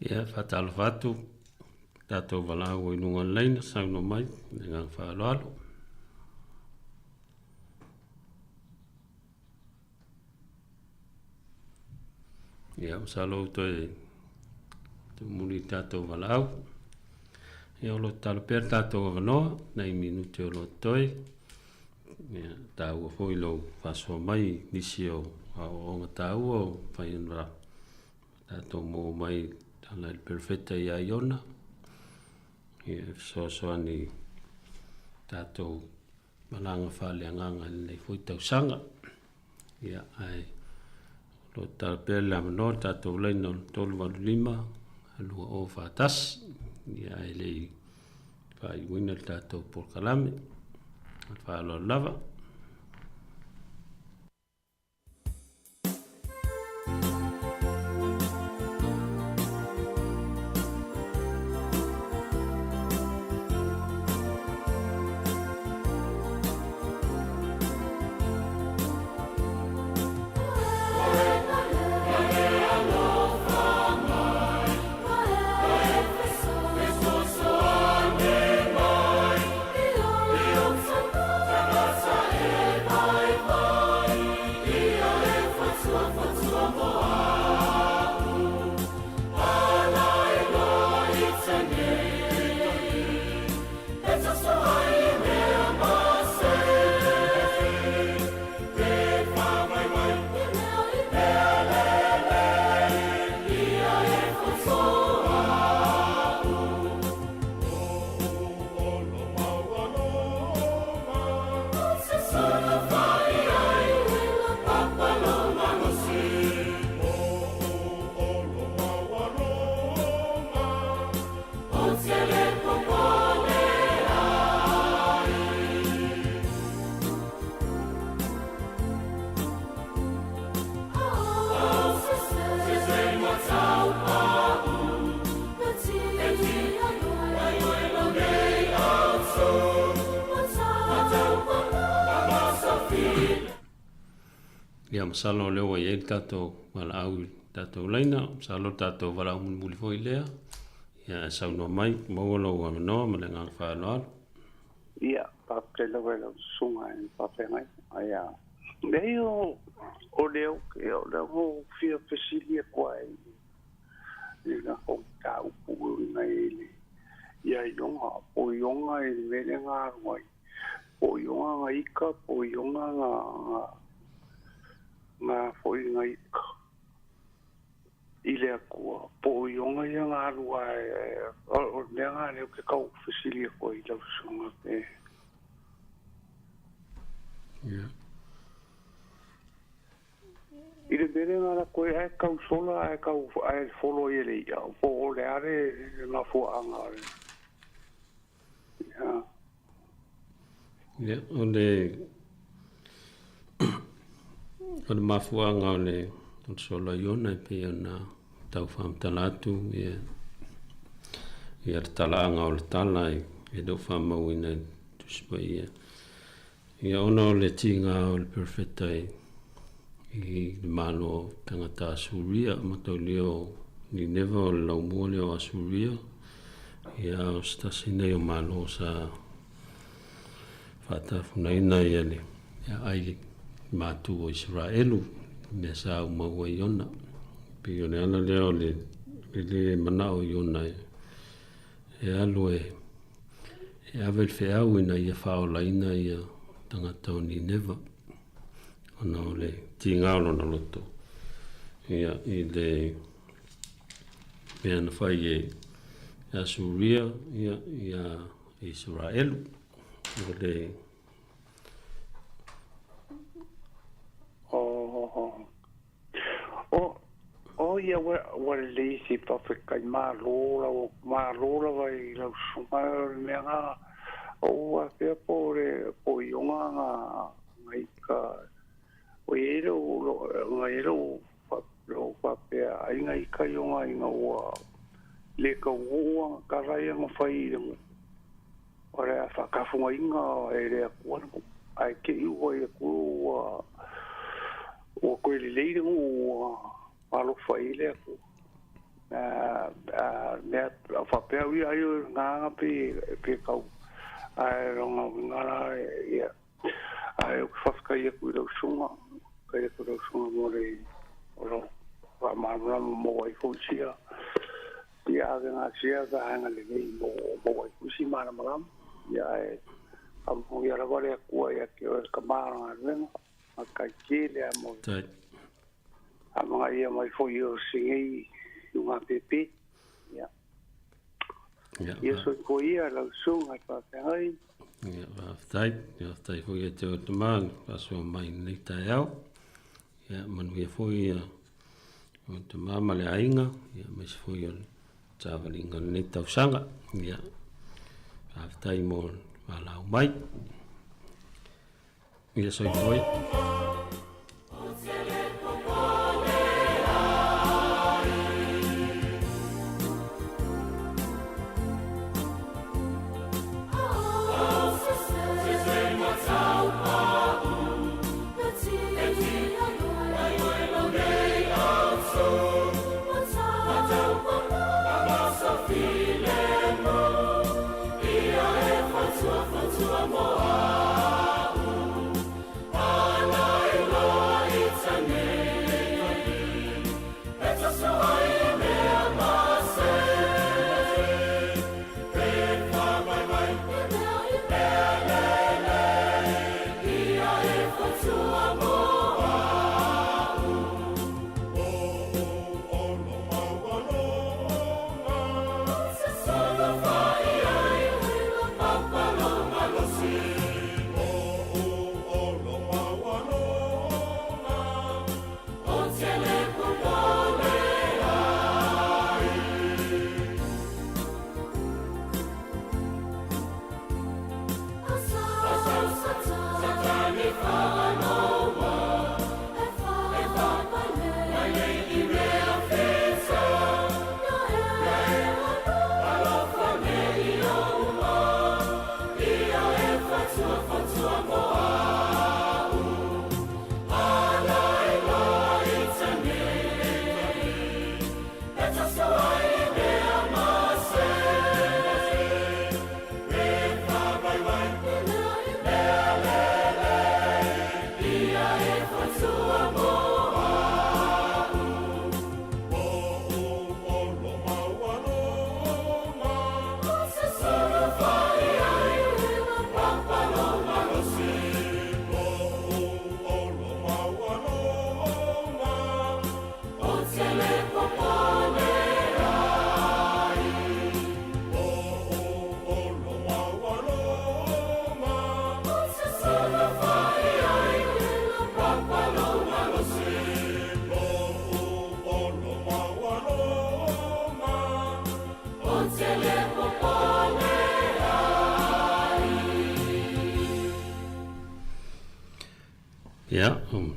Ia whatalo whatu, tātou walau o inunga leina, sauno mai, ngang whaaloalo. Ia usalo toi tu muli tātou walau. Ia olo talo per tātou wanoa, nei minuti olo toi. Ia tāua hoi lo whasoa mai, nisi o onga tāua o whainra. Tātou mō mai la perfetta ia iona. Ia soani tātou malanga whaleanganga nei fui tausanga. Ia ai lo tāpele amano tātou leina tolu walu lima alua o whātas. Ia ai lei whai wina tātou porkalame. Whaalo lava. ia masalo leo wa ye tato wala au tato laina masalo tato wala muli foi lea ia sau no mai mo lo wa no ma le ngang fa lo ia pa pelo velo sunga en pa pengai ia leo o leo ke o leo fia fesilia kwai ina ko ta upu ngai ia yonga o yonga e vele nga ngoi o yonga nga ika o yonga nga foi nga ika ile akua po yonga ia nga rua o lenga leo ke kau fesilia kwai lau sunga e ia ile bere nga koe e kau sola e kau e folo ele ia po o le are nga fo anga ia ole mafuanga ole sola yona pe na tau fam talatu ia talanga o tala e do fam mawina tuspa ia ono le tinga o le perfecta i malo tangata suria matolio ni never lo molio asuria ia stasina yo malo sa fata funaina ele ia ai matu o Israelu me sa uma o yona pio le ana leo le manao yona e aloe e avel fe au ina ia faolaina ia tangata ni never ona le tinga lo na loto ia i le mea na fai e Asuria ia Israelu le o ia wa le si pa fe kai ma lo vai la suma me nga o a pe po yonga ngai ka o ero lo pa pe ai ngai ka yonga inga wa le ka wo ka rai nga fai mo ora fa ka fu inga ere ko ai ke u o ko le le mo palo fai le ko ne fa pe wi ai nga pe ka ai nga ia ai fa ka ia ku do shuma ka ia ku do shuma mo le ora va ma mo ai fu sia ia nga sia ga nga le mo ai fu si ma na malam ia ai am ho ia la vale ku ia ke ka ma na a ka le mo ama ia mai foi o singi uma pepe ia ia so ko ia la sunga pa ai ia va tai foi te o tomang paso mai nei tai au ia manu ia foi o te mama le ainga ia mai foi o traveling on nei tau sanga ia va tai mo ala mai ia so foi Ana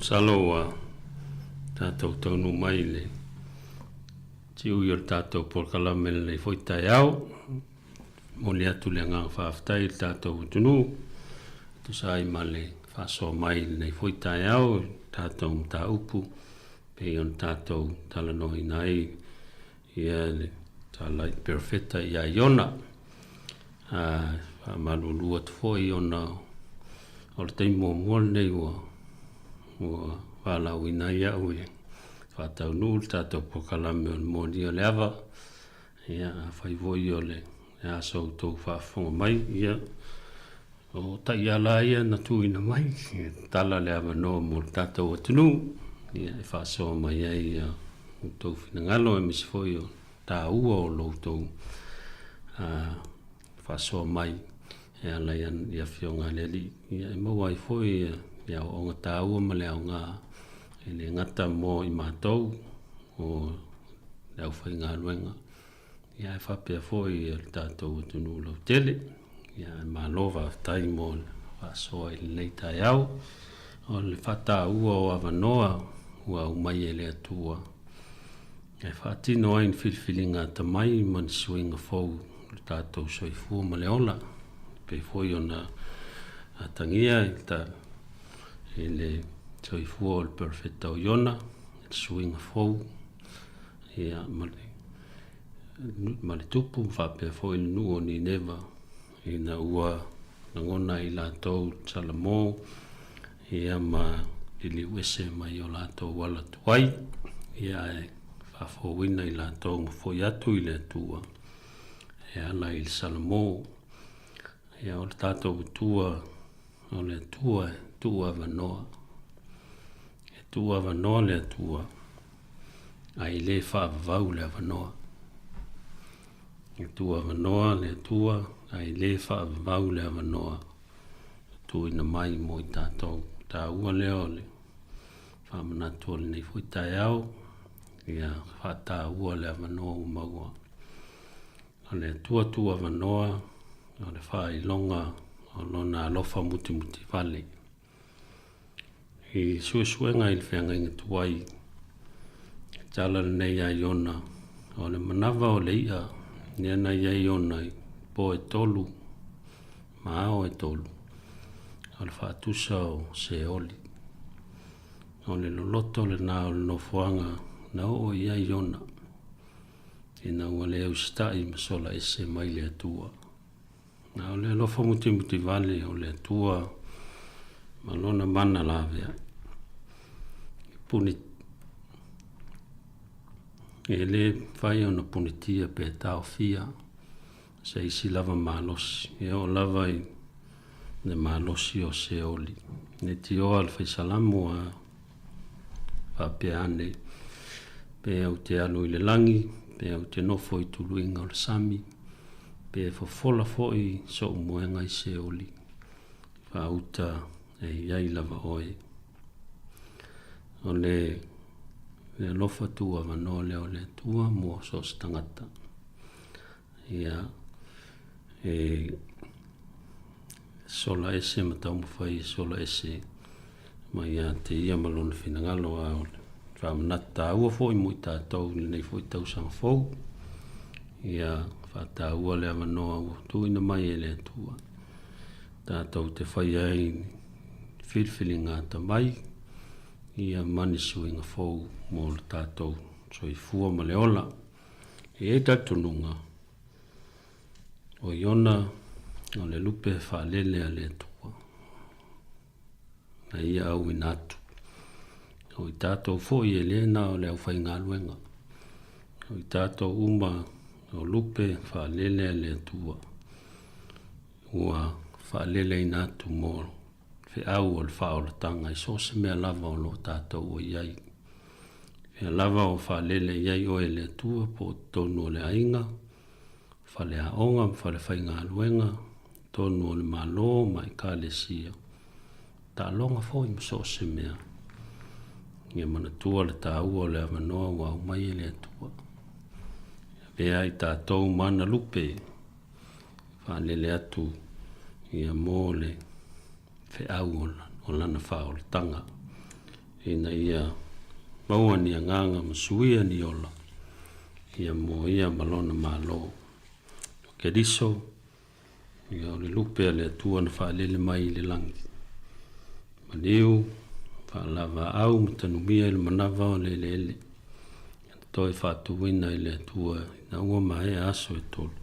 saloa tātou taunu mai le tiu i o tātou polkalame le foitai au moli atu le ngā whaaftai tātou tunu tu sai ma le whaasoa mai le foitai au tātou mta upu pe on tātou talanoi nai ia le tālai perfeta ia iona malulua tu foi ona o le teimo mol nei ua wala wina ia ui whatau nul tātou pokalame o moni o le ava ia whaivoi o le ia sau tau whaafonga mai ia o tai ala ia na tuina mai tala le ava noa mo tātou atunu ia e whaasoa mai ia tau whingalo e misi foi o tā ua o loutou whaasoa mai e ala ia whionga le li ia e maua i foi ia o ngā tā ua ma le au ngā e le ngata mo i mātou o le au whai ngā luenga ia e whapea foi e tātou tunu lau tele ia e mālova tai mo le whaasoa i le tai au o le whata ua o awanoa ua umai e le atua e whaatino ain whilwhilinga tamai man suinga fau le tātou soifua ma le ola pe foi ona atangia i ta e le soifua o le perfeta o iona e suinga fau ia ma le tupu whapea foi le nuo ni neva i na ua nangona i lātou salamo ia ma ili wese mai o lātou wala tuai ia e whafowina i lātou mfoi atu i le atua e ala i le salamo ia o le tātou tua o le tua tua vanoa e tua vanoa le tua ai le whaavavau le vanoa e tua vanoa le tua ai le whaavavau le vanoa tu ina mai mo i tātou tā ua leo le whaamanatua le nei fuitai au ia whata ua le vanoa u maua o le tua vanoa o le whai longa o lona alofa muti vale i suesuenga i le whenga inga tuai tala le nei a iona o le manawa o le ia nena ia iona i po e tolu maa o e tolu o le whaatusa o se oli o le loloto le nā o le nofuanga na o ia iona ina ua le austai masola ese mai le atua na o le alofa muti vale o le atua malona mana lavea puni e le whai ona punitia pe tau fia se isi lava malosi e o lava i ne malosi o se oli ne ti o al fai salamu a whapeane pe au te alu i le langi pe au te nofo i tuluinga o le sami pe fofola foi so umuenga i se oli whauta e iai lava oe o le lofa tua vanoa leo le tua mua so stangata ia e sola ese matau mawhai sola ese ma ia te ia malona finangalo a o le whamanata ua foi mui tātou nei foi tau sang fau ia whata ua le avanoa ua tuina mai e le tua tātou te whai ai whilwhilinga ta mai ia mani suinga fau mo le tātou soifua ma le ola e tatununga o iona o le lupe whaalele a le tua na ia au inatu o i tātou foi e lena o le au whai ngā luenga o i tātou uma o lupe whaalele a le tua ua whaalele inatu mo fe au o le whaolatanga i so se mea lava o lo tātou o iai fe lava o whaalele iai o e le tua po tonu o le ainga whale a onga whale whai ngā luenga tonu o le malo mai ka le sia ta longa foi mo so se mea ia mana tua le tā ua o le avanoa wa umai e le tua pe ai tātou mana lupe whaalele atu ia mo le fe au o lana whaolatanga ina ia maua ni nganga masuia ni ola ia mo ia malona malo ke diso ia o le lupe le tua na whaalele mai le langi maniu whaalava au matanumia le manawa o le lele toi whatuwina i le tua na ua mai aso e tolu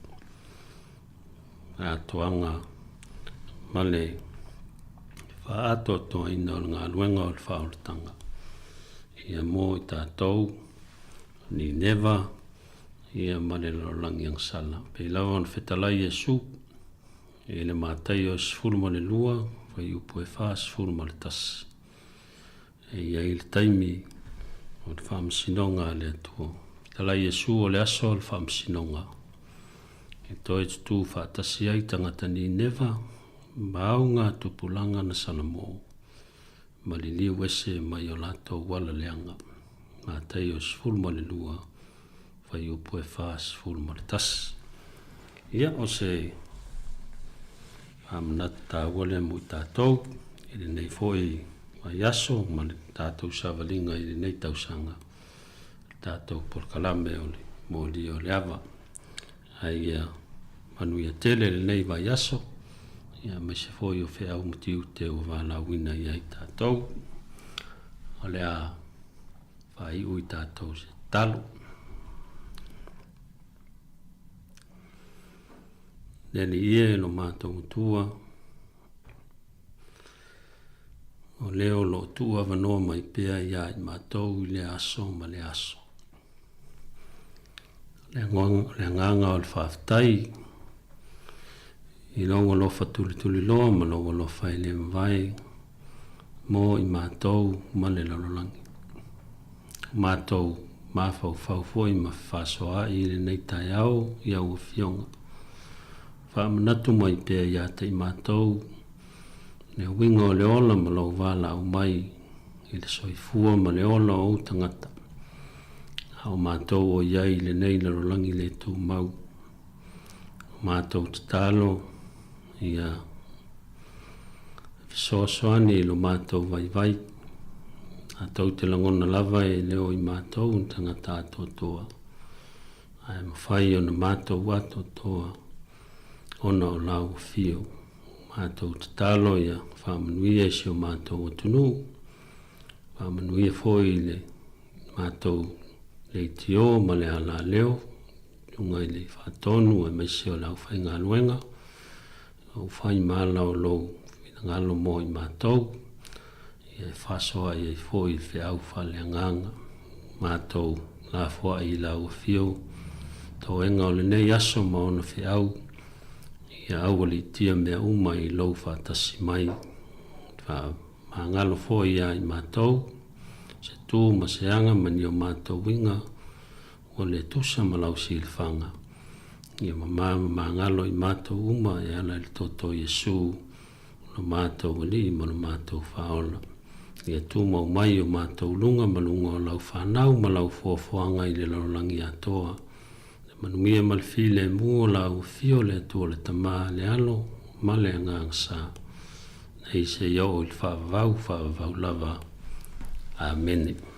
a toanga male whaato toa ina o ngā luenga o le whaoletanga ia mo i tātou ni never ia male lo langi ang sala pe lawa on fetalai Yesu e le matai o sfuru mo le lua vai upo e wha sfuru mo le tas e ia i le taimi o le whaamsinonga le atua fetalai Yesu o le aso o le whaamsinonga e toi tu whaatasi ai tangata ni never mau ngā tupulanga na salamo malili wese mai o lato wala leanga matai o sfuru mo le lua vai upo e wha sfuru mo le tas ia o se amnata wale mu tātou ili nei foi mai aso ma le tātou savalinga ili nei tausanga tātou por kalame o le moli o le ava ai manuia tele le nei vai aso ia me se foi o fea o mutiu te o wala wina ia i tātou o le a vai ui tātou se talo neli ie lo mātou tua o leo lo tua vanoa mai pea ia i mātou i le aso ma le aso le nganga o le whaftai i longo lofa tuli loa ma longo lofa i le mwai mo i mātou ma le lalolangi mātou mawhau foi ma whasoa i le nei tai au i au fionga whaamanatu mai pēr ia te i mātou ne winga o le ola ma lau wala au mai i le soifua ma le ola o tangata au mātou o iai le nei le rolangi le tū mau mātou te talo ia fisoasoani i lo mātou vai mātou te langona lava e leo i mātou tangata atotoa ai mawhai o na mātou atotoa ona o lau fio mātou te talo ia whamanuia si o mātou o tunu whamanuia foi le mātou le tio ma le ala leo tunga i le whatonu e meisi o lau whai ngā luenga o whai māla o lou ngalo mo i mātou ia whasoa i foi whiau whale nganga mātou la fua i lau fio tau enga o le nei aso ma ona whiau ia awali tia mea uma i lau whatasi mai ma ngalo fo ia i mātou se tū ma se anga mani o mātou winga o le tusa ma lau silwhanga ia ma ngalo i mātou uma e ala i toto Yesu no mātou li ma no mātou whaola ia tū mau mai o mātou lunga ma lunga o lau whanau ma lau fuafuanga i le laulangi atoa manumia malfile mua la o fio le tu le tama le alo ma le ngangsa nei se yo il fa vau lava amen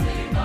Sing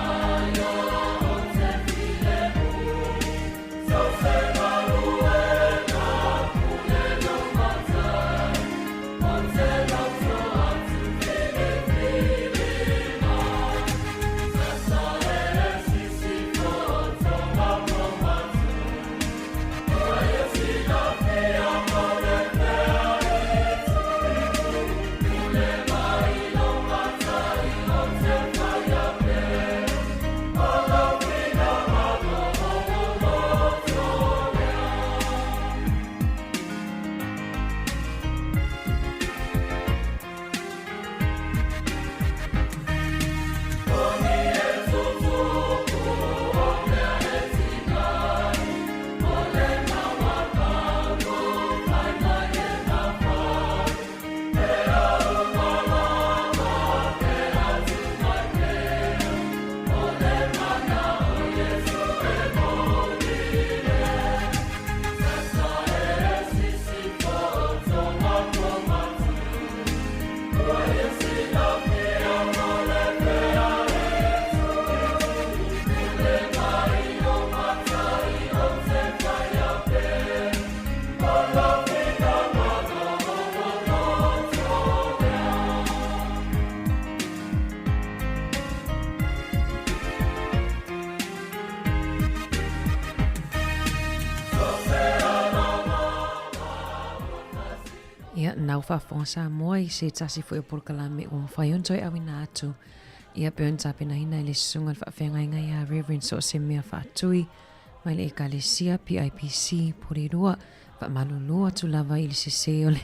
nau whaafonga sa moa I se tasi fo e porkalame o mwhaion toi awina atu. Ia peon tapena hina ile sunga whaafenga inga ia Reverend so se mea whaatui. Mai le ekalesia PIPC porirua whaamalulua tu lava ili se se ole.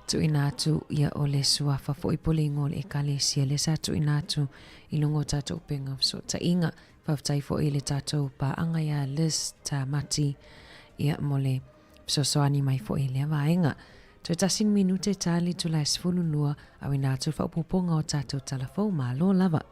Tu inatu ia ole suafa fo I polingo le ekalesia le sa tu inatu ilungo tato penga so ta inga whaftai fo ile tato pa anga ia Liz ta mati ia mole so soani mai fo ile vaenga. Tu tasin minute tali tu la sfululua awina tu whaupuponga o tato talafo malo lava.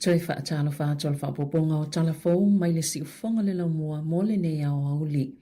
Toi whaatalo whaatolo whaapoponga o talafou mai le si ufonga le laumua mo le nei au auli.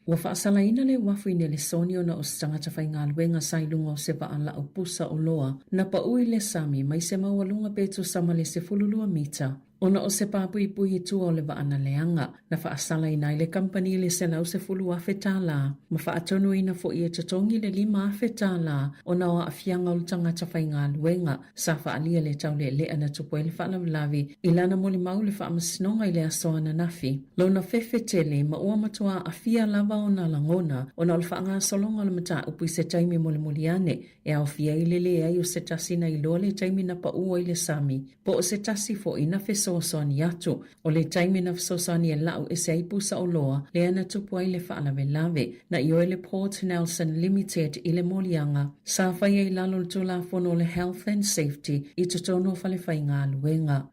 Ua whaasala ina le wafu ine le sonio na o stangata whai ngā luenga sailunga o sepa an la upusa o loa na pa ui le sami mai se maualunga petu sama le se fululua mita. Ona o se papui pui tua o le waana leanga na whaasala ina le kampani le sena o se fulu awhetala. Ma whaatonu ina fo i e tatongi le 5 awhetala o na o afianga o tangata whai ngā luenga sa whaalia le tau le ana tupo e le whaalawilavi ilana mo le mau le whaamasinonga i le asoana nafi. Lona whewhetele ma ua matua afia lava o na langona o na o le whaanga solonga le mata upui se taimi mo le muliane e au fia i le ai o se tasi na iloa le taimi na pa ua i le sami. Po o se tasi fo ina feso sosani atu o le taimi na sosani e lau e se aipusa o loa le ana tupu ai le whaalawe na i oe le Port Nelson Limited i le molianga sa whai e lalo le tula fono le health and safety i tutono whale whai ngā luenga.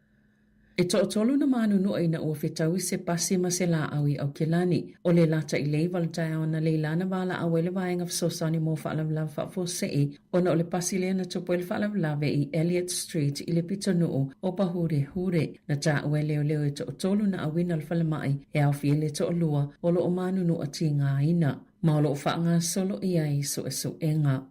E to'otolu na manunua ina ua whetau I se pasi ma se la awi au kelani o le lata I leiva le tae na leilana wala awe le vaenga fsosani mo whaalawlawe whaafosei o na o le pasi le na tupo le whaalawlawe I Elliot Street I le pitonuu o Pahure Hure na ta ue leo leo e to'otolu na awina le whalamai e au fie le to'olua o lo o manunua ti ngā ina ma o lo o whaanga solo I ai so e so enga.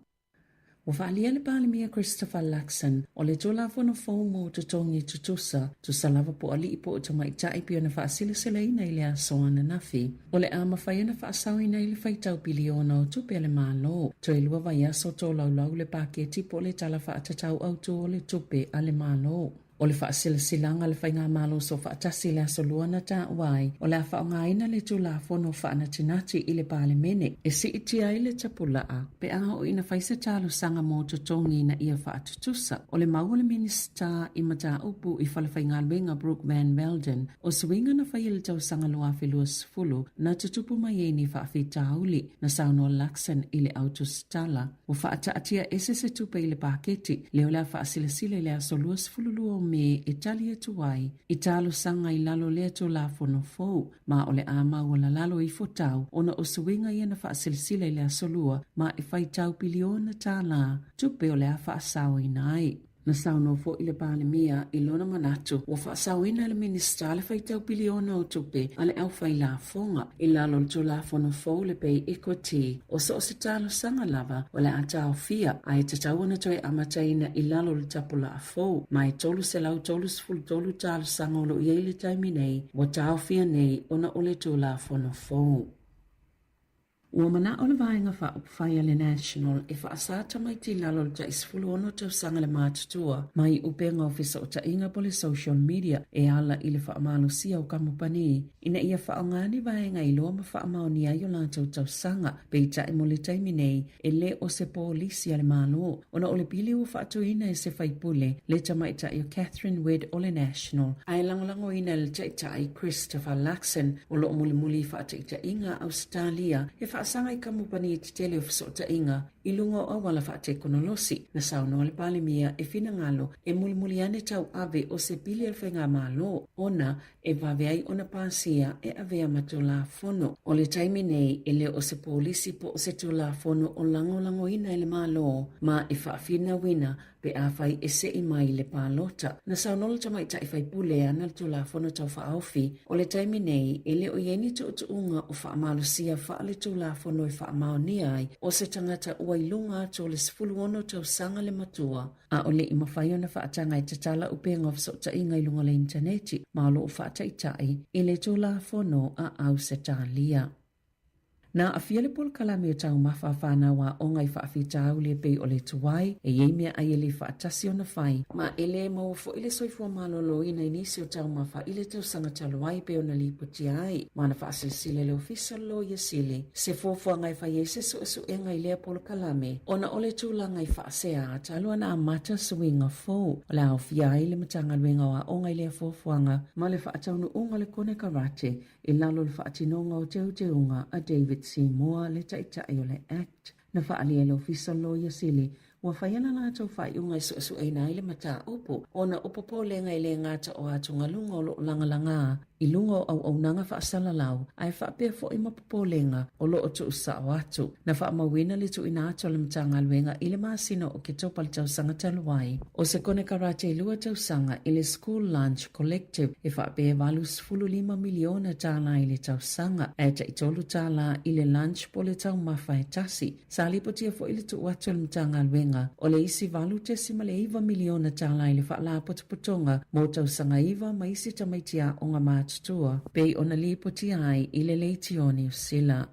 Ua whaalia le palimia Christopher Luxon o le tola fono faumo tutongi tutusa tu salava po ali I po o tamai tai pio na whaasilasela ina I le asoana nafi. O le ama whaia na whaasau ina I le whaitau biliona o tupe le malo. To e lua vai aso tō laulau le paketi po le tala whaatatau auto o le tupe a le malo. O le whaasilasilanga le whainga malo so whaatasi le aso lua na ta wai. O le a whaongaina le tula fono whaanatinati I le pale mene. E si iti ai le tapulaa. Pe a o ina whaisa talo sanga mo tutongi na ia whaatutusa. O le mau le minista I mata upu I whale whainga luenga Brooke Van Melden. O swinga na whaia le tau sanga lua whilua sifulu na tutupu mai e ni whaafitauli na sauno Luxon I le autostala. O whaataatia ese se tupe I le paketi. Leo la whaasilasile le aso lua sifulu lua me Italia tuai I talo sanga I lalo lea to la fono fou ma ole ama o la lalo I fotau ona o suinga ia na whaasilsila I lea solua ma I whaitau piliona tā la tupe o lea whaasau I nai. Na sauno fo I le palemia I lona manatu o whaasau ina le minista le whaitau piliona o tupe ale au whai la fonga I lalo to la fono fou le pei equity o so se talo sanga lava o le atao fia a e tatau ana toi amataina I lalo le tapula a fou ma e tolu se lau tolu sfulu tolu talo sanga o lo iei le taimi nei o tao fia nei ona o le to la fono fou. Ua mana o le vaenga whaupawhaia le National e whaasata mai ti lalo le taisfulu ono tau sanga le mātutua mai upenga ofisa o ta inga po le social media e ala I le whaamalo sia o kamupani ina ia whaongani vaenga I loa ma whaamao ni aio lātou tau sanga pe I tae mo le taimi nei e le o se polisi a le malo ona o le pili ua whaatu ina e se whaipule le tamaita I o Catherine Wedd o le National ai langolango ina le taita I Christopher Luxon o lo muli muli whaataita inga Australia e whaasanga I kamupani I te tele o fisota inga I lunga o wala wha te konolosi na sauno le pale mia e fina ngalo e mulimuli ane tau ave o se pili al whainga malo ona e vaveai ona pasia e avea matula fono. O le taimi nei e le o se polisi po o se tula fono o lango ina ele malo ma e whaafina wina pe a fai e se I mai le palota. Na saunola tamai ta I fai pule ana le tula fono tau whaaufi o le taimi nei e le o yeni tu unga o whaamalo sia wha le tula fono e whaamao ni ai o se tangata ua ilunga to le sifuluono tau sanga le matua. A o le I mawhai ona whaatanga I tatala upenga of sota inga ilunga le interneti ma lo o whaataitai I le tula fono a au se talia. Na a fiele pol kalame o tau mawhawhana wa o ngai whaafitau le pei o le tuwai e yeimea ai le whaatasi o na whai. Ma ele mau fo ile soifua malolo ina inisi o tau mawha ile tau sanga taluai pe o na lipoti ai. Ma na whaasilsile le official lo ia sile. Se fofua ngai whaiese su e ngai lea pol kalame. O na ole tula ngai whaasea talua na amata suinga fo. O le au fia ai le matanga luenga wa o ngai lea fofuanga. Ma le whaatau nu unga le kone karate. E lalo le whaatinonga o te unga a David Seymour le taitai o le Act. Na whaalia le official lawyer sili, wa whaiana la tau whai unga su eina ile mata upo, o na upopo le ngai le ngata o atunga lunga o lo langa I lunga au nanga whaasala lau, ai whaapea fo I mapopo lenga o lo o tu usa o atu. Na whaamawina le tu ina ato le mtanga luenga ile maasino o ke topal tau sanga taluai. O se kone karate lua tau sanga ile School Lunch Collective e whaapea valus fulu 5 miliona tala ile tau sanga. E ta itolu tala ile lunch po le tau mawhai tasi. Sa lipotia fo ile tu ato le mtanga luenga o le isi valu te sima le 1 miliona tala ile whaala potopotonga mo tau sanga iwa maisi tamaitia o nga tutua, pei ona lipoti ai ile leitioni usila.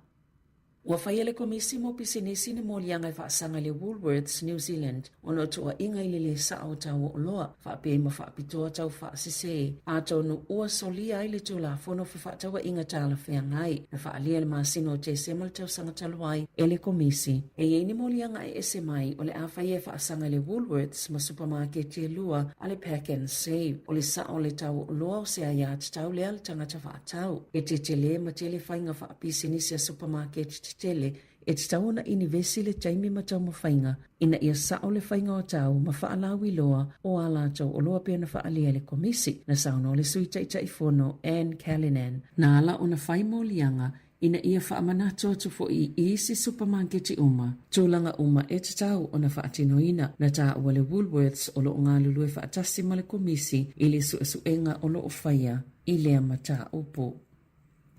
Wa whaiele komisi mo pisinisi ni mo lianga I whaasanga le Woolworths, New Zealand, ono tua inga ile le sao tau o loa, whaapei ma whaapitoa tau whaasise. A tau no ua solia ile tula fono whaatawa inga tala whengai, na whaalia le maasino te semal tau sanga taluai, ele komisi. E yeini mo lianga e SMI, o le a whaie whaasanga le Woolworths, ma supermarket te lua, ale pack and save, o le sao le tau o loa o se ayat tau lea le tangata whaatau. E te tele ma tele whainga whaapisinisi a supermarket tele e te tauna inivesi le taimi matau mawhainga ina ia sao le whainga o tau ma whaalawi loa o ala tau o loa pia na whaalia le komisi na sauno le sui taitai fono Anne Callanan. Na ala o na whaimo lianga ina ia whaamanato atu fo I isi supermarketi uma. Tūlanga uma e te tau o na whaatinoina na tā ua le Woolworths o lo ngā lulue whaatasi ma le komisi I le suenga o lo o whaia I lea mata upo.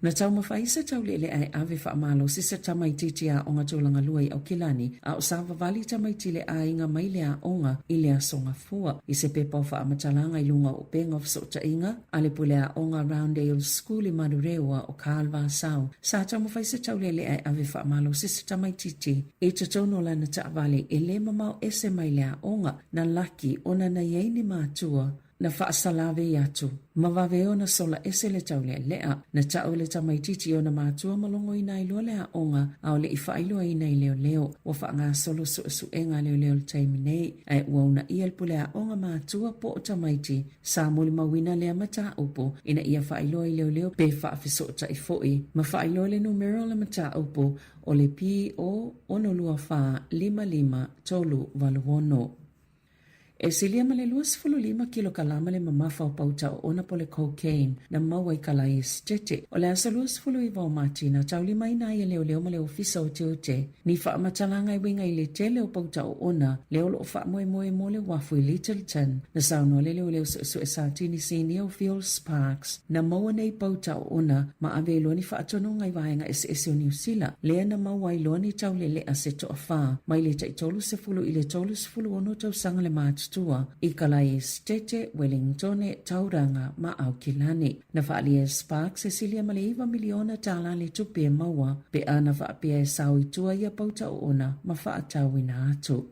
Na tau mawhaisa tau lele ai ave whaamalo sisa tamaititi a onga tūlanga luai au kilani a o sawa vali tamaitile a inga maile a onga I lea songa fua. I se pepa o whaamatalanga I lunga o penga of sota inga a le pule a onga Roundale School I Manurewa o Kalva Sau. Sa tau mawhaisa tau lele ai ave whaamalo sisa tamaititi e tatono la na taavale e le mamau ese maile a onga na laki ona na yeini mātua na whaasalave yatu. Mawaweo na sola ese le tau lea na tau le tamaititi o na mātua malongo I nai lua lea onga au le I whailua I nai leo wa whaanga solo suenga leo le taiminei ai uauna ia pulea onga mātua po o tamaiti sa muli mawina lea mata upo ina ia whailua I leo pe whaafisota I foi ma whailua le numero le mata upo o le pi o ono lua wha 55 tolu waluono. E silia male 25 kilo kalama le mamafa o pauta o ona po le cocaine na maua I kalai stete. O le asa 25 o mati na tauli mai na ia leo male ofisa o te ote. Ni wha matalanga I winga I le tele o pauta o ona leo lo o wha moe mo le wafu I Littleton. Na sauno le leo su e satini sini o Phil Sparks. Na maua nei pauta o ona ma ave loni wha atono ngai wahenga ese o New Zealand. Lea na maua I loni taule le aseto a wha. Mai le taitolu se fulu I le tolu se fulu ono tau sanga le matu tua I kalai stete Wellingtone tauranga ma au kilani. Na whaalia Sparks e silia male 1 miliona tala le tupi e maua pe ana whaapia e sau I tua ia pauta o ona ma whaatau ina atu.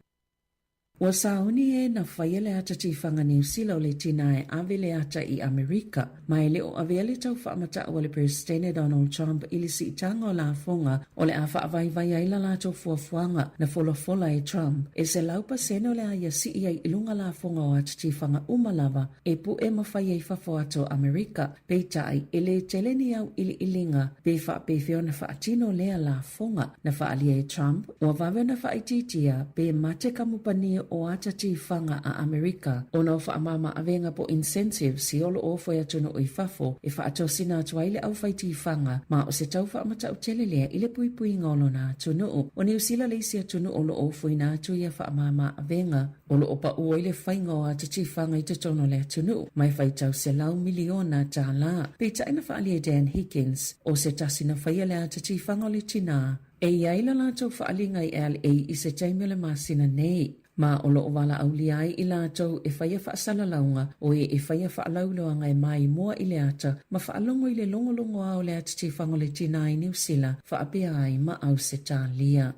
Ua sauni e na whaiele ata tifanga New Zealand le tina e avele ata i Amerika. Mai leo avele tau whaamata o le Presidente Donald Trump ili si itanga o la fonga o le a whaavai aila lato fuafuanga na fola e Trump. E se laupa seno le aia si ia ilunga la fonga o ata tifanga umalava e pu e mawhai e whafuato Amerika. Peitai ele teleni au ili ilinga pe wha pe whiona whaatino lea la fonga na whaalia e Trump o wawe na whaititia pe mate kamupani o ata tifanga a Amerika. O na whaamama avenga po incentive si olo o fwea tunu o i fafo e whaatosina atua ile au whai tifanga ma o se tau whaamata o telelea ile pui ngolo na tunu o New Zealand leisia tunu olo o fwoi na atu ia whaamama avenga olo o pa ua ile whainga o ata tifanga i te tono lea tunu mai whai tau se lau miliona ta la. Peta ina whaalia Dan Higgins o se tasina whaiele ata tifanga o le tina e iaila lato whaalinga i LA i se taimele masina nei. Ma o loo wala au liai i lātou e whaia whaasala launga o e whaia whaalauloanga e mai mua i le ata ma whaalongo i le longolongo au le ata tifanga le tina i New Zealand whaapea ai ma au se tā lia.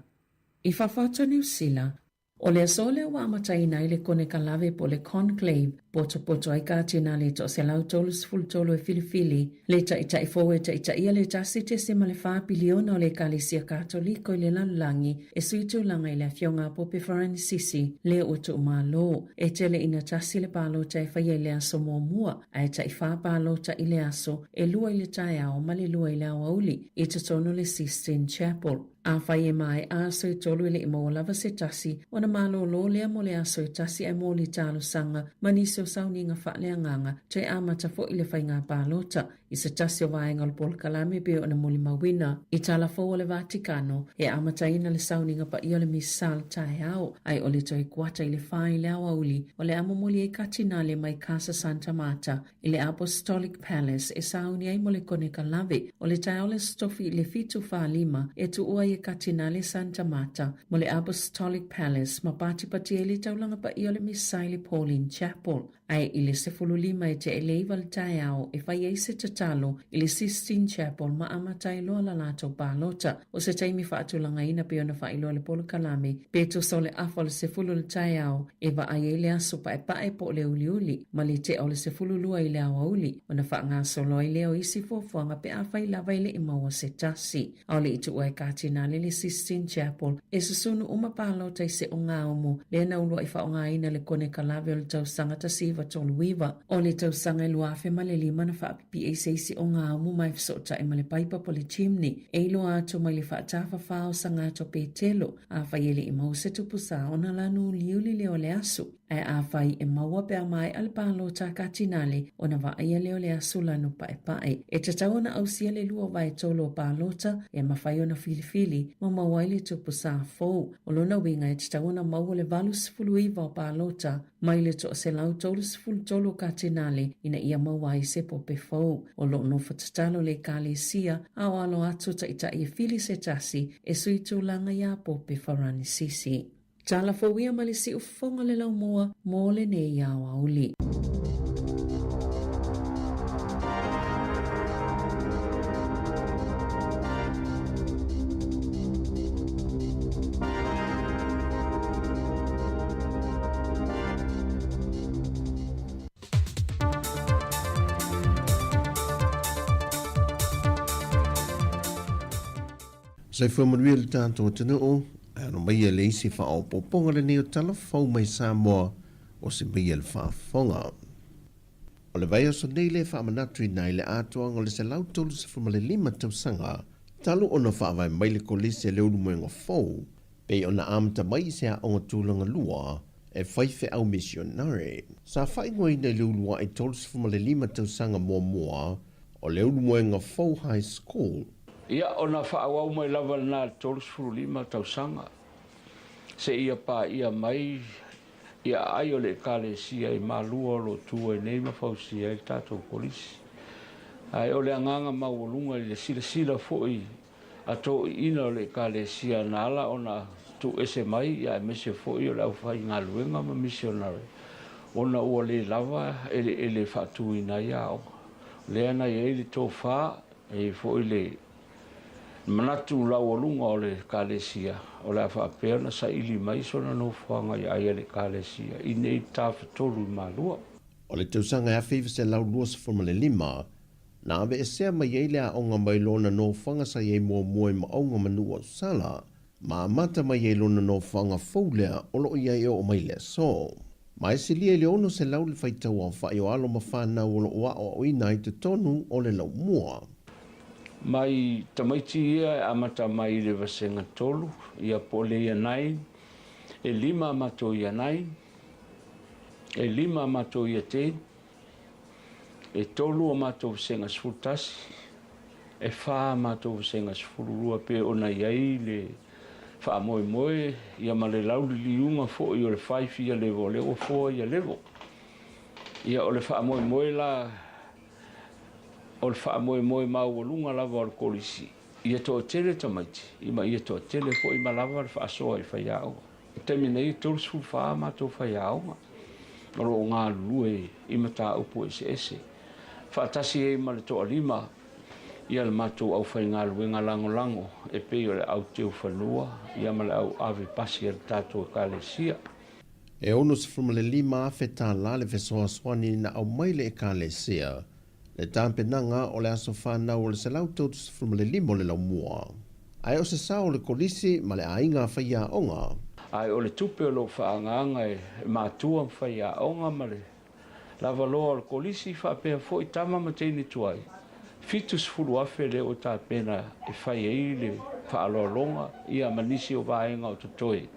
I whawhata New Zealand, o le sole wa amataina i le kone kalave po le conclave poto ai kātina le to se lau tolus full tolo e filifili le ta ita i fowe ta ita ia le tasi te se ma le wha piliona o le kalisia katoliko i le lalulangi e suitu langa i le fionga po pe Francisci le o tu malo e tele ina tasi le palo ta e whaia i le aso mua a e ta i wha palo ta i le aso e lua i le tai ao ma le lua i le auli i te tono le Sistine Chapel. A whaie mai a so i tolu ile i mo lava se tasi o na malo lo lea mo le aso i tasi e mo li talo sanga maniso sauni nga whaaleanganga te amata fo ile whainga pālota i se tasi o vaenga le pol kalame pe o na muli mawina i tala fo o le Vaticano e amata ina le sauni nga pa i o le misal tae au ai o le toi kuata i le whai le awauli o le amomoli e katinale mai Casa Santa Marta i le Apostolic Palace e sauni ai mo le kone kalave o le tae o le stofi i le fitu whaalima e tu ua i katinale Santa Marta mo le Apostolic Palace ma pati e le taulanga pa i o le Misaili Pauline Chapel ai i le sefululima e te eleiva le tae au e whai eise te talo i le Sistine Chapel ma amatai loa la lato pālota o se taimi whaatulanga ina pe ona whai loa le polo kalame pe to so le afa le sefulu le tae au e wa ai e le aso pa e pae po le uliuli ma le te o le sefululua i le awauli ona wha ngā solo i leo isi fofuanga pe a whai lava i le imaua se tasi au le itu ua e kātina le Sistine Chapel e susunu uma pālota i se o ngā omu le na ulua i wha o ngā ina le kone kalave o le tau sangata siva tolu wiva o le tau sanga i luafe ma le lima na wha apipi e seisi o ngā omu mai fisota e ma le paipa po le chimney e ilo ato mai le wha atafa whao sanga ato pe telo a whaiele i mau se tupusa o na lanu liuli leo le asu e a whai e maua pe a mai al pālota katinale o na wa aia leo le asu lanu pae pae e te tau na au sia le lua vai tolo pālota e ma whai o na filifili ma mawaili tupusa fou o lona winga e te tau na maua le valus fuluiva o pālota mai le to se lau tolus ful tolo katinale ina ia mawai se po pe fou o lo no fatatalo le kalesia au alo atu ta ita i fili se tasi e suitu langa ia po pe Francisci. Tala fawia ma le si ufonga le lau moa mo le ne ia auli. Sai whamaruia le tātou tana o, ano mai e le isi wha o poponga le neo tala whau mai Samoa o se mai e le whaafonga. O le vai o so nei le whaamanatui nai le atoanga o le se lau tolu se whamale lima tausanga, talu ona whaavai mai le kolisi e le ulu moenga fau, pe ona amata mai se a onga tūlanga lua, e whaife au missionare. Sa whaingoi nei le ulua i tolu se whamale lima tausanga mua o le ulu moenga fau high school, ia ona whaawau mai lava na tolus furulima tausanga. Se ia pa ia mai, ia ai o le kalesia i malua lo tua i neima fausia i tātou polisi. Ai o le anganga mauolunga i le sila foi a tō ina o le kalesia na ala ona tu ese mai ia mese foi o le au whai ngā luenga ma missionary. Ona ua le lava ele whatu ina ia o. Le ana i le tō wha e foi le manatu lau o lunga o le kalesia o le whaapea na sa ili mai sona no whanga i aia le kalesia i nei tāwhetolu I malua. O le tausanga e awhiwa se lau lua sa formale 5, na ave e sea mai eile a onga mai lona no whanga sa iei mua mua ma onga manua o sala, ma mata mai eile lona no whanga faulea o lo iei o mai le so. Ma e silia ele ono se lau le whaitau a whai o alo ma whanau o lo ua o ina I te tonu o le lau mua. Mai tamaiti ia e amata mai le vasenga tolu, ia pole ia nai, e 5 amato ia nai, e 5 amato ia te, e tolu amato vasenga sfutasi, e 4 amato vasenga sfururua pe ona iai le wha moe moe, ia ma le lauli liunga fo I o le 5 ia levo, le o 4 ia levo. Ia o le wha moe moe la, o le wha moe moe mau o lunga lava o le kolisi. Ia toa tele tamaiti, ima ia toa tele fo ima lava le wha soa I whai au. Temi nei tolu sfuru wha amato whai au. Oro o ngā lue ima tā upu ese. Wha tasi e ima le toa 5, ia le matou au whai ngā luenga lango lango, e pei o le au teo whanua, ia ma le au ave pasi le tātou kalesia. E ono se formale 5 awheta la le fesoa swani na au maile e kalesia, le tāmpenanga o le aso whanau o le selau tautu se formale 5 o le lau mua. Ai o se sao le kolisi ma le ainga whaia onga. Ai o le tupe o lo whaanganga e mātua whaia onga ma le lava loa o le kolisi whapea fo I tama ma teini tuai. Fitus fulu afe le o tā pena e whai e le whaalolonga ia manisi o vaenga o tutoe.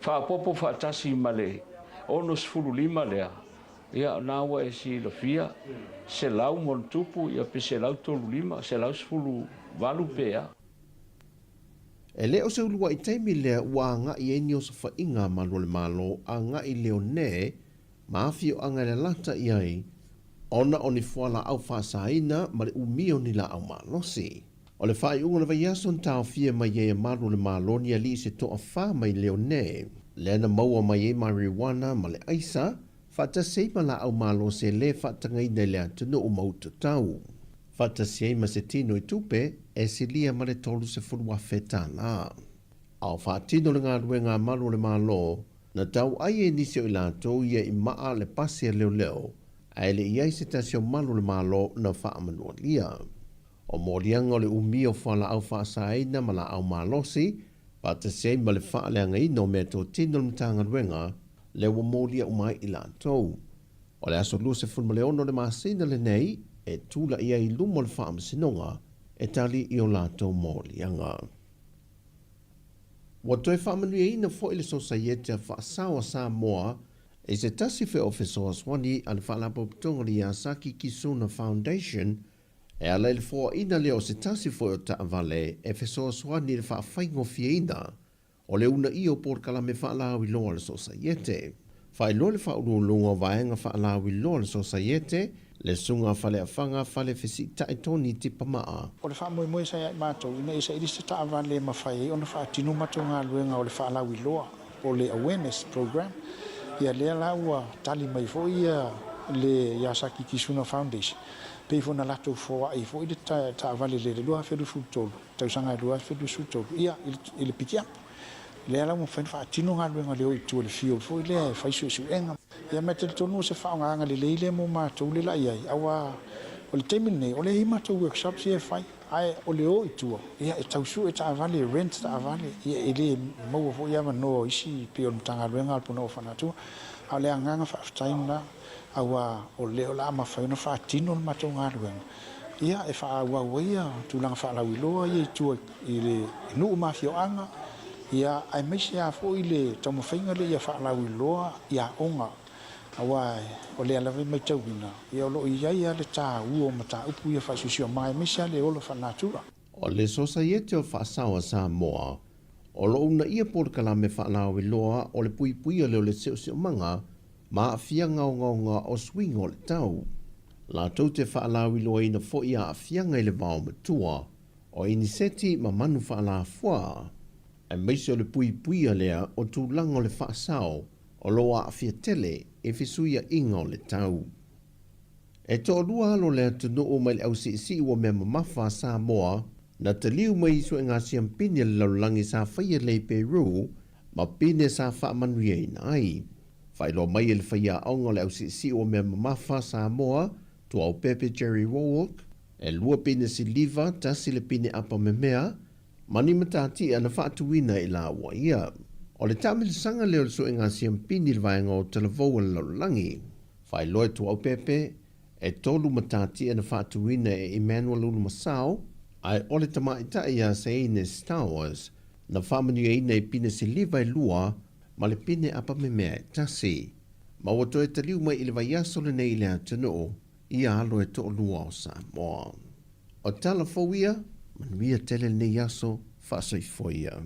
Whaapopo whaatasi ma le onos fulu 5 lea. Ia nawa e si lo fia. Se lau mon tupu ia pe se lau tolu 5, se lau fulu valu pea. E leo se ulua I teimi lea ua nga I eni o sa whainga malo le malo a nga I leo ne maafio anga le lata I ai ona o ni fuala au whaasaina ma le umio ni la au malosi. O le whai unga le vaiason tau fia mai e malo le malo ni ali se toa wha mai leo ne. Lena maua mai e marijuana ma le aisa, whata seima la au malo se le whatanga I nei lea tunu o mauta tau. Whata seima se tino I tupe e se lia ma le tolu se furua wheta la. Au whaatino le ngā ruenga malo le malo, na tau ai e nisio I lato ia I maa le pasia leo leo, ai le iai se tasio malo le malo na whaamanua lia. O morianga o le umio whala au whaasaina ma la au malosi, pata sei ma le whaaleanga ino mea tō tino le mtanga ruenga, le wa moria umai I latou. O le aso lua se fulma le ono le maasina le nei, e tula ia I lumo le whaamasinonga, e tali I o latou morianga. Wa toi whaamanua ina fo ile sosaiete a whaasawa sa moa, e se tasi fe ofesoa swani al whaalapo pitonga li Asaki Kisuna Foundation, e ala le fo ina leo se tasi fo o ta avale e fesoa swani le whaafaingo fia ina, o le una I o por kalame whaalao I loa le sosaiete. Whai lo le whauru lunga vaenga whaalao I loa le sosaiete, le sunga whale afanga whale fesi taetoni tipa maa. O le wha moe moe sa ia I mātou, ina isa irisa ta avale ma whai, o na wha tinu mātou ngā luenga o le whaalao I loa, o le awareness program, ia lea la ua tali mai fo ia le Yasaki Kisuna Foundation. Pei fo na lato fo ai fo I ta avale le lua fedu futolu, tausanga lua fedu futolu, ia I le pikia. Lea la mo wha tino ngā luenga leo I tua le fio, fo I lea whai su enga. Ia me te tonu se whaonganga le leile mo mātou le lai ai, awa o le teimine, o le hi mātou workshops ia whai, ai o le o I tua, ia e tausu e ta avale, rent ta avale, ia e le maua fo ia manoa isi pe o mtanga luenga alpo na o whanatu, a le anganga whaaftainu na, awa o leo la ma whai na whaatino le mātou ngā luenga. Ia e wha awa ia, tūlanga whaalau I loa, ia I tua I le nuu mafio anga, ia ai meisi a fo I le taumawhainga le ia whaalau I loa, ia onga, awa o le alawe mai tauina, ia o lo I ia le tā uo ma tā upu ia whaesusio mai, meisi a le olo whanatura. O le sosaiete o whaasawa sa moa, o lo una ia por kalame whaalao I loa o le pui pui o leo le seo manga, ma afia ngau o swing o le tau. La tau te whaalao I loa ina fo ia afia ngai le vao matua, o iniseti ma manu whaalao fua. E meisi o le pui pui o lea o tūlanga o le whaasao, o loa afia tele e fisuia inga o le tau. E tō lua alo lea tunu o mai le au si ua mea mamafa sa moa, Na te liu mai so ngā siampini le laulangi sa whaia lei Peru, ma pine sa wha manuia inai. Whailo mai le whaia aonga le au si o mea mamafa sa moa, tu au Pepe Jerry Warwick, e lua pine si liva tasi le pine apa me mea, mani matati ana whaatuina i la ua ia. O le tamil sanga leo le so ngā siampini le vaenga o televou le laulangi. Whailo e tu au Pepe, e tolu matati ana whaatuina e Emmanuel Ulumasao, ai ole tama ita ia Seine Stowers, na whamanu e ina i pine si liva i lua, ma le pine apa me mea e tasi. Ma wato e taliu mai ili vai aso le nei le atano, ia alo e to lua o Samoa. O tala fowia, manuia tele nei aso, faso i foia.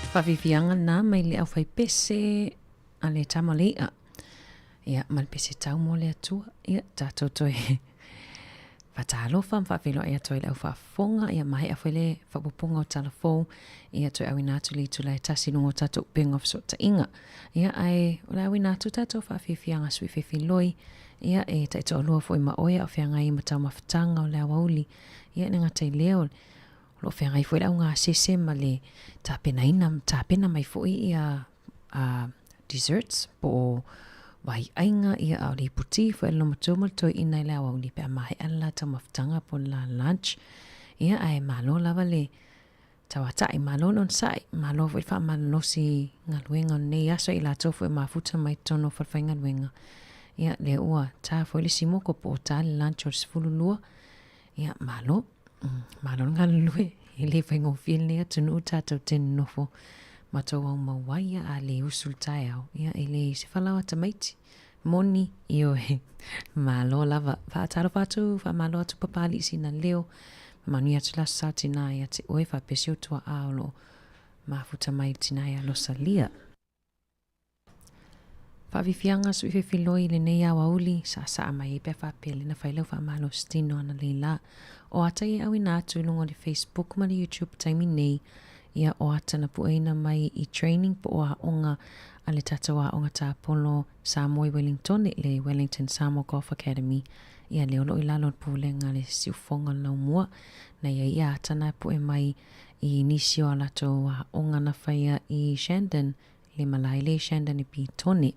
Whawiwianga nā mai le au whai pese a le tamalea. Ia, mal pese tau mo le atua. Ia, tātou toi. Whatalofa, mwhawhilo ia toi le au whafonga. Ia, mahi a whai le whapupunga o talafou. Ia, toi awi nātu li tu lai tasi nungo tātou bing of so ta inga. Ia, ai, ula awi nātu tātou whawhiwianga sui whiwhiloi. Ia, e taito alua fo i maoia o whianga i matau mawhatanga o le awauli. Ia, nenga tai leo. Lo whengai fwere au ngā sese ma le tāpena mai fwoi ia desserts po wai ainga ia au li puti fwere lo matoma toi inai le au li pe a mahi ala ta mawhatanga po la lunch. Ia ai malo lava le tawatai malo non sai malo fwere wha malo si ngaluenga nei aso i la tofu e mafuta mai tono fwere ngaluenga. Ia le ua tā fwere simoko po tā le lunch o sifululua. Ia malo. Malo ngā lue, i le whaingo whilnea tunu tātou tēnu nofo matou au mawaia a le usul tai au. Ia i le se whalawa tamaiti, moni i oe malo lava whaataro whatu wha malo atu papali sina leo manu atu la sa tina ia te oe wha pesio tua aolo mafuta mai tina ia losa lia. Whavifianga su ife filoi le nei awa uli sa saa mai e pe wha pele na whailau wha malo stino ana leila o ata i awi nā tūlungo le Facebook ma le YouTube taimi nei ia o ata na pueina mai i training po o onga a le tatawa onga tā polo Samoa Wellington le Wellington Samoa Golf Academy ia leo lo i lalo pulenga le siufonga lau mua na ia ata na pue mai i nisio ala to onga na whaia i Shandon le malai le Shandon i pi tone.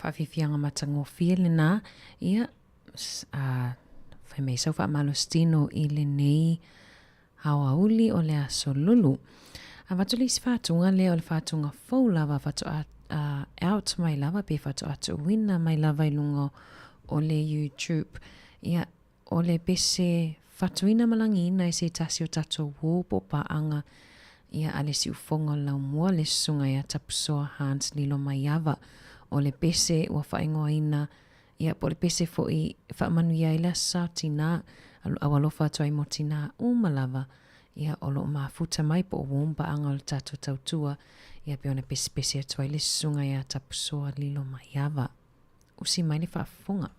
whawhiwhianga matangofia le nā, ia, whai mei sau wha malostino I le nei hawauli o le aso lulu. A watu le whatunga le o le whatunga fau lava watu out mai lava pe watu atu wina mai lava ilungo o le YouTube. Ia o le pese whatuina malangi ina se tasi o tato wopo paanga ia ale si ufonga lau mua le sunga ia tapusoa Hans Lilo Maiava o le pese ua whaingoa ina ia po le pese fo i whaamanu ia ila sa tina awalofa atu ai mo tina umalava ia o lo mafuta mai po womba anga o le tato tautua ia pe ona pese pese atu ai le sunga ia tapusoa Lilo Maiava usi mai le whaafonga.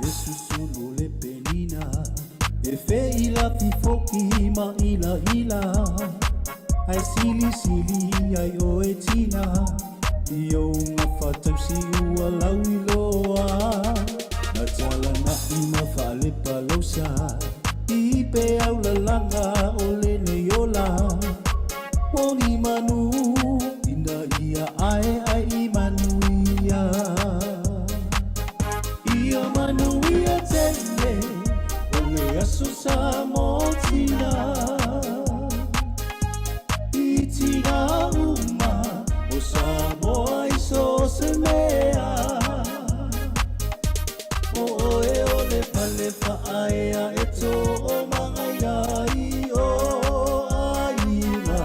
Susulu le penina e fe ila fifoki ma ila ai sili ai o e tina io nga fatausi ua lau iloa na tala na ima fale palosa i pe au la langa o le neola moni manu ina ia ai imanu ia manuia tele o asusa motina itina uma o samoa iso semea o e o le pale faaya eto o mangaya I o aina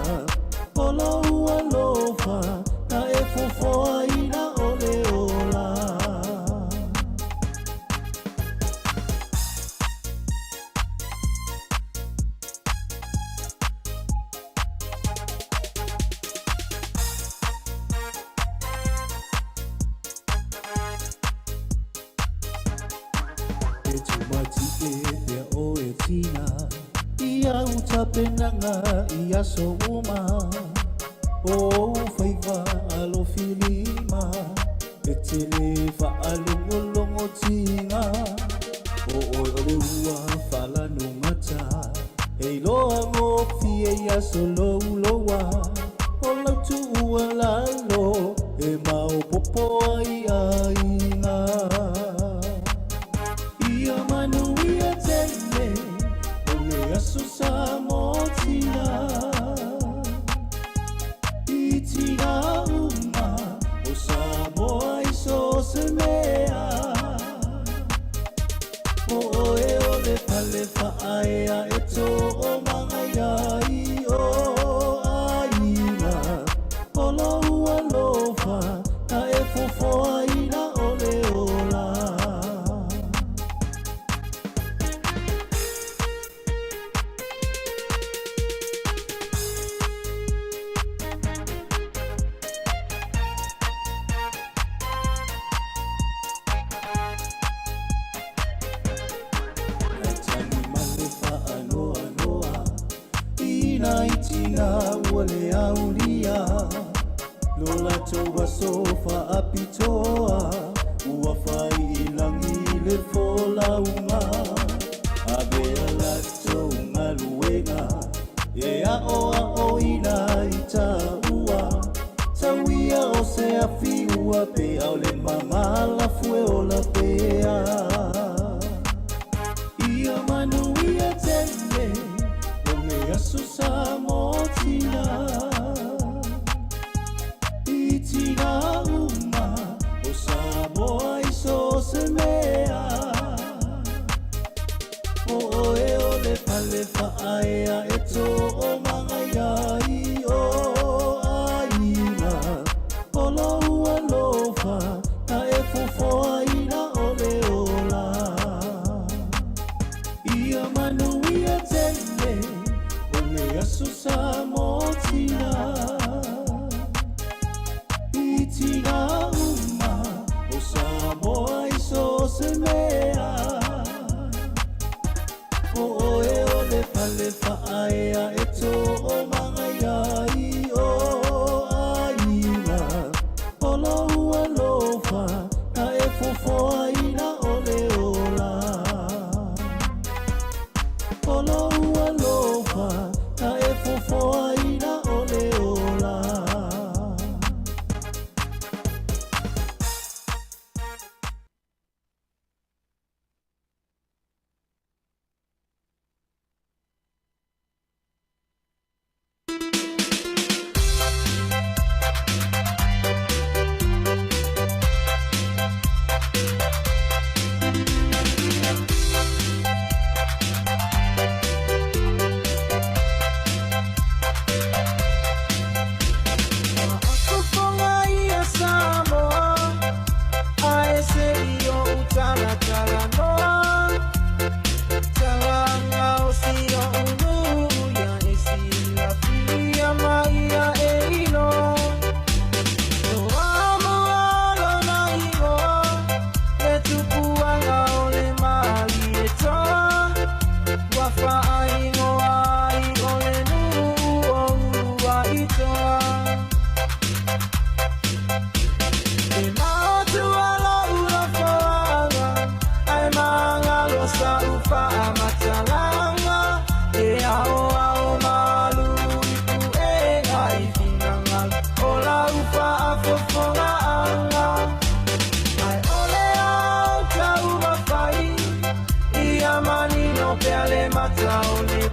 o lo ua lofa na e fofo aina o le ola. Penanga ia so uma o faiva alo filima etele fa alungolongo tinga o le ua fala no mata e loa mo fie ia so loa o la tu ua lalo e mau popo ai ainga ia manu ia tele o le asusa motina itina uma o samoa iso semea o e o le pale faaya eto o mangaya I o aina o lo ua lofa na e fofo aina o le ola. Itina wale aulia lola toa sofa apitoa ua fai ilangi le fola unga abea lato unga luenga e a o ina ita ua tawia o se afi ua pe au le mamala fue o la pea ia manu ia tele asusa motina itina uma o samoa iso semea o e o le pale faaya eto o mangaya I o aina o lo ua lofa na e fofo aina o le ola ia manu ia tele asusa motina itina uma o samoa iso semea o e o le pale faaya eto o mangaya I o aina o lo ua lofa na e fofo aina o le o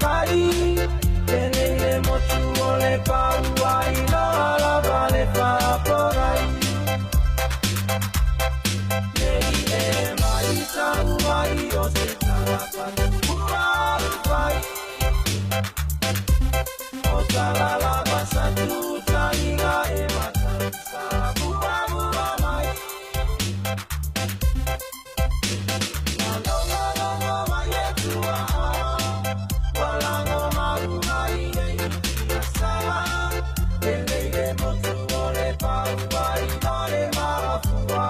vai Tene le motu o le paua I loa lava le whaporai Nei e mai tau vai o te tarapani Ua vai O tala lava sa tuta inga e matan sa mua mua mai Malonga longa mai e tua Walango maru mai e ia sa Ele e motu o le pau vai no le marafua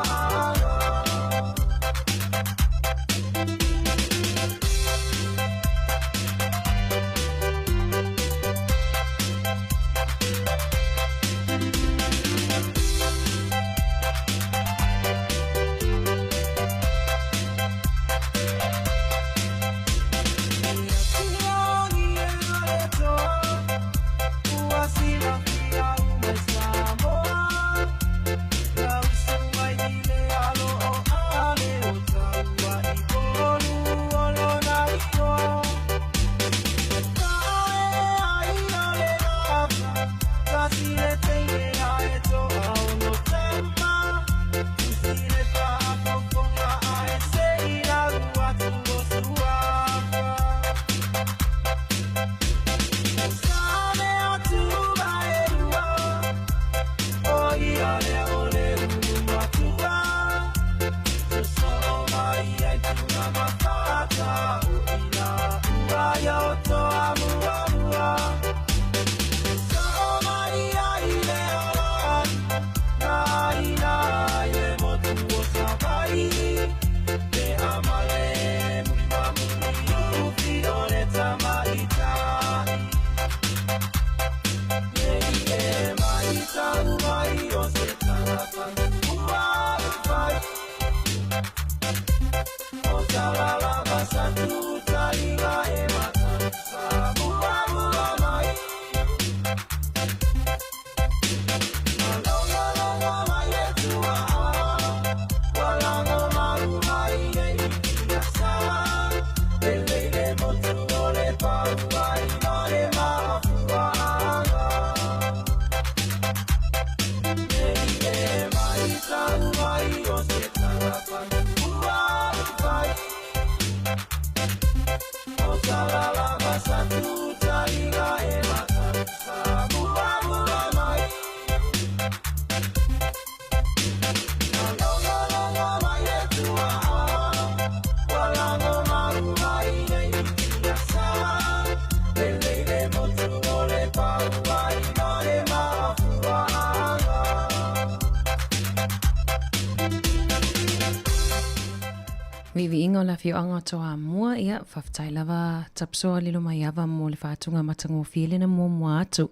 Vivi ingo la fiu anga toa mua ia whaftai lava tapsoa lilo mai ava mo le whātunga matango whiele na mua atu.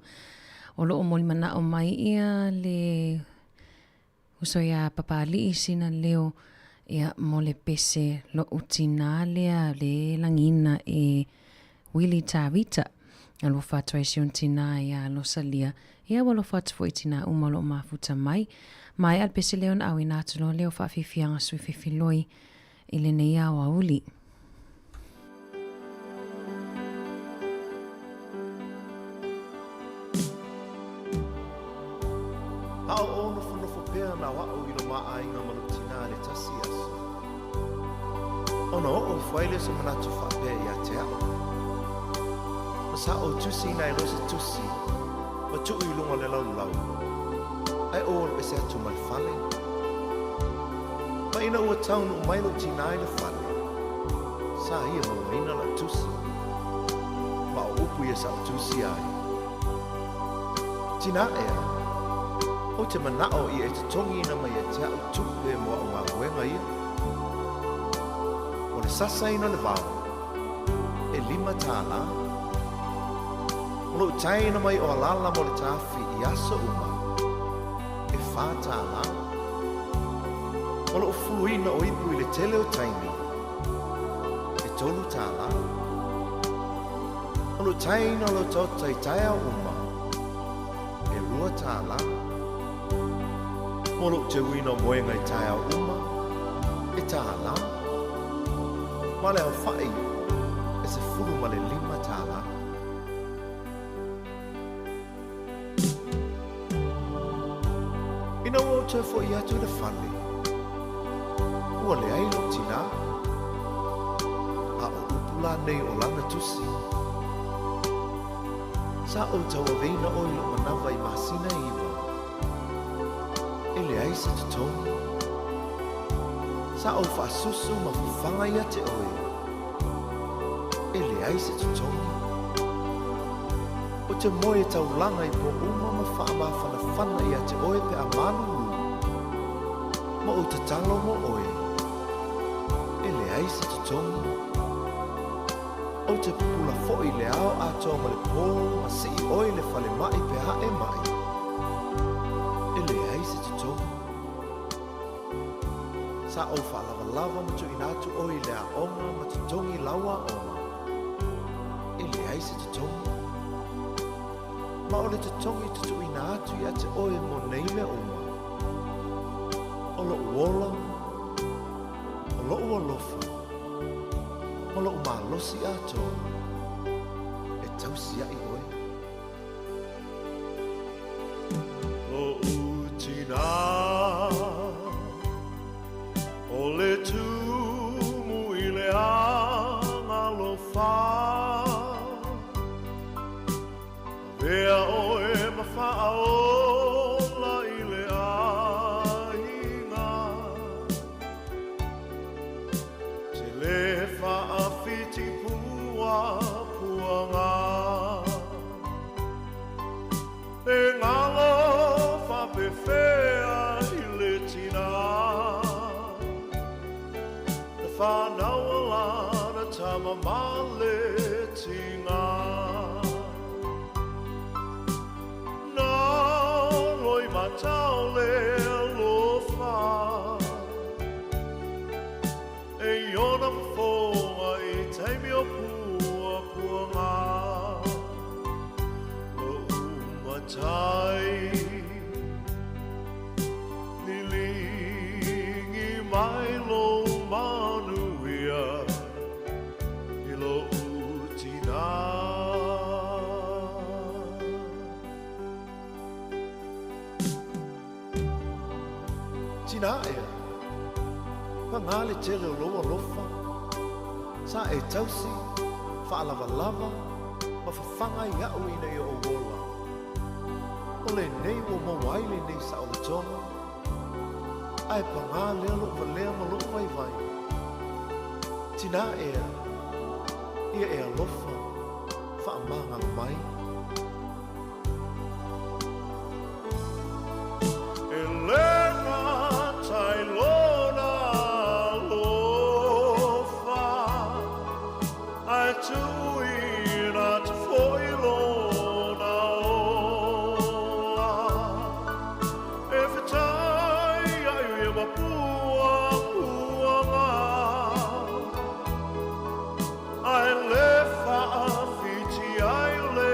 O loo mo mana o mai ia le uso ia papali sina leo ia mo le pese lo utina lea le langina e Willy Tavita. Alo whātua sion tina ia lo salia. Ia walo whātua itina umalo mafuta mai. Mai al pese leo na awi nātuno leo whaafifianga sui whiwhiloi. Ile nei au auli. Hao ono whanofo pēr na wao ilo maa inga manutina le tasi aso. Ono o whaile se manatu whapea ia te ao. Masa o tusi nai rose tusi, ma tuu ilunga le lau lau. Ai o e se atu mal whale. Ma ina ua taunu o mailo tina i le whale. Sa ia maua ina la tusi. Ma o upu ia sa tusi ai. Tina ea. O te manao i e te tongi ina mai e te au tupe mo o ngā wenga ia. O le sasa ina le vau. E 5 tāna. O lo tai ina mai o alala mo le tāwhi i asa uma. E 4 tāna. O lo fuluina o ipu i le tele o taimi. E 3 tāna. O lo taina lo tautai tai au uma. E 2 tāna. Molo te wino moenga i tai au uma. E tāna. Ma le au whai. E se fulu ma le 5 tāna. te fo ia tu le fale. Ua le ai lo tina. A o upula nei o lana tusi. Sa o taua veina o ilo manawa I masina iwa. E le ai se tutongi. Sa o whaasusu ma whanga ia te oe. E le ai se tutongi. O te moe tau langa I po uma ma wha whana ia te oe pe a manu. Ma o te talo mo oe. E le ai se tutongi. O te pula fo'i le ao a toa ma le pōro a si I oe le whale mai pe ha e mai. E le ai se tutongi. Sa o whalawa ma tu inatu oe le a onga ma tutongi lawa onga. E le ai se tutongi. Ma o le tutongi tutu inatu ia te oe mo nei le oma. O lo uola, o lo uolofa. O lo umalosi atoa, e tausia I oe. Lo utina, o le tumu I le anga lo fa. Vea oe ma whaola I le ainga. Te le whaafiti puanga. E ngalo whapewhea I le tina. Na whanaua lana tama male tinga. Na loi matau le alofa. E iona mawhonga I taimi o puanga. Lo umatai. Nilingi mai lo manuia. I lo utina. Tina ea. Pangale tele o loa lofa. Sa e tausi, whaalawalawa, ma whawhanga I au ina I o wola. O le nei o mawaile nei sa o le tonga. Ai pangale alo wa lea ma lo vai vai. Tina ea, ia e alofa, whaamanga mai. E lena tai lona lofa. Ai tuina te foi lona ola. E whetai ai e puanga. Ai le whaafiti ai le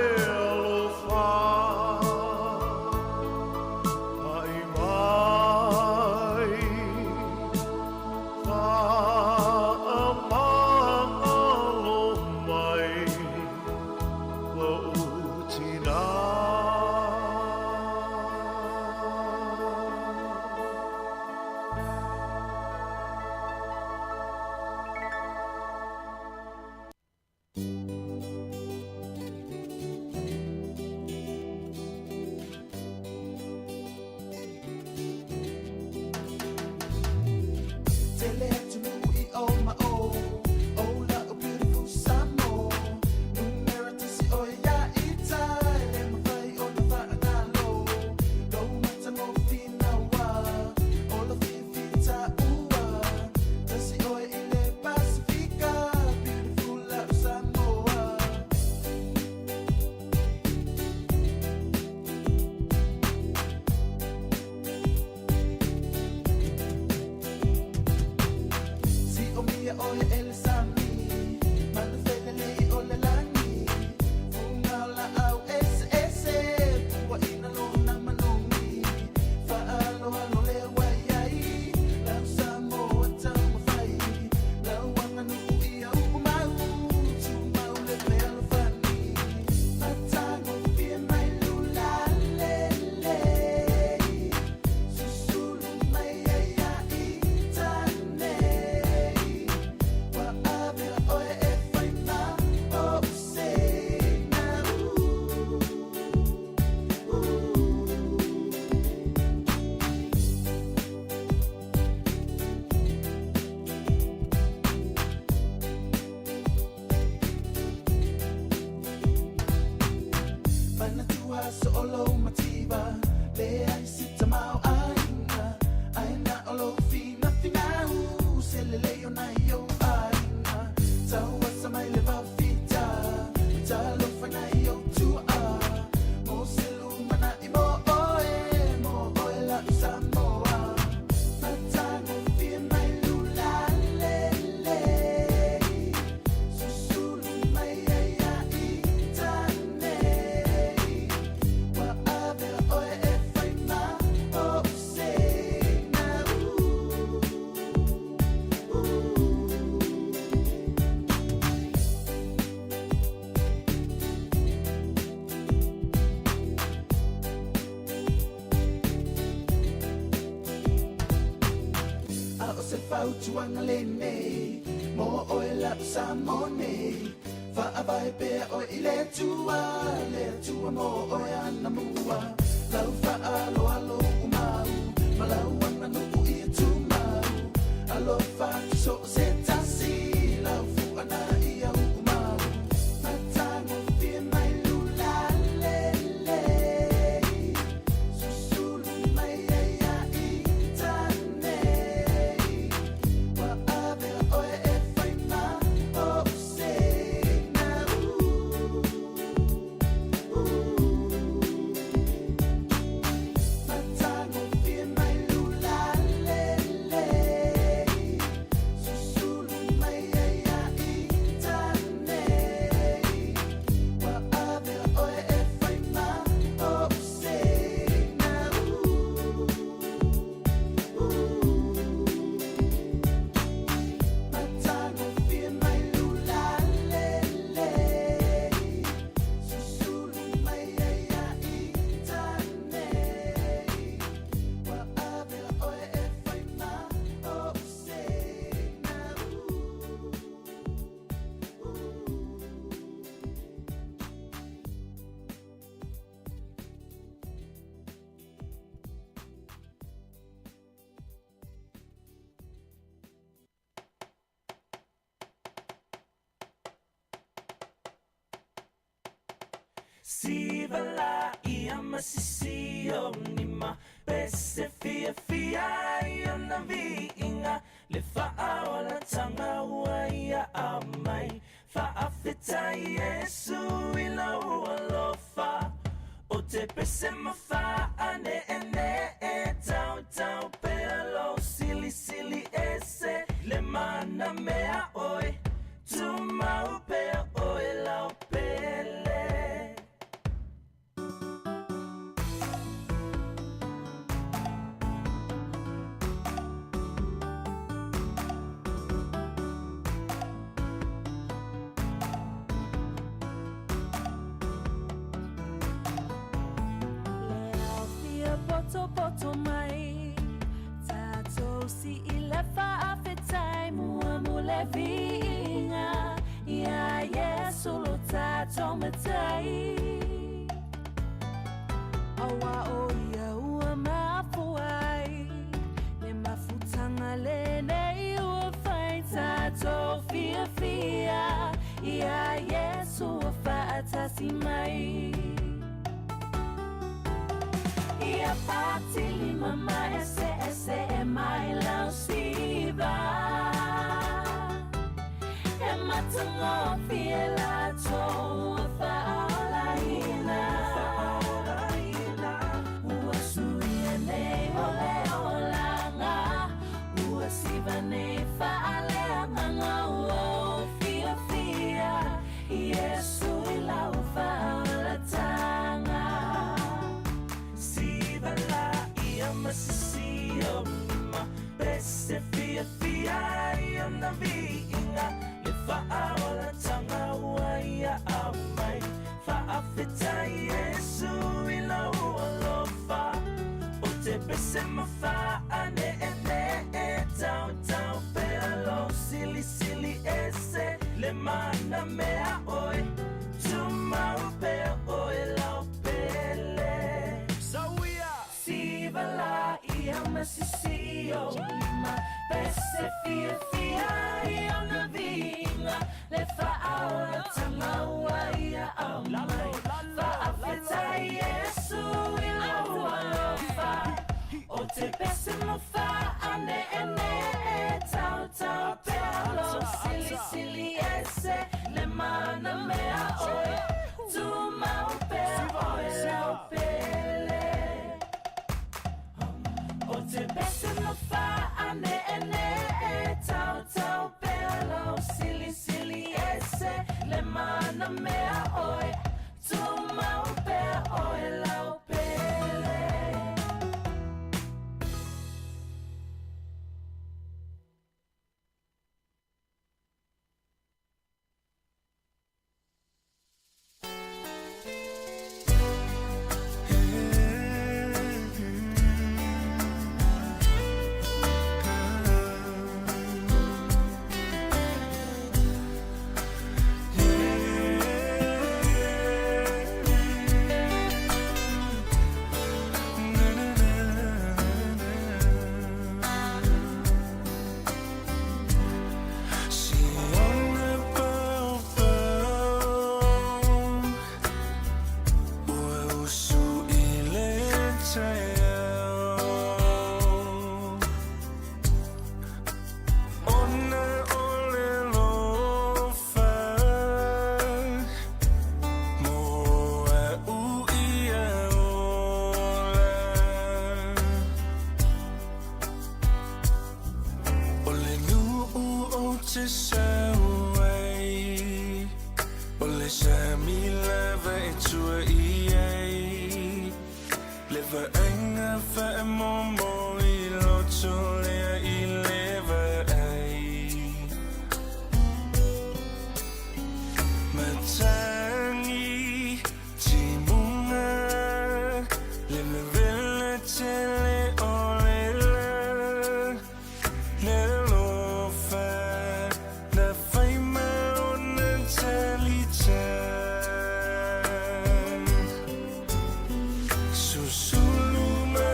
se fautuanga le nei mo o e la sa mone fa avai pe o i le tua mo o e ana mua lau fa alo alo umau ma lau ana no i tu mau alo fa so se tasi lau fu ana i au umau matango fie mai lula le le susulu mai ia i tane wa ave o e fai ma o se na matango fie mai lula le le susulu mai ia i tane wa ave o e fai ma o se na matango fie mai lula le le susulu mai ia i tane wa ave o e fai ma o se na Sivala ia masisio nima pese fia ia na viinga le faaola tanga ia amai faafeta Yesu ila ualofa o te pese mafa ane ene tau tau pelo sili sili ese le mana mea oi tu mau pe oi lau pele Poto mai tato si ilefa afetai mua mule vinga ya Yesu lo tato matai awa o ya ua mafuai le mafutanga le nei ua fai tato fia fia ya Yesu fa atasi mai ia patili mama ese e mai lau siva e matango fiela to faalaina ua suia nei ole olanga ua siva nei faaleanga ua fia fia Yesu ilau faalatanga masisio ma pese fia ia na viinga le faaola tanga ia amai faafeta Yesu ila ualofa o te pese mafa ane ene tau tau pelo sili sili ese le mana mea oi tu mau pe oi lau pele Sivala ia masisio lima pese fia ia na vinga le faaola tanga ia amai faafeta Yesu ila ualofa o te pese mafa ane ene tau tau pelo sili sili ese le mana mea oi tu mau pe oi lau pele o te pese mafa ane ene tau tau pelo sili sili ese le mana mea oi tu mau pe oi lau pele to say away. Well, it's me love it to a live a anger for a moment, to live Matani, Timunga, Limavilla, Tele, Orela, Nelofa, the fame on the Talita. Susuluma,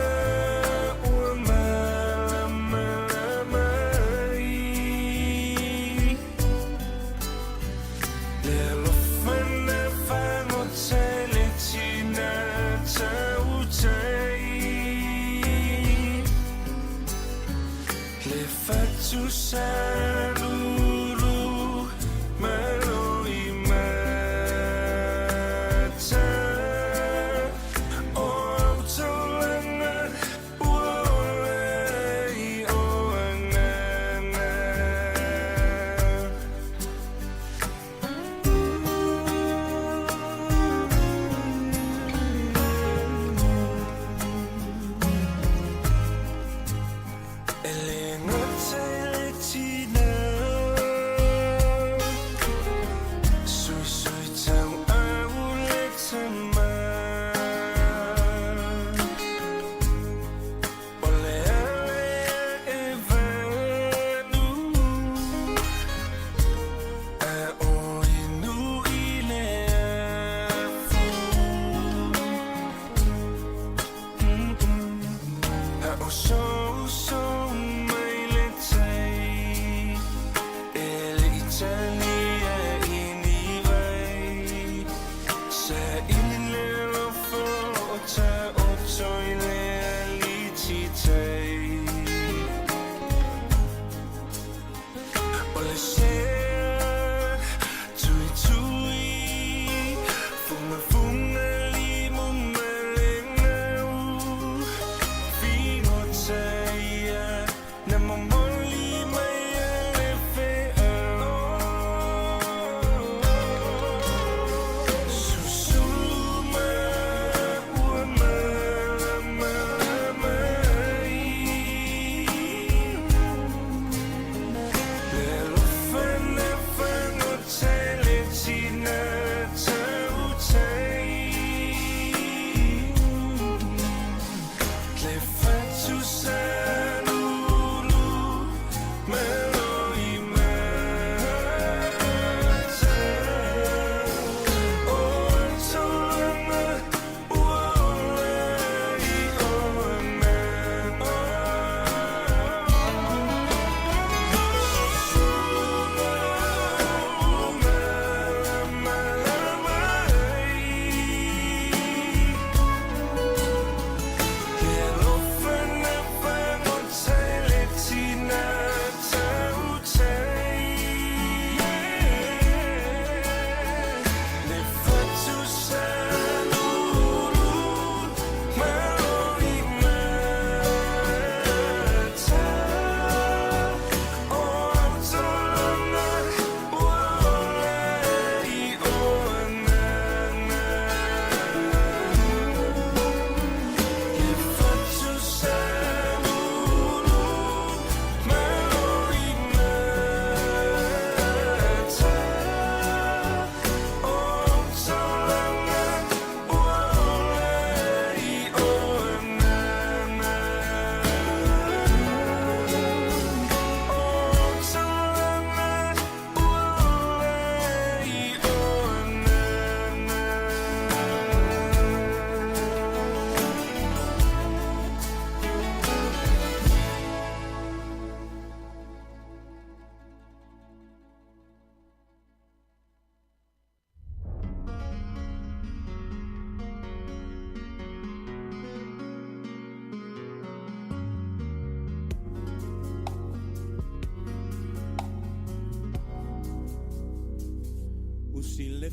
to Salulu, Maloi Mata, oh, Tolana, Wole, oh, Nana.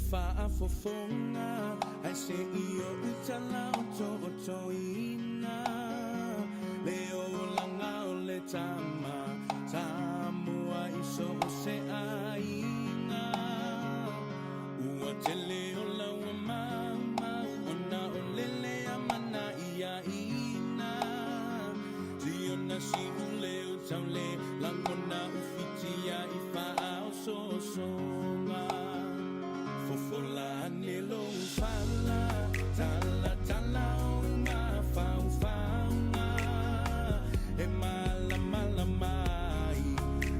Fa'afofonga ai se io utala o toina leo langa o le tama tamua iso se Taule langona ufitia ifao sosonga Fofola nelo fala Tala tala onga fau faunga E mala mala mai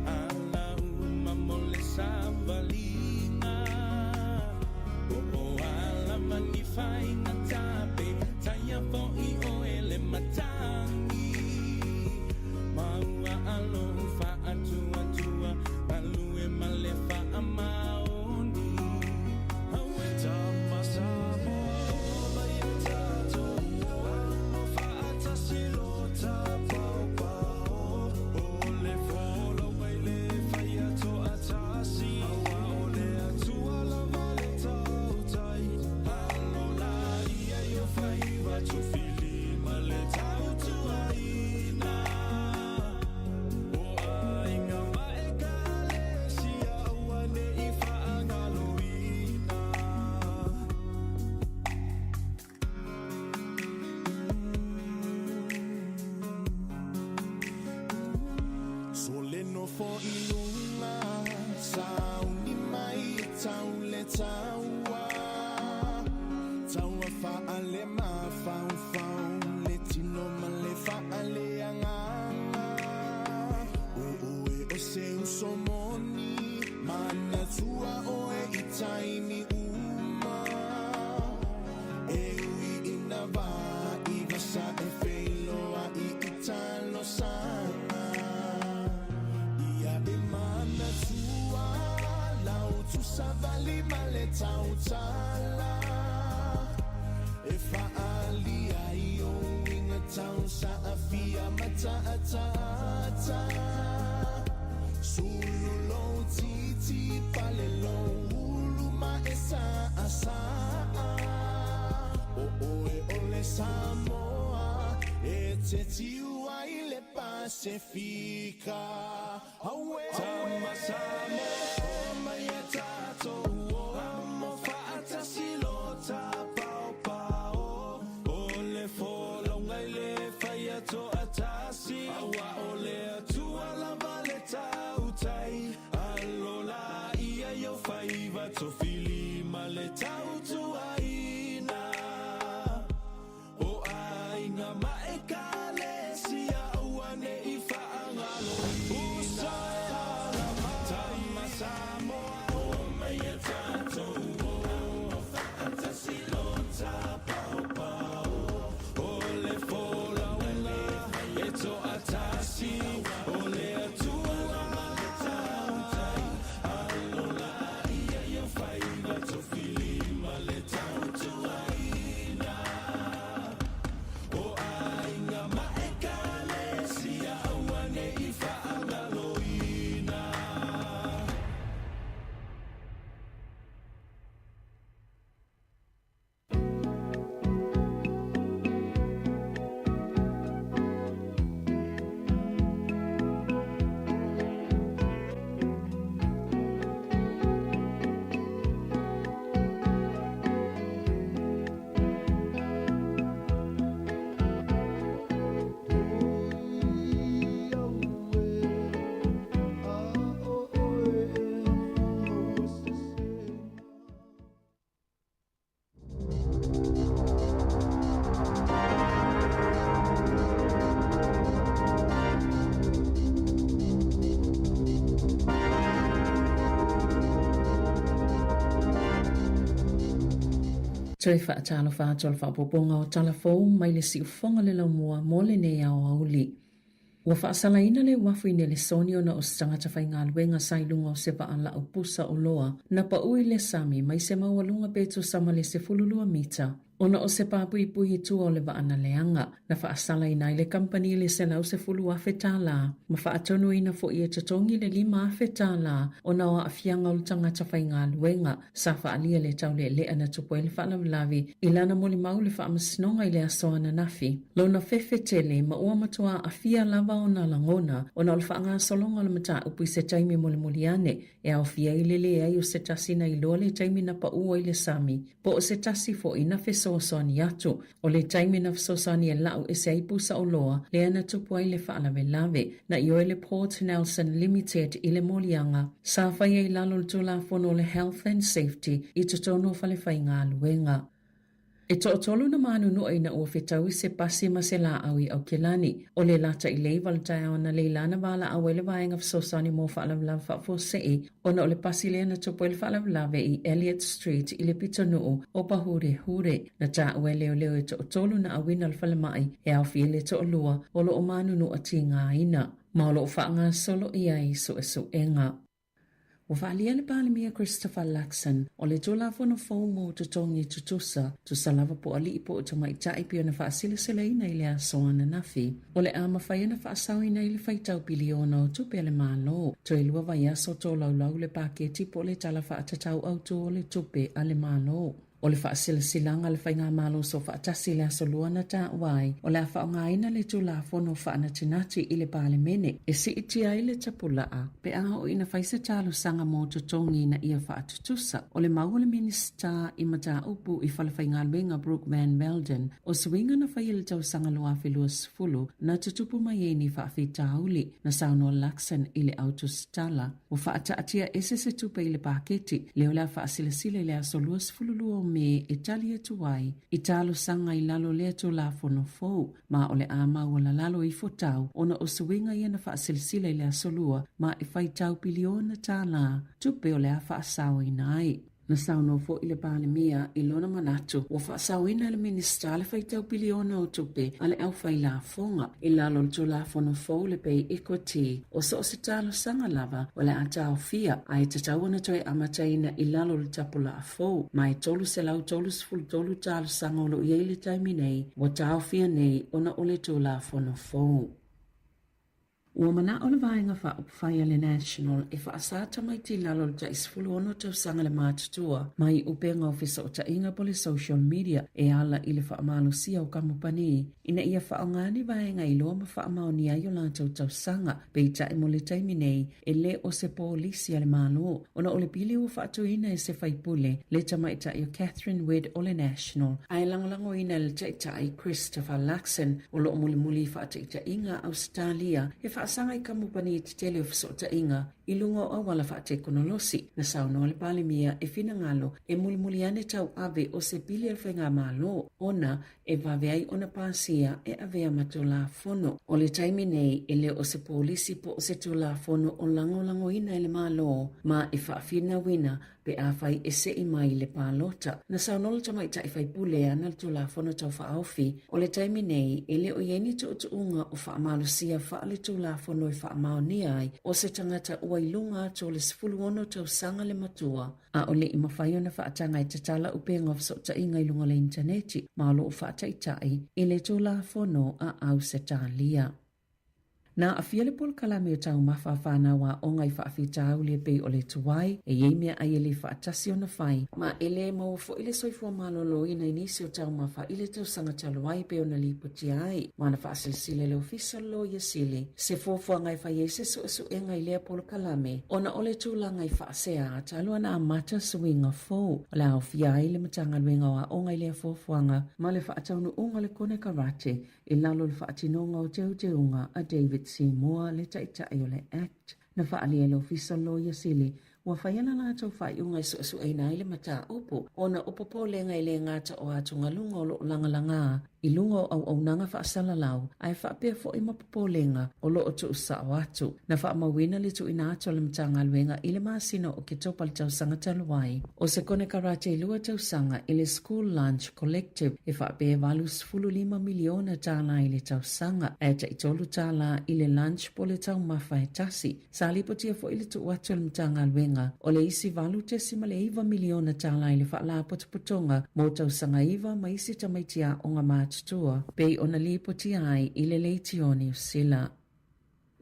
Ala uma mole savalina O ala manifai na tape Taya po I o ele matangi Maua alo fa atua tua Alue male fa amaoni Awe tama samo Mai tato Fa atasilo tapau pao Ole folo waile faya to atasi Awa ole atua la vale tau tai Alo la ia yo fai watu fili male tau tua ina For ilunga sauni mai taule taua taua fa ale ma fau fau le tino ma le fa ale anga o se usomoni mana tua o e itaini uma e ui inava I vasa e felo a I italo sana Mana tua lau tu savali male tau tala E faali ai o inga tau sa afia mata ata Sulu lo titi pale lo ulu ma esa asa O e ole Samoa E te tiu ai le Pacifica Tama samo Maya tato Amo fata silota Pao pao Ole fola Ngaile faya to atasi Awa ole atua la vale tautai Alola ia yo faiva To fili male tautua ina O ainga maekale Sia uane ifa angalo Tui whaatalo whaatolo whaapoponga o talafou mai le si ufonga le lau mua mo le ne au auli. Ua whaasala ina le wafu ine le sonio na o stangata whai ngā luenga sailunga o sepa an la upusa o loa na pa ui le sami mai se maualunga beto sama le se fululua mita. Ona o se papui puhi tua o le waana leanga na whaasala ina le kampani le se lau se fulua whetala. Ma whaatonu ina fo i e tatongi le 5 whetala ona o afianga o le tangata whai ngā luenga sa whaalia le tau le ana tupo e le whaanavlavi ilana mo le mau le whaamasnonga i le asoa na nafi. Lona whewhetele ma ua matua afia lava o na langona ona o le whaanga solonga le mata upu i se taimi mo le muliane e au fia i le ai o se tasi na i loa le taimi na pa ua i le sami po o se tasi fo ina wheso fesosoni atu o le taimi na fesosoni e lau e se aipusa o loa le ana tupu ai le whaalawelave na i oe le Port Nelson Limited i le molianga sa whai ei lalo le tulafono le Health and Safety i tutono whale whai ngā luenga. E to'otolu na manu no ai na ua whetau i se pasi ma se la au i au kelani. O le lata i leiva le tai awana leilana wala au ele vaenga fsosani mo whaalawalawe whaafosei o na o le pasi lea na tupu ele whaalawalawe i Elliot Street i le pitonuu o Pahure Hure na ta ue leo leo e to'otolu na awina le whalemai e au fiele to'olua o lo o manu no ati ngā ina. Ma o lo o whaanga solo i ai so e so enga. Wa whaalia le pālimia Christopher Luxon o le tōlafono fōmo tutongi tutusa tu salava po ali i po o tamai tai pio na whaasilasila ina i le asoana nafi. O le ama whaia na whaasau ina i le whaitau biliona o tupe le mālo. To e lua vai aso tō laulau le pāketi po le tala whaatatau au tō le tupe a le mālo. O le whaasilasilanga le whainga malo so whaatasi le aso luana tā wai o le whaongaina le tūlafono whaanatinati i le pāle mene e si iti ai le tapulaa pe aha o ina whaisa tālu sanga mō tutongi na ia whaatutusa o le mau le minista i mata upu i whalawhainga luenga Brooke Van Velden o suinga na whai le tau sanga luafi luas fulu na tutupu mai e ni whaafi tāuli na sauno Luxon i le autostala o whaataatia ese se tupe i le pāketi leo le whaasilasile le aso luas fulu luo me Italia tuai i talo sanga i lalo lea to la fono fou ma ole ama wala lalo i fotau ona o suinga i na whaasilsila i lea solua ma i whaitau piliona tala tupe ole a whaasau i nai. Na sauno fo i le pālemia i lona manatu o whaasau ina le minista le whaitau piliona o tupe ale au whai la fonga i lalo le to la fono fou le pei equity o so se talo sanga lava o le atao fia a e tatau ana toi amataina i lalo le tapula a fou ma e tolu se lau tolu sfulu tolu talo sanga o lo iei le taimi nei o tao fia nei ona o le to la fono fou. Ua mana o le vaenga whaia le National e whaasata mai ti lalo le taisfulu ono tau sanga le mātutua mai upenga ofisa o tainga po le social media e ala i le whaamalo sia o kamupani ina ia whaongani vaenga i loa ma whaamao ni ai o lātou tau sanga pe i tae mo le taimi nei e le o se polisi a le malo ona o le pili ua whaatuina e se whaipule le tamaita i o Catherine Wedd o le National ai langalango ina le taita Christopher Luxon o lo muli whaataita inga Australia e sanga i kamupani i te tele ofisota inga i lungo o wala whaate konolosi na sauno le palimia e fina ngalo e muli ane tau ave o se pili al whenga malo ona e vaveai ona pasia e avea matola fono o le taimi nei e leo o se polisi po o se tula fono o lango ina ele malo ma e whaafina wina pe a whai e se i mai le pālota. Na sauno le tamaita i whai pule ana le tula fono tau whaaufi o le taimi nei e leo ieni tu unga o whaamalo sia wha le tula fono i whaamao ni ai o se tangata ua ilunga to le sifulu ono tau sanga le matua. A o le i mawhai ona whaatanga i tatala upenga of sota inga ilunga le interneti ma lo o whaataitai i le tula fono a au se talia. Na a fiele pol kalame o tau mawhawhana wa o ngai whaafitau le pei o le tuwai e yei mea ai le whaatasi o na whai. Ma ele mau fo ile soifua malolo ina inisi o tau mawha ile tau sanga taluai pe o na lipoti ai. Mana whaasilsile le ofisa lo ia sili. Se fofua ngai whai se so e ngai lea pol kalame. O na ole tula ngai whaasea talua na amata suinga fo. O le au fia ai le matanga luenga wa o ngai lea fofuanga. Ma le whaataunu unga le kone karate. I lalo le whaatinonga o teunga a David Seymour le taitai o le Act. Na whaalia le ofisa lo ia sili. Wa whaiana la tau whai unga su e nai le mata upo. O na upopo le ngai le ngata o atunga lunga o lo langalanga. I lunga au nanga whaasala lau. Ai whaapea fo i mapopo lenga o lo o tu usa o atu. Na whaamawina le tu ina ato le matanga luenga i le maasino o ke topa le tau sanga taluai. O se kone karate i lua tau sanga i le School Lunch Collective e whaapea valus fulu 5 miliona tala i le tau sanga. E ta i tolu tala i le lunch po le tau mawhai tasi. Sa lipotia fo i le tu atu le matanga luenga. O le isi valu te sima le 1 miliona tala i le whaala potopotonga mo tau sanga iwa ma isi tamaitia o ngā mātutua. Pei ona lipotia ai i le leitioni o sila.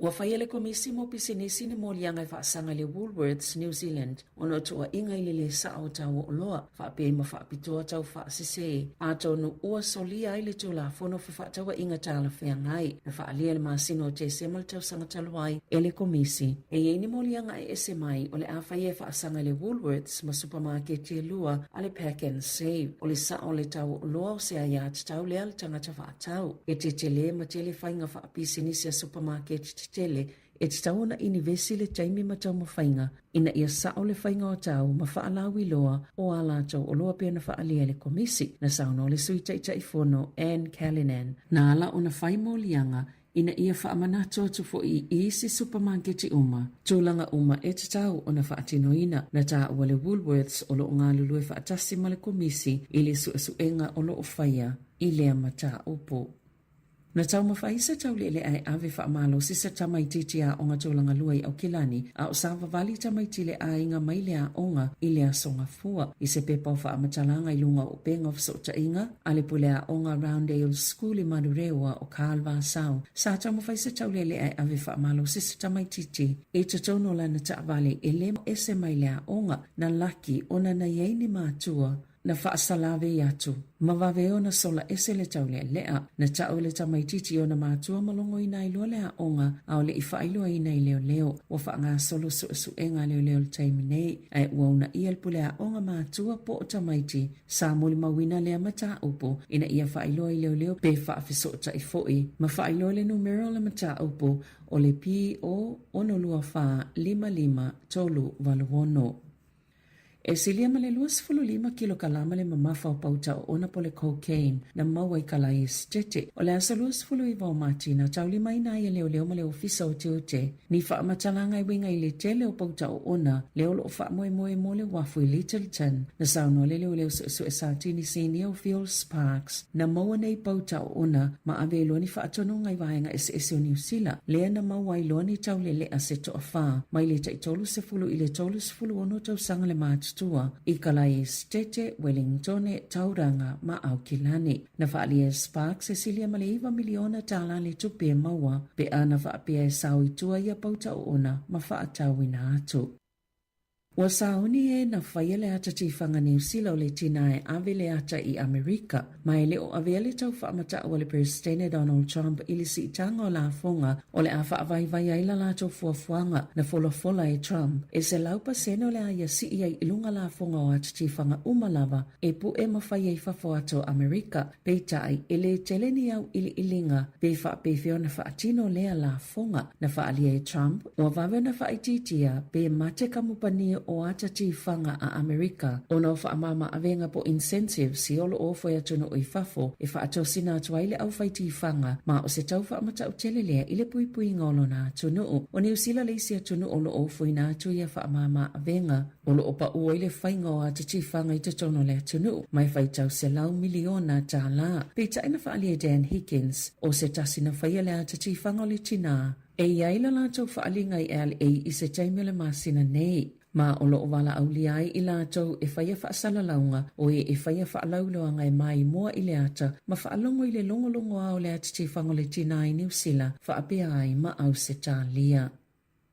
Ua whaia le komisi mo pisinisi ni mo lianga i whaasanga le Woolworths, New Zealand, ono tua inga ili le sa o tau o loa, whaapea ma whaapitoa tau whaasise. A tonu ua solia ili tu la fono whaatawa inga tala whea ngai, na whaalia le maasino te semal tau sanga taluai e le komisi. E ni mo lianga e ese mai o le a whaia whaasanga le Woolworths ma supermarket e lua a le pack and save, o le sa o le tau o loa o se aia tau le al tangata whaatau. E te tele ma tele whainga whaapisinisi a supermarket tele e te tauna inivesi le taimi matau mawhainga ina ia sao le whainga o tau ma whaalawi loa o ala tau o loa pia na whaalia le komisi na sauna o le sui taitai fono Anne Callanan na ala o na whaimo lianga ina ia whaamanato atu fo i isi supermarketi uma. Tūlanga uma e te tau o na whaatinoina na tā ua le Woolworths o lo ngā lulue whaatasi ma le komisi i le suenga o lo o whaia i lea mata upo. Na tau mawhaisa tau le ai ave whaamalo sisa tamaititi a onga tūlanga luai au kilani a o sawa vali tamaitile a inga mai lea onga i lea songa fua i se pepa o whaamatalanga i lunga o penga of sota inga a le pule a onga Roundale School i Manurewa o Kalva Sau. Sa tau mawhaisa tau le ai ave whaamalo sisa tamaititi e tatono la na taavale e le ese mai lea onga na laki ona na yeini mātua na whaasalave atu. Mawave o na sola ese le tau lea na tau le tamaititi o na mātua malongo i nai lua lea onga au le i whailua i nei leo leo o wha ngā solo suenga leo leo le taimi nei ai uauna ia le pulea onga mātua po o tamaiti sa muli mawina lea mata upo ina ia whailua i leo leo pe whaafisota i foi ma whailua le numero le mata upo o le pi o ono lua wha 55 tolu waluono. E silia ma le 25 kilo kalama le mamafa o pauta o ona po le cocaine na maua i kalai stete. O le asa 25 mati na tauli mai na ia leo leo ma le ofisa o te ote. Ni wha amatalanga i winga i le tele o pauta o ona leo lo wha moe mo le wafu i Littleton. Na sauno le leo su e satini senior Phil Sparks. Na maua nei pauta o ona ma ave lo ni wha atono ngai vahenga ese o New Zealand. Lea na maua i lo ni taule le aseto a wha. Mai le taitolu se fulu i le tolu se fulu ono tau sanga le matu tua i kalai stete Wellington e Tauranga ma au kilani. Na whaalia Sparks e silia maleiva miliona tala le tupe maua pe ana whaapia e sau i tua ia pauta o ona ma whaatawina atu. Ua sauni e na whaiele ata tifanga New Zealand le tina e avele ata i Amerika. Mai le o avele tau whaamata o le Presidente Donald Trump ili si itanga o la fonga o le a whaavai aila lato fuafuanga na fola e Trump. E se laupa seno le aia si ia ilunga la fonga o ata tifanga umalava e pu e mawhai e whafuato Amerika. Peitai e le teleni au ili ilinga pe whaapefeo na whaatino lea la fonga na whaalia e Trump. Ua vave na whaititia pe mate kamupania o ata tifanga a Amerika. Ona o whaamama avenga po incentives si olo o foia tuno o i fafo e whaatosina atua ile au whai tifanga ma o se tau whaamata o telelea ile pui ngolo na tuno. O New Zealand leisi a tuno olo o foi na atu ia whaamama avenga. Olo o pa ua ile whainga o ata tifanga i te tono lea tuno. Mai whai tau se lau miliona ta la. Peita ina whaalia Dan Higgins o se tasina whaia lea ata tifanga o le tina. E iaila la tau whaalinga i LA i se taimele masina nei. Ma o lo wala au liai i lātou e whaia whaasala launga o e whaia whaalauloanga e mai mua i le ata ma whaalongo i le longolongo au le ata tifanga le tina i New Zealand whaapea ai ma au se tālia.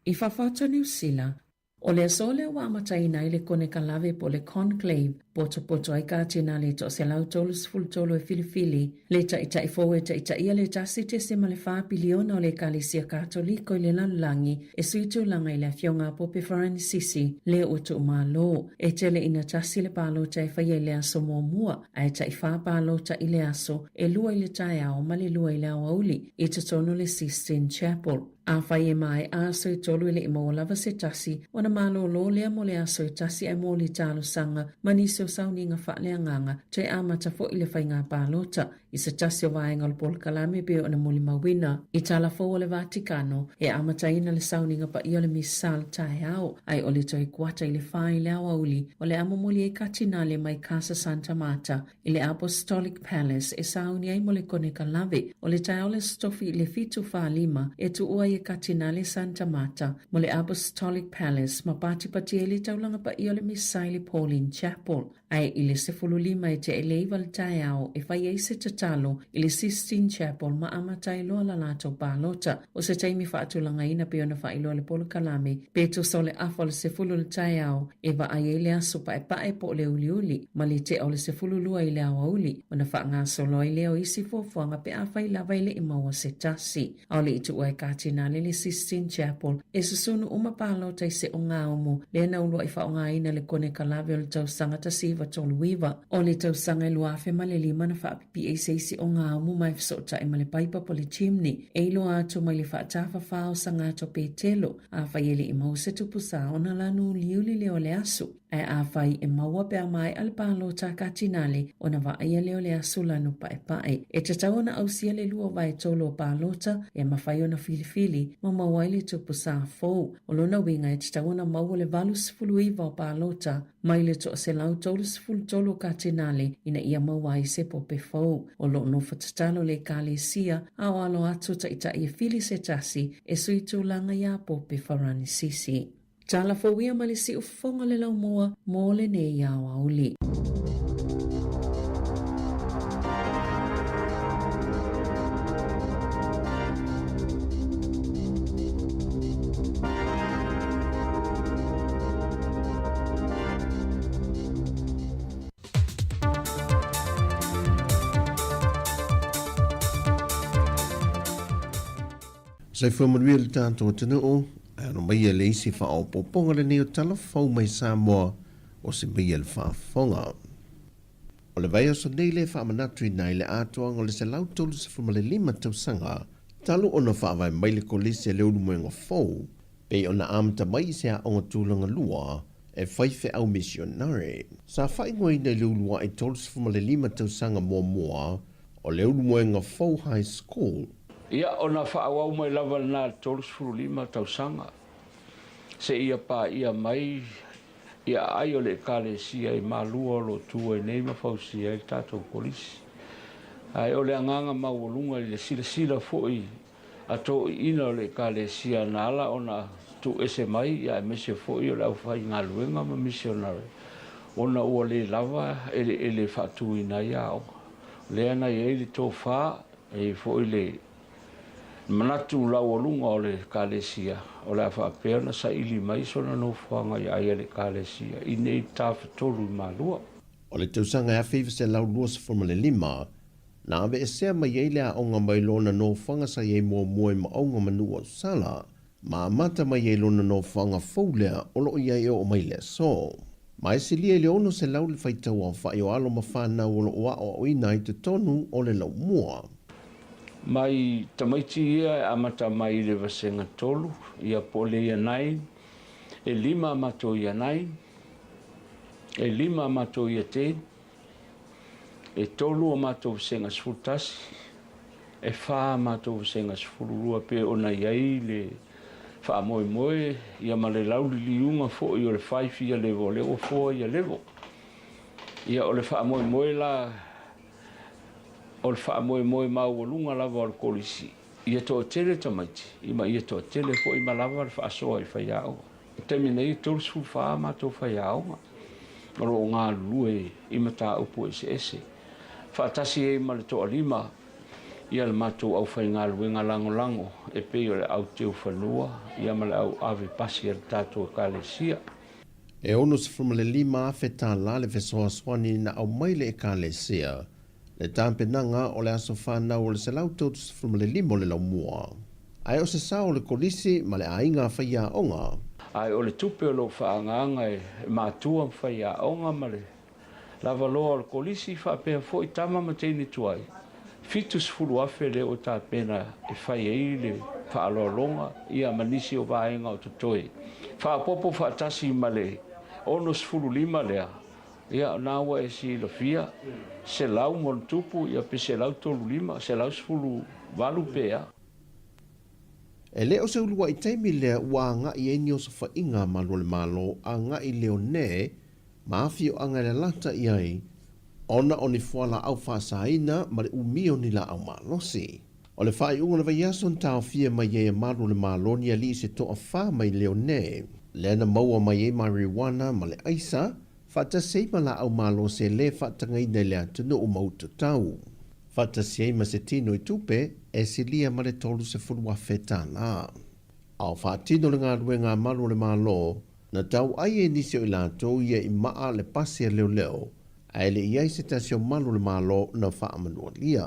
I whawhata New Zealand, o le sole wa amataina i le kone kalave po le conclave poto ai kātina le to se lau tolus full tolo e filifili le ta foe ta ia le tasi te se male wha piliona o le kalisia katoliko i le lalangi e suitu langa i le fionga po pefarani sisi le o to malo e tele ina tasi le palo ta i whaia le aso mua ai ta i wha palo ta i le aso e lua i le tai ao ma le lua i le au auli e te tono le Sistine Chapel. A whaie mai aso i tolu i le imo lava se tasi wana malo lo lea mo le aso i tasi ai mo li talo sanga maniso sauni nga wha nganga te amata fo i le whainga pālota i se tasi o vaenga le pol kalame pe o na moli mawina i tala fo o le Vaticano e amata ina le sauni nga pa i o le misal tae au ai o le toi kuata i le whai le awauli o le amomoli e katinale mai Casa Santa Marta i le Apostolic Palace e sauni ai mo le kone kalave o le tae o le stofi i le fitu wha lima e tu ua i katinale Santa Marta mo le Apostolic Palace ma pati e le taulanga pa i o le Misaili Pauline Chapel ai i le 15 e te eleiva le tae au e whai e se talo i le Sistine Chapel ma amatai loa la lātou pālota. O se taimi whaatulanga ina pe ona whailo le polo kalame, pe to so le afa le sefulu le tai au, e wa ai le aso pa e pae po le uliuli, ma le te au le sefulu lua i le awa uli, ona wha ngā solo i leo isi fuafuanga pe awhai lava i le imaua se tasi. Au le itu ua e kātina le Sistine Chapel, e susunu uma pālota i se o ngā omu, le na ulua i wha o ngā ina le kone kalave o le tausanga ta siva tolu wiva, o le tausanga i lua afe ma le lima na wha apipi e se isi o ngā omu mai fisota i ma le paipa po le chimney, e ilo atu mai le wha tafa whao sa ngā to pe telo, a whai ele i mau se tupu sa o na lanu liuli leo le asu, e a whai e maua pea mai al pālota kātinale, o na wa aia leo le asu lanu pae pae. E te tau na ausia le lua vai tolo pālota, e mawhai o na filifili, ma mawai le tupu sa fou, o lona winga e te tau na maua le valu sifulu iwa o pālota, mai le to se lau tolu sifulu tolo kātinale, ina ia mawai se pope fou, o lo no fatatalo le kāle sia, a o alo atu ta ita ia fili se tasi, e sui tūlanga ia pope farani sisi. Tala fawia ma le si ufonga le lau moa, mo le ne ia wa uli. Sai whamarua le tātou tanu o, ano mai le isi wha o poponga le neo tala whau mai Samoa o se mai le whaafonga. O le vai o so nei le whaamanatui nai le atoa o le se lau tolu se whamale lima tausanga, talo ona whaavai mai le kolisi le ulu moenga whau, pe ona amta mai se a onga tūlanga lua, e whaife au misionare. Sa whaingoi nei le ulua e tolu se whamale lima tausanga mua o le ulu moenga whau high school. Ia ona whaawau mai lava nā tolus furu lima tausanga. Se ia pā ia mai, ia ai o le kāle sia i mālua lo tua i nei mawhausia i tātou polisi. Ai o le anganga mauolunga i le sila foi a tō ina o le kāle sia nāla ona tu ese mai ia e mese foi o le au whai ngā luenga ma misionare. Ona ua le lava ele whatu i nai au. Le ana i eili tō whā e foi le manatu lau alunga o le kālesia, o le awha apea na sa ili mai sona no whanga i aia le kālesia, i nei tāwhatolu i mālua. O le tausanga a whiwa se lau lua sa formale lima, na awe e sea mai eile a onga mai lona no whanga sa iei mua mua i ma onga manua o sala, ma amata mai iei lona no whanga fōlea o lo iei o mai le so. Mai se lia le ono se lau le whaitau a whai o alo ma whanau o lo oa o ina i te tonu o le lau mua. Mai tamaiti ia amata mai le vasenga tolu, ia pole ia nai, e lima amato ia nai, e lima amato ia te, e tolu amato vasenga sfutasi, e wha amato vasenga sfururua pe ona iai le wha moe moe, ia ma le lauli liunga fo i o le whaifi ia levo, leo fo ia levo. Ia o le wha moe moe la, o le wha moe moe maualunga lava o le kolisi. Ia toa tele tamaiti, ima ia toa tele fo ima lava le wha asoa i whai au. Temi nei tolsu wha mato whai au. Oro o ngā lue ima tā upo ese ese. Wha tasi e ma le toa lima, ia le mato au whai ngā lue ngā lango lango, e pe o le au teo whanua, ia ma le au ave pasi ar tātua kālesia. E ono se frumale lima afe tā la le fesoa swani na au maile e kālesia, le tāpenanga o le aso whanau o le selau tautu se frumale limo le lau mua. Ai o se sa o le kolisi ma le ainga whaia onga. Ai o le tupe o lo whaanganga e mātua whaia onga ma le lava loa o le kolisi whapea fo i tama ma teini tuai. Fitus fulu afe le o tā pena e whai ei le whaalolonga ia manisi o vaenga o tutoi. Whaapopo whaatasi ma le onos fulu lima lea. Ia nawa e si lo fia se lau mon tupu ia pe se lau tolu lima se lau sfulu valu pea. E leo se ulua i teimi lea ua nga i eni o sa whainga malo le malo a nga i leo ne maafi o anga le lata i ai ona o ni fuala au whaasaina ma le umio ni la au malosi. O le whai unga na vai ason tau fia mai e malo le malo ni ali se toa wha mai leo ne. Lena maua mai e marijuana ma le aisa Fata seima la au malo se le fata ngai nei lea tunu o mauta tau. Fatasiai ma se tino I tupe e silia ma le tolu se fulua fetana. Au fatino le ngā ruenga malu le malo na tau ai e nisi o I lātou ia I maa le pasi leo leo a ele iai se tasio malu le malo na wha amanua lia.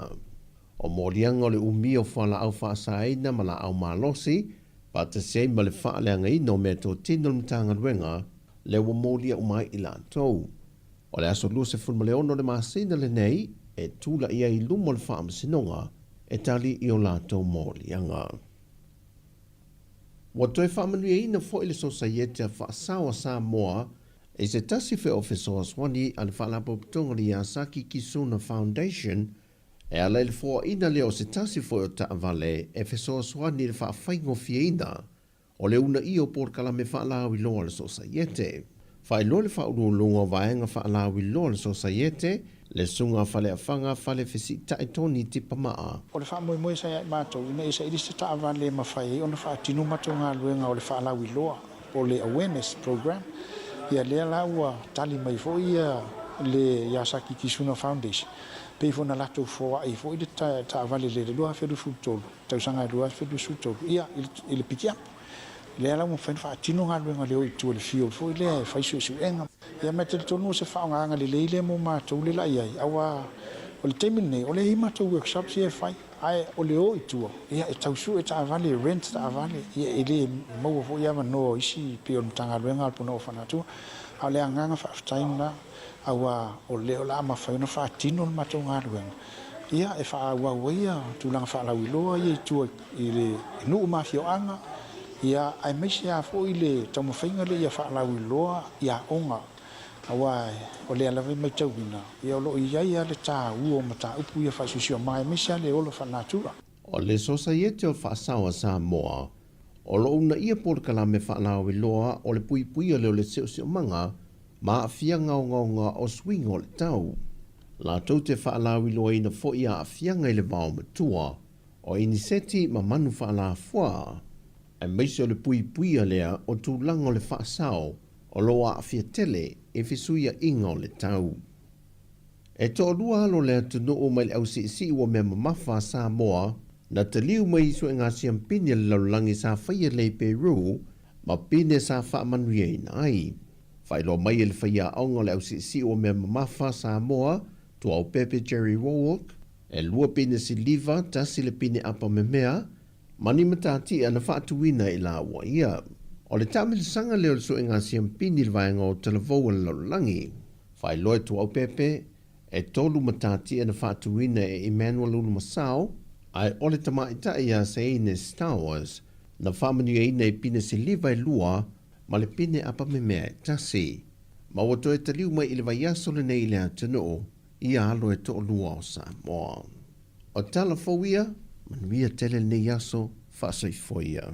O morianga o le umi o whala au wha saaina ma la au malosi fatasiai ma le wha leanga ino me tō tino le mtanga ruenga le wa molia umai I lātou. O le aso lua se fulma le ono le masina le nei e tula ia I lumo le wha amasinonga e tali I o lātou morianga. Wa toi whamanui ina fo I le sosaiete a whaasawa sa moa e se tasi fe ofeso aswani al whaalapo putonga li Asaki Kisuna Foundation e ala le fo ina leo se tasi fo o taavale e feso aswani le whaafaingo fie ina o le una I o porkala me whaalawi loa le sosaiete. Whailo le whaurulunga vaenga whaalawi loa le sosaiete le sunga whale afanga whale fesi taitoni tipa maa. O le whaamoi moi sa iai mātou, ina isa iri se taavale mawhai, o le whaatinu mātou ngā luenga o le whaalawi loa, o le awareness program, ia lea la ua tali mai fo ia le Yasaki Kisuna Foundation. Pei fo na lato fo ai fo I le taavale le lua fedu futolu, tausanga lua fedu futolu, ia I le pikiapu. Lea la mo fen fa tino nga luenga leo I tu le field fo le fa isu enga ia me te tonu se fa nga le le mo ma to le la ia awa o le temine o le I ma to workshop se fa ai o le o I tu ia e tausu e ta vale rent ta vale ia ele mo fo ia no isi pe on tanga luenga po no fa na tu a le nga fa time na awa o le la ma fa no fa tino ma to nga luenga ia e fa awa ia tu lang fa la wilo ia tu I le no ma fio anga ia ai mesi a fo ile tamo fainga le ia whaalawi loa ia onga awai o le alawe mai tauina ia lo ia ia le tā uo ma tā upu ia whasusio mai mesi a le olo whanatura. O le sosaiete o whaasawa sa moa o lo una ia porkala me whaalawi loa o le pui pui o leo le seo manga ma a fia ngaunga o swing o le tau. La tau te whaalawi loa ina fo ia a fia ngai le vao matua o iniseti ma manu whaalafua. E meise o le pui pui a lea o tūlanga o le whaasao o loa a fia tele e whisuia inga o le tau. E tō lua alo lea tunu o mai au si ua mea mamafa sa moa na te liu mai iso e ngā siampini le laulangi sa whaia le Peru ma pine sa wha manuia ina ai. Whailo mai e le whaia aonga le au si ua mea mamafa sa moa tu au Pepe Jerry Warwick e lua pine si liva tasi le pine apa me mea mani matati ana whaatuina I la ua ia. O le tamil sanga leo so ngā siampini le vaenga o televou le laulangi. Whai loe tu au Pepe e tolu matati ana whaatuina e Emmanuel Ulumasao ai ole tamaita ia se ine Star Wars na whamanu e ina pine se liva e lua ma le pine apa me mea tasi. Ma wato e taliu mai I le vaiaso le nei le atano ia alo e to lua o Samoa. O tala fawia manuia tele nei aso whaasoifoia.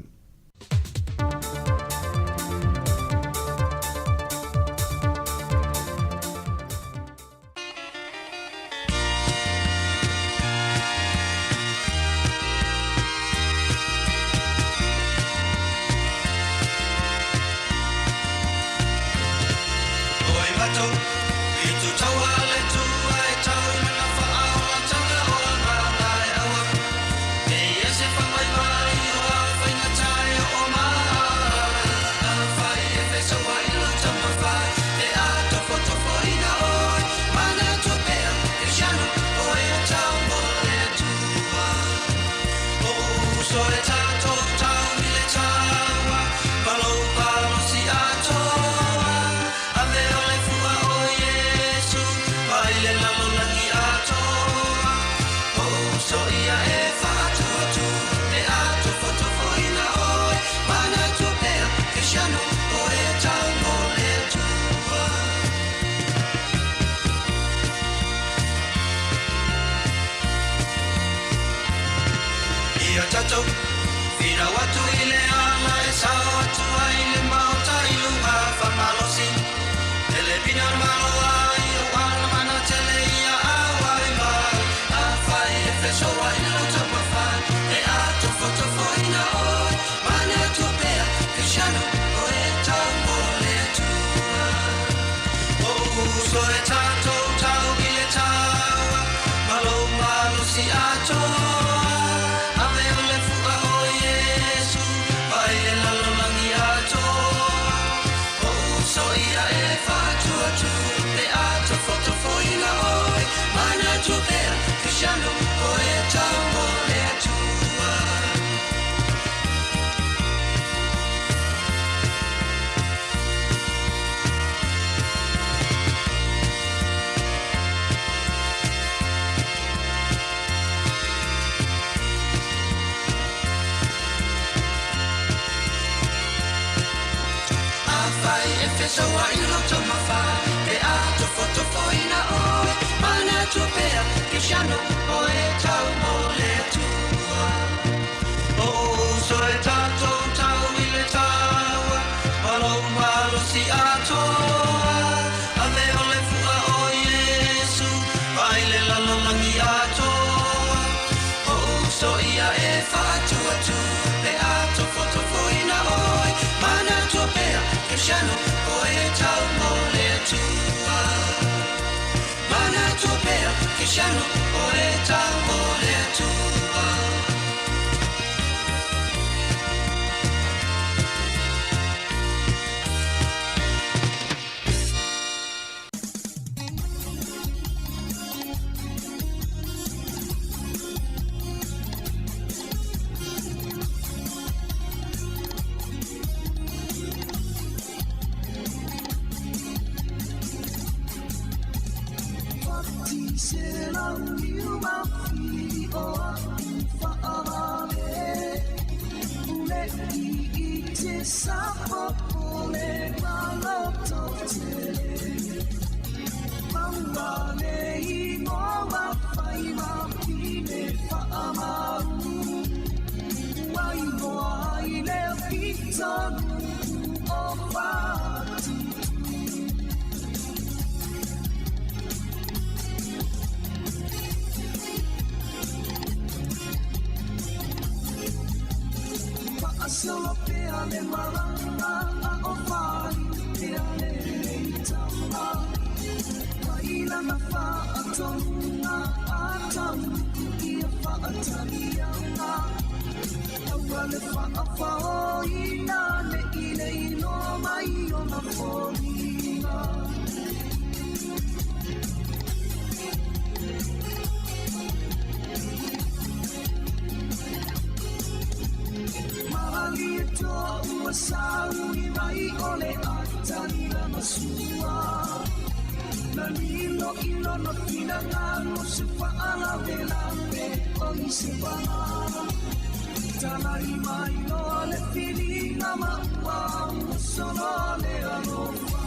ai e feso wa ilo to mafa ke a to foto ina oi mana to pea ke shano o e tau mo le tu o so e tato tau i le taua malo si ato a me o le fua o Yesu vai le lalo langi ato o so ia e fatu atu le ato foto ina oi mana to pea ke shano o e tau mo le tua mana to pea ke shano o e tau mo le tua Solo peale malanga a ofari peale leitama Waila na fa atonga atam ia fa atalianga Awale fa afao ina le ile ino mai o na forina Malito umasawi mai ole atani la masua Nanilo ilo no pinangalo se paala velame oli se paala Talai mai no le filina maua solo le alofa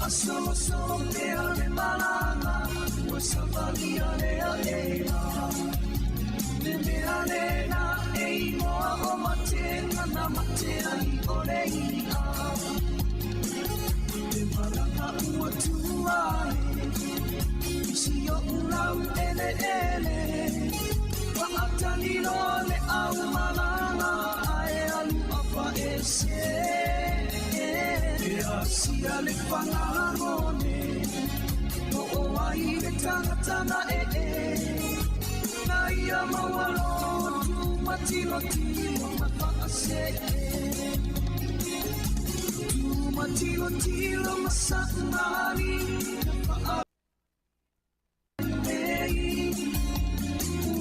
Solo peale malanga Wasavalia lea eila Nemeanena einoa o matenga na matea I oreia Te malanga ua tuae Si o ulau ele ele Wa atanilo le au malanga Ae alu apa ese Sia le whangarone O o ai le tangatana Na ia mawalo tu matilo tilo mapase Tu matilo tilo masakari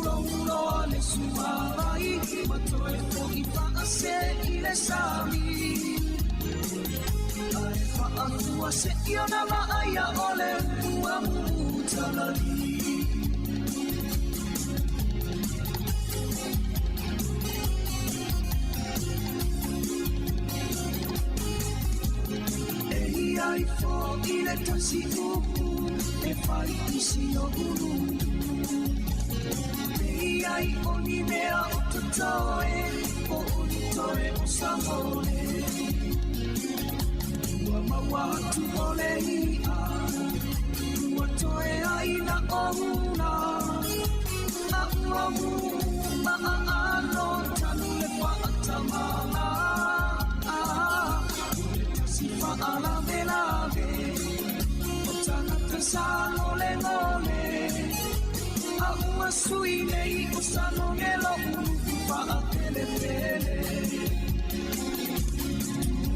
Ulo le sumarai Matoe po I paase I le sami Afua se iona maaya ole ua mutalali Ei ai fo ile tasi upu e fai isi o uru Ei ai oni mea o tatoe o oni toe o samole Mawatu olehia Watoe aina ohuna Akuamu maano tanu le whaatamana Sifa ala velave Otana tasano le ngole Ahua sui nei usano ngelo unu whaatele pele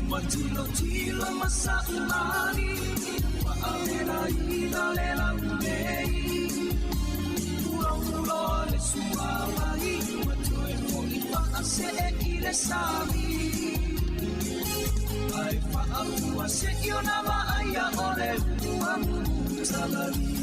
Matilo tilo masaumani Wa'amela ina le langei Ura le suawai Watoe mo I wa'ase I le sami Ai wa'akua se iona ma'aya ole ua mutalali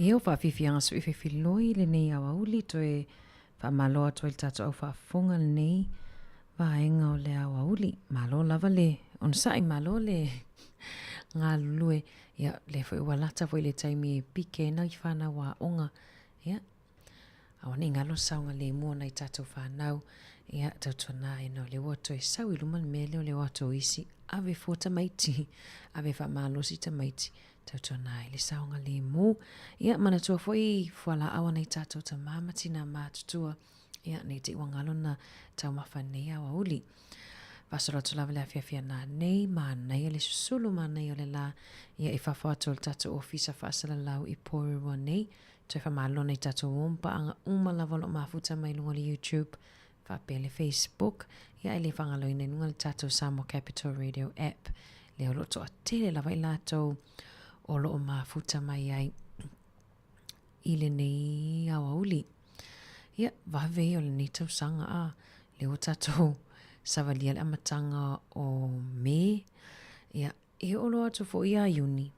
Ia o whaafifianga su i whiwhiloi le nei awa uli toe whaamaloa toe le tato au whaafonga le nei vaenga o le awa uli. Malo lava le, on sai malo le ngā lulue. Ia le fwoi walata fwoi le taimi e pike na i whana wa onga. Ia, awa ni ngalo saunga le mua na i tato whanau. Ia, tautua nā e no le wato e sau i luma le mele o le wato isi. Ave fo tamaiti, ave whaamalosi tamaiti. Tautua nā e le saunga le mu. Ia, mana tua fwoi whala awa na i tato ta mamati na mātutua. Ia, nei te wangalo na tau mawhanei awa uli. Pasora tu lava le afia na nei ma nei le susulu ma nei o le la. Ia i whawhatu o le tato ofisa whaasala lau i Porua nei. Toi whamalo nei tato wompa anga lava lo mafuta mai lunga le YouTube. Whapele Facebook. Ia i le whangalo i nei lunga le tato Samoa Capital Radio app. Le o loto a tele lava i lato o lo mafuta mai ai. I le nei awa uli. Ia, whawe o le nei tau sanga a. Le o tato savalia le amatanga o me. Ia, e olo atu fo ia uni.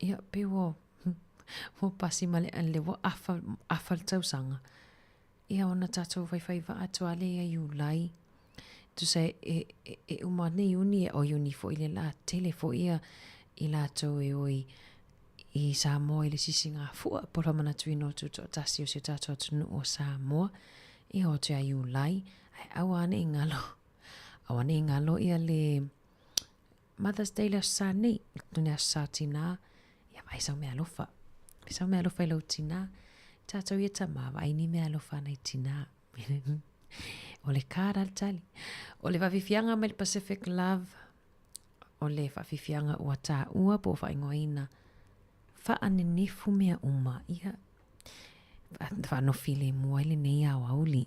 Ia, pe wo pasi male an le wo afal tau sanga. Ia ona tato whai wa atu ale ia iulai. Tu se e umane uni e o uni fo ile la tele fo ia i la tau e oi i Samoa i le sisinga fua pora mana tuino tu to tasi o se tato atunu o Samoa. I o te a iulai. Ai awane i ngalo. Awane i ngalo ia le Mother's Day la sa nei. Tune a sa tina. Ia mai sau mea lofa. Sau mea lofa i lau tina. Tato ia tamawa. Ai ni mea lofa nei tina. O le kāra al tali. O le wawifianga me le Pacific Love. O le wawifianga ua tā ua po whaingoina. Whaane nefu mea uma. Ia. Whanofile mua ile nei awa uli.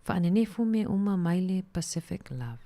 Whaane nefu mea uma mai le Pacific Love.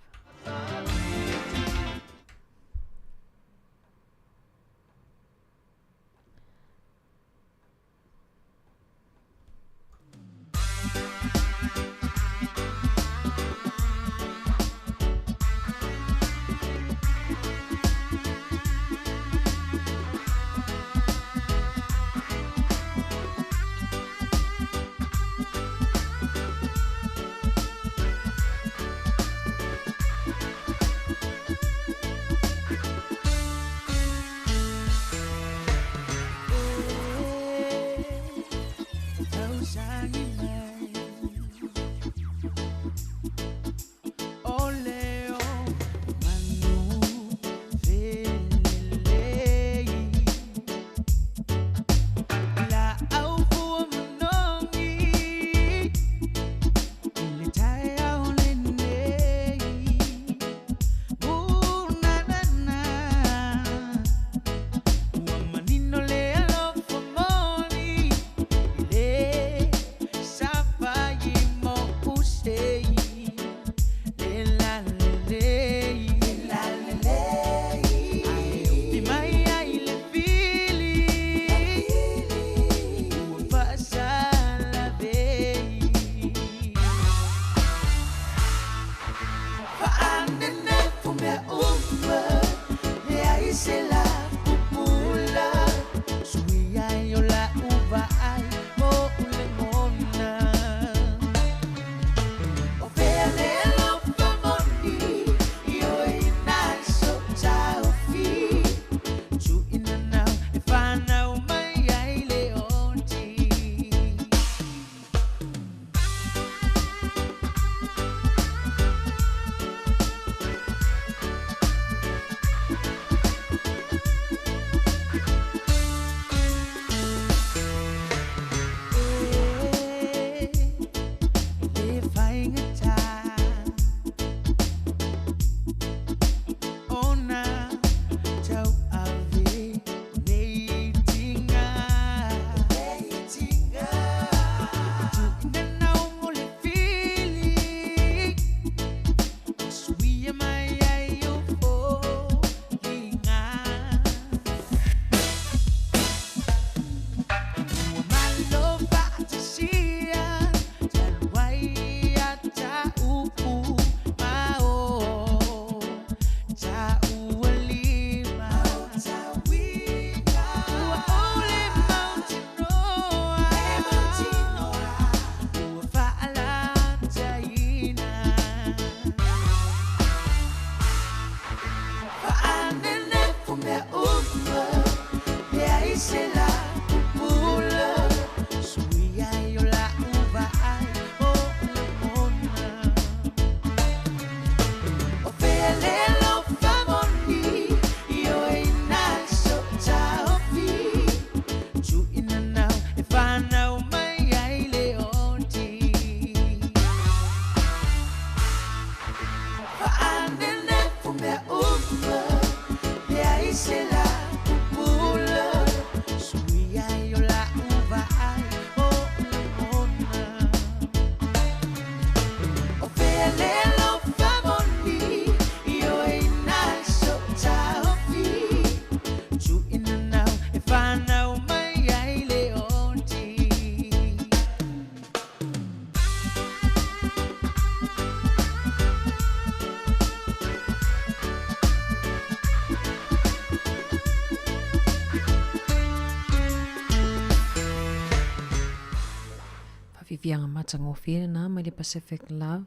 whawhiwianga matangofia na mai le Pacific Love.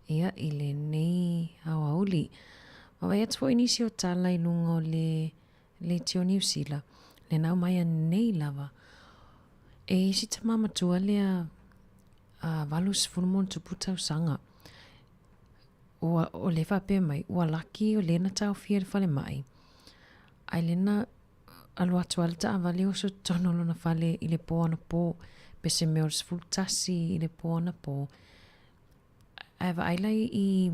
Ia i le nei hawauli. Mawai atu fo inisi o tala i lunga o le tio New Zealand. Le nau mai a nei lava. E si ta mama tua lea valus fulmon tu puta usanga. O le whape mai, ua laki o lena tau fia le whale mai. Ai lena alu atu ala ta avale o so tono lona whale i le po ana po. Pese meo le sfultasi i le po ana po. Ai wa ailai i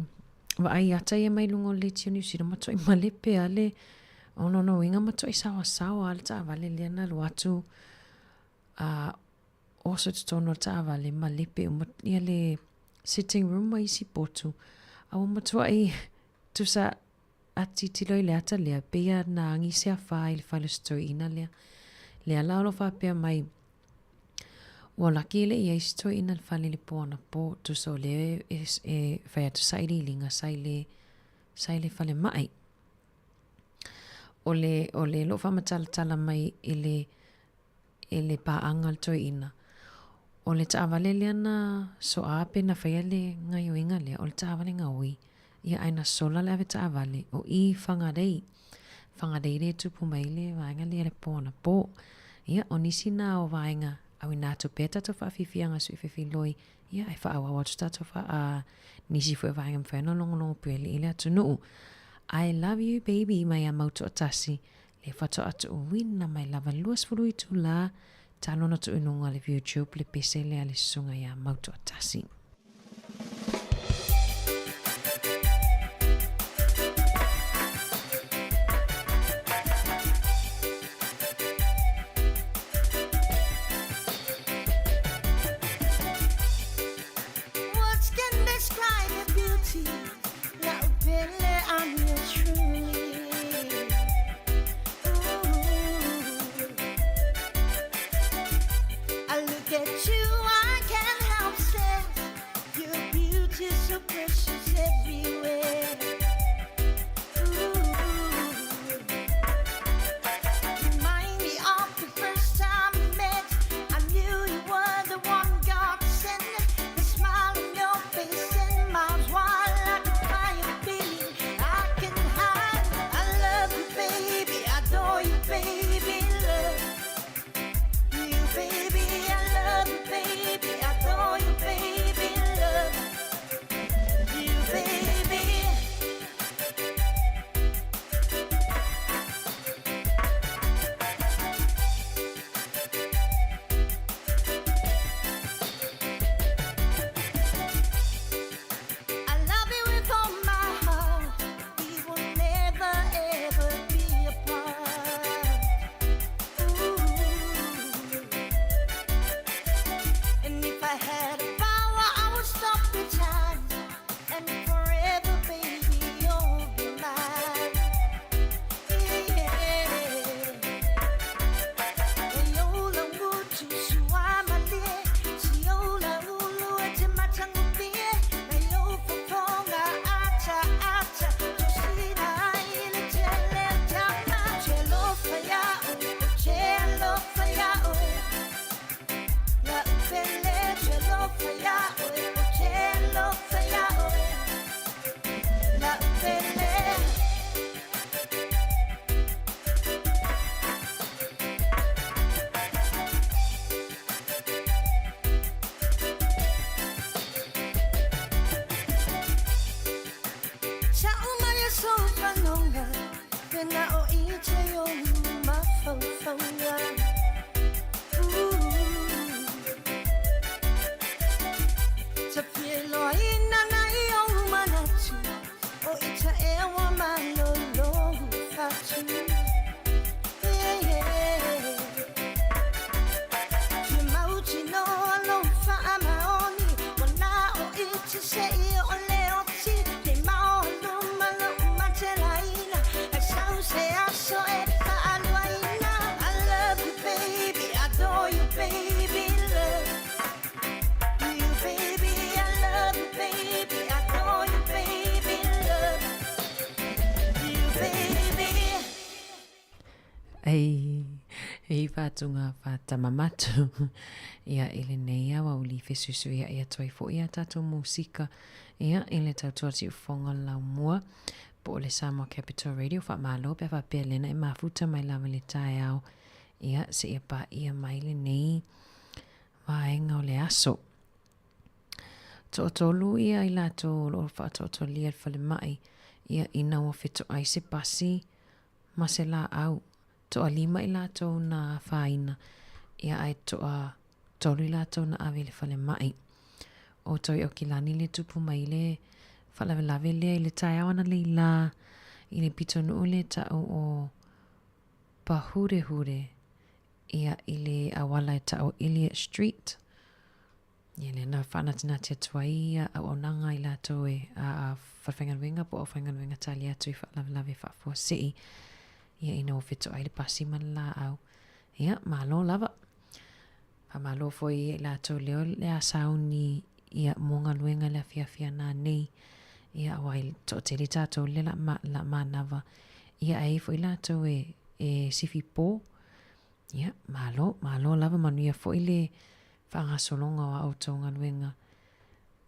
wa ai ata ia mai lungo le tio New Zealand mato i malepe ale no inga mato i sawa ale ta avale lena alu atu oso tono ta avale malepe ia le sitting room mai si potu. Awa matua i tusa ati tilo i le ata lea pea na angi sea wha i le whale stoi ina lea. Lea lao wha pea mai ua laki le ia i stoi ina le whale le po ana po tusa o le whai atu sairi linga sai le whale mai. O le lo whamatala tala mai i le paanga le toi ina. O le taawale lea na so ape na whaia le ngai o inga lea. O le taawale nga ui. Ia aina sola le ave taawale. O i whangarei. Whangarei le tupu mai le vaenga lea le pōna pō. Ia o nisi na o vaenga. Au i nātu pēta to whawhiwhianga sui whiwhiloi. Ia ai wha awa watu tato wha nisi fwe vaenga mwhena longo puele i le atu nuu. I love you baby mai a mautu o tasi. Le whato atu o wina mai lava luas furu i tu la. Tano na tu inunga le YouTube le pese le ale sunga ya mautu atasi. Words can describe your beauty. La upele I'm your truly. At you, I can't help saying your beauty so precious everywhere. Remind me of the first time we met. I knew you were the one God sent. The smile on your face and miles while I can find your feeling. I can hide. I love you, baby. I adore you, baby. Love you, baby. Baby, I adore you, baby, love you, baby. I love you with all my heart. We will never ever be apart. And if I had a power, I would stop the time. And forever, baby, you'll be mine. Yeah. Yola wutu suama lie. Siola ulu ete matangu pie. Na yofu ponga acha. Tusina ile tele tama. Chelo faya chelo faya La upele chelo faya chelo faya La upele Sa umaya sofa nonga Pena o iche yo mafaufanga Sa pielo ina na iyong manatu O ita ewa malolo fatu Kimauchi no along fa amaoni Wana o ita se iyo oleoti Ni mao lumalo matelaina Asau se aso epa alwaina I love you baby, I adore you baby, love you baby, I love you baby, I adore you baby, love you baby. Ei whātunga whātamamatu. Ia ele nei awa uli whesusu ia toi fo ia tātou musika. Ia ele tautua tiu whonga lau mua. Po ole Samoa Capital Radio whamalo pe whapea lena mafuta mai lawa le tae au. Ia se ia pa ia mai le nei waenga o le aso. Tolu ia i lato lo whaatoto lia whale mai. Ia ina wa whito ai se pasi ma se la au. Toa lima i lato na whaina. Ia ai toa tolu i lato na awe le whale mai. O toi o kilani le tupu mai le whalawe lawe lea i le tae awana le la. I le pito nuu le tau o pahure hure. Ia i le awala e tau Elliot Street. Ia le na whanatina tia tuaia au onanga i lato e a whawhanganwenga po o whanganwenga tali atu i whalawe whafua sei. Ia ina o whito ai le pasi man la au. Ia malo lava. Malo foi i lato leo le asauni ia monga luenga le fia na nei. Ia awai to teli tato le la manava. Ia ai foi lato e sifi po. Ia malo lava manuia foi le whangasolonga wa autonga luenga.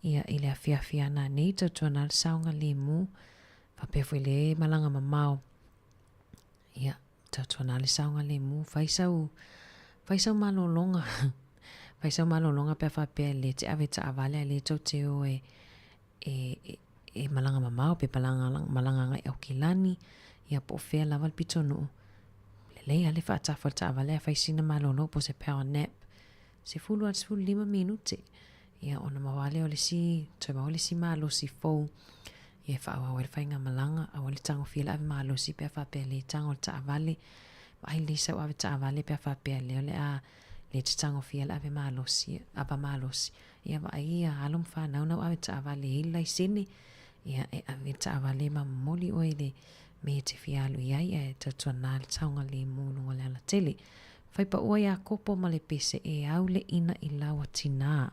Ia i le fia na nei tautua na saunga le mu. Whape foi le malanga mamao. Ia tautua na le saunga le mu. Faisau malolonga. Faisau malolonga pe whape le te awe ta avale le tau teo e malanga mamao pe malanga ngai au kilani. Ia po fea lawal pitonu. Lelei ale whaatawha ta avale a faisina malolo po se power nap. Se fulu at 5 minute. Ia ona mawale o le si, toi mawale si malo si fau. Ia whaawa wale whainga malanga, a wale tango fila ave malo si pe whape le tango ta avale. Ai le sau ave ta avale pe whape le ole a le tango fila ave malo si, ava malo si. Ia wa ia halom whanau nau ave ta avale hila i sene. Ia e ave ta avale ma moli oe le me te fialu iai e tautua nā le taunga le mūlunga le ala tele. Whaipa ua ia kopo ma le pese e au le ina i lawa tina.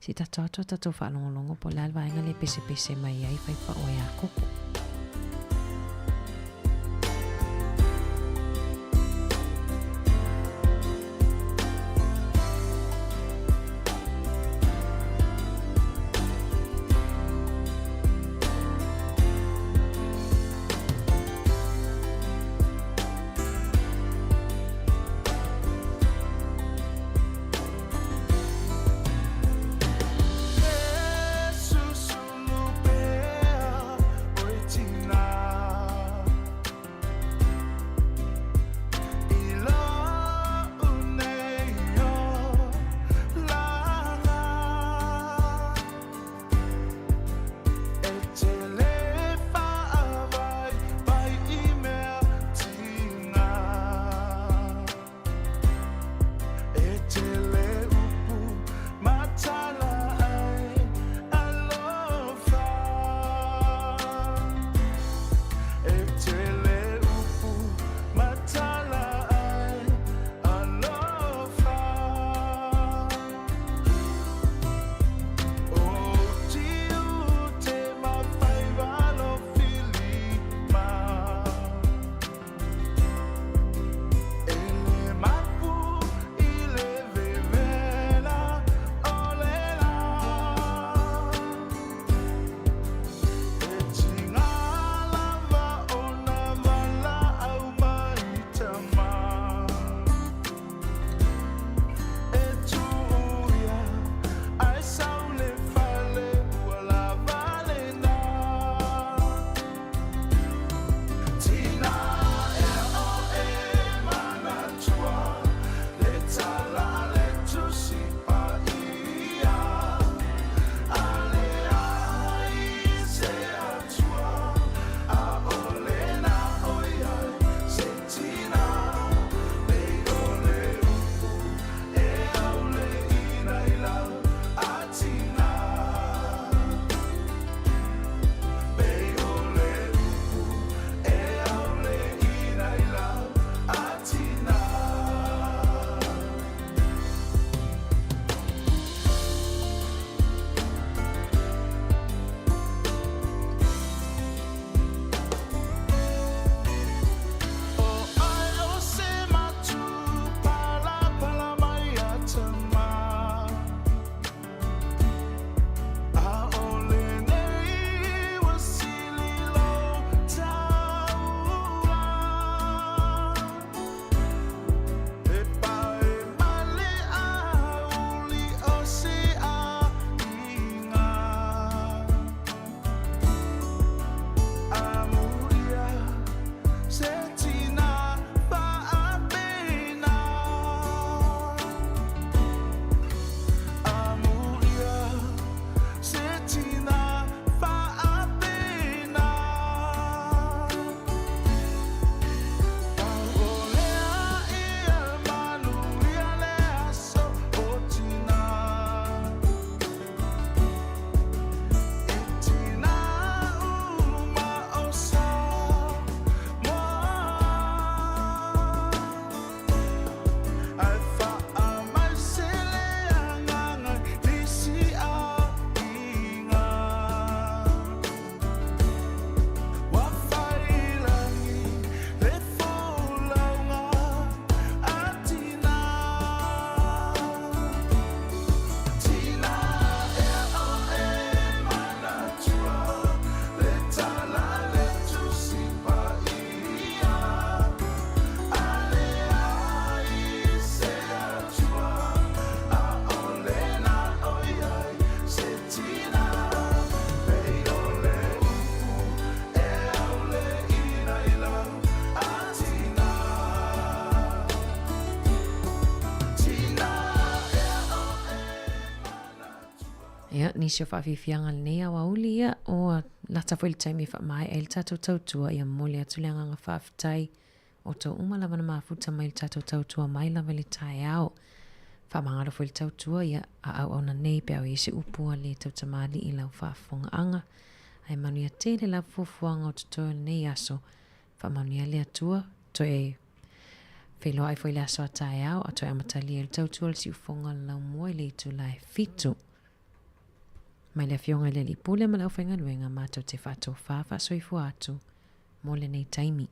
Si tatoa tato whaalongolongo po le alwaenga le pese mai ai whaipa ua ia kopo. Ia, nisi o whawhiwhianga nei awa uli ia o lata fwili taimi wha mai e tatou tautua ia mole atu leanga ngā whawhitai o tau umalawa na mafuta mai tatou tautua mai lawa li tai au. Whamangaro fwili tautua ia a au au na nei pia o isi upua le tautamali i lau whaafonga anga. Ai manuia te le lau fufuanga o tutoa nei aso. Whamanuia le atua to e wheloa ai fwili aso a tai au a to e amatali e le tautua le si ufonga lau mua i le itu lai fitu. Mai le fionga le li pule ma lau whainga luenga mātou te whātou whāwha soifu atu mo le nei taimi.